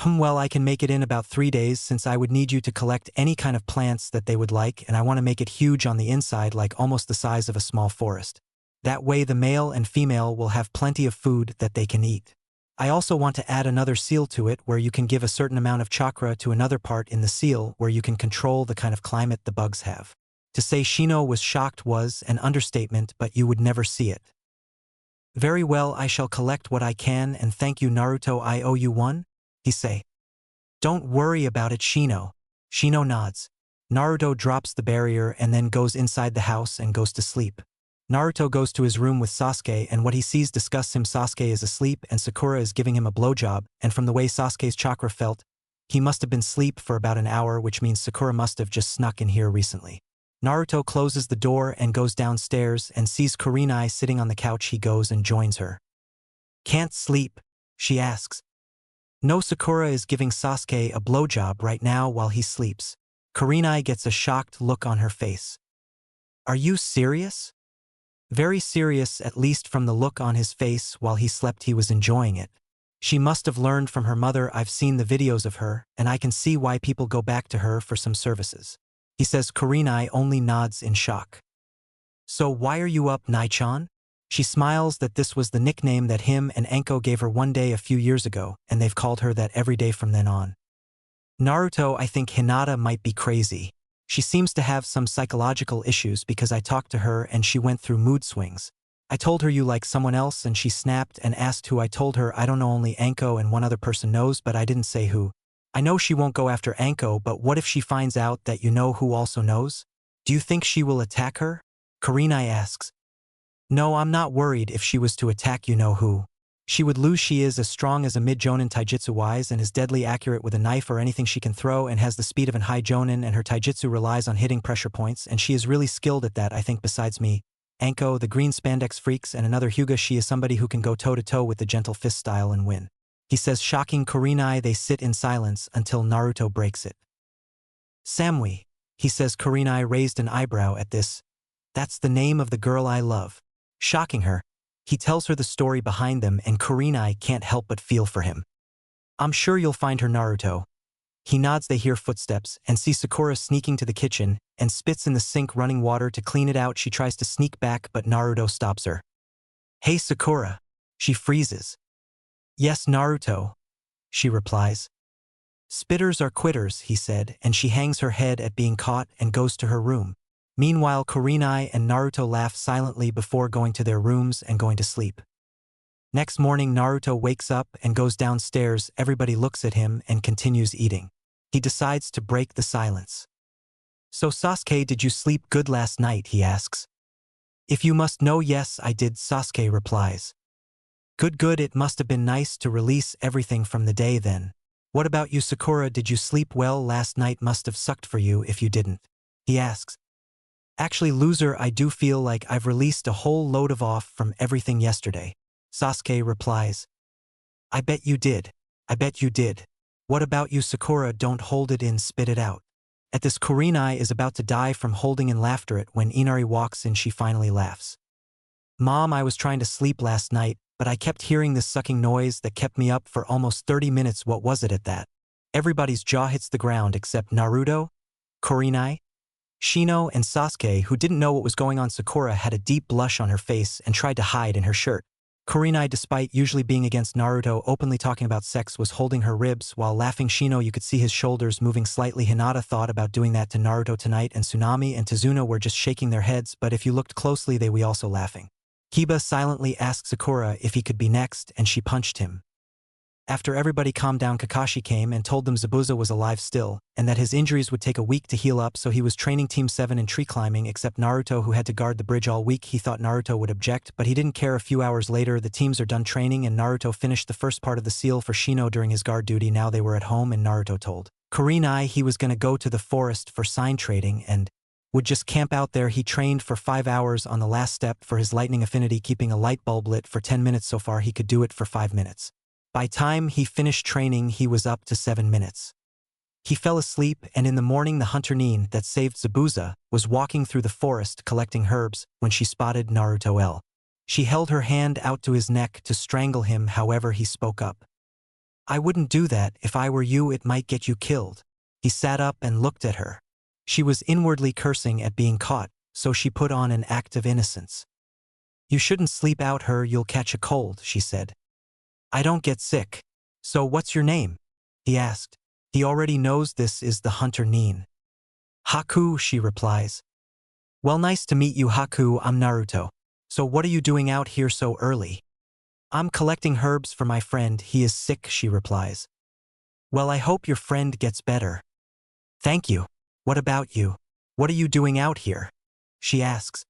Well, I can make it in about 3 days since I would need you to collect any kind of plants that they would like, and I want to make it huge on the inside, like almost the size of a small forest. That way the male and female will have plenty of food that they can eat. I also want to add another seal to it where you can give a certain amount of chakra to another part in the seal where you can control the kind of climate the bugs have. To say Shino was shocked was an understatement, but you would never see it. Very well, I shall collect what I can, and thank you, Naruto, I owe you one? He say. Don't worry about it, Shino. Shino nods. Naruto drops the barrier and then goes inside the house and goes to sleep. Naruto goes to his room with Sasuke, and what he sees disgusts him. Sasuke is asleep and Sakura is giving him a blowjob, and from the way Sasuke's chakra felt, he must have been asleep for about an hour, which means Sakura must have just snuck in here recently. Naruto closes the door and goes downstairs and sees Kurenai sitting on the couch. He goes and joins her. Can't sleep? She asks. No, Sakura is giving Sasuke a blowjob right now while he sleeps. Kurenai gets a shocked look on her face. Are you serious? Very serious, at least from the look on his face. While he slept he was enjoying it. She must have learned from her mother. I've seen the videos of her, and I can see why people go back to her for some services. He says. Kurenai only nods in shock. So why are you up, Nai-chan? She smiles that this was the nickname that him and Anko gave her one day a few years ago, and they've called her that every day from then on. Naruto, I think Hinata might be crazy. She seems to have some psychological issues because I talked to her and she went through mood swings. I told her you like someone else and she snapped and asked who. I told her I don't know, only Anko and one other person knows, but I didn't say who. I know she won't go after Anko, but what if she finds out that you know who also knows? Do you think she will attack her? Kurenai asks. No, I'm not worried if she was to attack you know who. She would lose. She is as strong as a mid-jonin taijutsu-wise and is deadly accurate with a knife or anything she can throw and has the speed of an high jonin, and her taijutsu relies on hitting pressure points and she is really skilled at that. I think besides me, Anko, the green spandex freaks, and another Hyuga, she is somebody who can go toe-to-toe with the gentle fist style and win. He says. Shocking Kurenai. They sit in silence until Naruto breaks it. Samui, he says. Kurenai raised an eyebrow at this. That's the name of the girl I love. Shocking her, he tells her the story behind them, and Kurenai can't help but feel for him. I'm sure you'll find her, Naruto. He nods. They hear footsteps and see Sakura sneaking to the kitchen and spits in the sink running water to clean it out. She tries to sneak back, but Naruto stops her. Hey, Sakura. She freezes. Yes, Naruto, she replies. Spitters are quitters, he said, and she hangs her head at being caught and goes to her room. Meanwhile, Kurenai and Naruto laugh silently before going to their rooms and going to sleep. Next morning, Naruto wakes up and goes downstairs. Everybody looks at him and continues eating. He decides to break the silence. So Sasuke, did you sleep good last night? He asks. If you must know, yes, I did, Sasuke replies. Good, it must have been nice to release everything from the day then. What about you, Sakura? Did you sleep well last night? Must have sucked for you if you didn't. He asks. Actually, loser, I do feel like I've released a whole load of off from everything yesterday. Sasuke replies. I bet you did. I bet you did. What about you, Sakura? Don't hold it in, spit it out. At this, Kurenai is about to die from holding in laughter at when Inari walks in. She finally laughs. Mom, I was trying to sleep last night, but I kept hearing this sucking noise that kept me up for almost 30 minutes. What was it at that? Everybody's jaw hits the ground except Naruto, Kurenai, Shino, and Sasuke, who didn't know what was going on. Sakura had a deep blush on her face and tried to hide in her shirt. Kurenai, despite usually being against Naruto openly talking about sex, was holding her ribs, while laughing Shino you could see his shoulders moving slightly. Hinata thought about doing that to Naruto tonight, and Tsunami and Tazuna were just shaking their heads, but if you looked closely they were also laughing. Kiba silently asked Sakura if he could be next, and she punched him. After everybody calmed down, Kakashi came and told them Zabuza was alive still, and that his injuries would take a week to heal up, so he was training Team 7 in tree climbing, except Naruto, who had to guard the bridge all week. He thought Naruto would object, but he didn't care. A few hours later, the teams are done training, and Naruto finished the first part of the seal for Shino during his guard duty. Now they were at home, and Naruto told Kurenai he was gonna go to the forest for sign trading and would just camp out there. He trained for 5 hours on the last step for his lightning affinity, keeping a light bulb lit for 10 minutes so far. He could do it for 5 minutes. By time he finished training, he was up to 7 minutes. He fell asleep, and in the morning the hunter Nin that saved Zabuza was walking through the forest collecting herbs when she spotted Naruto L. She held her hand out to his neck to strangle him, however he spoke up. "I wouldn't do that. If I were you, it might get you killed." He sat up and looked at her. She was inwardly cursing at being caught, so she put on an act of innocence. "You shouldn't sleep out her, you'll catch a cold," she said. "I don't get sick." "So what's your name?" he asked. He already knows this is the hunter Nin. "Haku," she replies. "Well, nice to meet you, Haku. I'm Naruto. So what are you doing out here so early?" "I'm collecting herbs for my friend. He is sick," she replies. "Well, I hope your friend gets better." "Thank you. What about you? What are you doing out here?" she asks.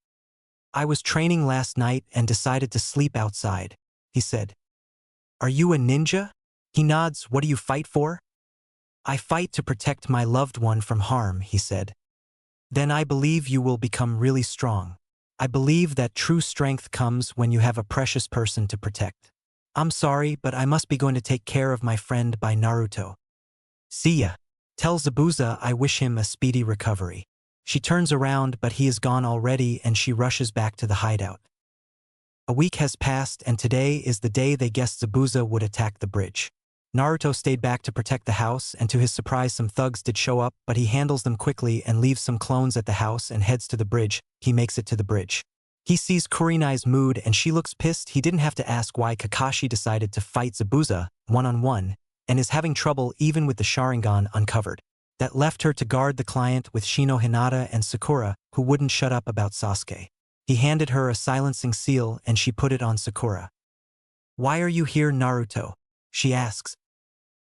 "I was training last night and decided to sleep outside," he said. "Are you a ninja?" He nods. "What do you fight for?" "I fight to protect my loved one from harm," he said. "Then I believe you will become really strong. I believe that true strength comes when you have a precious person to protect. I'm sorry, but I must be going to take care of my friend by Naruto. See ya. Tell Zabuza I wish him a speedy recovery." She turns around, but he is gone already, and she rushes back to the hideout. A week has passed, and today is the day they guessed Zabuza would attack the bridge. Naruto stayed back to protect the house, and to his surprise some thugs did show up, but he handles them quickly and leaves some clones at the house and heads to the bridge. He makes it to the bridge. He sees Kurenai's mood and she looks pissed. He didn't have to ask why Kakashi decided to fight Zabuza one-on-one, and is having trouble even with the Sharingan uncovered. That left her to guard the client with Shino, Hinata, and Sakura, who wouldn't shut up about Sasuke. He handed her a silencing seal and she put it on Sakura. "Why are you here, Naruto?" she asks.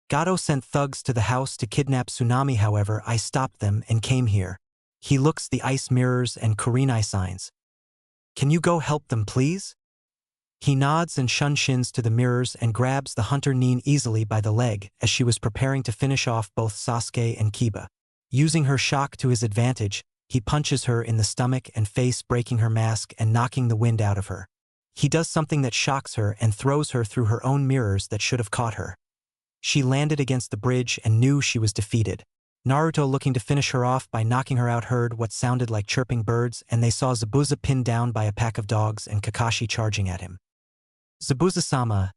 "Gato sent thugs to the house to kidnap Tsunami, however I stopped them and came here." He looks the ice mirrors and Kurenai signs. "Can you go help them, please?" He nods and shuns to the mirrors and grabs the hunter Nin easily by the leg as she was preparing to finish off both Sasuke and Kiba. Using her shock to his advantage, he punches her in the stomach and face, breaking her mask and knocking the wind out of her. He does something that shocks her and throws her through her own mirrors that should have caught her. She landed against the bridge and knew she was defeated. Naruto, looking to finish her off by knocking her out, heard what sounded like chirping birds, and they saw Zabuza pinned down by a pack of dogs and Kakashi charging at him. "Zabuza-sama."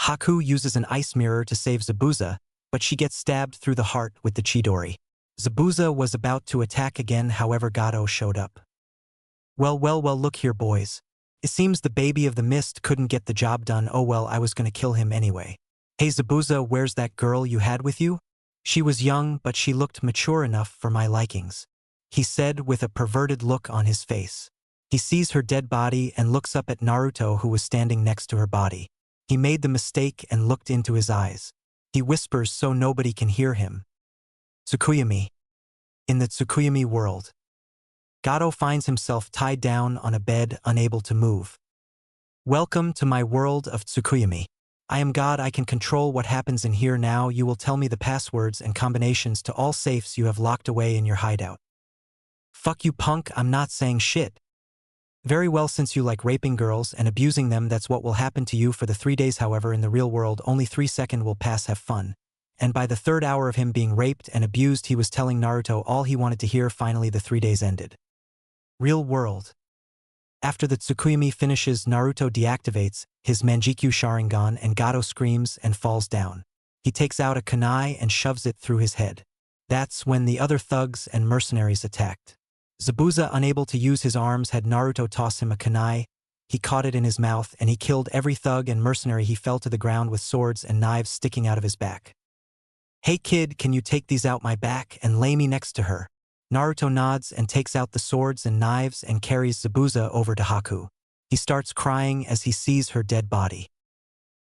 Haku uses an ice mirror to save Zabuza, but she gets stabbed through the heart with the Chidori. Zabuza was about to attack again, however Gato showed up. Well, look here, boys. It seems the baby of the mist couldn't get the job done. Oh well, I was gonna kill him anyway. Hey Zabuza, where's that girl you had with you? She was young, but she looked mature enough for my likings," he said with a perverted look on his face. He sees her dead body and looks up at Naruto, who was standing next to her body. He made the mistake and looked into his eyes. He whispers so nobody can hear him. "Tsukuyami." In the Tsukuyami world, Gato finds himself tied down on a bed, unable to move. "Welcome to my world of Tsukuyami. I am God. I can control what happens in here. Now you will tell me the passwords and combinations to all safes you have locked away in your hideout." "Fuck you, punk, I'm not saying shit." "Very well, since you like raping girls and abusing them, that's what will happen to you for the 3 days. However, in the real world, only 3 seconds will pass. Have fun." And by the 3rd hour of him being raped and abused, he was telling Naruto all he wanted to hear. Finally, the 3 days ended. Real world. After the Tsukuyami finishes, Naruto deactivates his Manjikyu Sharingan and Gato screams and falls down. He takes out a kunai and shoves it through his head. That's when the other thugs and mercenaries attacked. Zabuza, unable to use his arms, had Naruto toss him a kunai. he caught it in his mouth and he killed every thug and mercenary he fell to the ground with swords and knives sticking out of his back. "Hey kid, can you take these out my back and lay me next to her?" Naruto nods and takes out the swords and knives and carries Zabuza over to Haku. He starts crying as he sees her dead body.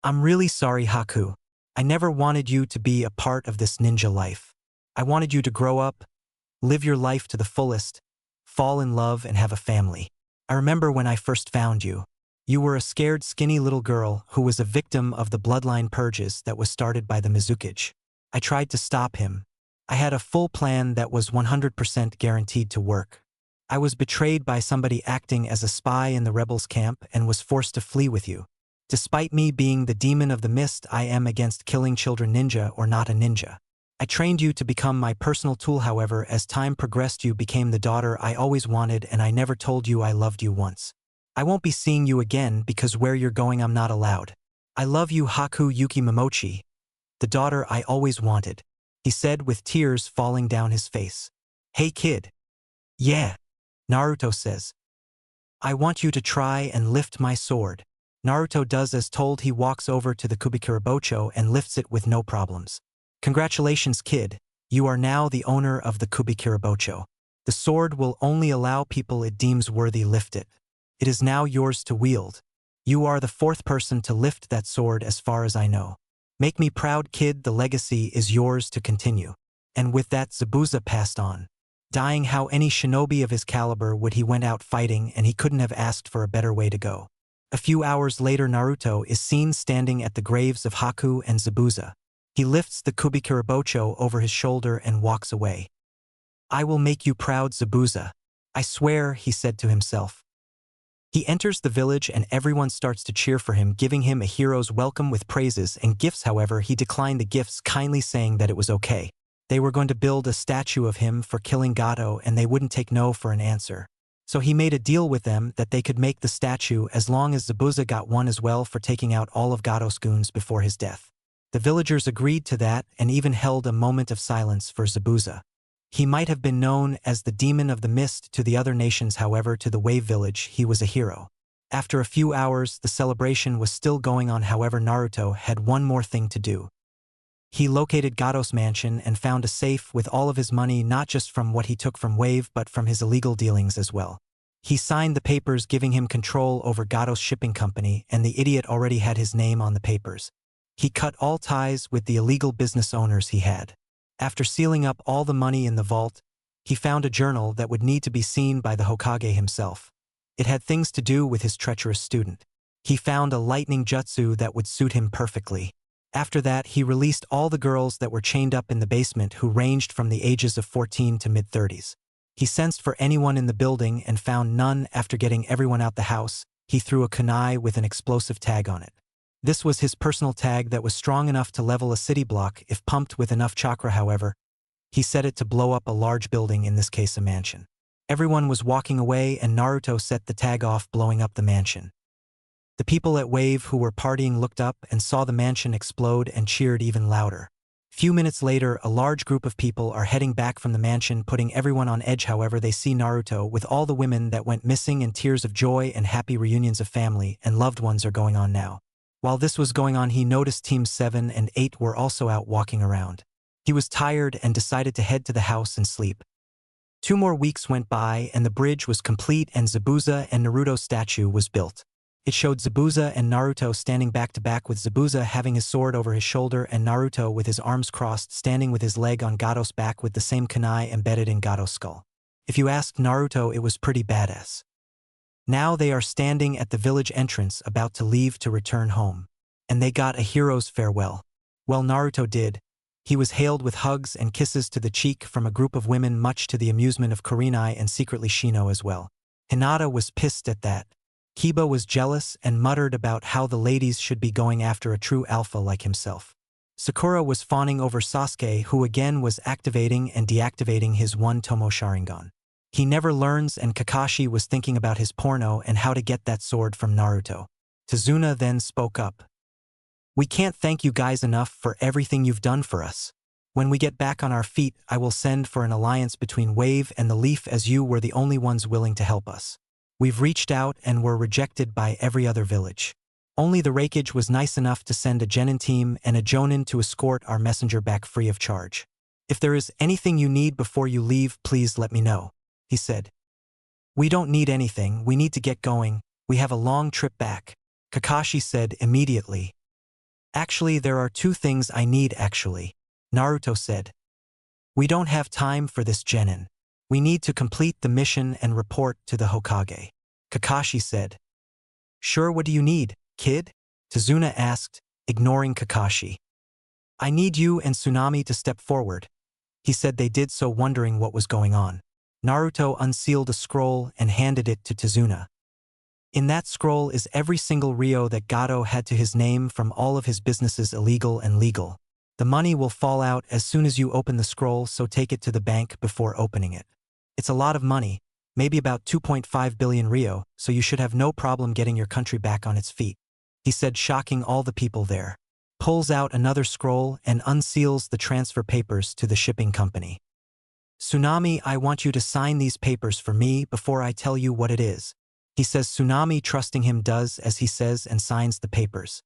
"I'm really sorry, Haku. I never wanted you to be a part of this ninja life. I wanted you to grow up, live your life to the fullest, fall in love and have a family. I remember when I first found you. You were a scared, skinny little girl who was a victim of the bloodline purges that was started by the Mizukage. I tried to stop him. I had a full plan that was 100% guaranteed to work. I was betrayed by somebody acting as a spy in the rebels' camp and was forced to flee with you. Despite me being the demon of the mist, I am against killing children ninja or not a ninja. I trained you to become my personal tool, however, as time progressed you became the daughter I always wanted and I never told you I loved you once. I won't be seeing you again because where you're going I'm not allowed. I love you, Haku Yuki Momochi, the daughter I always wanted," he said with tears falling down his face. "Hey kid." "Yeah," Naruto says. "I want you to try and lift my sword." Naruto does as told. He walks over to the Kubikirabocho and lifts it with no problems. "Congratulations, kid. You are now the owner of the Kubikirabocho. The sword will only allow people it deems worthy lift it. It is now yours to wield. You are the fourth person to lift that sword as far as I know. Make me proud, kid. The legacy is yours to continue." And with that, Zabuza passed on, dying how any shinobi of his caliber would. He went out fighting and he couldn't have asked for a better way to go. A few hours later, Naruto is seen standing at the graves of Haku and Zabuza. He lifts the Kubikirabocho over his shoulder and walks away. "I will make you proud, Zabuza. I swear," he said to himself. He enters the village and everyone starts to cheer for him, giving him a hero's welcome with praises and gifts. However, he declined the gifts, kindly saying that it was okay. They were going to build a statue of him for killing Gato and they wouldn't take no for an answer. So he made a deal with them that they could make the statue as long as Zabuza got one as well for taking out all of Gato's goons before his death. The villagers agreed to that and even held a moment of silence for Zabuza. He might have been known as the demon of the mist to the other nations, however to the Wave Village he was a hero. After a few hours, the celebration was still going on. However, Naruto had one more thing to do. He located Gato's mansion and found a safe with all of his money, not just from what he took from Wave but from his illegal dealings as well. He signed the papers giving him control over Gato's shipping company, and the idiot already had his name on the papers. He cut all ties with the illegal business owners he had. After sealing up all the money in the vault, he found a journal that would need to be seen by the Hokage himself. It had things to do with his treacherous student. He found a lightning jutsu that would suit him perfectly. After that, he released all the girls that were chained up in the basement, who ranged from the ages of 14 to mid-30s. He sensed for anyone in the building and found none. After getting everyone out the house, he threw a kunai with an explosive tag on it. This was his personal tag that was strong enough to level a city block if pumped with enough chakra. However, he set it to blow up a large building, in this case a mansion. Everyone was walking away and Naruto set the tag off, blowing up the mansion. The people at Wave who were partying looked up and saw the mansion explode and cheered even louder. Few minutes later, a large group of people are heading back from the mansion, putting everyone on edge. However, they see Naruto with all the women that went missing, and tears of joy and happy reunions of family and loved ones are going on now. While this was going on, he noticed Teams 7 and 8 were also out walking around. He was tired and decided to head to the house and sleep. 2 more weeks went by and the bridge was complete and Zabuza and Naruto's statue was built. It showed Zabuza and Naruto standing back to back, with Zabuza having his sword over his shoulder and Naruto with his arms crossed, standing with his leg on Gato's back with the same kunai embedded in Gato's skull. If you asked Naruto, it was pretty badass. Now they are standing at the village entrance about to leave to return home. And they got a hero's farewell. Well, Naruto did. He was hailed with hugs and kisses to the cheek from a group of women, much to the amusement of Kurenai and secretly Shino as well. Hinata was pissed at that. Kiba was jealous and muttered about how the ladies should be going after a true alpha like himself. Sakura was fawning over Sasuke, who again was activating and deactivating his one Tomo Sharingan. He never learns, and Kakashi was thinking about his porno and how to get that sword from Naruto. Tazuna then spoke up. "We can't thank you guys enough for everything you've done for us. When we get back on our feet, I will send for an alliance between Wave and the Leaf, as you were the only ones willing to help us. We've reached out and were rejected by every other village. Only the Raikage was nice enough to send a Genin team and a Jonin to escort our messenger back free of charge. If there is anything you need before you leave, please let me know, he said. We don't need anything, we need to get going, we have a long trip back, Kakashi said immediately. Actually, there are 2 things I need actually, Naruto said. We don't have time for this Genin. We need to complete the mission and report to the Hokage, Kakashi said. Sure, what do you need, kid? Tazuna asked, ignoring Kakashi. I need you and Tsunami to step forward. He said they did so, wondering what was going on. Naruto unsealed a scroll and handed it to Tazuna. In that scroll is every single Ryo that Gato had to his name from all of his businesses, illegal and legal. The money will fall out as soon as you open the scroll, so take it to the bank before opening it. It's a lot of money, maybe about 2.5 billion Ryo, so you should have no problem getting your country back on its feet, he said, shocking all the people there. Pulls out another scroll and unseals the transfer papers to the shipping company. Tsunami, I want you to sign these papers for me before I tell you what it is, he says. Tsunami, trusting him, does as he says and signs the papers.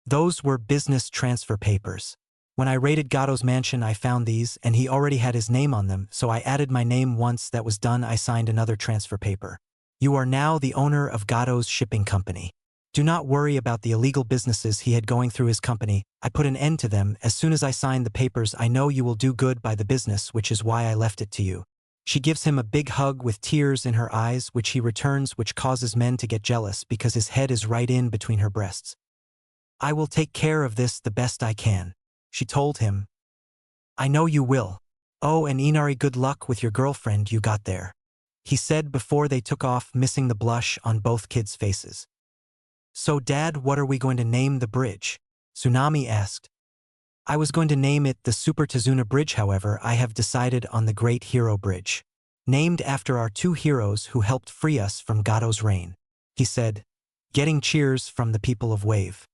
Those were business transfer papers. When I raided Gato's mansion, I found these, and he already had his name on them, so I added my name. Once that was done, I signed another transfer paper. You are now the owner of Gato's shipping company. Do not worry about the illegal businesses he had going through his company. I put an end to them as soon as I signed the papers. I know you will do good by the business, which is why I left it to you. She gives him a big hug with tears in her eyes, which he returns, which causes men to get jealous because his head is right in between her breasts. I will take care of this the best I can, she told him. I know you will. Oh, and Inari, good luck with your girlfriend you got there, he said before they took off, missing the blush on both kids' faces. So Dad, what are we going to name the bridge? Tsunami asked. I was going to name it the Super Tazuna Bridge, however I have decided on the Great Hero Bridge, named after our 2 heroes who helped free us from Gato's reign, he said, getting cheers from the people of Wave.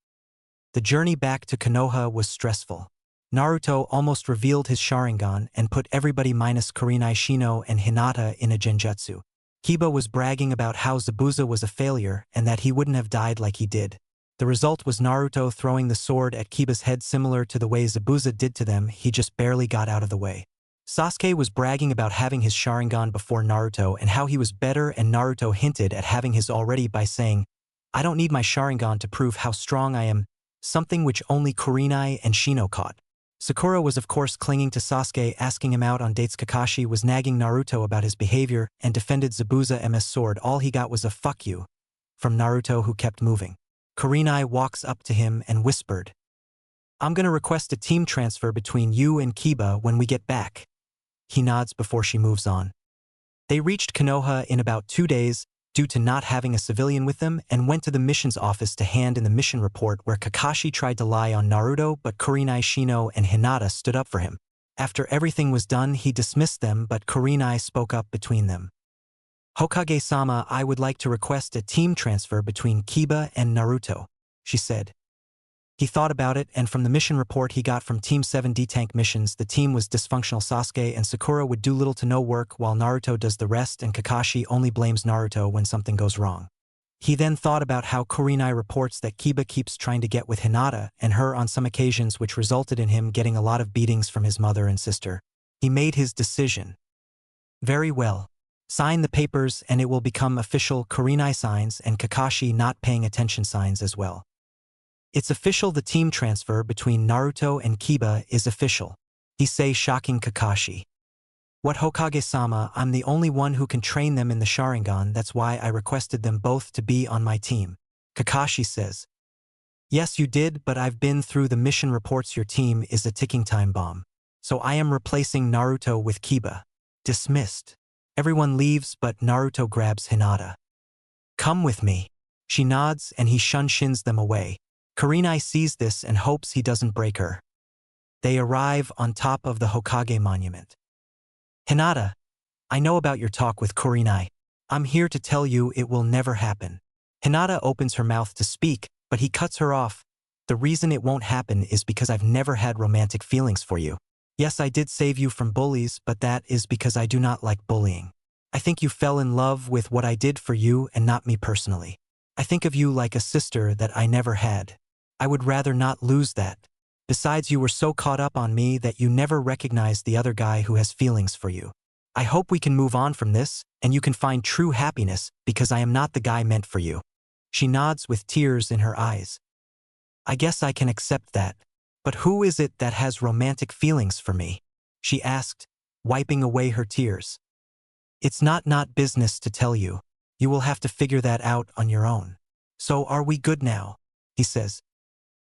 The journey back to Konoha was stressful. Naruto almost revealed his Sharingan and put everybody minus Kurenai, Shino, and Hinata in a genjutsu. Kiba was bragging about how Zabuza was a failure and that he wouldn't have died like he did. The result was Naruto throwing the sword at Kiba's head, similar to the way Zabuza did to them. He just barely got out of the way. Sasuke was bragging about having his Sharingan before Naruto and how he was better, and Naruto hinted at having his already by saying, I don't need my Sharingan to prove how strong I am, something which only Kurenai and Shino caught. Sakura was of course clinging to Sasuke, asking him out on dates. Kakashi was nagging Naruto about his behavior and defended Zabuza MS sword. All he got was a fuck you from Naruto, who kept moving. Kurenai walks up to him and whispered, I'm gonna request a team transfer between you and Kiba when we get back. He nods before she moves on. They reached Konoha in about 2 days due to not having a civilian with them, and went to the mission's office to hand in the mission report, where Kakashi tried to lie on Naruto, but Kurenai, Shino, and Hinata stood up for him. After everything was done, he dismissed them, but Kurenai spoke up between them. Hokage-sama, I would like to request a team transfer between Kiba and Naruto, she said. He thought about it, and from the mission report he got from Team 7D tank missions, the team was dysfunctional. Sasuke and Sakura would do little to no work while Naruto does the rest, and Kakashi only blames Naruto when something goes wrong. He then thought about how Kurenai reports that Kiba keeps trying to get with Hinata and her on some occasions, which resulted in him getting a lot of beatings from his mother and sister. He made his decision. Very well. Sign the papers and it will become official. Kurenai signs, and Kakashi not paying attention signs as well. It's official, the team transfer between Naruto and Kiba is official, he say, shocking Kakashi. What, Hokage-sama, I'm the only one who can train them in the Sharingan, that's why I requested them both to be on my team, Kakashi says. Yes, you did, but I've been through the mission reports. Your team is a ticking time bomb. So I am replacing Naruto with Kiba. Dismissed. Everyone leaves, but Naruto grabs Hinata. Come with me. She nods and he shins them away. Kurenai sees this and hopes he doesn't break her. They arrive on top of the Hokage monument. Hinata, I know about your talk with Kurenai. I'm here to tell you it will never happen. Hinata opens her mouth to speak, but he cuts her off. The reason it won't happen is because I've never had romantic feelings for you. Yes, I did save you from bullies, but that is because I do not like bullying. I think you fell in love with what I did for you and not me personally. I think of you like a sister that I never had. I would rather not lose that. Besides, you were so caught up on me that you never recognized the other guy who has feelings for you. I hope we can move on from this, and you can find true happiness because I am not the guy meant for you. She nods with tears in her eyes. I guess I can accept that. But who is it that has romantic feelings for me? She asked, wiping away her tears. It's not business to tell you. You will have to figure that out on your own. So are we good now? He says.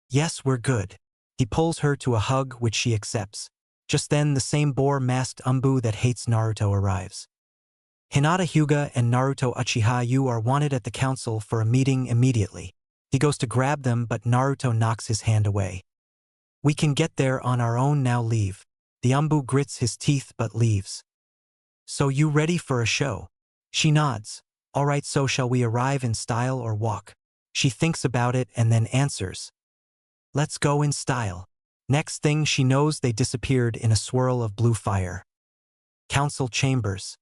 Yes, we're good. He pulls her to a hug which she accepts. Just then the same boar-masked Umbu that hates Naruto arrives. Hinata Hyuga and Naruto Uchiha, you are wanted at the council for a meeting immediately. He goes to grab them but Naruto knocks his hand away. We can get there on our own now, leave. The Umbu grits his teeth but leaves. So you ready for a show? She nods. Alright, so shall we arrive in style or walk? She thinks about it and then answers. Let's go in style. Next thing she knows they disappeared in a swirl of blue fire. Council chambers.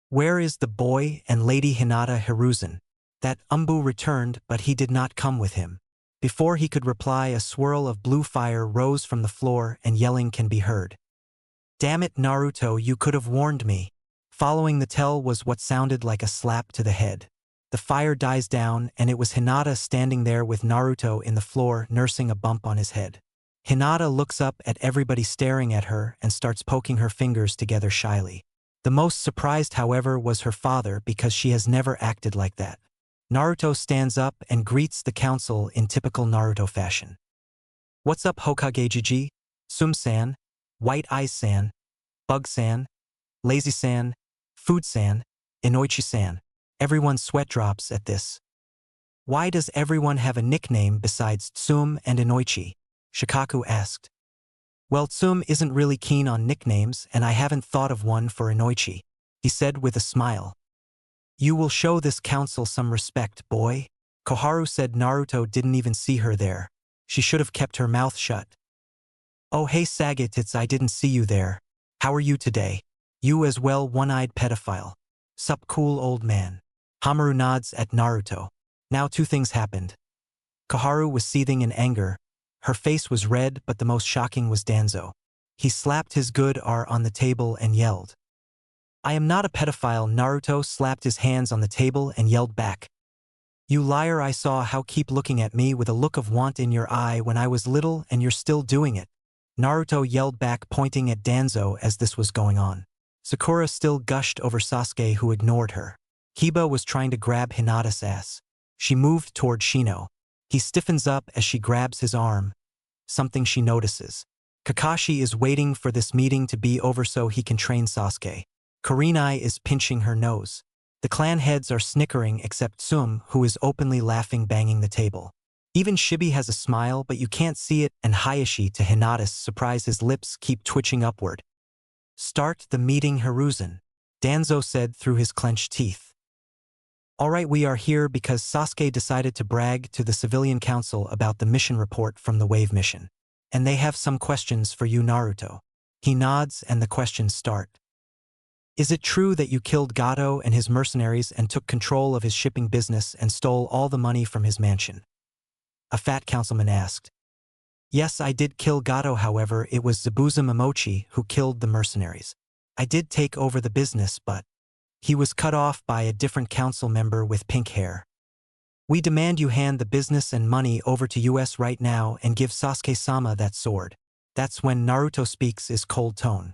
Where is the boy and Lady Hinata Hiruzen? That Umbu returned but he did not come with him. Before he could reply, a swirl of blue fire rose from the floor and yelling can be heard. Damn it, Naruto, you could have warned me. Following the tell was what sounded like a slap to the head. The fire dies down and it was Hinata standing there with Naruto in the floor nursing a bump on his head. Hinata looks up at everybody staring at her and starts poking her fingers together shyly. The most surprised, however, was her father because she has never acted like that. Naruto stands up and greets the council in typical Naruto fashion. What's up, Hokage Jiji? Sum-san, White Eyes-san, Bug-san, Lazy-san, Food-san, Inoichi-san. Everyone's sweat drops at this. Why does everyone have a nickname besides Tsum and Inoichi? Shikaku asked. Well, Tsum isn't really keen on nicknames and I haven't thought of one for Inoichi, he said with a smile. You will show this council some respect, boy. Koharu said Naruto didn't even see her there. She should have kept her mouth shut. Oh hey Sagat, I didn't see you there. How are you today? You as well, one-eyed pedophile. Sup, cool old man. Hamaru nods at Naruto. Now two things happened. Koharu was seething in anger. Her face was red, but the most shocking was Danzo. He slapped his good R on the table and yelled. I am not a pedophile. Naruto slapped his hands on the table and yelled back. You liar, I saw how keep looking at me with a look of want in your eye when I was little and you're still doing it. Naruto yelled back, pointing at Danzo as this was going on. Sakura still gushed over Sasuke, who ignored her. Kiba was trying to grab Hinata's ass. She moved toward Shino. He stiffens up as she grabs his arm. Something she notices. Kakashi is waiting for this meeting to be over so he can train Sasuke. Kurenai is pinching her nose. The clan heads are snickering except Tsum, who is openly laughing, banging the table. Even Shibi has a smile, but you can't see it, and Hayashi, to Hinata's surprise, his lips keep twitching upward. Start the meeting, Hiruzen, Danzo said through his clenched teeth. Alright, we are here because Sasuke decided to brag to the civilian council about the mission report from the Wave mission. And they have some questions for you, Naruto. He nods and the questions start. Is it true that you killed Gato and his mercenaries and took control of his shipping business and stole all the money from his mansion? A fat councilman asked. Yes, I did kill Gato, however, it was Zabuza Momochi who killed the mercenaries. I did take over the business, but he was cut off by a different council member with pink hair. We demand you hand the business and money over to us right now and give Sasuke-sama that sword. That's when Naruto speaks his cold tone.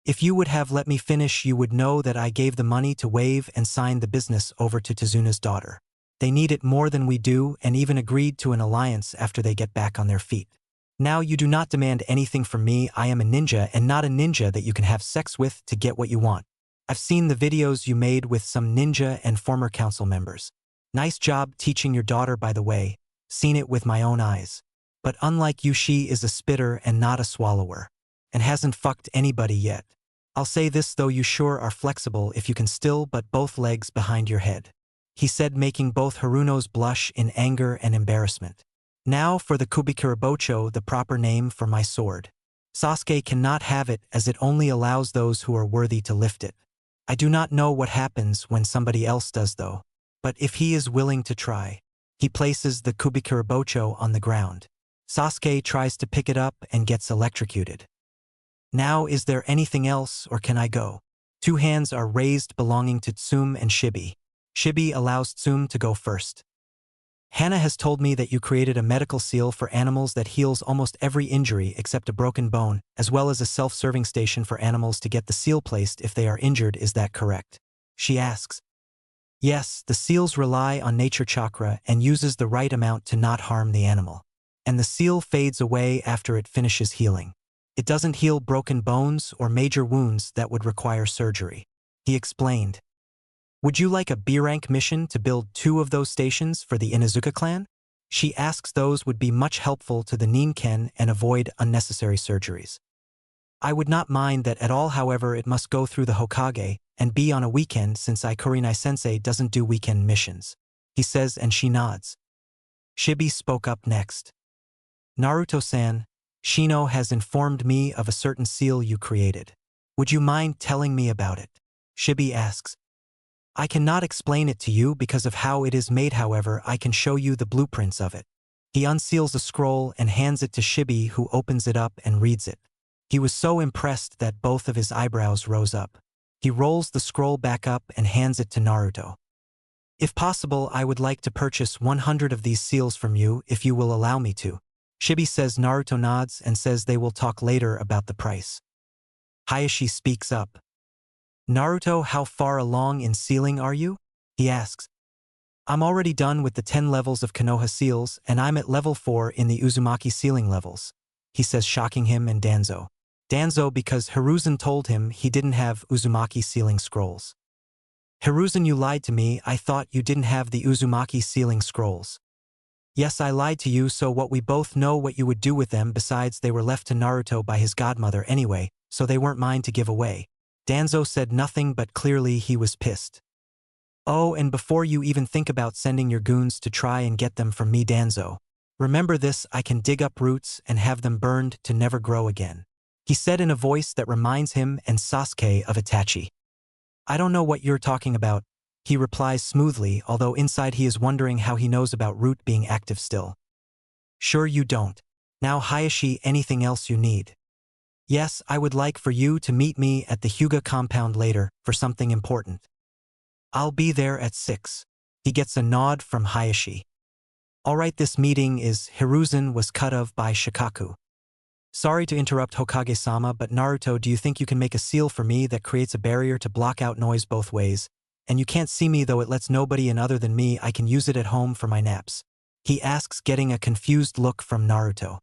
If you would have let me finish, you would know that I gave the money to Wave and signed the business over to Tezuna's daughter. They need it more than we do and even agreed to an alliance after they get back on their feet. Now you do not demand anything from me. I am a ninja and not a ninja that you can have sex with to get what you want. I've seen the videos you made with some ninja and former council members. Nice job teaching your daughter, by the way. Seen it with my own eyes. But unlike you, she is a spitter and not a swallower. And hasn't fucked anybody yet. I'll say this though, you sure are flexible if you can still but both legs behind your head. He said, making both Harunos blush in anger and embarrassment. Now for the Kubikirabocho, the proper name for my sword. Sasuke cannot have it as it only allows those who are worthy to lift it. I do not know what happens when somebody else does though. But if he is willing to try. He places the Kubikurabocho on the ground. Sasuke tries to pick it up and gets electrocuted. Now is there anything else or can I go? Two hands are raised belonging to Tsum and Shibi. Shibi allows Tsum to go first. Hannah has told me that you created a medical seal for animals that heals almost every injury except a broken bone, as well as a self-serving station for animals to get the seal placed if they are injured. Is that correct? She asks. Yes, the seals rely on nature chakra and uses the right amount to not harm the animal. And the seal fades away after it finishes healing. It doesn't heal broken bones or major wounds that would require surgery. He explained. Would you like a B-rank mission to build 2 of those stations for the Inuzuka clan? She asks those would be much helpful to the Ninken and avoid unnecessary surgeries. I would not mind that at all, however it must go through the Hokage and be on a weekend since Ikurinai-sensei doesn't do weekend missions. He says and she nods. Shibi spoke up next. Naruto-san, Shino has informed me of a certain seal you created. Would you mind telling me about it? Shibi asks. I cannot explain it to you because of how it is made, however I can show you the blueprints of it. He unseals a scroll and hands it to Shibi, who opens it up and reads it. He was so impressed that both of his eyebrows rose up. He rolls the scroll back up and hands it to Naruto. If possible, I would like to purchase 100 of these seals from you if you will allow me to. Shibi says. Naruto nods and says they will talk later about the price. Hayashi speaks up. Naruto, how far along in sealing are you? He asks. I'm already done with the 10 levels of Konoha seals and I'm at level 4 in the Uzumaki sealing levels. He says, shocking him and Danzo. Danzo because Hiruzen told him he didn't have Uzumaki sealing scrolls. Hiruzen, you lied to me. I thought you didn't have the Uzumaki sealing scrolls. Yes, I lied to you, so what we both know what you would do with them. Besides, they were left to Naruto by his godmother anyway, so they weren't mine to give away. Danzo said nothing, but clearly he was pissed. Oh, and before you even think about sending your goons to try and get them from me, Danzo, remember this: I can dig up roots and have them burned to never grow again. He said in a voice that reminds him and Sasuke of Itachi. I don't know what you're talking about, he replies smoothly, although inside he is wondering how he knows about root being active still. Sure you don't. Now Hayashi, anything else you need? Yes, I would like for you to meet me at the Hyuga compound later for something important. I'll be there at 6. He gets a nod from Hayashi. Alright, this meeting is. Hiruzen was cut off by Shikaku. Sorry to interrupt, Hokage-sama, but Naruto, do you think you can make a seal for me that creates a barrier to block out noise both ways? And you can't see me though, it lets nobody in other than me. I can use it at home for my naps. He asks, getting a confused look from Naruto.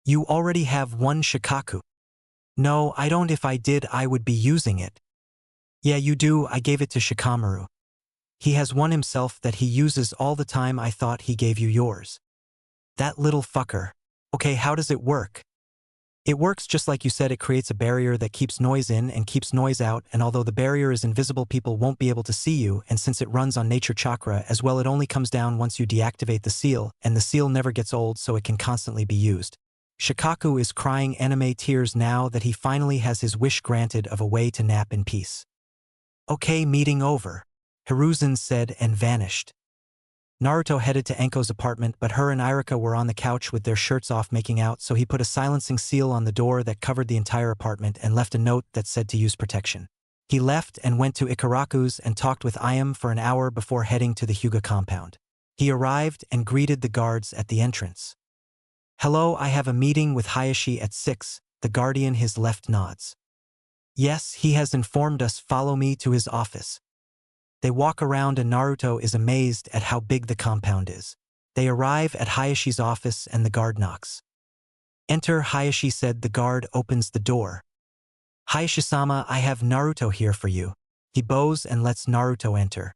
You already have one, Shikaku. No, I don't. If I did, I would be using it. Yeah, you do. I gave it to Shikamaru. He has one himself that he uses all the time. I thought he gave you yours. That little fucker. Okay, how does it work? It works just like you said. It creates a barrier that keeps noise in and keeps noise out, and although the barrier is invisible, people won't be able to see you, and since it runs on nature chakra as well, it only comes down once you deactivate the seal, and the seal never gets old, so it can constantly be used. Shikaku is crying anime tears now that he finally has his wish granted of a way to nap in peace. Okay, meeting over, Hiruzen said and vanished. Naruto headed to Anko's apartment, but her and Irika were on the couch with their shirts off making out, so he put a silencing seal on the door that covered the entire apartment and left a note that said to use protection. He left and went to Ikaraku's and talked with Ayam for an hour before heading to the Hyuga compound. He arrived and greeted the guards at the entrance. Hello, I have a meeting with Hayashi at 6, the guardian. His left nods. Yes, he has informed us. Follow me to his office. They walk around and Naruto is amazed at how big the compound is. They arrive at Hayashi's office and the guard knocks. Enter, Hayashi said. The guard opens the door. Hayashi-sama, I have Naruto here for you. He bows and lets Naruto enter.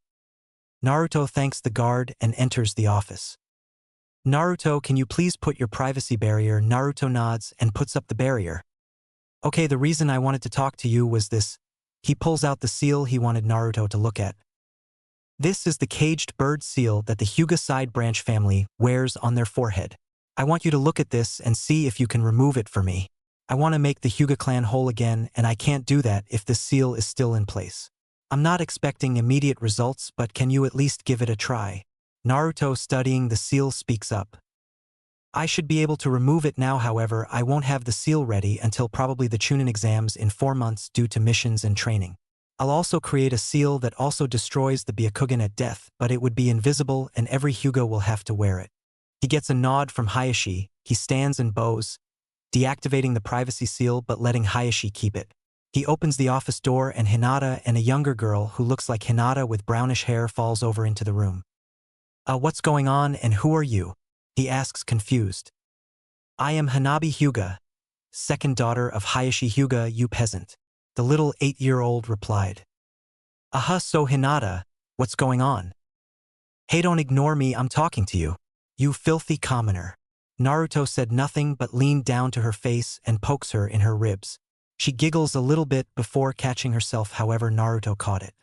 Naruto thanks the guard and enters the office. Naruto, can you please put your privacy barrier? Naruto nods and puts up the barrier. Okay, the reason I wanted to talk to you was this. He pulls out the seal he wanted Naruto to look at. This is the caged bird seal that the Hyuga side branch family wears on their forehead. I want you to look at this and see if you can remove it for me. I want to make the Hyuga clan whole again, and I can't do that if this seal is still in place. I'm not expecting immediate results, but can you at least give it a try? Naruto, studying the seal, speaks up. I should be able to remove it now, however, I won't have the seal ready until probably the Chunin exams in 4 months due to missions and training. I'll also create a seal that also destroys the Byakugan at death, but it would be invisible and every Hyuga will have to wear it. He gets a nod from Hayashi, he stands and bows, deactivating the privacy seal but letting Hayashi keep it. He opens the office door and Hinata and a younger girl who looks like Hinata with brownish hair falls over into the room. What's going on and who are you? He asks, confused. I am Hanabi Hyuga, second daughter of Hayashi Hyuga, you peasant. The little 8-year-old replied. So Hinata, what's going on? Hey, don't ignore me, I'm talking to you. You filthy commoner. Naruto said nothing but leaned down to her face and pokes her in her ribs. She giggles a little bit before catching herself, however Naruto caught it.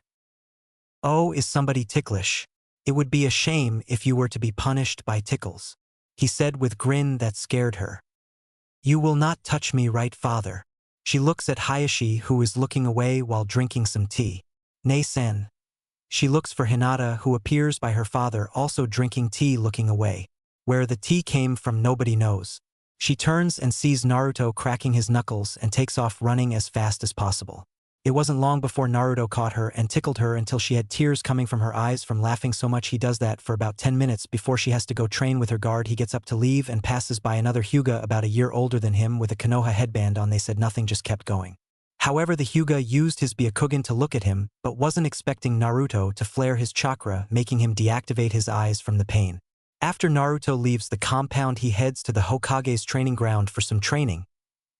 Oh, is somebody ticklish? It would be a shame if you were to be punished by tickles, he said with grin that scared her. You will not touch me, right, father? She looks at Hayashi, who is looking away while drinking some tea. Nei-sen. She looks for Hinata, who appears by her father also drinking tea, looking away. Where the tea came from nobody knows. She turns and sees Naruto cracking his knuckles and takes off running as fast as possible. It wasn't long before Naruto caught her and tickled her until she had tears coming from her eyes from laughing so much. He does that for about 10 minutes before she has to go train with her guard. He gets up to leave and passes by another Hyuga about a year older than him with a Konoha headband on. They said nothing, just kept going. However, the Hyuga used his Byakugan to look at him, but wasn't expecting Naruto to flare his chakra, making him deactivate his eyes from the pain. After Naruto leaves the compound, he heads to the Hokage's training ground for some training.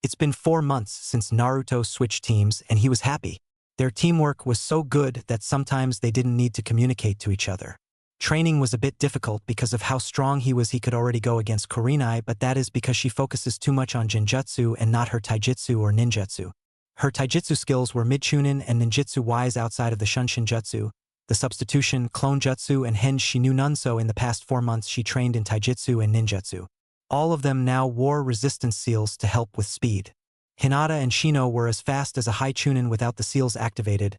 It's been 4 months since Naruto switched teams and he was happy. Their teamwork was so good that sometimes they didn't need to communicate to each other. Training was a bit difficult because of how strong he was. He could already go against Kurenai, but that is because she focuses too much on Genjutsu and not her Taijutsu or Ninjutsu. Her Taijutsu skills were mid-Chunin and Ninjutsu-wise outside of the Shunshinjutsu, the substitution, clone jutsu, and henge. She knew none, so in the past 4 months she trained in Taijutsu and Ninjutsu. All of them now wore resistance seals to help with speed. Hinata and Shino were as fast as a high Chunin without the seals activated.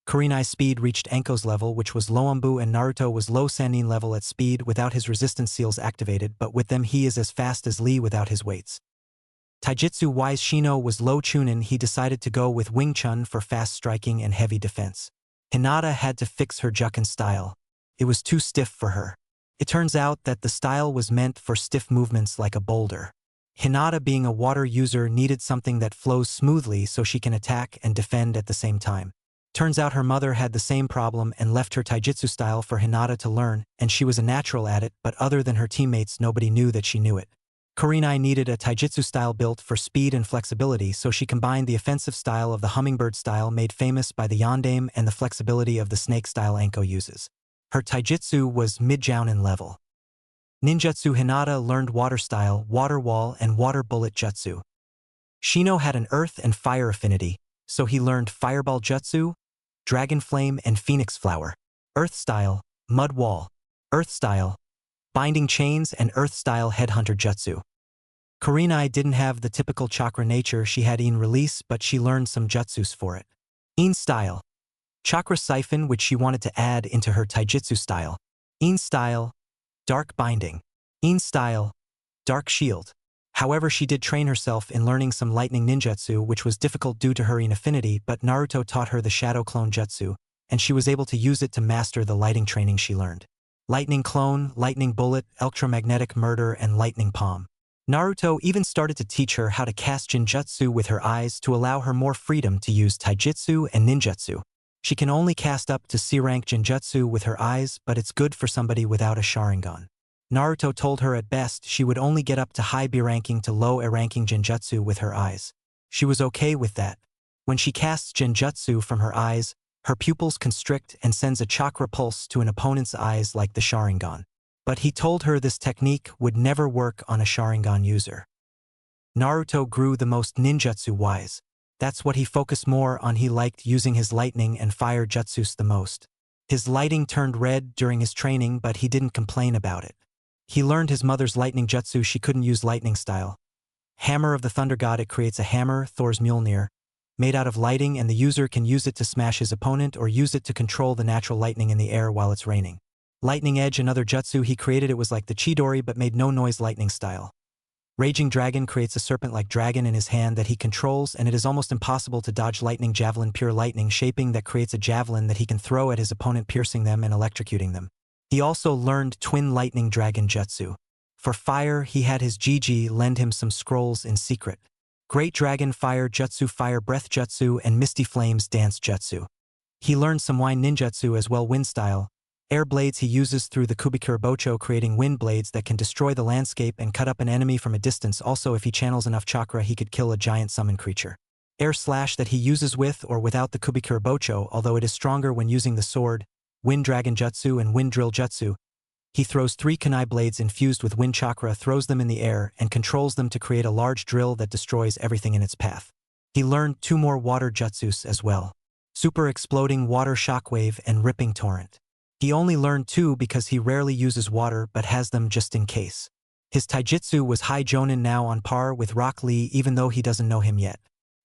Kurenai's speed reached Anko's level, which was low Umbu, and Naruto was low Sannin level at speed without his resistance seals activated, but with them he is as fast as Lee without his weights. Taijutsu-wise, Shino was low Chunin. He decided to go with Wing Chun for fast striking and heavy defense. Hinata had to fix her Juken style. It was too stiff for her. It turns out that the style was meant for stiff movements like a boulder. Hinata, being a water user, needed something that flows smoothly so she can attack and defend at the same time. Turns out her mother had the same problem and left her Taijutsu style for Hinata to learn, and she was a natural at it, but other than her teammates nobody knew that she knew it. Kurenai needed a Taijutsu style built for speed and flexibility, so she combined the offensive style of the hummingbird style made famous by the Yondaime and the flexibility of the snake style Anko uses. Her Taijutsu was mid-Jounin level. Ninjutsu, Hinata learned water style, water wall, and water bullet jutsu. Shino had an earth and fire affinity, so he learned fireball jutsu, dragon flame, and phoenix flower. Earth style, mud wall. Earth style, binding chains, and earth style headhunter jutsu. Kurenai didn't have the typical chakra nature. She had In release, but she learned some jutsus for it. In style, chakra siphon, which she wanted to add into her Taijutsu style. In style, dark binding. In style, dark shield. However, she did train herself in learning some lightning ninjutsu, which was difficult due to her In affinity, but Naruto taught her the shadow clone jutsu, and she was able to use it to master the lighting training she learned. Lightning clone, lightning bullet, electromagnetic murder, and lightning palm. Naruto even started to teach her how to cast Genjutsu with her eyes to allow her more freedom to use Taijutsu and Ninjutsu. She can only cast up to C-rank Genjutsu with her eyes, but it's good for somebody without a Sharingan. Naruto told her at best she would only get up to high B-ranking to low A-ranking Genjutsu with her eyes. She was okay with that. When she casts Genjutsu from her eyes, her pupils constrict and sends a chakra pulse to an opponent's eyes like the Sharingan. But he told her this technique would never work on a Sharingan user. Naruto grew the most ninjutsu-wise. That's what he focused more on. He liked using his lightning and fire jutsus the most. His lighting turned red during his training, but he didn't complain about it. He learned his mother's lightning jutsu. She couldn't use lightning style. Hammer of the Thunder God, it creates a hammer, Thor's Mjolnir. made out of lighting, and the user can use it to smash his opponent or use it to control the natural lightning in the air while it's raining. Lightning Edge, another jutsu he created. It was like the Chidori but made no noise lightning style. Raging Dragon creates a serpent-like dragon in his hand that he controls, and it is almost impossible to dodge lightning. Javelin, pure lightning shaping that creates a javelin that he can throw at his opponent, piercing them and electrocuting them. He also learned Twin Lightning Dragon Jutsu. For fire, he had his Gigi lend him some scrolls in secret. Great Dragon Fire Jutsu, Fire Breath Jutsu, and Misty Flames Dance Jutsu. He learned some Wine Ninjutsu as well, wind style. Air blades he uses through the Kubikura Bocho, creating wind blades that can destroy the landscape and cut up an enemy from a distance. Also, if he channels enough chakra, he could kill a giant summon creature. Air slash that he uses with or without the Kubikura Bocho, although it is stronger when using the sword. Wind Dragon Jutsu and Wind Drill Jutsu. He throws 3 kunai blades infused with wind chakra, throws them in the air, and controls them to create a large drill that destroys everything in its path. He learned 2 more water jutsus as well. Super Exploding Water Shockwave and Ripping Torrent. He only learned 2 because he rarely uses water but has them just in case. His taijutsu was High Jonin, now on par with Rock Lee even though he doesn't know him yet.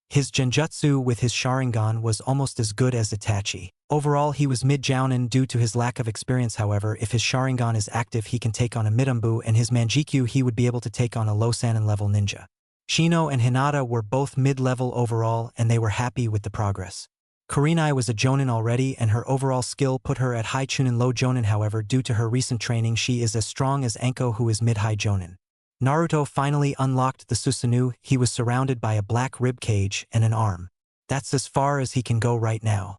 His genjutsu with his Sharingan was almost as good as Itachi. Overall, he was mid-jounin due to his lack of experience. However, if his Sharingan is active, he can take on a Midambu, and his Manjikyu he would be able to take on a low Sannin level ninja. Shino and Hinata were both mid-level overall, and they were happy with the progress. Kurenai was a Jonin already, and her overall skill put her at High Chunin low Jonin. However, due to her recent training, she is as strong as Anko, who is mid-high Jonin. Naruto finally unlocked the Susanoo. He was surrounded by a black rib cage and an arm. That's as far as he can go right now.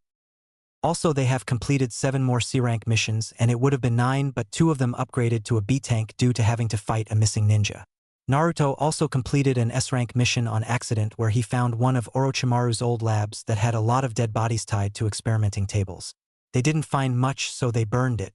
Also, they have completed 7 more C-rank missions, and it would have been 9, but 2 of them upgraded to a B-tank due to having to fight a missing ninja. Naruto also completed an S-rank mission on accident where he found one of Orochimaru's old labs that had a lot of dead bodies tied to experimenting tables. They didn't find much, so they burned it.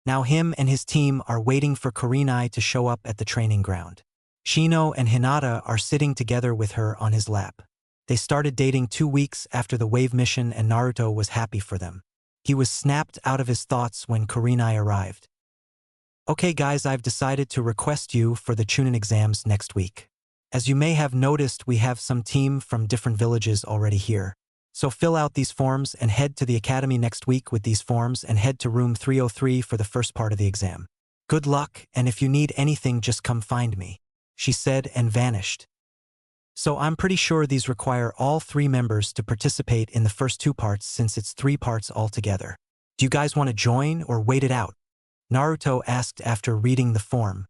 Now him and his team are waiting for Kurenai to show up at the training ground. Shino and Hinata are sitting together with her on his lap. They started dating 2 weeks after the wave mission, and Naruto was happy for them. He was snapped out of his thoughts when Kurenai arrived. Okay guys, I've decided to request you for the Chunin exams next week. As you may have noticed, we have some team from different villages already here. So fill out these forms and head to the academy next week with these forms, and head to room 303 for the first part of the exam. Good luck, and if you need anything just come find me, she said and vanished. So I'm pretty sure these require all 3 members to participate in the first 2 parts, since it's 3 parts altogether. Do you guys want to join or wait it out? Naruto asked after reading the form.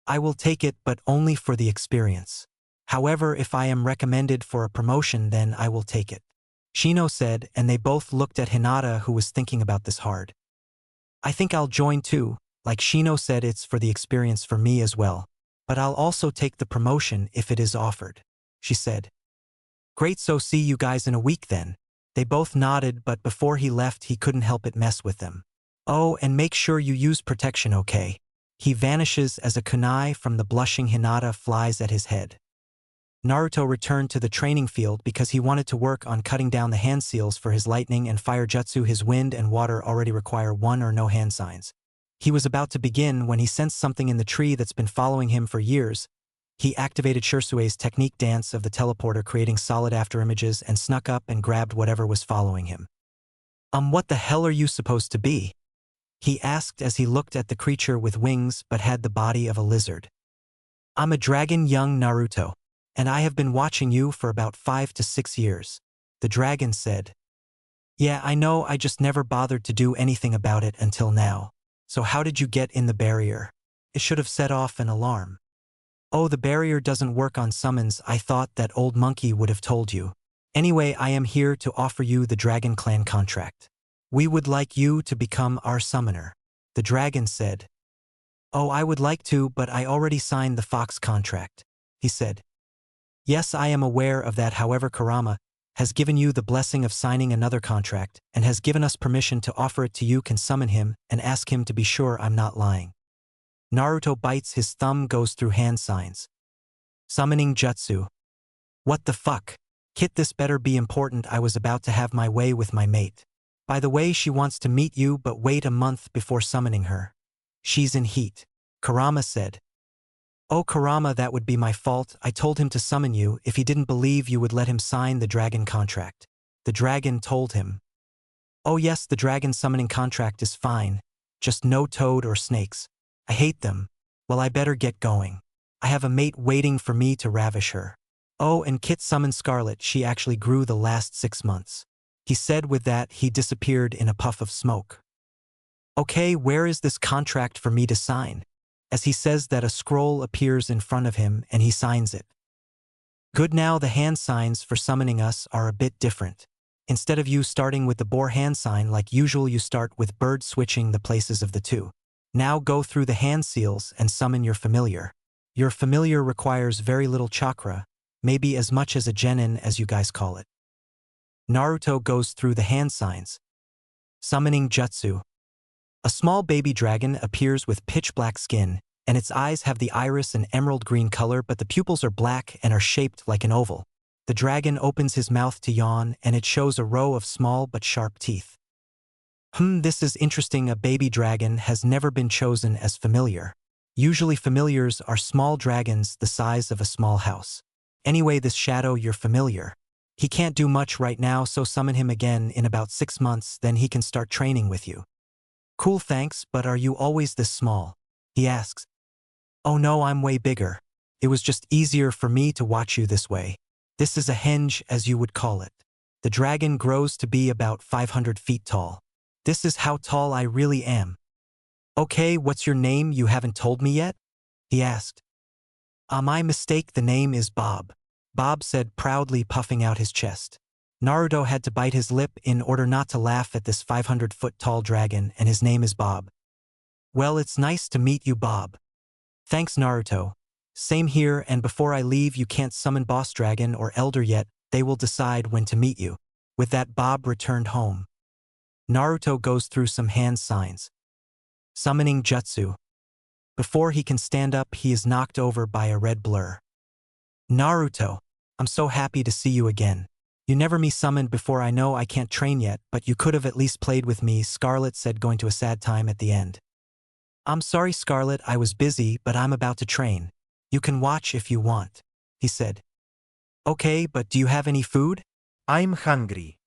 I will take it, but only for the experience. However, if I am recommended for a promotion, then I will take it, Shino said, and they both looked at Hinata, who was thinking about this hard. I think I'll join too. Like Shino said, it's for the experience for me as well. But I'll also take the promotion if it is offered, she said. Great, so see you guys in a week then. They both nodded, but before he left he couldn't help but mess with them. Oh, and make sure you use protection, okay? He vanishes as a kunai from the blushing Hinata flies at his head. Naruto returned to the training field because he wanted to work on cutting down the hand seals for his lightning and fire jutsu. His wind and water already require 1 or no hand signs. He was about to begin when he sensed something in the tree that's been following him for years. He activated Shisui's technique dance of the teleporter, creating solid afterimages, and snuck up and grabbed whatever was following him. What the hell are you supposed to be? He asked as he looked at the creature with wings but had the body of a lizard. I'm a dragon, young Naruto, and I have been watching you for about 5 to 6 years, the dragon said. Yeah, I know, I just never bothered to do anything about it until now. So how did you get in the barrier? It should have set off an alarm. Oh, the barrier doesn't work on summons. I thought that old monkey would have told you. Anyway, I am here to offer you the Dragon Clan contract. We would like you to become our summoner, the dragon said. Oh, I would like to, but I already signed the Fox contract, he said. Yes, I am aware of that. However, Kurama has given you the blessing of signing another contract and has given us permission to offer it to you. Can summon him and ask him to be sure I'm not lying. Naruto bites his thumb, goes through hand signs. Summoning jutsu. What the fuck? Kit, this better be important. I was about to have my way with my mate. By the way, she wants to meet you, but wait a month before summoning her. She's in heat, Kurama said. Oh Kurama, that would be my fault. I told him to summon you if he didn't believe you would let him sign the dragon contract. The dragon told him. Oh yes, the dragon summoning contract is fine. Just no toad or snakes. I hate them. Well, I better get going. I have a mate waiting for me to ravish her. Oh, and Kit summoned Scarlet. She actually grew the last 6 months. He said with that he disappeared in a puff of smoke. Okay, where is this contract for me to sign? As he says that, a scroll appears in front of him and he signs it. Good, now the hand signs for summoning us are a bit different. Instead of you starting with the boar hand sign like usual, you start with bird, switching the places of the two. Now go through the hand seals and summon your familiar. Your familiar requires very little chakra, maybe as much as a genin as you guys call it. Naruto goes through the hand signs. Summoning jutsu. A small baby dragon appears with pitch black skin, and its eyes have the iris an emerald green color, but the pupils are black and are shaped like an oval. The dragon opens his mouth to yawn, and it shows a row of small but sharp teeth. This is interesting. A baby dragon has never been chosen as familiar. Usually familiars are small dragons the size of a small house. Anyway, this shadow, your familiar. He can't do much right now, so summon him again in about 6 months, then he can start training with you. Cool, thanks, but are you always this small? He asks. Oh no, I'm way bigger. It was just easier for me to watch you this way. This is a henge, as you would call it. The dragon grows to be about 500 feet tall. This is how tall I really am. Okay, what's your name? You haven't told me yet? He asked. My mistake, the name is Bob. Bob said, proudly puffing out his chest. Naruto had to bite his lip in order not to laugh at this 500-foot-tall dragon, and his name is Bob. Well, it's nice to meet you, Bob. Thanks, Naruto. Same here, and before I leave, you can't summon Boss Dragon or Elder yet. They will decide when to meet you. With that, Bob returned home. Naruto goes through some hand signs. Summoning jutsu. Before he can stand up, he is knocked over by a red blur. Naruto, I'm so happy to see you again. You never me summoned before. I know I can't train yet, but you could have at least played with me, Scarlet said, going to a sad time at the end. I'm sorry, Scarlet, I was busy, but I'm about to train. You can watch if you want, he said. Okay, but do you have any food? I'm hungry.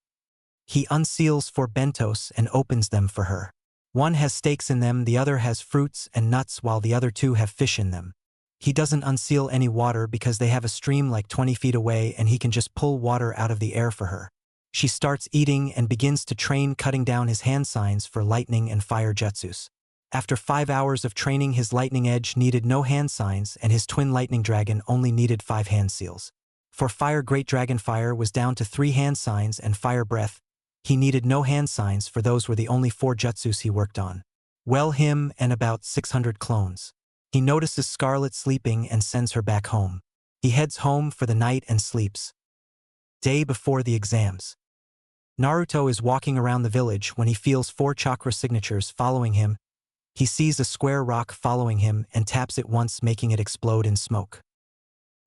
He unseals 4 bentos and opens them for her. One has steaks in them, the other has fruits and nuts, while the other 2 have fish in them. He doesn't unseal any water because they have a stream like 20 feet away and he can just pull water out of the air for her. She starts eating and begins to train, cutting down his hand signs for lightning and fire jutsus. After 5 hours of training, his lightning edge needed no hand signs and his twin lightning dragon only needed 5 hand seals. For fire, great dragon fire was down to 3 hand signs, and fire breath, he needed no hand signs, for those were the only 4 jutsus he worked on. Well, him and about 600 clones. He notices Scarlet sleeping and sends her back home. He heads home for the night and sleeps. Day before the exams. Naruto is walking around the village when he feels 4 chakra signatures following him. He sees a square rock following him and taps it once, making it explode in smoke.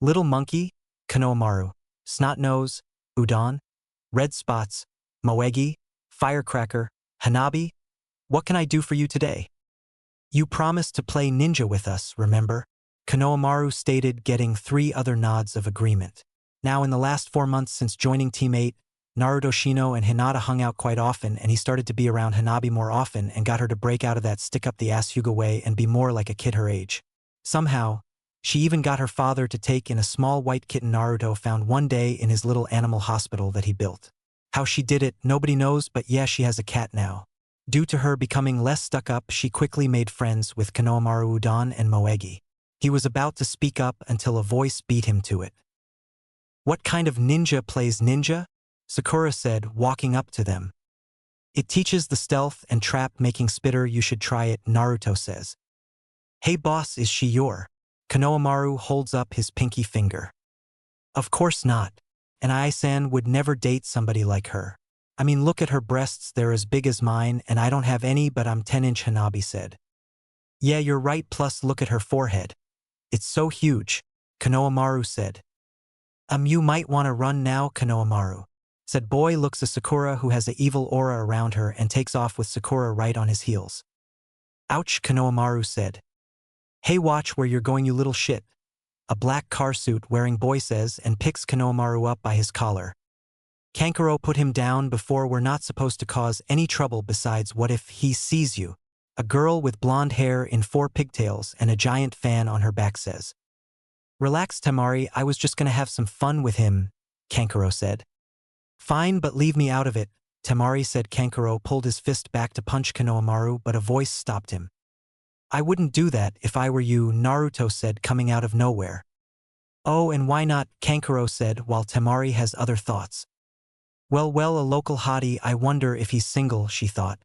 Little monkey, Konohamaru, snot nose, udon, red spots, moegi, firecracker, hanabi, what can I do for you today? You promised to play ninja with us, remember? Konohamaru stated, getting 3 other nods of agreement. Now, in the last 4 months since joining Team 8, Naruto, Shino, and Hinata hung out quite often, and he started to be around Hanabi more often and got her to break out of that stick-up-the-ass Hyuga way and be more like a kid her age. Somehow, she even got her father to take in a small white kitten Naruto found one day in his little animal hospital that he built. How she did it, nobody knows, but yeah, she has a cat now. Due to her becoming less stuck up, she quickly made friends with Konohamaru, Udon, and Moegi. He was about to speak up until a voice beat him to it. What kind of ninja plays ninja? Sakura said, walking up to them. It teaches the stealth and trap-making spitter, you should try it, Naruto says. Hey boss, is she your? Konohamaru holds up his pinky finger. Of course not. And Ai-san would never date somebody like her. I mean, look at her breasts, they're as big as mine, and I don't have any, but I'm 10-inch, Hanabi said. Yeah, you're right, plus look at her forehead. It's so huge, Konohamaru said. You might want to run now, Konohamaru said. Boy looks at Sakura, who has an evil aura around her, and takes off with Sakura right on his heels. Ouch, Konohamaru said. Hey, watch where you're going, you little shit. A black car suit wearing boy says and picks Konohamaru up by his collar. Kankuro, put him down before we're not supposed to cause any trouble. Besides, what if he sees you? A girl with blonde hair in 4 pigtails and a giant fan on her back says. Relax, Temari, I was just gonna have some fun with him, Kankuro said. Fine, but leave me out of it, Temari said. Kankuro pulled his fist back to punch Konohamaru, but a voice stopped him. I wouldn't do that if I were you, Naruto said, coming out of nowhere. Oh, and why not, Kankuro said, while Temari has other thoughts. Well, a local hottie, I wonder if he's single, she thought.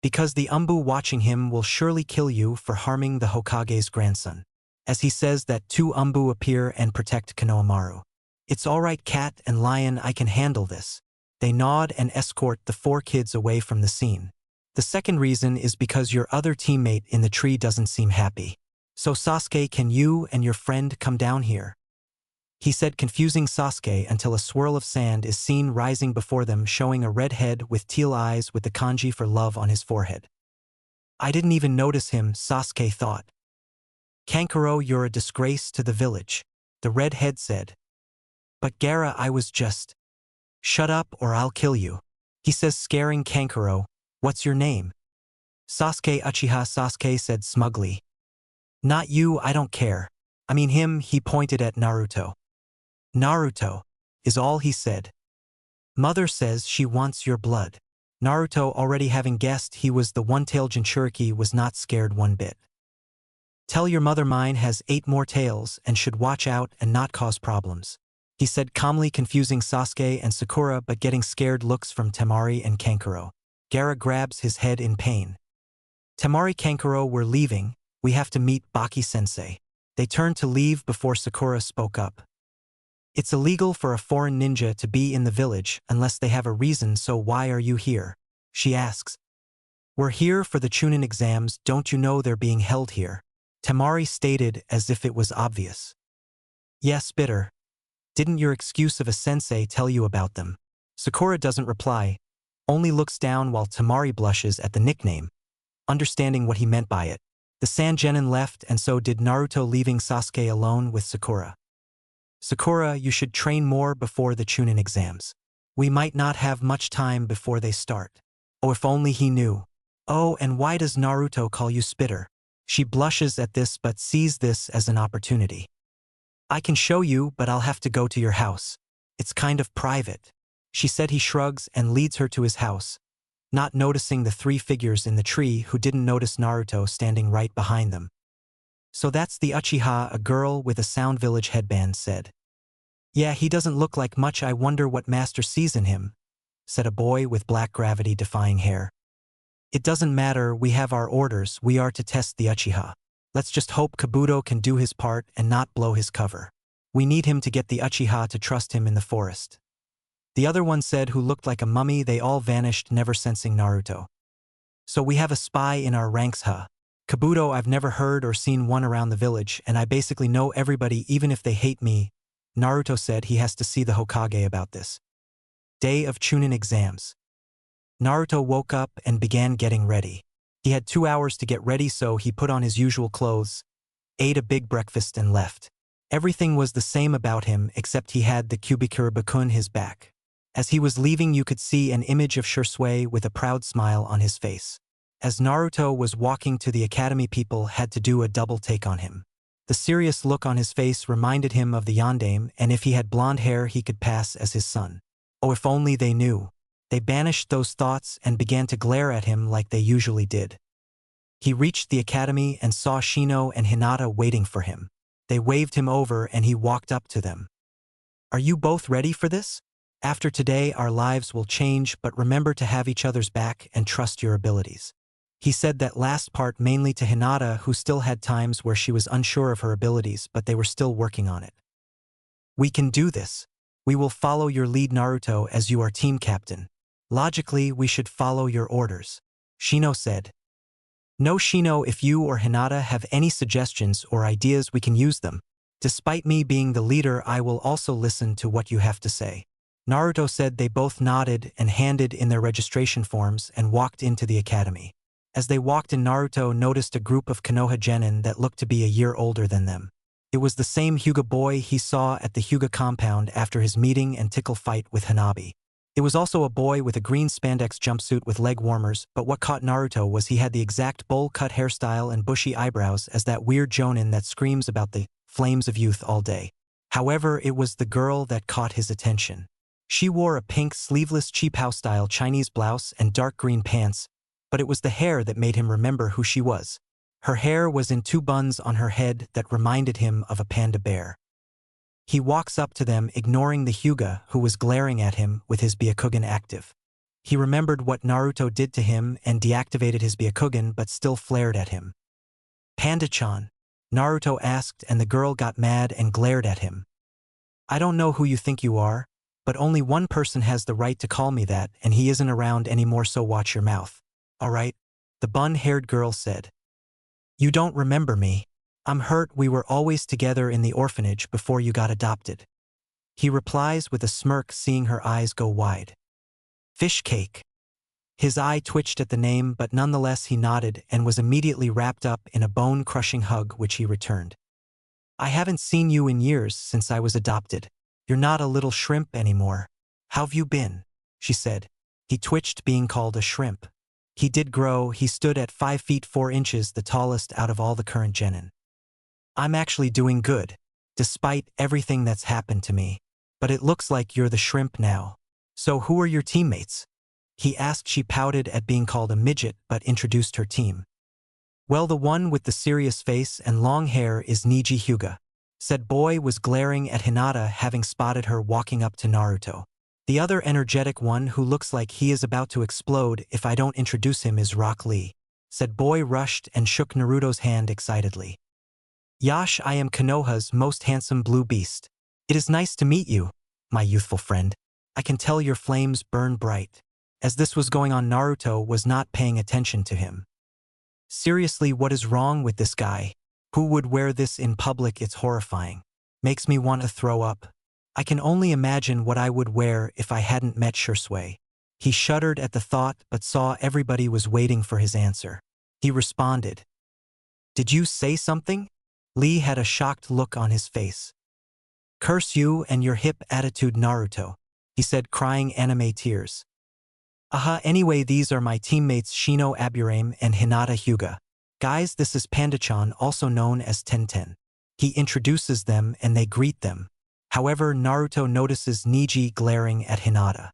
Because the Umbu watching him will surely kill you for harming the Hokage's grandson. As he says that 2 Umbu appear and protect Konohamaru. It's alright, Cat and Lion, I can handle this. They nod and escort the 4 kids away from the scene. The second reason is because your other teammate in the tree doesn't seem happy. So Sasuke, can you and your friend come down here? He said, confusing Sasuke until a swirl of sand is seen rising before them, showing a red head with teal eyes with the kanji for love on his forehead. I didn't even notice him, Sasuke thought. Kankuro, you're a disgrace to the village, the red head said. But Gaara, I was just. Shut up or I'll kill you. He says, scaring Kankuro. What's your name? Sasuke Uchiha, Sasuke said smugly. Not you, I don't care. I mean him, he pointed at Naruto. Naruto, is all he said. Mother says she wants your blood. Naruto, already having guessed he was the one-tailed Jinchuriki, was not scared one bit. Tell your mother mine has 8 more tails and should watch out and not cause problems. He said calmly, confusing Sasuke and Sakura but getting scared looks from Temari and Kankuro. Gaara grabs his head in pain. Temari, Kankuro, we're leaving, we have to meet Baki-sensei. They turned to leave before Sakura spoke up. It's illegal for a foreign ninja to be in the village unless they have a reason, so why are you here? She asks. We're here for the Chunin exams, don't you know they're being held here? Temari stated as if it was obvious. Yes, bitter. Didn't your excuse of a sensei tell you about them? Sakura doesn't reply, only looks down while Temari blushes at the nickname, understanding what he meant by it. The Sand Genin left and so did Naruto, leaving Sasuke alone with Sakura. Sakura, you should train more before the Chunin exams. We might not have much time before they start. Oh, if only he knew. Oh, and why does Naruto call you Spitter? She blushes at this but sees this as an opportunity. I can show you, but I'll have to go to your house. It's kind of private. She said. He shrugs and leads her to his house, not noticing the 3 figures in the tree who didn't notice Naruto standing right behind them. So that's the Uchiha, a girl with a Sound Village headband said. Yeah, he doesn't look like much, I wonder what master sees in him, said a boy with black gravity-defying hair. It doesn't matter, we have our orders, we are to test the Uchiha. Let's just hope Kabuto can do his part and not blow his cover. We need him to get the Uchiha to trust him in the forest. The other one said, who looked like a mummy. They all vanished, never sensing Naruto. So we have a spy in our ranks, huh? Kabuto, I've never heard or seen one around the village, and I basically know everybody even if they hate me. Naruto said he has to see the Hokage about this. Day of Chunin exams. Naruto woke up and began getting ready. He had 2 hours to get ready, so he put on his usual clothes, ate a big breakfast and left. Everything was the same about him except he had the Kubikura Bakun his back. As he was leaving, you could see an image of Shisui with a proud smile on his face. As Naruto was walking to the academy, people had to do a double take on him. The serious look on his face reminded him of the Yondaime, and if he had blonde hair he could pass as his son. Oh, if only they knew. They banished those thoughts and began to glare at him like they usually did. He reached the academy and saw Shino and Hinata waiting for him. They waved him over and he walked up to them. Are you both ready for this? After today our lives will change, but remember to have each other's back and trust your abilities. He said that last part mainly to Hinata, who still had times where she was unsure of her abilities, but they were still working on it. We can do this. We will follow your lead, Naruto, as you are team captain. Logically, we should follow your orders. Shino said. No, Shino, if you or Hinata have any suggestions or ideas, we can use them. Despite me being the leader, I will also listen to what you have to say. Naruto said. They both nodded and handed in their registration forms and walked into the academy. As they walked in, Naruto noticed a group of Konoha genin that looked to be a year older than them. It was the same Hyuga boy he saw at the Hyuga compound after his meeting and tickle fight with Hanabi. It was also a boy with a green spandex jumpsuit with leg warmers, but what caught Naruto was he had the exact bowl-cut hairstyle and bushy eyebrows as that weird jonin that screams about the flames of youth all day. However, it was the girl that caught his attention. She wore a pink sleeveless cheap house-style Chinese blouse and dark green pants, but it was the hair that made him remember who she was. Her hair was in two buns on her head that reminded him of a panda bear. He walks up to them, ignoring the Hyuga who was glaring at him with his Byakugan active. He remembered what Naruto did to him and deactivated his Byakugan but still flared at him. "Panda-chan?" Naruto asked, and the girl got mad and glared at him. "I don't know who you think you are, but only one person has the right to call me that, and he isn't around anymore, so watch your mouth. All right?" the bun-haired girl said. "You don't remember me. I'm hurt. We were always together in the orphanage before you got adopted." He replies with a smirk, seeing her eyes go wide. "Fish cake." His eye twitched at the name, but nonetheless he nodded and was immediately wrapped up in a bone-crushing hug which he returned. "I haven't seen you in years since I was adopted. You're not a little shrimp anymore. How've you been?" she said. He twitched being called a shrimp. He did grow. He stood at 5 feet 4 inches, the tallest out of all the current genin. "I'm actually doing good, despite everything that's happened to me. But it looks like you're the shrimp now. So who are your teammates?" he asked. She pouted at being called a midget but introduced her team. "Well, the one with the serious face and long hair is Neji Hyuga." Said boy was glaring at Hinata, having spotted her walking up to Naruto. "The other energetic one who looks like he is about to explode if I don't introduce him is Rock Lee." Said boy rushed and shook Naruto's hand excitedly. "Yash, I am Konoha's most handsome blue beast. It is nice to meet you, my youthful friend. I can tell your flames burn bright." As this was going on, Naruto was not paying attention to him. "Seriously, what is wrong with this guy? Who would wear this in public? It's horrifying. Makes me want to throw up. I can only imagine what I would wear if I hadn't met Shisui." He shuddered at the thought but saw everybody was waiting for his answer. He responded, "Did you say something?" Lee had a shocked look on his face. "Curse you and your hip attitude, Naruto," he said, crying anime tears. Anyway, these are my teammates Shino Aburame and Hinata Hyuga. Guys, this is Panda-chan, also known as Tenten. He introduces them and they greet them. However, Naruto notices Neji glaring at Hinata.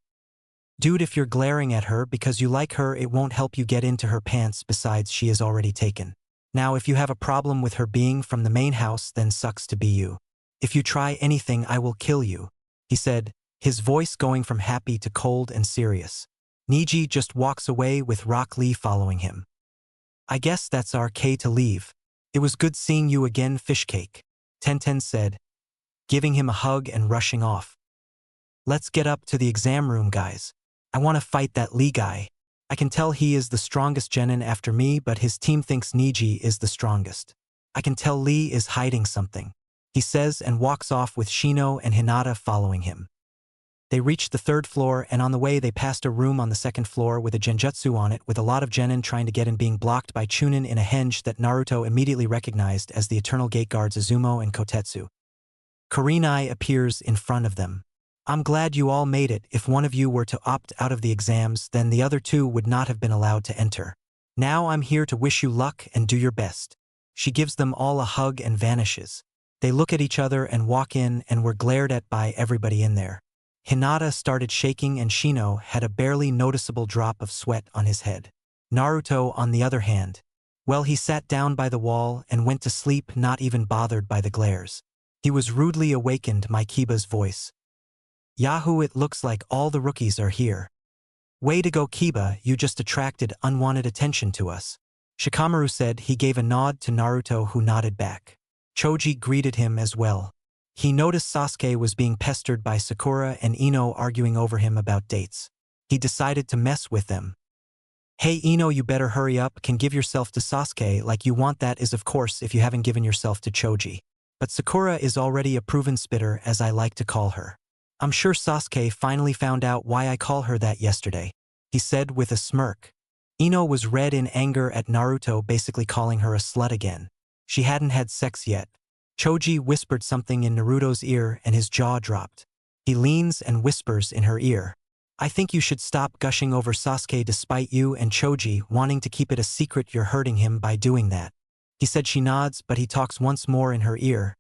"Dude, if you're glaring at her because you like her, it won't help you get into her pants. Besides, she is already taken. Now, if you have a problem with her being from the main house, then sucks to be you. If you try anything, I will kill you," he said, his voice going from happy to cold and serious. Neji just walks away with Rock Lee following him. "I guess that's our K to leave. It was good seeing you again, Fishcake," Tenten said, giving him a hug and rushing off. "Let's get up to the exam room, guys. I want to fight that Lee guy. I can tell he is the strongest genin after me, but his team thinks Neji is the strongest. I can tell Lee is hiding something," he says, and walks off with Shino and Hinata following him. They reached the 3rd floor, and on the way they passed a room on the 2nd floor with a genjutsu on it with a lot of genin trying to get in, being blocked by Chunin in a henge that Naruto immediately recognized as the Eternal Gate Guards Izumo and Kotetsu. Kurenai appears in front of them. "I'm glad you all made it. If one of you were to opt out of the exams, then the other 2 would not have been allowed to enter. Now I'm here to wish you luck and do your best." She gives them all a hug and vanishes. They look at each other and walk in and were glared at by everybody in there. Hinata started shaking and Shino had a barely noticeable drop of sweat on his head. Naruto, on the other hand, well, he sat down by the wall and went to sleep, not even bothered by the glares. He was rudely awakened by Kiba's voice. "Yahoo, it looks like all the rookies are here. Way to go, Kiba, you just attracted unwanted attention to us," Shikamaru said. He gave a nod to Naruto, who nodded back. Choji greeted him as well. He noticed Sasuke was being pestered by Sakura and Ino arguing over him about dates. He decided to mess with them. "Hey Ino, you better hurry up. Can give yourself to Sasuke like you want. That is, of course, if you haven't given yourself to Choji. But Sakura is already a proven spitter, as I like to call her. I'm sure Sasuke finally found out why I call her that yesterday," he said with a smirk. Ino was red in anger at Naruto basically calling her a slut again. She hadn't had sex yet. Choji whispered something in Naruto's ear and his jaw dropped. He leans and whispers in her ear. I think you should stop gushing over Sasuke despite you and Choji wanting to keep it a secret. You're hurting him by doing that. He said. She nods, but he talks once more in her ear.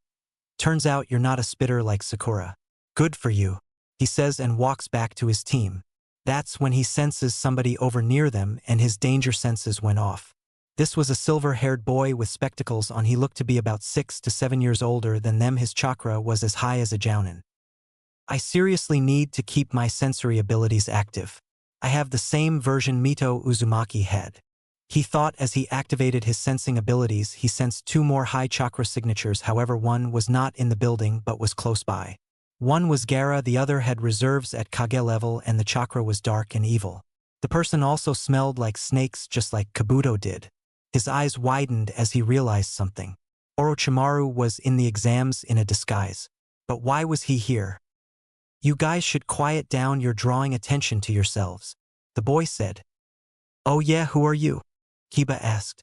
Turns out you're not a spitter like Sakura. Good for you, he says and walks back to his team. That's when he senses somebody over near them and his danger senses went off. This was a silver-haired boy with spectacles on. He looked to be about 6 to 7 years older than them. His chakra was as high as a jounin. I seriously need to keep my sensory abilities active. I have the same version Mito Uzumaki had. He thought as he activated his sensing abilities. He sensed 2 more high chakra signatures. However, one was not in the building but was close by. One was Gaara, the other had reserves at Kage level, and the chakra was dark and evil. The person also smelled like snakes, just like Kabuto did. His eyes widened as he realized something. Orochimaru was in the exams in a disguise. But why was he here? You guys should quiet down. You're drawing attention to yourselves, the boy said. Oh yeah, who are you? Kiba asked.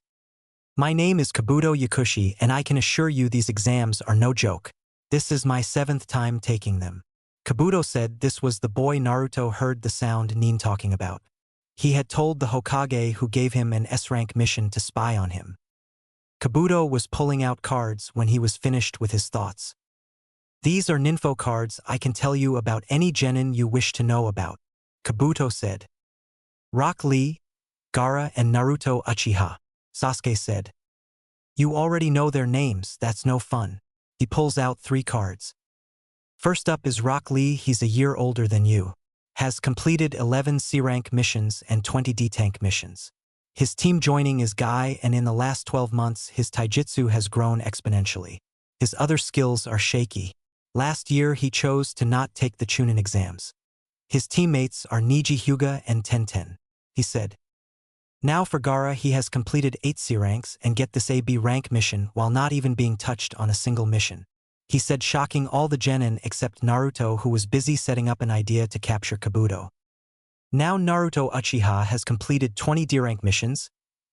My name is Kabuto Yakushi, and I can assure you these exams are no joke. This is my 7th time taking them. Kabuto said. This was the boy Naruto heard the sound Nin talking about. He had told the Hokage who gave him an S-rank mission to spy on him. Kabuto was pulling out cards when he was finished with his thoughts. These are ninfo cards. I can tell you about any genin you wish to know about, Kabuto said. Rock Lee, Gaara and Naruto Uchiha, Sasuke said. You already know their names. That's no fun. He pulls out 3 cards. First up is Rock Lee. He's a year older than you. Has completed 11 C-rank missions and 20 D-tank missions. His team joining is Guy, and in the last 12 months his taijutsu has grown exponentially. His other skills are shaky. Last year he chose to not take the Chunin exams. His teammates are Niji Hyuga and Tenten, he said. Now for Gaara, he has completed 8 C-ranks and get this AB rank mission while not even being touched on a single mission. He said, shocking all the genin except Naruto, who was busy setting up an idea to capture Kabuto. Now Naruto Uchiha has completed 20 D-rank missions,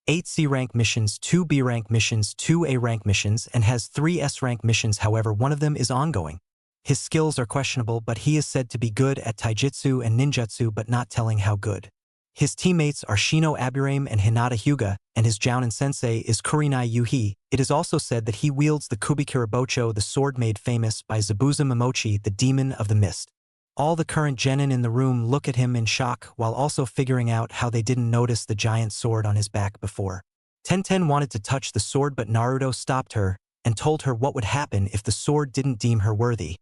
8 C-rank missions, 2 B-rank missions, 2 A-rank missions, and has 3 S-rank missions. However, one of them is ongoing. His skills are questionable, but he is said to be good at taijutsu and ninjutsu, but not telling how good. His teammates are Shino Aburame and Hinata Hyuga, and his jounin sensei is Kurenai Yuhi. It is also said that he wields the Kubikirabocho, the sword made famous by Zabuza Momochi, the demon of the mist. All the current genin in the room look at him in shock while also figuring out how they didn't notice the giant sword on his back before. Tenten wanted to touch the sword, but Naruto stopped her and told her what would happen if the sword didn't deem her worthy,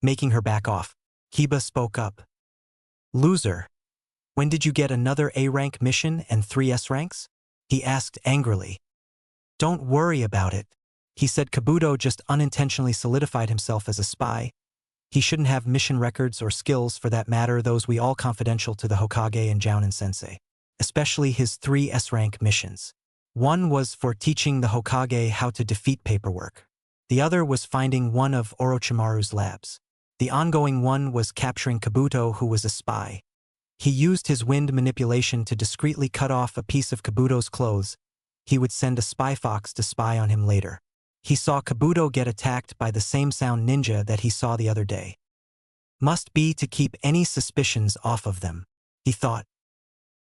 making her back off. Kiba spoke up. Loser. When did you get another A-rank mission and 3 S-ranks? He asked angrily. Don't worry about it, he said. Kabuto just unintentionally solidified himself as a spy. He shouldn't have mission records or skills, for that matter, those we all confidential to the Hokage and jounin sensei. Especially his 3 S-rank missions. One was for teaching the Hokage how to defeat paperwork. The other was finding one of Orochimaru's labs. The ongoing one was capturing Kabuto, who was a spy. He used his wind manipulation to discreetly cut off a piece of Kabuto's clothes. He would send a spy fox to spy on him later. He saw Kabuto get attacked by the same sound ninja that he saw the other day. Must be to keep any suspicions off of them, he thought.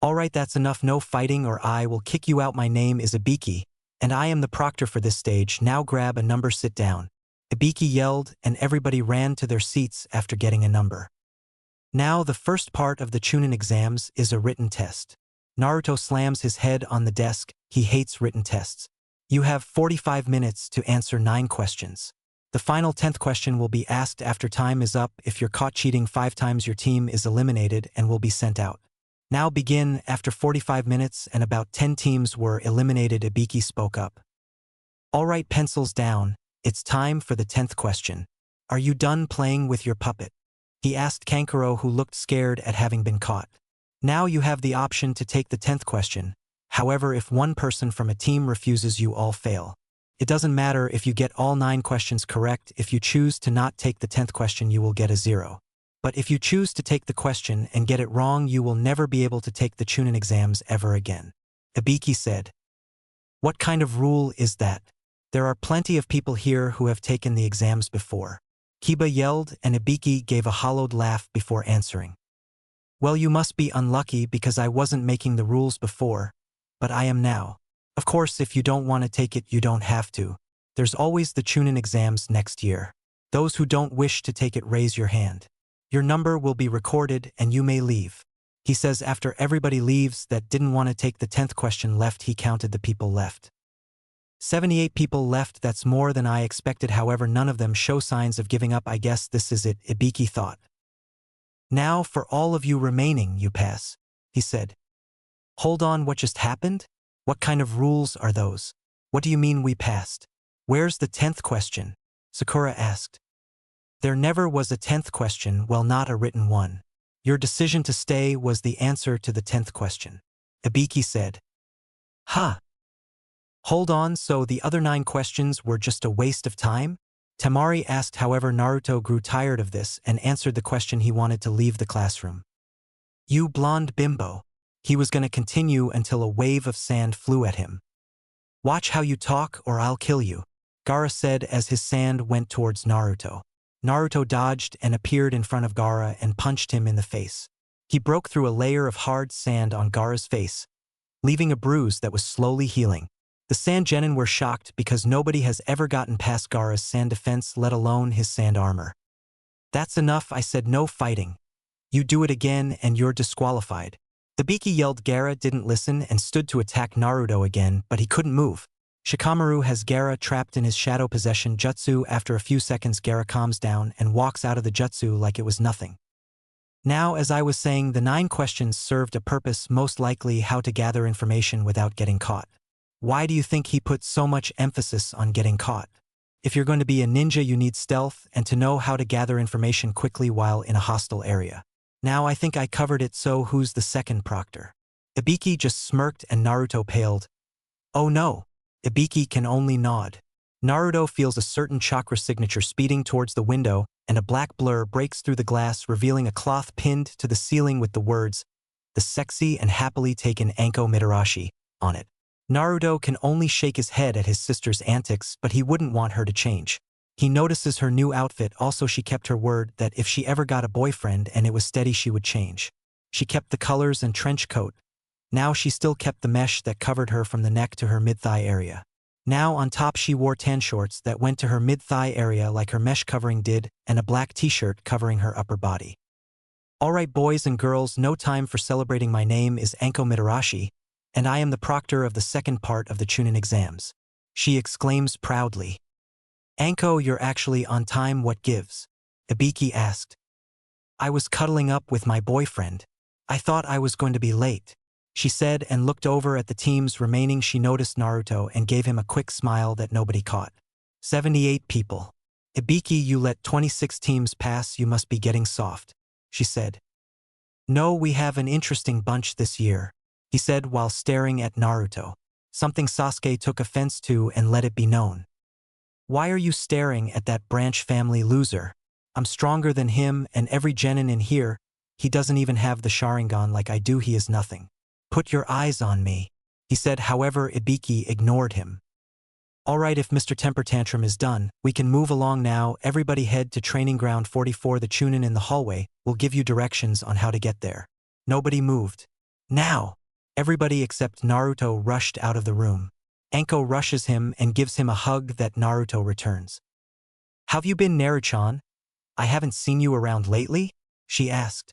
Alright, that's enough, no fighting or I will kick you out. My name is Ibiki, and I am the proctor for this stage. Now grab a number, sit down. Ibiki yelled, and everybody ran to their seats after getting a number. Now the first part of the Chunin exams is a written test. Naruto slams his head on the desk. He hates written tests. You have 45 minutes to answer 9 questions. The final 10th question will be asked after time is up. If you're caught cheating 5 times, your team is eliminated and will be sent out. Now begin. After 45 minutes and about 10 teams were eliminated, Ibiki spoke up. Alright, pencils down. It's time for the 10th question. Are you done playing with your puppet? He asked Kankuro, who looked scared at having been caught. Now you have the option to take the 10th question. However, if one person from a team refuses, you all fail. It doesn't matter if you get all 9 questions correct. If you choose to not take the 10th question, you will get a 0. But if you choose to take the question and get it wrong, you will never be able to take the Chunin exams ever again. Ibiki said. What kind of rule is that? There are plenty of people here who have taken the exams before. Kiba yelled, and Ibiki gave a hollowed laugh before answering. Well, you must be unlucky because I wasn't making the rules before, but I am now. Of course, if you don't want to take it, you don't have to. There's always the Chunin exams next year. Those who don't wish to take it, raise your hand. Your number will be recorded and you may leave. He says after everybody leaves that didn't want to take the 10th question left. He counted the people left. 78 people left. That's more than I expected. However, none of them show signs of giving up. I guess this is it, Ibiki thought. Now for all of you remaining, you pass, he said. Hold on, what just happened? What kind of rules are those? What do you mean we passed? Where's the 10th question? Sakura asked. There never was a 10th question, well, not a written one. Your decision to stay was the answer to the 10th question, Ibiki said. Huh. Hold on, so the other 9 questions were just a waste of time? Temari asked. However, Naruto grew tired of this and answered the question. He wanted to leave the classroom. You blonde bimbo. He was going to continue until a wave of sand flew at him. Watch how you talk or I'll kill you, Gaara said as his sand went towards Naruto. Naruto dodged and appeared in front of Gaara and punched him in the face. He broke through a layer of hard sand on Gaara's face, leaving a bruise that was slowly healing. The Sand Genin were shocked because nobody has ever gotten past Gaara's sand defense, let alone his sand armor. That's enough, I said, no fighting. You do it again and you're disqualified. Ibiki yelled. Gaara didn't listen and stood to attack Naruto again, but he couldn't move. Shikamaru has Gaara trapped in his shadow possession jutsu. After a few seconds, Gaara calms down and walks out of the jutsu like it was nothing. Now, as I was saying, the 9 questions served a purpose, most likely how to gather information without getting caught. Why do you think he put so much emphasis on getting caught? If you're going to be a ninja, you need stealth and to know how to gather information quickly while in a hostile area. Now I think I covered it, so who's the second proctor? Ibiki just smirked and Naruto paled. Oh no. Ibiki can only nod. Naruto feels a certain chakra signature speeding towards the window, and a black blur breaks through the glass, revealing a cloth pinned to the ceiling with the words, "The sexy and happily taken Anko Mitarashi," on it. Naruto can only shake his head at his sister's antics, but he wouldn't want her to change. He notices her new outfit. Also, she kept her word that if she ever got a boyfriend and it was steady, she would change. She kept the colors and trench coat. Now she still kept the mesh that covered her from the neck to her mid-thigh area. Now on top she wore tan shorts that went to her mid-thigh area like her mesh covering did, and a black t-shirt covering her upper body. Alright boys and girls, no time for celebrating. My name is Anko Mitarashi, and I am the proctor of the second part of the Chunin exams, she exclaims proudly. Anko, you're actually on time. What gives? Ibiki asked. I was cuddling up with my boyfriend. I thought I was going to be late, she said and looked over at the teams remaining. She noticed Naruto and gave him a quick smile that nobody caught. 78 people. Ibiki, you let 26 teams pass. You must be getting soft, she said. No, we have an interesting bunch this year, he said while staring at Naruto. Something Sasuke took offense to and let it be known. Why are you staring at that branch family loser? I'm stronger than him and every genin in here. He doesn't even have the Sharingan like I do. He is nothing. Put your eyes on me, he said. However, Ibiki ignored him. Alright, if Mr. Temper Tantrum is done, we can move along now. Everybody head to training ground 44. The Chunin in the hallway will give you directions on how to get there. Nobody moved. Now! Everybody except Naruto rushed out of the room. Anko rushes him and gives him a hug that Naruto returns. Have you been, Naruchan? I haven't seen you around lately, she asked.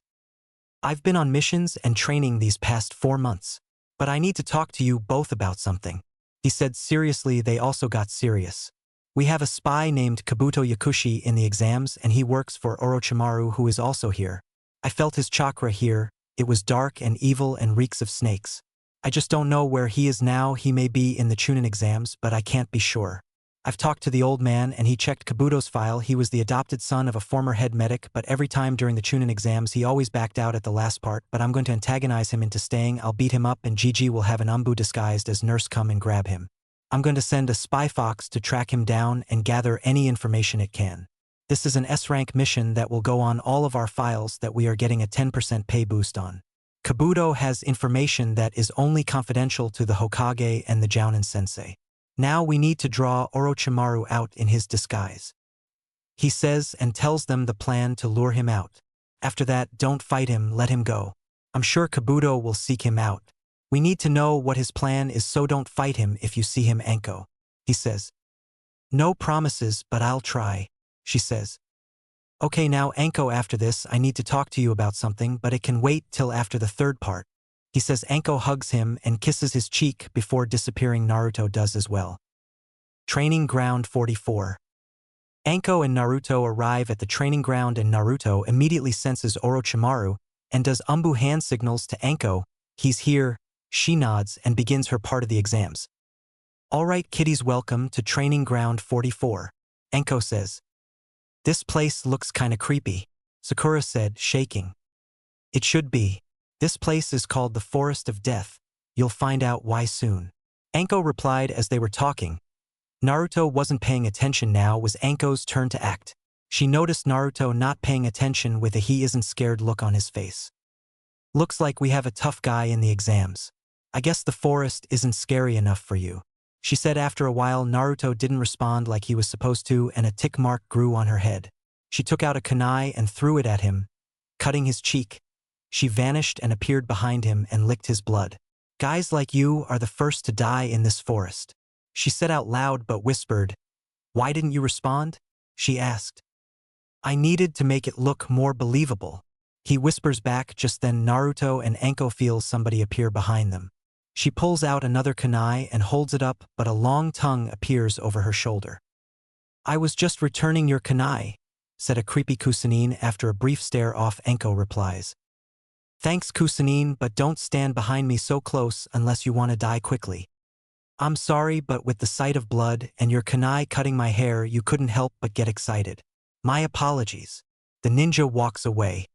I've been on missions and training these past 4 months, but I need to talk to you both about something, he said seriously. They also got serious. We have a spy named Kabuto Yakushi in the exams and he works for Orochimaru, who is also here. I felt his chakra here. It was dark and evil and reeks of snakes. I just don't know where he is now. He may be in the Chunin exams, but I can't be sure. I've talked to the old man and he checked Kabuto's file. He was the adopted son of a former head medic, but every time during the Chunin exams he always backed out at the last part. But I'm going to antagonize him into staying. I'll beat him up and Gigi will have an umbu disguised as nurse come and grab him. I'm going to send a spy fox to track him down and gather any information it can. This is an S-rank mission that will go on all of our files that we are getting a 10% pay boost on. Kabuto has information that is only confidential to the Hokage and the Jounin sensei. Now we need to draw Orochimaru out in his disguise. He says and tells them the plan to lure him out. After that, don't fight him, let him go. I'm sure Kabuto will seek him out. We need to know what his plan is, so don't fight him if you see him, Anko. He says. No promises, but I'll try, she says. Okay, now Anko, after this I need to talk to you about something, but it can wait till after the third part. He says. Anko hugs him and kisses his cheek before disappearing. Naruto does as well. Training Ground 44. Anko and Naruto arrive at the training ground and Naruto immediately senses Orochimaru and does umbu hand signals to Anko. He's here. She nods and begins her part of the exams. Alright kiddies, welcome to Training Ground 44. Anko says. This place looks kinda creepy, Sakura said, shaking. It should be. This place is called the Forest of Death. You'll find out why soon. Anko replied as they were talking. Naruto wasn't paying attention. Now was Anko's turn to act. She noticed Naruto not paying attention with a he isn't scared look on his face. Looks like we have a tough guy in the exams. I guess the forest isn't scary enough for you, she said. After a while, Naruto didn't respond like he was supposed to, and a tick mark grew on her head. She took out a kunai and threw it at him, cutting his cheek. She vanished and appeared behind him and licked his blood. Guys like you are the first to die in this forest, she said out loud but whispered. Why didn't you respond? She asked. I needed to make it look more believable, he whispers back. Just then Naruto and Anko feel somebody appear behind them. She pulls out another kunai and holds it up, but a long tongue appears over her shoulder. I was just returning your kunai, said a creepy Kusanine. After a brief stare off, Anko replies. Thanks Kusanine, but don't stand behind me so close unless you want to die quickly. I'm sorry, but with the sight of blood and your kunai cutting my hair, you couldn't help but get excited. My apologies. The ninja walks away.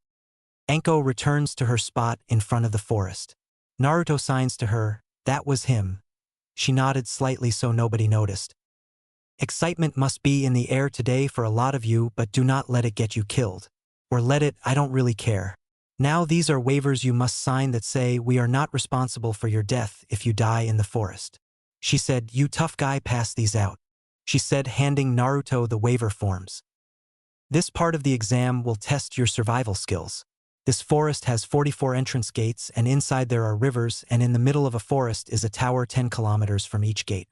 Anko returns to her spot in front of the forest. Naruto signs to her. That was him. She nodded slightly so nobody noticed. Excitement must be in the air today for a lot of you, but do not let it get you killed. Or let it, I don't really care. Now these are waivers you must sign that say we are not responsible for your death if you die in the forest. She said. You tough guy, pass these out, she said, handing Naruto the waiver forms. This part of the exam will test your survival skills. This forest has 44 entrance gates, and inside there are rivers, and in the middle of a forest is a tower 10 kilometers from each gate.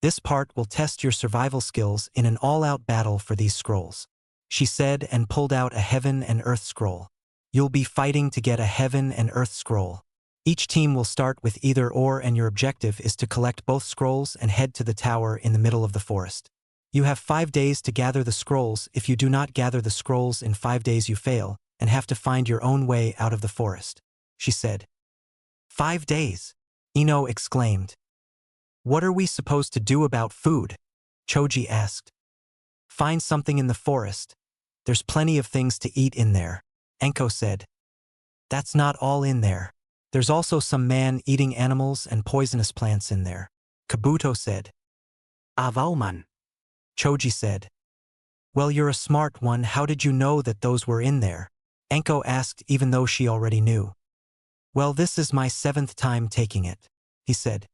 This part will test your survival skills in an all-out battle for these scrolls, she said, and pulled out a heaven and earth scroll. You'll be fighting to get a heaven and earth scroll. Each team will start with either or, and your objective is to collect both scrolls and head to the tower in the middle of the forest. You have 5 days to gather the scrolls. If you do not gather the scrolls in 5 days, you fail and have to find your own way out of the forest, she said. 5 days? Ino exclaimed. What are we supposed to do about food? Choji asked. Find something in the forest. There's plenty of things to eat in there, Anko said. That's not all in there. There's also some man-eating animals and poisonous plants in there, Kabuto said. Avauman, Choji said. Well, you're a smart one. How did you know that those were in there? Anko asked, even though she already knew. Well, this is my 7th time taking it, he said.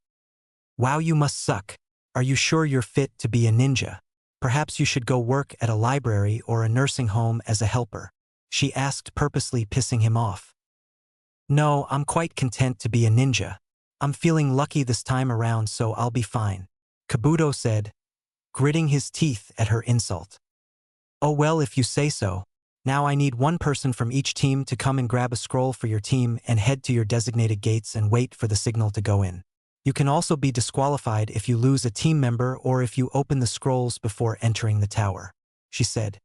Wow, you must suck. Are you sure you're fit to be a ninja? Perhaps you should go work at a library or a nursing home as a helper, she asked, purposely pissing him off. No, I'm quite content to be a ninja. I'm feeling lucky this time around, so I'll be fine, Kabuto said, gritting his teeth at her insult. Oh well, if you say so. Now I need one person from each team to come and grab a scroll for your team and head to your designated gates and wait for the signal to go in. You can also be disqualified if you lose a team member or if you open the scrolls before entering the tower, she said.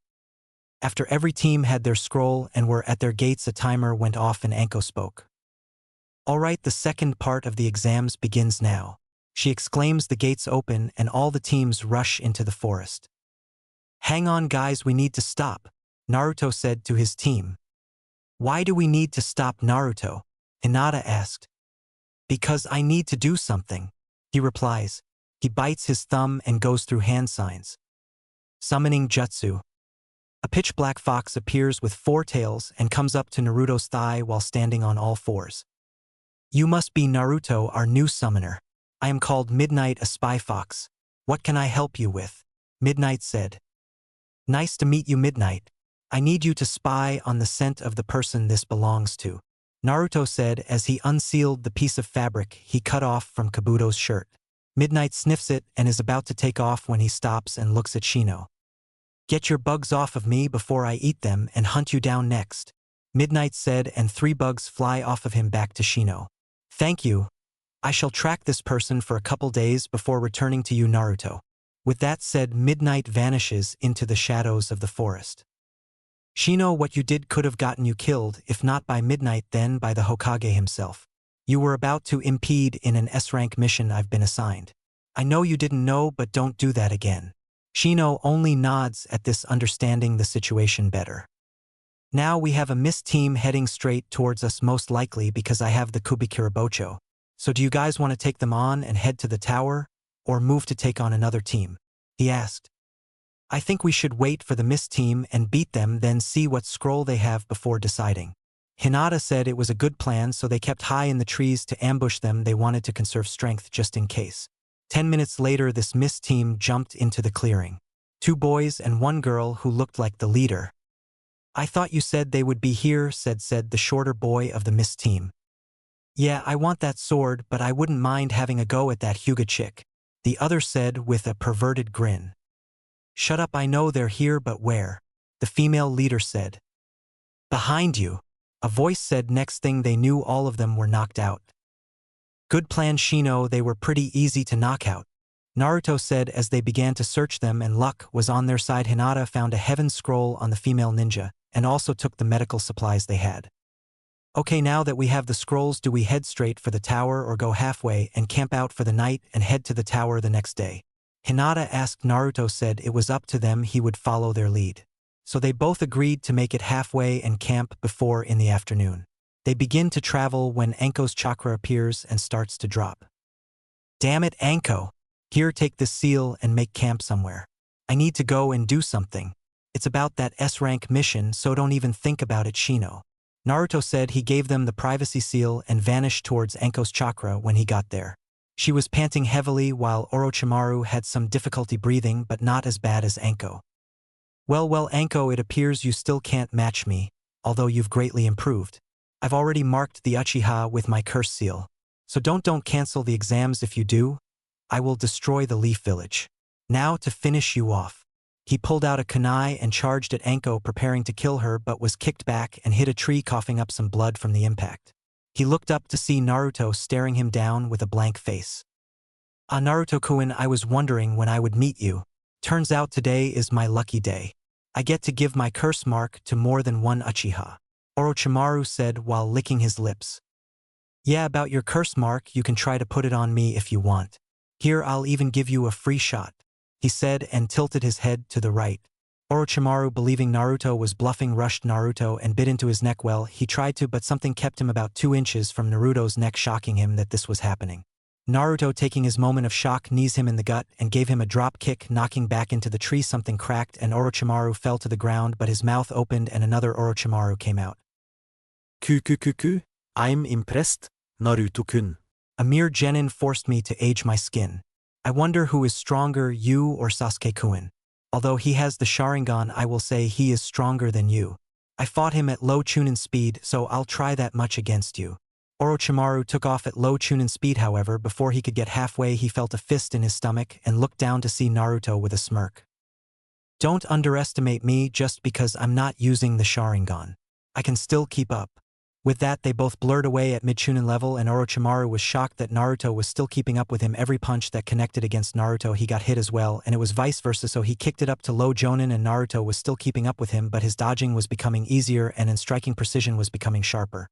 After every team had their scroll and were at their gates, a timer went off and Anko spoke. All right, the second part of the exams begins now, she exclaims. The gates open and all the teams rush into the forest. Hang on guys, we need to stop, Naruto said to his team. Why do we need to stop, Naruto? Hinata asked. Because I need to do something, he replies. He bites his thumb and goes through hand signs. Summoning jutsu. A pitch-black fox appears with 4 tails and comes up to Naruto's thigh while standing on all 4s. You must be Naruto, our new summoner. I am called Midnight, a spy fox. What can I help you with? Midnight said. Nice to meet you, Midnight. I need you to spy on the scent of the person this belongs to. Naruto said as he unsealed the piece of fabric he cut off from Kabuto's shirt. Midnight sniffs it and is about to take off when he stops and looks at Shino. Get your bugs off of me before I eat them and hunt you down next. Midnight said, and 3 bugs fly off of him back to Shino. Thank you. I shall track this person for a couple days before returning to you, Naruto. With that said, Midnight vanishes into the shadows of the forest. Shino, what you did could have gotten you killed, if not by Midnight then by the Hokage himself. You were about to impede in an S-rank mission I've been assigned. I know you didn't know, but don't do that again. Shino only nods at this, understanding the situation better. Now we have a mist team heading straight towards us, most likely because I have the Kubikirabocho. So do you guys want to take them on and head to the tower, or move to take on another team? He asked. I think we should wait for the mist team and beat them, then see what scroll they have before deciding. Hinata said it was a good plan, so they kept high in the trees to ambush them. They wanted to conserve strength just in case. 10 minutes later, this mist team jumped into the clearing. 2 boys and 1 girl who looked like the leader. I thought you said they would be here, said the shorter boy of the mist team. Yeah, I want that sword, but I wouldn't mind having a go at that Hyuga chick, the other said with a perverted grin. Shut up, I know they're here, but where? The female leader said. Behind you, a voice said. Next thing they knew, all of them were knocked out. Good plan, Shino, they were pretty easy to knock out. Naruto said as they began to search them, and luck was on their side. Hinata found a heaven scroll on the female ninja, and also took the medical supplies they had. Okay, now that we have the scrolls, do we head straight for the tower or go halfway and camp out for the night and head to the tower the next day? Hinata asked. Naruto said it was up to them, he would follow their lead. So they both agreed to make it halfway and camp before in the afternoon. They begin to travel when Anko's chakra appears and starts to drop. Damn it, Anko! Here, take this seal and make camp somewhere. I need to go and do something. It's about that S-rank mission, so don't even think about it, Shino. Naruto said he gave them the privacy seal and vanished towards Anko's chakra when he got there. She was panting heavily while Orochimaru had some difficulty breathing, but not as bad as Anko. Well, Anko, it appears you still can't match me, although you've greatly improved. I've already marked the Uchiha with my curse seal. So don't cancel the exams. If you do, I will destroy the Leaf Village. Now to finish you off. He pulled out a kunai and charged at Anko, preparing to kill her, but was kicked back and hit a tree, coughing up some blood from the impact. He looked up to see Naruto staring him down with a blank face. Ah, Naruto-kun, I was wondering when I would meet you. Turns out today is my lucky day. I get to give my curse mark to more than one Uchiha. Orochimaru said while licking his lips. Yeah, about your curse mark, you can try to put it on me if you want. Here, I'll even give you a free shot, he said and tilted his head to the right. Orochimaru, believing Naruto was bluffing, rushed Naruto and bit into his neck. Well, he tried to, but something kept him about 2 inches from Naruto's neck, shocking him that this was happening. Naruto, taking his moment of shock, knees him in the gut and gave him a drop kick, knocking back into the tree. Something cracked and Orochimaru fell to the ground, but his mouth opened and another Orochimaru came out. Kukukuku, I'm impressed, Naruto-kun. A mere genin forced me to age my skin. I wonder who is stronger, you or Sasuke-kun. Although he has the Sharingan, I will say he is stronger than you. I fought him at low Chunin speed, so I'll try that much against you. Orochimaru took off at low Chunin speed. However, before he could get halfway, he felt a fist in his stomach and looked down to see Naruto with a smirk. Don't underestimate me just because I'm not using the Sharingan. I can still keep up. With that, they both blurred away at mid-Chunin level, and Orochimaru was shocked that Naruto was still keeping up with him. Every punch that connected against Naruto he got hit as well, and it was vice versa, so he kicked it up to low Jonin and Naruto was still keeping up with him, but his dodging was becoming easier and in striking precision was becoming sharper.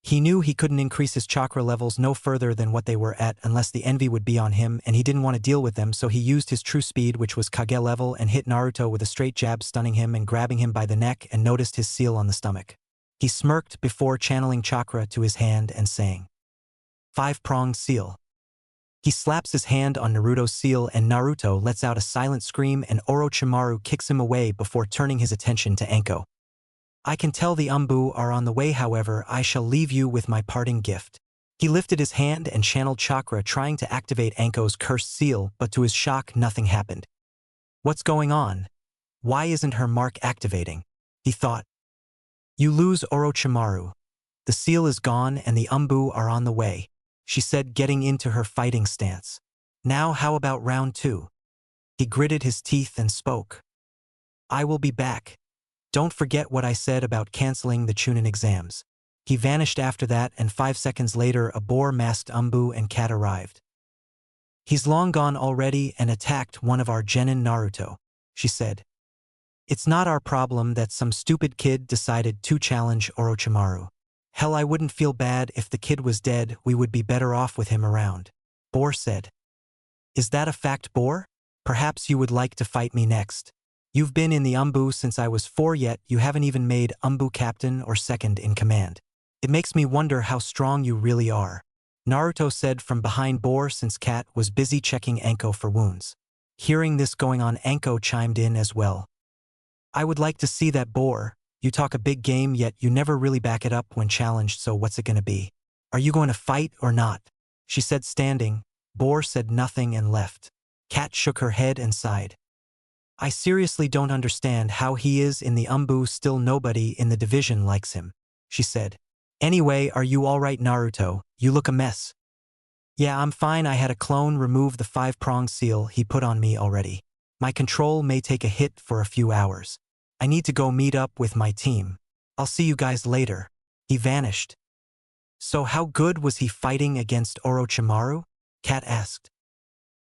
He knew he couldn't increase his chakra levels no further than what they were at unless the envy would be on him, and he didn't want to deal with them, so he used his true speed, which was Kage level, and hit Naruto with a straight jab, stunning him and grabbing him by the neck, and noticed his seal on the stomach. He smirked before channeling chakra to his hand and saying, 5-pronged seal. He slaps his hand on Naruto's seal and Naruto lets out a silent scream and Orochimaru kicks him away before turning his attention to Anko. I can tell the Umbu are on the way, however I shall leave you with my parting gift. He lifted his hand and channeled chakra trying to activate Anko's cursed seal, but to his shock nothing happened. What's going on? Why isn't her mark activating? He thought. You lose Orochimaru. The seal is gone and the Umbu are on the way, she said, getting into her fighting stance. Now how about round 2? He gritted his teeth and spoke. I will be back. Don't forget what I said about canceling the Chunin exams. He vanished after that, and 5 seconds later a boar-masked Umbu and cat arrived. He's long gone already and attacked one of our genin Naruto, she said. It's not our problem that some stupid kid decided to challenge Orochimaru. Hell, I wouldn't feel bad if the kid was dead, we would be better off with him around. Boar said. Is that a fact, Boar? Perhaps you would like to fight me next. You've been in the Umbu since I was 4 yet you haven't even made Umbu captain or second in command. It makes me wonder how strong you really are, Naruto said from behind Boar since Cat was busy checking Anko for wounds. Hearing this going on, Anko chimed in as well. I would like to see that, Boar. You talk a big game yet you never really back it up when challenged, so what's it gonna be? Are you going to fight or not? She said, standing. Boar said nothing and left. Cat shook her head and sighed. I seriously don't understand how he is in the Umbu, still nobody in the division likes him, she said. Anyway, are you alright, Naruto? You look a mess. Yeah, I'm fine. I had a clone remove the 5-prong seal he put on me already. My control may take a hit for a few hours. I need to go meet up with my team. I'll see you guys later. He vanished. So how good was he fighting against Orochimaru? Cat asked.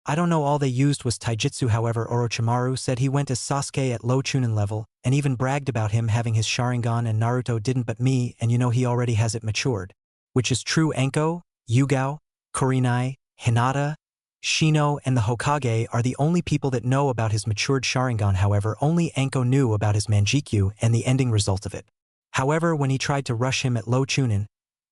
I don't know, all they used was taijutsu. However, Orochimaru said he went as Sasuke at low Chunin level, and even bragged about him having his Sharingan, and Naruto didn't, but me, and you know he already has it matured. Which is true. Anko, Yugao, Kurenai, Hinata, Shino, and the Hokage are the only people that know about his matured Sharingan. However, only Anko knew about his Manjikyu and the ending result of it. However, when he tried to rush him at low Chunin,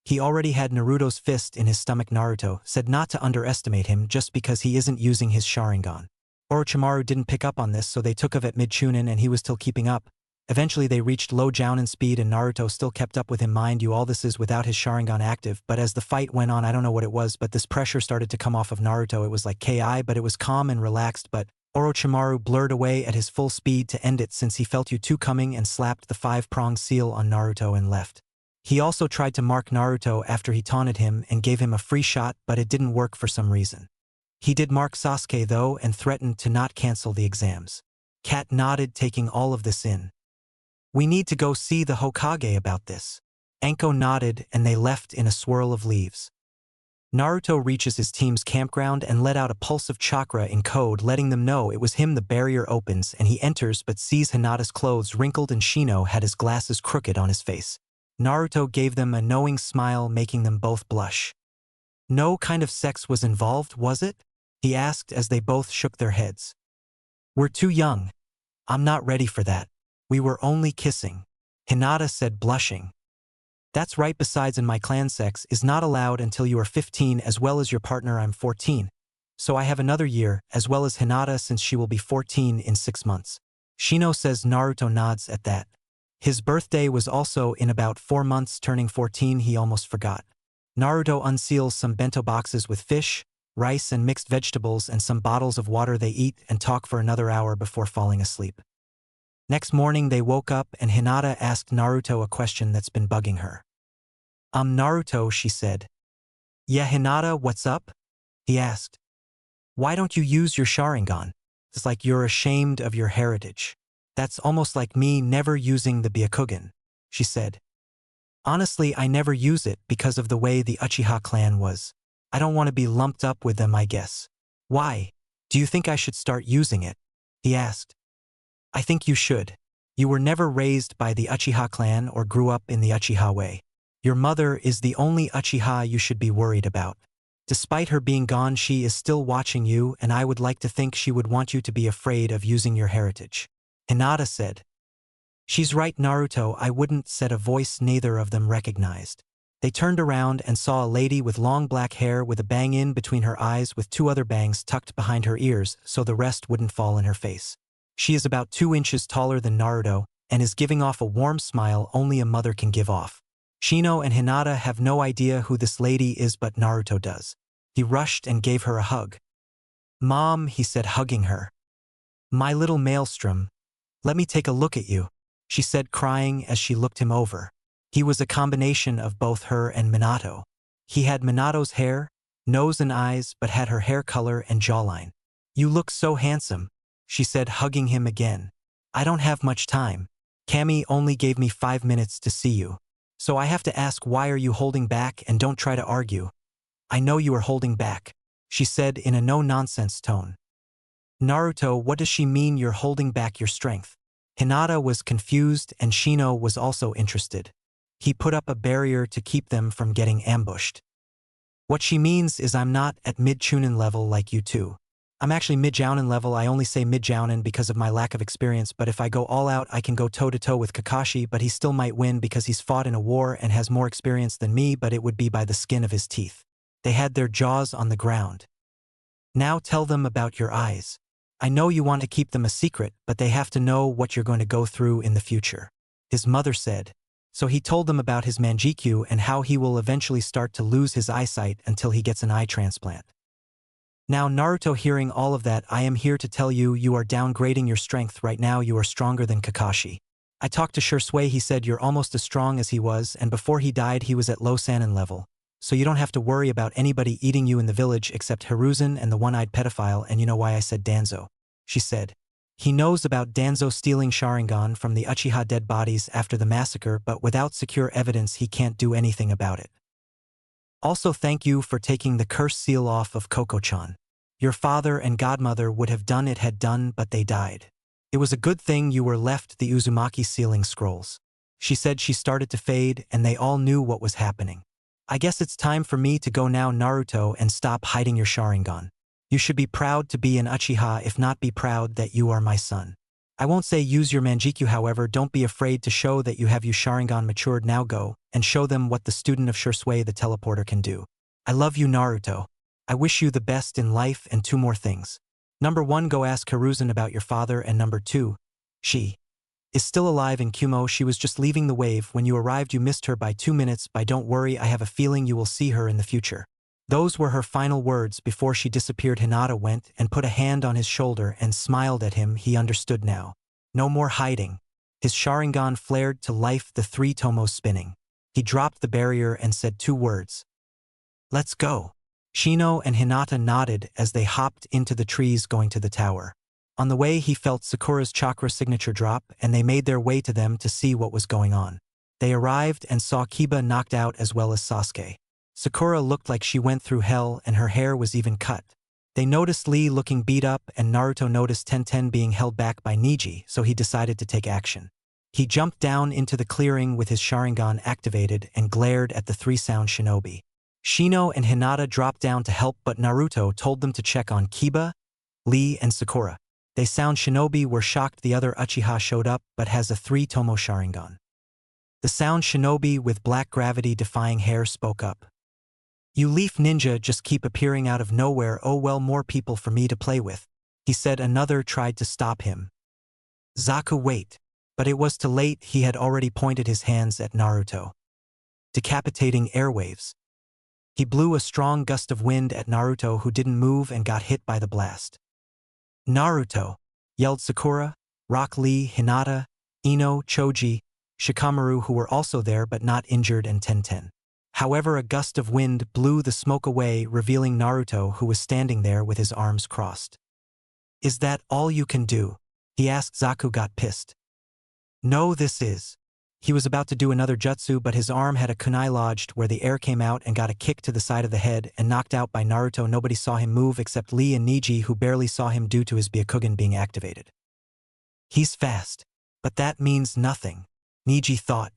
he already had Naruto's fist in his stomach. Naruto said not to underestimate him just because he isn't using his Sharingan. Orochimaru didn't pick up on this, so they took off at mid-Chunin and he was still keeping up. Eventually they reached low Jounin speed and Naruto still kept up with him. Mind you, all this is without his Sharingan active, but as the fight went on, I don't know what it was, but this pressure started to come off of Naruto. It was like KI, but it was calm and relaxed, but Orochimaru blurred away at his full speed to end it since he felt U2 coming and slapped the 5-prong seal on Naruto and left. He also tried to mark Naruto after he taunted him and gave him a free shot, but it didn't work for some reason. He did mark Sasuke though and threatened to not cancel the exams. Cat nodded, taking all of this in. We need to go see the Hokage about this. Anko nodded and they left in a swirl of leaves. Naruto reaches his team's campground and let out a pulse of chakra in code, letting them know it was him. The barrier opens and he enters but sees Hinata's clothes wrinkled and Shino had his glasses crooked on his face. Naruto gave them a knowing smile, making them both blush. No kind of sex was involved, was it? He asked as they both shook their heads. We're too young. I'm not ready for that. We were only kissing, Hinata said, blushing. That's right, besides in my clan sex is not allowed until you are 15 as well as your partner. I'm 14. So I have another year, as well as Hinata since she will be 14 in 6 months. Shino says. Naruto nods at that. His birthday was also in about 4 months, turning 14. He almost forgot. Naruto unseals some bento boxes with fish, rice and mixed vegetables and some bottles of water. They eat and talk for another hour before falling asleep. Next morning they woke up and Hinata asked Naruto a question that's been bugging her. Naruto, she said. Yeah, Hinata, what's up? He asked. Why don't you use your Sharingan? It's like you're ashamed of your heritage. That's almost like me never using the Byakugan, she said. Honestly, I never use it because of the way the Uchiha clan was. I don't want to be lumped up with them, I guess. Why? Do you think I should start using it? He asked. I think you should. You were never raised by the Uchiha clan or grew up in the Uchiha way. Your mother is the only Uchiha you should be worried about. Despite her being gone, she is still watching you, and I would like to think she would want you to be afraid of using your heritage. Hinata said. She's right, Naruto, I wouldn't, said a voice neither of them recognized. They turned around and saw a lady with long black hair with a bang in between her eyes with 2 other bangs tucked behind her ears so the rest wouldn't fall in her face. She is about 2 inches taller than Naruto and is giving off a warm smile only a mother can give off. Shino and Hinata have no idea who this lady is, but Naruto does. He rushed and gave her a hug. "Mom," he said, hugging her. "My little maelstrom, let me take a look at you," she said, crying as she looked him over. He was a combination of both her and Minato. He had Minato's hair, nose and eyes, but had her hair color and jawline. "You look so handsome," she said, hugging him again. "I don't have much time. Kami only gave me 5 minutes to see you. So I have to ask, why are you holding back? And don't try to argue." "I know you are holding back," she said in a no-nonsense tone. "Naruto, what does she mean you're holding back your strength?" Hinata was confused and Shino was also interested. He put up a barrier to keep them from getting ambushed. "What she means is I'm not at mid-Chunin level like you two. I'm actually mid-Jounin level. I only say mid-Jounin because of my lack of experience, but if I go all out I can go toe-to-toe with Kakashi, but he still might win because he's fought in a war and has more experience than me, but it would be by the skin of his teeth." They had their jaws on the ground. "Now tell them about your eyes. I know you want to keep them a secret, but they have to know what you're going to go through in the future," his mother said. So he told them about his Manjikyu and how he will eventually start to lose his eyesight until he gets an eye transplant. Now Naruto, hearing all of that, "I am here to tell you, you are downgrading your strength. Right now you are stronger than Kakashi. I talked to Shisui, he said you're almost as strong as he was, and before he died he was at low Sannin level. So you don't have to worry about anybody eating you in the village except Hiruzen and the one-eyed pedophile, and you know why I said Danzo," she said. He knows about Danzo stealing Sharingan from the Uchiha dead bodies after the massacre, but without secure evidence he can't do anything about it. "Also, thank you for taking the curse seal off of Koko-chan. Your father and godmother would have done it, had done, but they died. It was a good thing you were left the Uzumaki sealing scrolls." She said. She started to fade and they all knew what was happening. "I guess it's time for me to go now, Naruto, and stop hiding your Sharingan. You should be proud to be an Uchiha, if not be proud that you are my son. I won't say use your Manjikyu, however, don't be afraid to show that you have your Sharingan matured. Now go and show them what the student of Shisui the teleporter can do. I love you, Naruto. I wish you the best in life, and 2 more things. Number 1, go ask Hiruzen about your father, and number 2, she is still alive in Kumo. She was just leaving the wave. When you arrived you missed her by 2 minutes, but don't worry, I have a feeling you will see her in the future." Those were her final words before she disappeared. Hinata went and put a hand on his shoulder and smiled at him. He understood now. No more hiding. His Sharingan flared to life, the 3 tomos spinning. He dropped the barrier and said 2 words. "Let's go." Shino and Hinata nodded as they hopped into the trees going to the tower. On the way he felt Sakura's chakra signature drop, and they made their way to them to see what was going on. They arrived and saw Kiba knocked out as well as Sasuke. Sakura looked like she went through hell and her hair was even cut. They noticed Lee looking beat up, and Naruto noticed Tenten being held back by Neji, so he decided to take action. He jumped down into the clearing with his Sharingan activated and glared at the 3 sound shinobi. Shino and Hinata dropped down to help, but Naruto told them to check on Kiba, Lee, and Sakura. They sound shinobi were shocked the other Uchiha showed up but has a 3-tomo Sharingan. The sound shinobi with black gravity defying hair spoke up. "You leaf ninja just keep appearing out of nowhere. Oh well, more people for me to play with," he said. Another tried to stop him. "Zaku, wait." But it was too late. He had already pointed his hands at Naruto. Decapitating airwaves. He blew a strong gust of wind at Naruto, who didn't move and got hit by the blast. "Naruto!" yelled Sakura, Rock Lee, Hinata, Ino, Choji, Shikamaru, who were also there but not injured, and Tenten. However, a gust of wind blew the smoke away, revealing Naruto, who was standing there with his arms crossed. "Is that all you can do?" he asked. Zaku got pissed. "No, this is." He was about to do another jutsu, but his arm had a kunai lodged where the air came out and got a kick to the side of the head and knocked out by Naruto. Nobody saw him move except Lee and Neji, who barely saw him due to his Byakugan being activated. "He's fast. But that means nothing," Neji thought.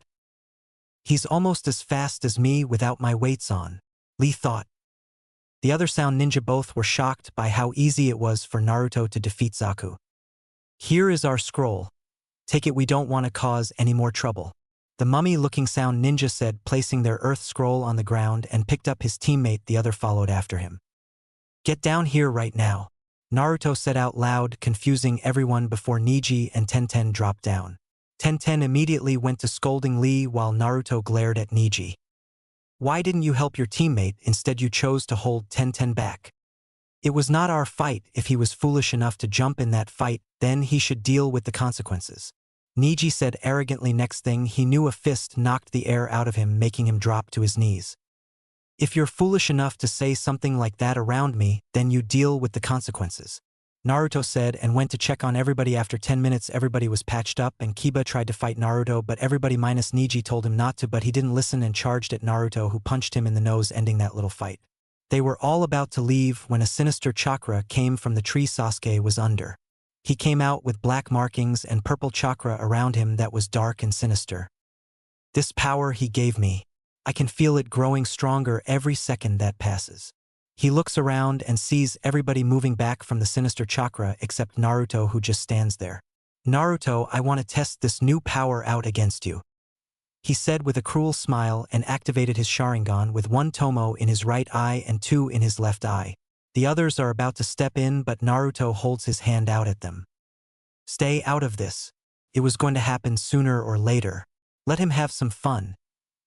"He's almost as fast as me without my weights on," Lee thought. The other sound ninja both were shocked by how easy it was for Naruto to defeat Zaku. "Here is our scroll. Take it, we don't want to cause any more trouble," the mummy-looking sound ninja said, placing their earth scroll on the ground, and picked up his teammate. The other followed after him. "Get down here right now," Naruto said out loud, confusing everyone before Neji and Tenten dropped down. Tenten immediately went to scolding Lee while Naruto glared at Niji. Why didn't you help your teammate, instead you chose to hold Tenten back? It was not our fight. If he was foolish enough to jump in that fight, then he should deal with the consequences. Niji said arrogantly. Next thing he knew, a fist knocked the air out of him, making him drop to his knees. If you're foolish enough to say something like that around me, then you deal with the consequences, Naruto said, and went to check on everybody. After 10 minutes everybody was patched up and Kiba tried to fight Naruto, but everybody minus Niji told him not to, but he didn't listen and charged at Naruto, who punched him in the nose, ending that little fight. They were all about to leave when a sinister chakra came from the tree Sasuke was under. He came out with black markings and purple chakra around him that was dark and sinister. This power he gave me. I can feel it growing stronger every second that passes. He looks around and sees everybody moving back from the sinister chakra except Naruto, who just stands there. Naruto, I want to test this new power out against you, he said with a cruel smile, and activated his Sharingan with 1 tomo in his right eye and 2 in his left eye. The others are about to step in, but Naruto holds his hand out at them. Stay out of this. It was going to happen sooner or later. Let him have some fun.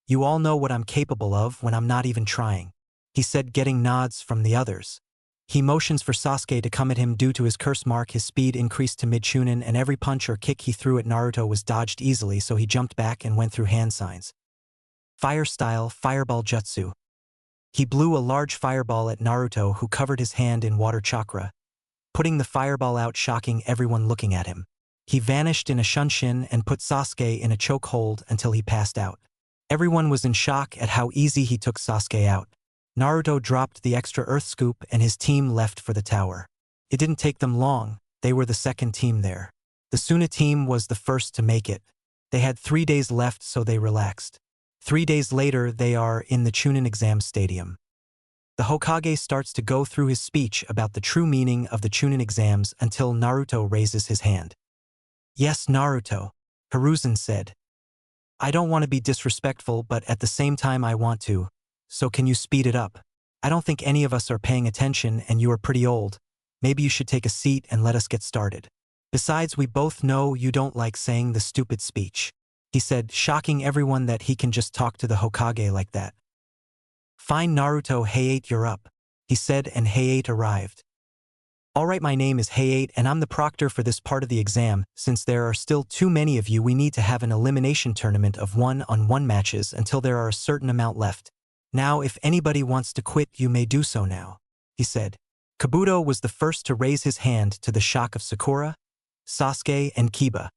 You all know what I'm capable of when I'm not even trying, he said, getting nods from the others. He motions for Sasuke to come at him. Due to his curse mark, his speed increased to mid-Chunin, and every punch or kick he threw at Naruto was dodged easily, so he jumped back and went through hand signs. Fire style, fireball jutsu. He blew a large fireball at Naruto, who covered his hand in water chakra, putting the fireball out, shocking everyone looking at him. He vanished in a shunshin and put Sasuke in a chokehold until he passed out. Everyone was in shock at how easy he took Sasuke out. Naruto dropped the extra earth scoop and his team left for the tower. It didn't take them long. They were the second team there. The Suna team was the first to make it. They had 3 days left, so they relaxed. 3 days later, they are in the Chunin exam stadium. The Hokage starts to go through his speech about the true meaning of the Chunin exams until Naruto raises his hand. Yes, Naruto, Hiruzen said. I don't want to be disrespectful, but at the same time I want to. So can you speed it up? I don't think any of us are paying attention, and you are pretty old. Maybe you should take a seat and let us get started. Besides, we both know you don't like saying the stupid speech, he said, shocking everyone that he can just talk to the Hokage like that. Fine, Naruto. Hayate, you're up, he said, and Hayate arrived. Alright, my name is Hayate and I'm the proctor for this part of the exam. Since there are still too many of you, we need to have an elimination tournament of 1-on-1 matches until there are a certain amount left. Now, if anybody wants to quit, you may do so now, he said. Kabuto was the first to raise his hand, to the shock of Sakura, Sasuke, and Kiba.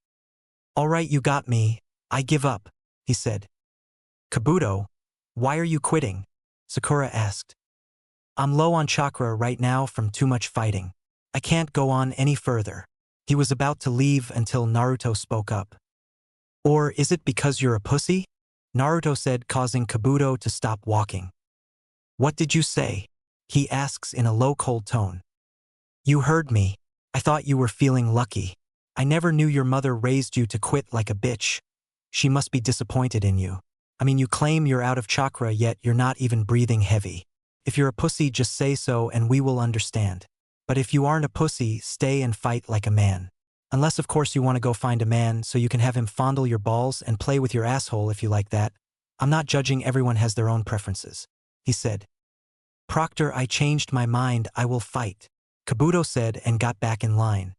Alright, you got me. I give up, he said. Kabuto, why are you quitting? Sakura asked. I'm low on chakra right now from too much fighting. I can't go on any further. He was about to leave until Naruto spoke up. Or is it because you're a pussy? Naruto said, causing Kabuto to stop walking. What did you say? He asks in a low, cold tone. You heard me. I thought you were feeling lucky. I never knew your mother raised you to quit like a bitch. She must be disappointed in you. I mean, you claim you're out of chakra, yet you're not even breathing heavy. If you're a pussy, just say so and we will understand. But if you aren't a pussy, stay and fight like a man. Unless, of course, you want to go find a man so you can have him fondle your balls and play with your asshole if you like that. I'm not judging, everyone has their own preferences, he said. Proctor, I changed my mind, I will fight, Kabuto said and got back in line.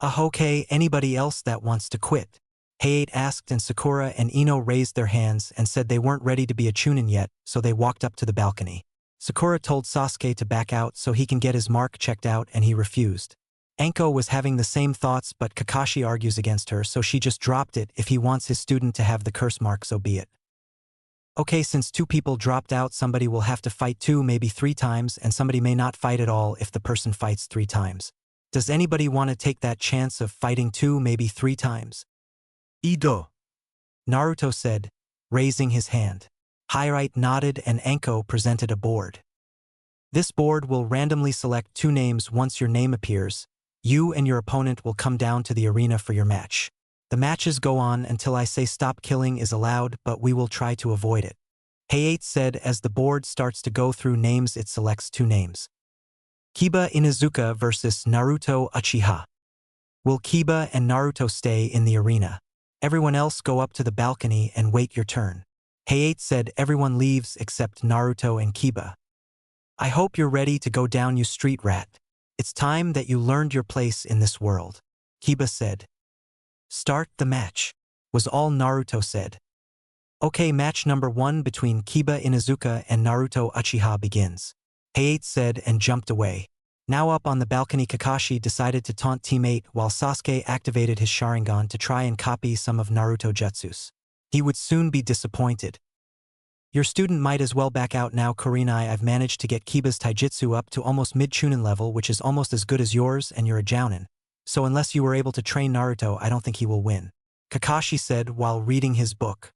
Okay, anybody else that wants to quit? Hayate asked, and Sakura and Ino raised their hands and said they weren't ready to be a Chunin yet, so they walked up to the balcony. Sakura told Sasuke to back out so he can get his mark checked out, and he refused. Anko was having the same thoughts, but Kakashi argues against her, so she just dropped it. If he wants his student to have the curse mark, so be it. Okay, since 2 people dropped out, somebody will have to fight 2, maybe 3 times, and somebody may not fight at all if the person fights 3 times. Does anybody want to take that chance of fighting 2, maybe 3 times? Ido, Naruto said, raising his hand. Hirite nodded and Anko presented a board. This board will randomly select 2 names. Once your name appears, you and your opponent will come down to the arena for your match. The matches go on until I say stop. Killing is allowed, but we will try to avoid it, Hayate said. As the board starts to go through names, it selects 2 names. Kiba Inuzuka versus Naruto Uchiha. Will Kiba and Naruto stay in the arena? Everyone else go up to the balcony and wait your turn. Hayate said everyone leaves except Naruto and Kiba. I hope you're ready to go down, you street rat. It's time that you learned your place in this world. Kiba said. Start the match, was all Naruto said. Okay, match number 1 between Kiba Inuzuka and Naruto Uchiha begins. Hayate said and jumped away. Now up on the balcony, Kakashi decided to taunt teammate while Sasuke activated his Sharingan to try and copy some of Naruto jutsus. He would soon be disappointed. Your student might as well back out now, Kurenai. I've managed to get Kiba's taijutsu up to almost mid-Chunin level, which is almost as good as yours, and you're a Jounin. So unless you were able to train Naruto, I don't think he will win. Kakashi said while reading his book.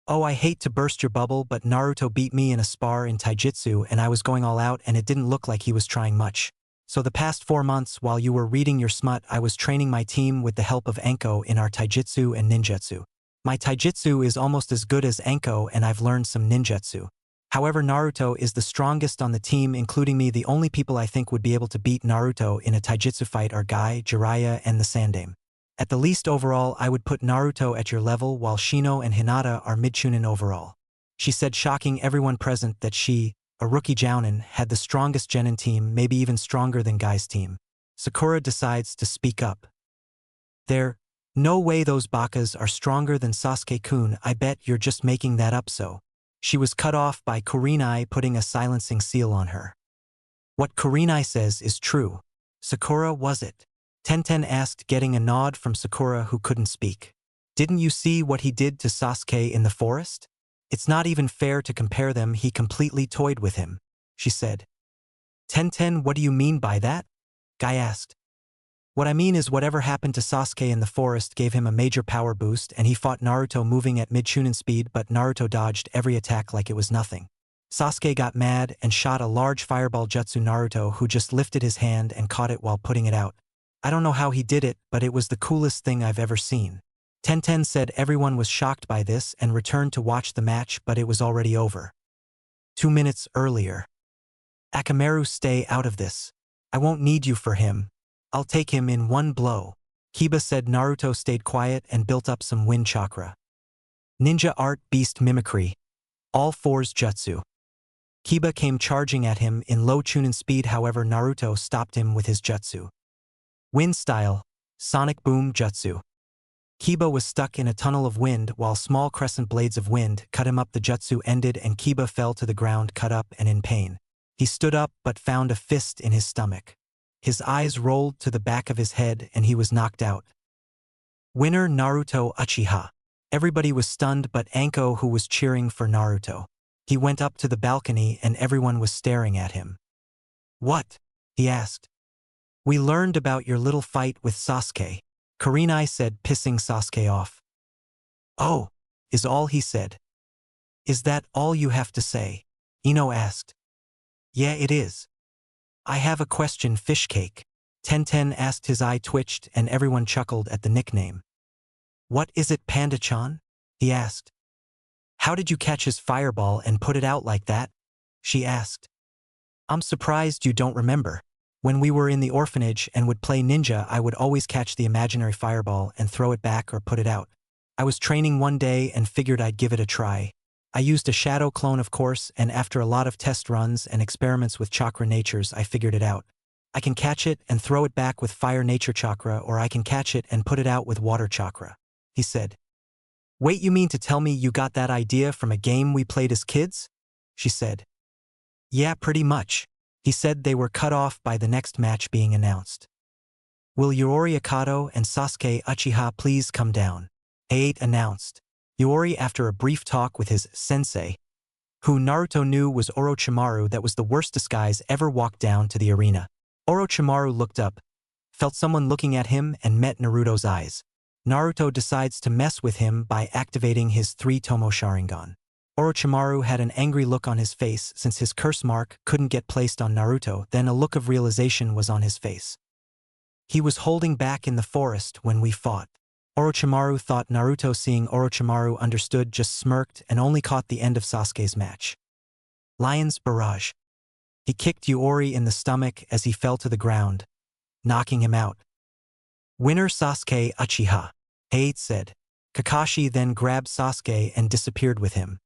Oh, I hate to burst your bubble, but Naruto beat me in a spar in taijutsu and I was going all out and it didn't look like he was trying much. So the past 4 months while you were reading your smut, I was training my team with the help of Anko in our taijutsu and ninjutsu. My taijutsu is almost as good as Anko and I've learned some ninjutsu. However, Naruto is the strongest on the team, including me. The only people I think would be able to beat Naruto in a taijutsu fight are Guy, Jiraiya, and the Sandaime. At the least overall, I would put Naruto at your level while Shino and Hinata are mid-Chunin overall. She said, shocking everyone present that she, a rookie Jounin, had the strongest genin team, maybe even stronger than Guy's team. Sakura decides to speak up. No way those bakas are stronger than Sasuke-kun. I bet you're just making that up. So she was cut off by Kurenai putting a silencing seal on her. What Kurenai says is true. Sakura, was it? Tenten asked, getting a nod from Sakura, who couldn't speak. Didn't you see what he did to Sasuke in the forest? It's not even fair to compare them. He completely toyed with him, she said. Tenten, what do you mean by that? Guy asked. What I mean is whatever happened to Sasuke in the forest gave him a major power boost and he fought Naruto moving at mid-Chunin speed, but Naruto dodged every attack like it was nothing. Sasuke got mad and shot a large fireball jutsu. Naruto, who just lifted his hand and caught it while putting it out. I don't know how he did it, but it was the coolest thing I've ever seen. Tenten said everyone was shocked by this and returned to watch the match, but it was already over. 2 minutes earlier. Akamaru, stay out of this. I won't need you for him. I'll take him in one blow. Kiba said. Naruto stayed quiet and built up some wind chakra. Ninja art, beast mimicry. All fours jutsu. Kiba came charging at him in low Chunin speed, however Naruto stopped him with his jutsu. Wind style, sonic boom jutsu. Kiba was stuck in a tunnel of wind while small crescent blades of wind cut him up. The jutsu ended and Kiba fell to the ground, cut up and in pain. He stood up but found a fist in his stomach. His eyes rolled to the back of his head and he was knocked out. Winner, Naruto Uchiha. Everybody was stunned but Anko, who was cheering for Naruto. He went up to the balcony and everyone was staring at him. What? He asked. We learned about your little fight with Sasuke, Kurenai said, pissing Sasuke off. Oh, is all he said. Is that all you have to say? Ino asked. Yeah, it is. I have a question, Fishcake. Tenten asked. His eye twitched and everyone chuckled at the nickname. What is it, Panda-chan? He asked. How did you catch his fireball and put it out like that? She asked. I'm surprised you don't remember. When we were in the orphanage and would play ninja, I would always catch the imaginary fireball and throw it back or put it out. I was training one day and figured I'd give it a try. I used a shadow clone, of course, and after a lot of test runs and experiments with chakra natures, I figured it out. I can catch it and throw it back with fire nature chakra, or I can catch it and put it out with water chakra, he said. Wait, you mean to tell me you got that idea from a game we played as kids? She said. Yeah, pretty much. He said. They were cut off by the next match being announced. Will Yuri Akato and Sasuke Uchiha please come down? Hayate announced. Yuri, after a brief talk with his sensei, who Naruto knew was Orochimaru, that was the worst disguise ever, walked down to the arena. Orochimaru looked up, felt someone looking at him and met Naruto's eyes. Naruto decides to mess with him by activating his 3-tomo Sharingan. Orochimaru had an angry look on his face since his curse mark couldn't get placed on Naruto. Then a look of realization was on his face. He was holding back in the forest when we fought. Orochimaru thought Naruto, seeing Orochimaru understood, just smirked and only caught the end of Sasuke's match. Lion's barrage. He kicked Yuri in the stomach as he fell to the ground, knocking him out. Winner, Sasuke Uchiha, Hayate said. Kakashi then grabbed Sasuke and disappeared with him.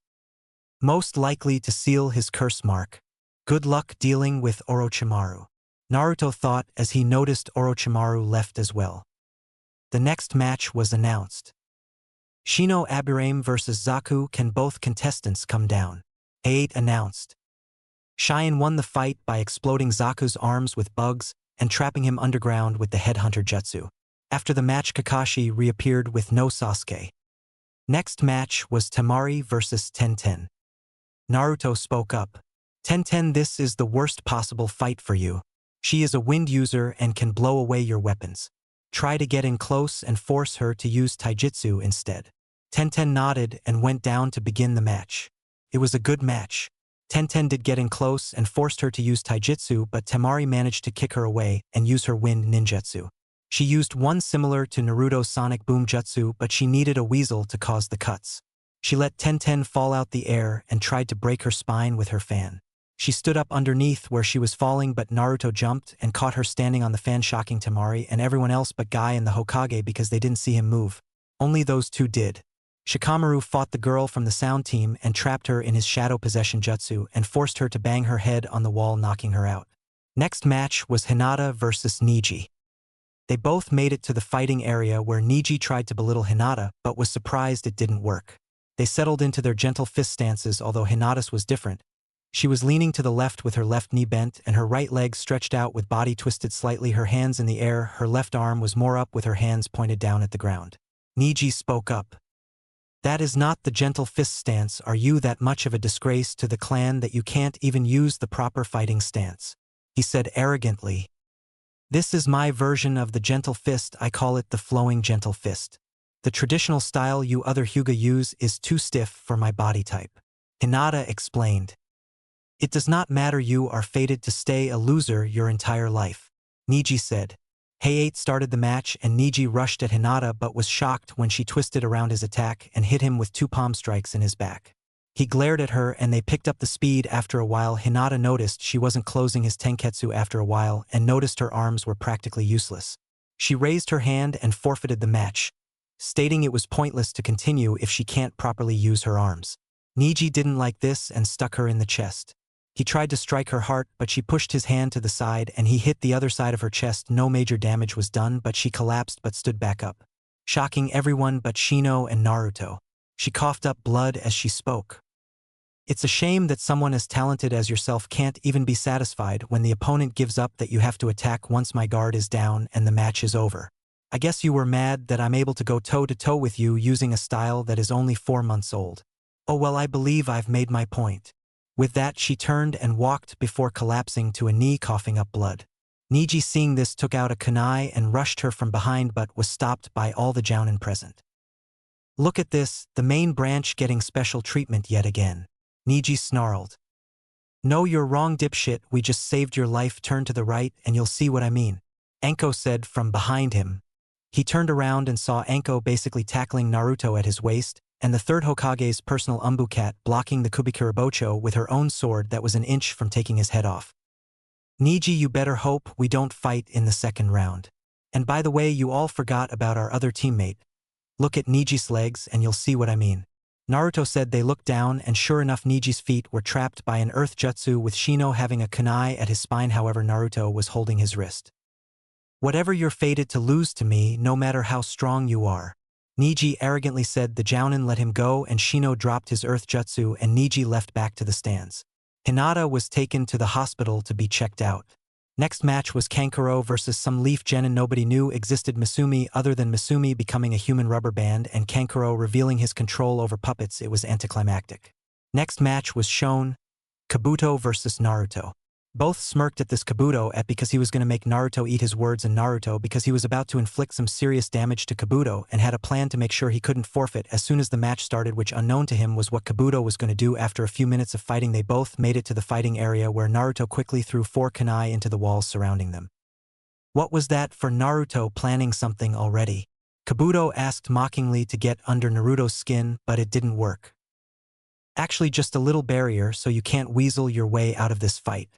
Most likely to seal his curse mark. Good luck dealing with Orochimaru. Naruto thought as he noticed Orochimaru left as well. The next match was announced. Shino Aburame vs Zaku. Can both contestants come down? A8 announced. Cheyenne won the fight by exploding Zaku's arms with bugs and trapping him underground with the headhunter jutsu. After the match, Kakashi reappeared with no Sasuke. Next match was Temari vs Tenten. Naruto spoke up. Tenten, this is the worst possible fight for you. She is a wind user and can blow away your weapons. Try to get in close and force her to use taijutsu instead. Tenten nodded and went down to begin the match. It was a good match. Tenten did get in close and forced her to use taijutsu, but Temari managed to kick her away and use her wind ninjutsu. She used one similar to Naruto's sonic boom jutsu, but she needed a weasel to cause the cuts. She let Tenten fall out the air and tried to break her spine with her fan. She stood up underneath where she was falling, but Naruto jumped and caught her standing on the fan, shocking Temari and everyone else but Guy and the Hokage because they didn't see him move. Only those two did. Shikamaru fought the girl from the sound team and trapped her in his shadow possession jutsu and forced her to bang her head on the wall, knocking her out. Next match was Hinata vs Neji. They both made it to the fighting area where Neji tried to belittle Hinata but was surprised it didn't work. They settled into their gentle fist stances, although Hinata's was different. She was leaning to the left with her left knee bent and her right leg stretched out with body twisted slightly, her hands in the air. Her left arm was more up with her hands pointed down at the ground. Neji spoke up. That is not the gentle fist stance. Are you that much of a disgrace to the clan that you can't even use the proper fighting stance? He said arrogantly. This is my version of the gentle fist. I call it the flowing gentle fist. The traditional style you other Hyuga use is too stiff for my body type. Hinata explained. It does not matter, you are fated to stay a loser your entire life. Neji said. Hey8 started the match and Neji rushed at Hinata but was shocked when she twisted around his attack and hit him with two palm strikes in his back. He glared at her and they picked up the speed. After a while, Hinata noticed she wasn't closing his tenketsu after a while and noticed her arms were practically useless. She raised her hand and forfeited the match, stating it was pointless to continue if she can't properly use her arms. Neji didn't like this and stuck her in the chest. He tried to strike her heart, but she pushed his hand to the side and he hit the other side of her chest. No major damage was done, but she collapsed but stood back up, shocking everyone but Shino and Naruto. She coughed up blood as she spoke. It's a shame that someone as talented as yourself can't even be satisfied when the opponent gives up that you have to attack once my guard is down and the match is over. I guess you were mad that I'm able to go toe-to-toe with you using a style that is only 4 months old. Oh well, I believe I've made my point. With that, she turned and walked before collapsing to a knee, coughing up blood. Neji, seeing this, took out a kunai and rushed her from behind but was stopped by all the jounin present. Look at this, the main branch getting special treatment yet again. Neji snarled. No, you're wrong, dipshit, we just saved your life. Turn to the right and you'll see what I mean. Anko said from behind him. He turned around and saw Anko basically tackling Naruto at his waist, and the third Hokage's personal Umbu-cat blocking the Kubikirabocho with her own sword that was an inch from taking his head off. Neji, you better hope we don't fight in the second round. And by the way, you all forgot about our other teammate. Look at Neji's legs and you'll see what I mean. Naruto said. They looked down and sure enough Neji's feet were trapped by an earth jutsu with Shino having a kunai at his spine. However, Naruto was holding his wrist. Whatever, you're fated to lose to me no matter how strong you are. Neji arrogantly said. The jounin let him go and Shino dropped his earth jutsu and Neji left back to the stands. Hinata was taken to the hospital to be checked out. Next match was Kankuro versus some leaf genin nobody knew existed Misumi other than Misumi becoming a human rubber band and Kankuro revealing his control over puppets. It was anticlimactic. Next match was shown. Kabuto versus Naruto. Both smirked at this Kabuto because he was going to make Naruto eat his words, and Naruto because he was about to inflict some serious damage to Kabuto and had a plan to make sure he couldn't forfeit as soon as the match started, which unknown to him was what Kabuto was going to do. After a few minutes of fighting, they both made it to the fighting area where Naruto quickly threw 4 kunai into the walls surrounding them. What was that for? Naruto planning something already? Kabuto asked mockingly to get under Naruto's skin, but it didn't work. Actually, just a little barrier so you can't weasel your way out of this fight.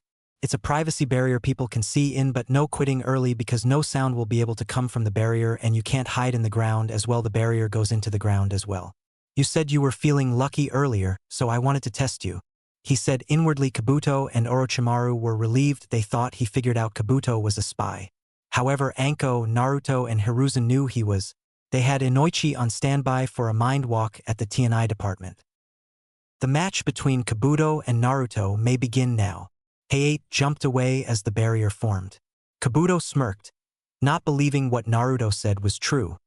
It's a privacy barrier people can see in, but no quitting early because no sound will be able to come from the barrier and you can't hide in the ground as well. The barrier goes into the ground as well. You said you were feeling lucky earlier, so I wanted to test you. He said inwardly. Kabuto and Orochimaru were relieved. They thought he figured out Kabuto was a spy. However, Anko, Naruto and Hiruzen knew he was. They had Inoichi on standby for a mind walk at the T&I department. The match between Kabuto and Naruto may begin now. Hayate jumped away as the barrier formed. Kabuto smirked, not believing what Naruto said was true.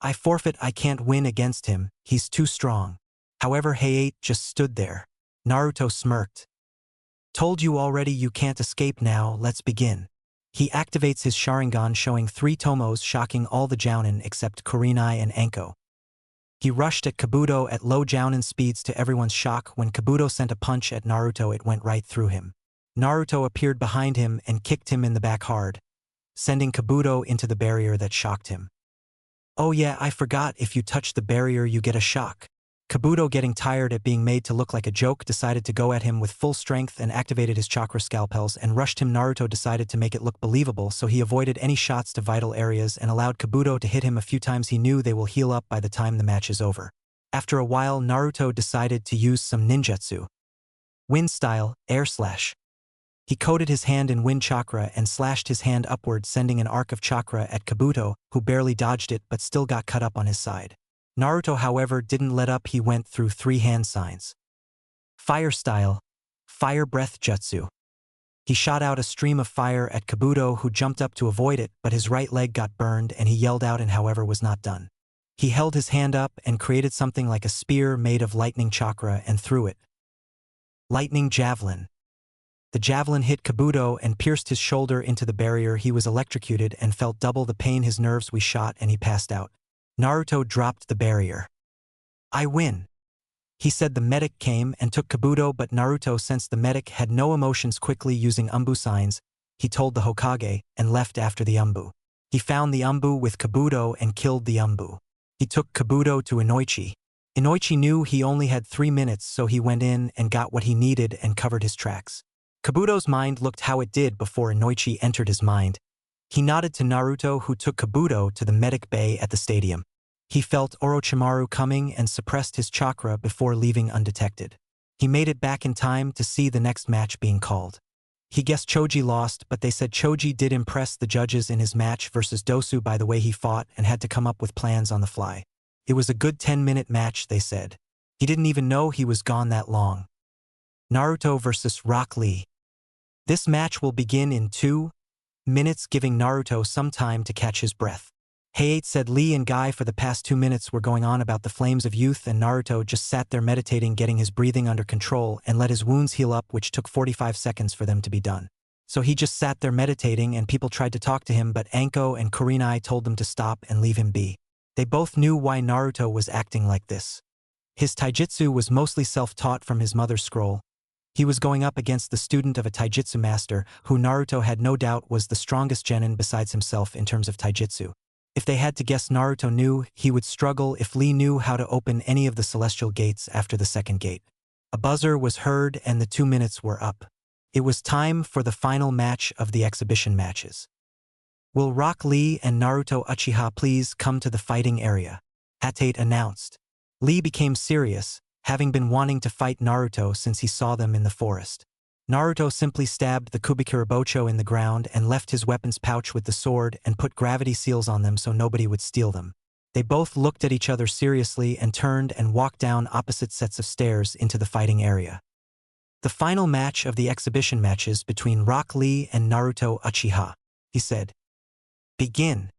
I forfeit. I can't win against him, he's too strong. However, Hayate just stood there. Naruto smirked. Told you already, you can't escape now, let's begin. He activates his Sharingan, showing 3 tomos, shocking all the Jounin except Kurenai and Anko. He rushed at Kabuto at low Jounin speeds. To everyone's shock, when Kabuto sent a punch at Naruto, it went right through him. Naruto appeared behind him and kicked him in the back hard, sending Kabuto into the barrier that shocked him. Oh yeah, I forgot, if you touch the barrier you get a shock. Kabuto, getting tired at being made to look like a joke, decided to go at him with full strength and activated his chakra scalpels and rushed him. Naruto decided to make it look believable, so he avoided any shots to vital areas and allowed Kabuto to hit him a few times. He knew they will heal up by the time the match is over. After a while, Naruto decided to use some ninjutsu. Wind style, air slash. He coated his hand in wind chakra and slashed his hand upward, sending an arc of chakra at Kabuto, who barely dodged it but still got cut up on his side. Naruto, however, didn't let up. He went through 3 hand signs. Fire style, fire breath jutsu. He shot out a stream of fire at Kabuto, who jumped up to avoid it, but his right leg got burned and he yelled out and however was not done. He held his hand up and created something like a spear made of lightning chakra and threw it. Lightning javelin. The javelin hit Kabuto and pierced his shoulder into the barrier. He was electrocuted and felt double the pain. His nerves were shot and he passed out. Naruto dropped the barrier. I win. He said. The medic came and took Kabuto, but Naruto sensed the medic had no emotions. Quickly using Umbu signs, he told the Hokage and left after the Umbu. He found the Umbu with Kabuto and killed the Umbu. He took Kabuto to Inoichi. Inoichi knew he only had 3 minutes, so he went in and got what he needed and covered his tracks. Kabuto's mind looked how it did before Inoichi entered his mind. He nodded to Naruto, who took Kabuto to the medic bay at the stadium. He felt Orochimaru coming and suppressed his chakra before leaving undetected. He made it back in time to see the next match being called. He guessed Choji lost, but they said Choji did impress the judges in his match versus Dosu by the way he fought and had to come up with plans on the fly. It was a good 10-minute match, they said. He didn't even know he was gone that long. Naruto versus Rock Lee. This match will begin in 2 minutes, giving Naruto some time to catch his breath. Hayate said Lee and Guy for the past 2 minutes were going on about the flames of youth, and Naruto just sat there meditating, getting his breathing under control and let his wounds heal up, which took 45 seconds for them to be done. So he just sat there meditating and people tried to talk to him, but Anko and Kurenai told them to stop and leave him be. They both knew why Naruto was acting like this. His taijutsu was mostly self-taught from his mother's scroll. He was going up against the student of a taijutsu master, who Naruto had no doubt was the strongest genin besides himself in terms of taijutsu. If they had to guess, Naruto knew he would struggle if Lee knew how to open any of the celestial gates after the second gate. A buzzer was heard and the 2 minutes were up. It was time for the final match of the exhibition matches. Will Rock Lee and Naruto Uchiha please come to the fighting area? Hayate announced. Lee became serious, having been wanting to fight Naruto since he saw them in the forest. Naruto simply stabbed the Kubikirabocho in the ground and left his weapons pouch with the sword and put gravity seals on them so nobody would steal them. They both looked at each other seriously and turned and walked down opposite sets of stairs into the fighting area. The final match of the exhibition matches between Rock Lee and Naruto Uchiha. He said, "Begin."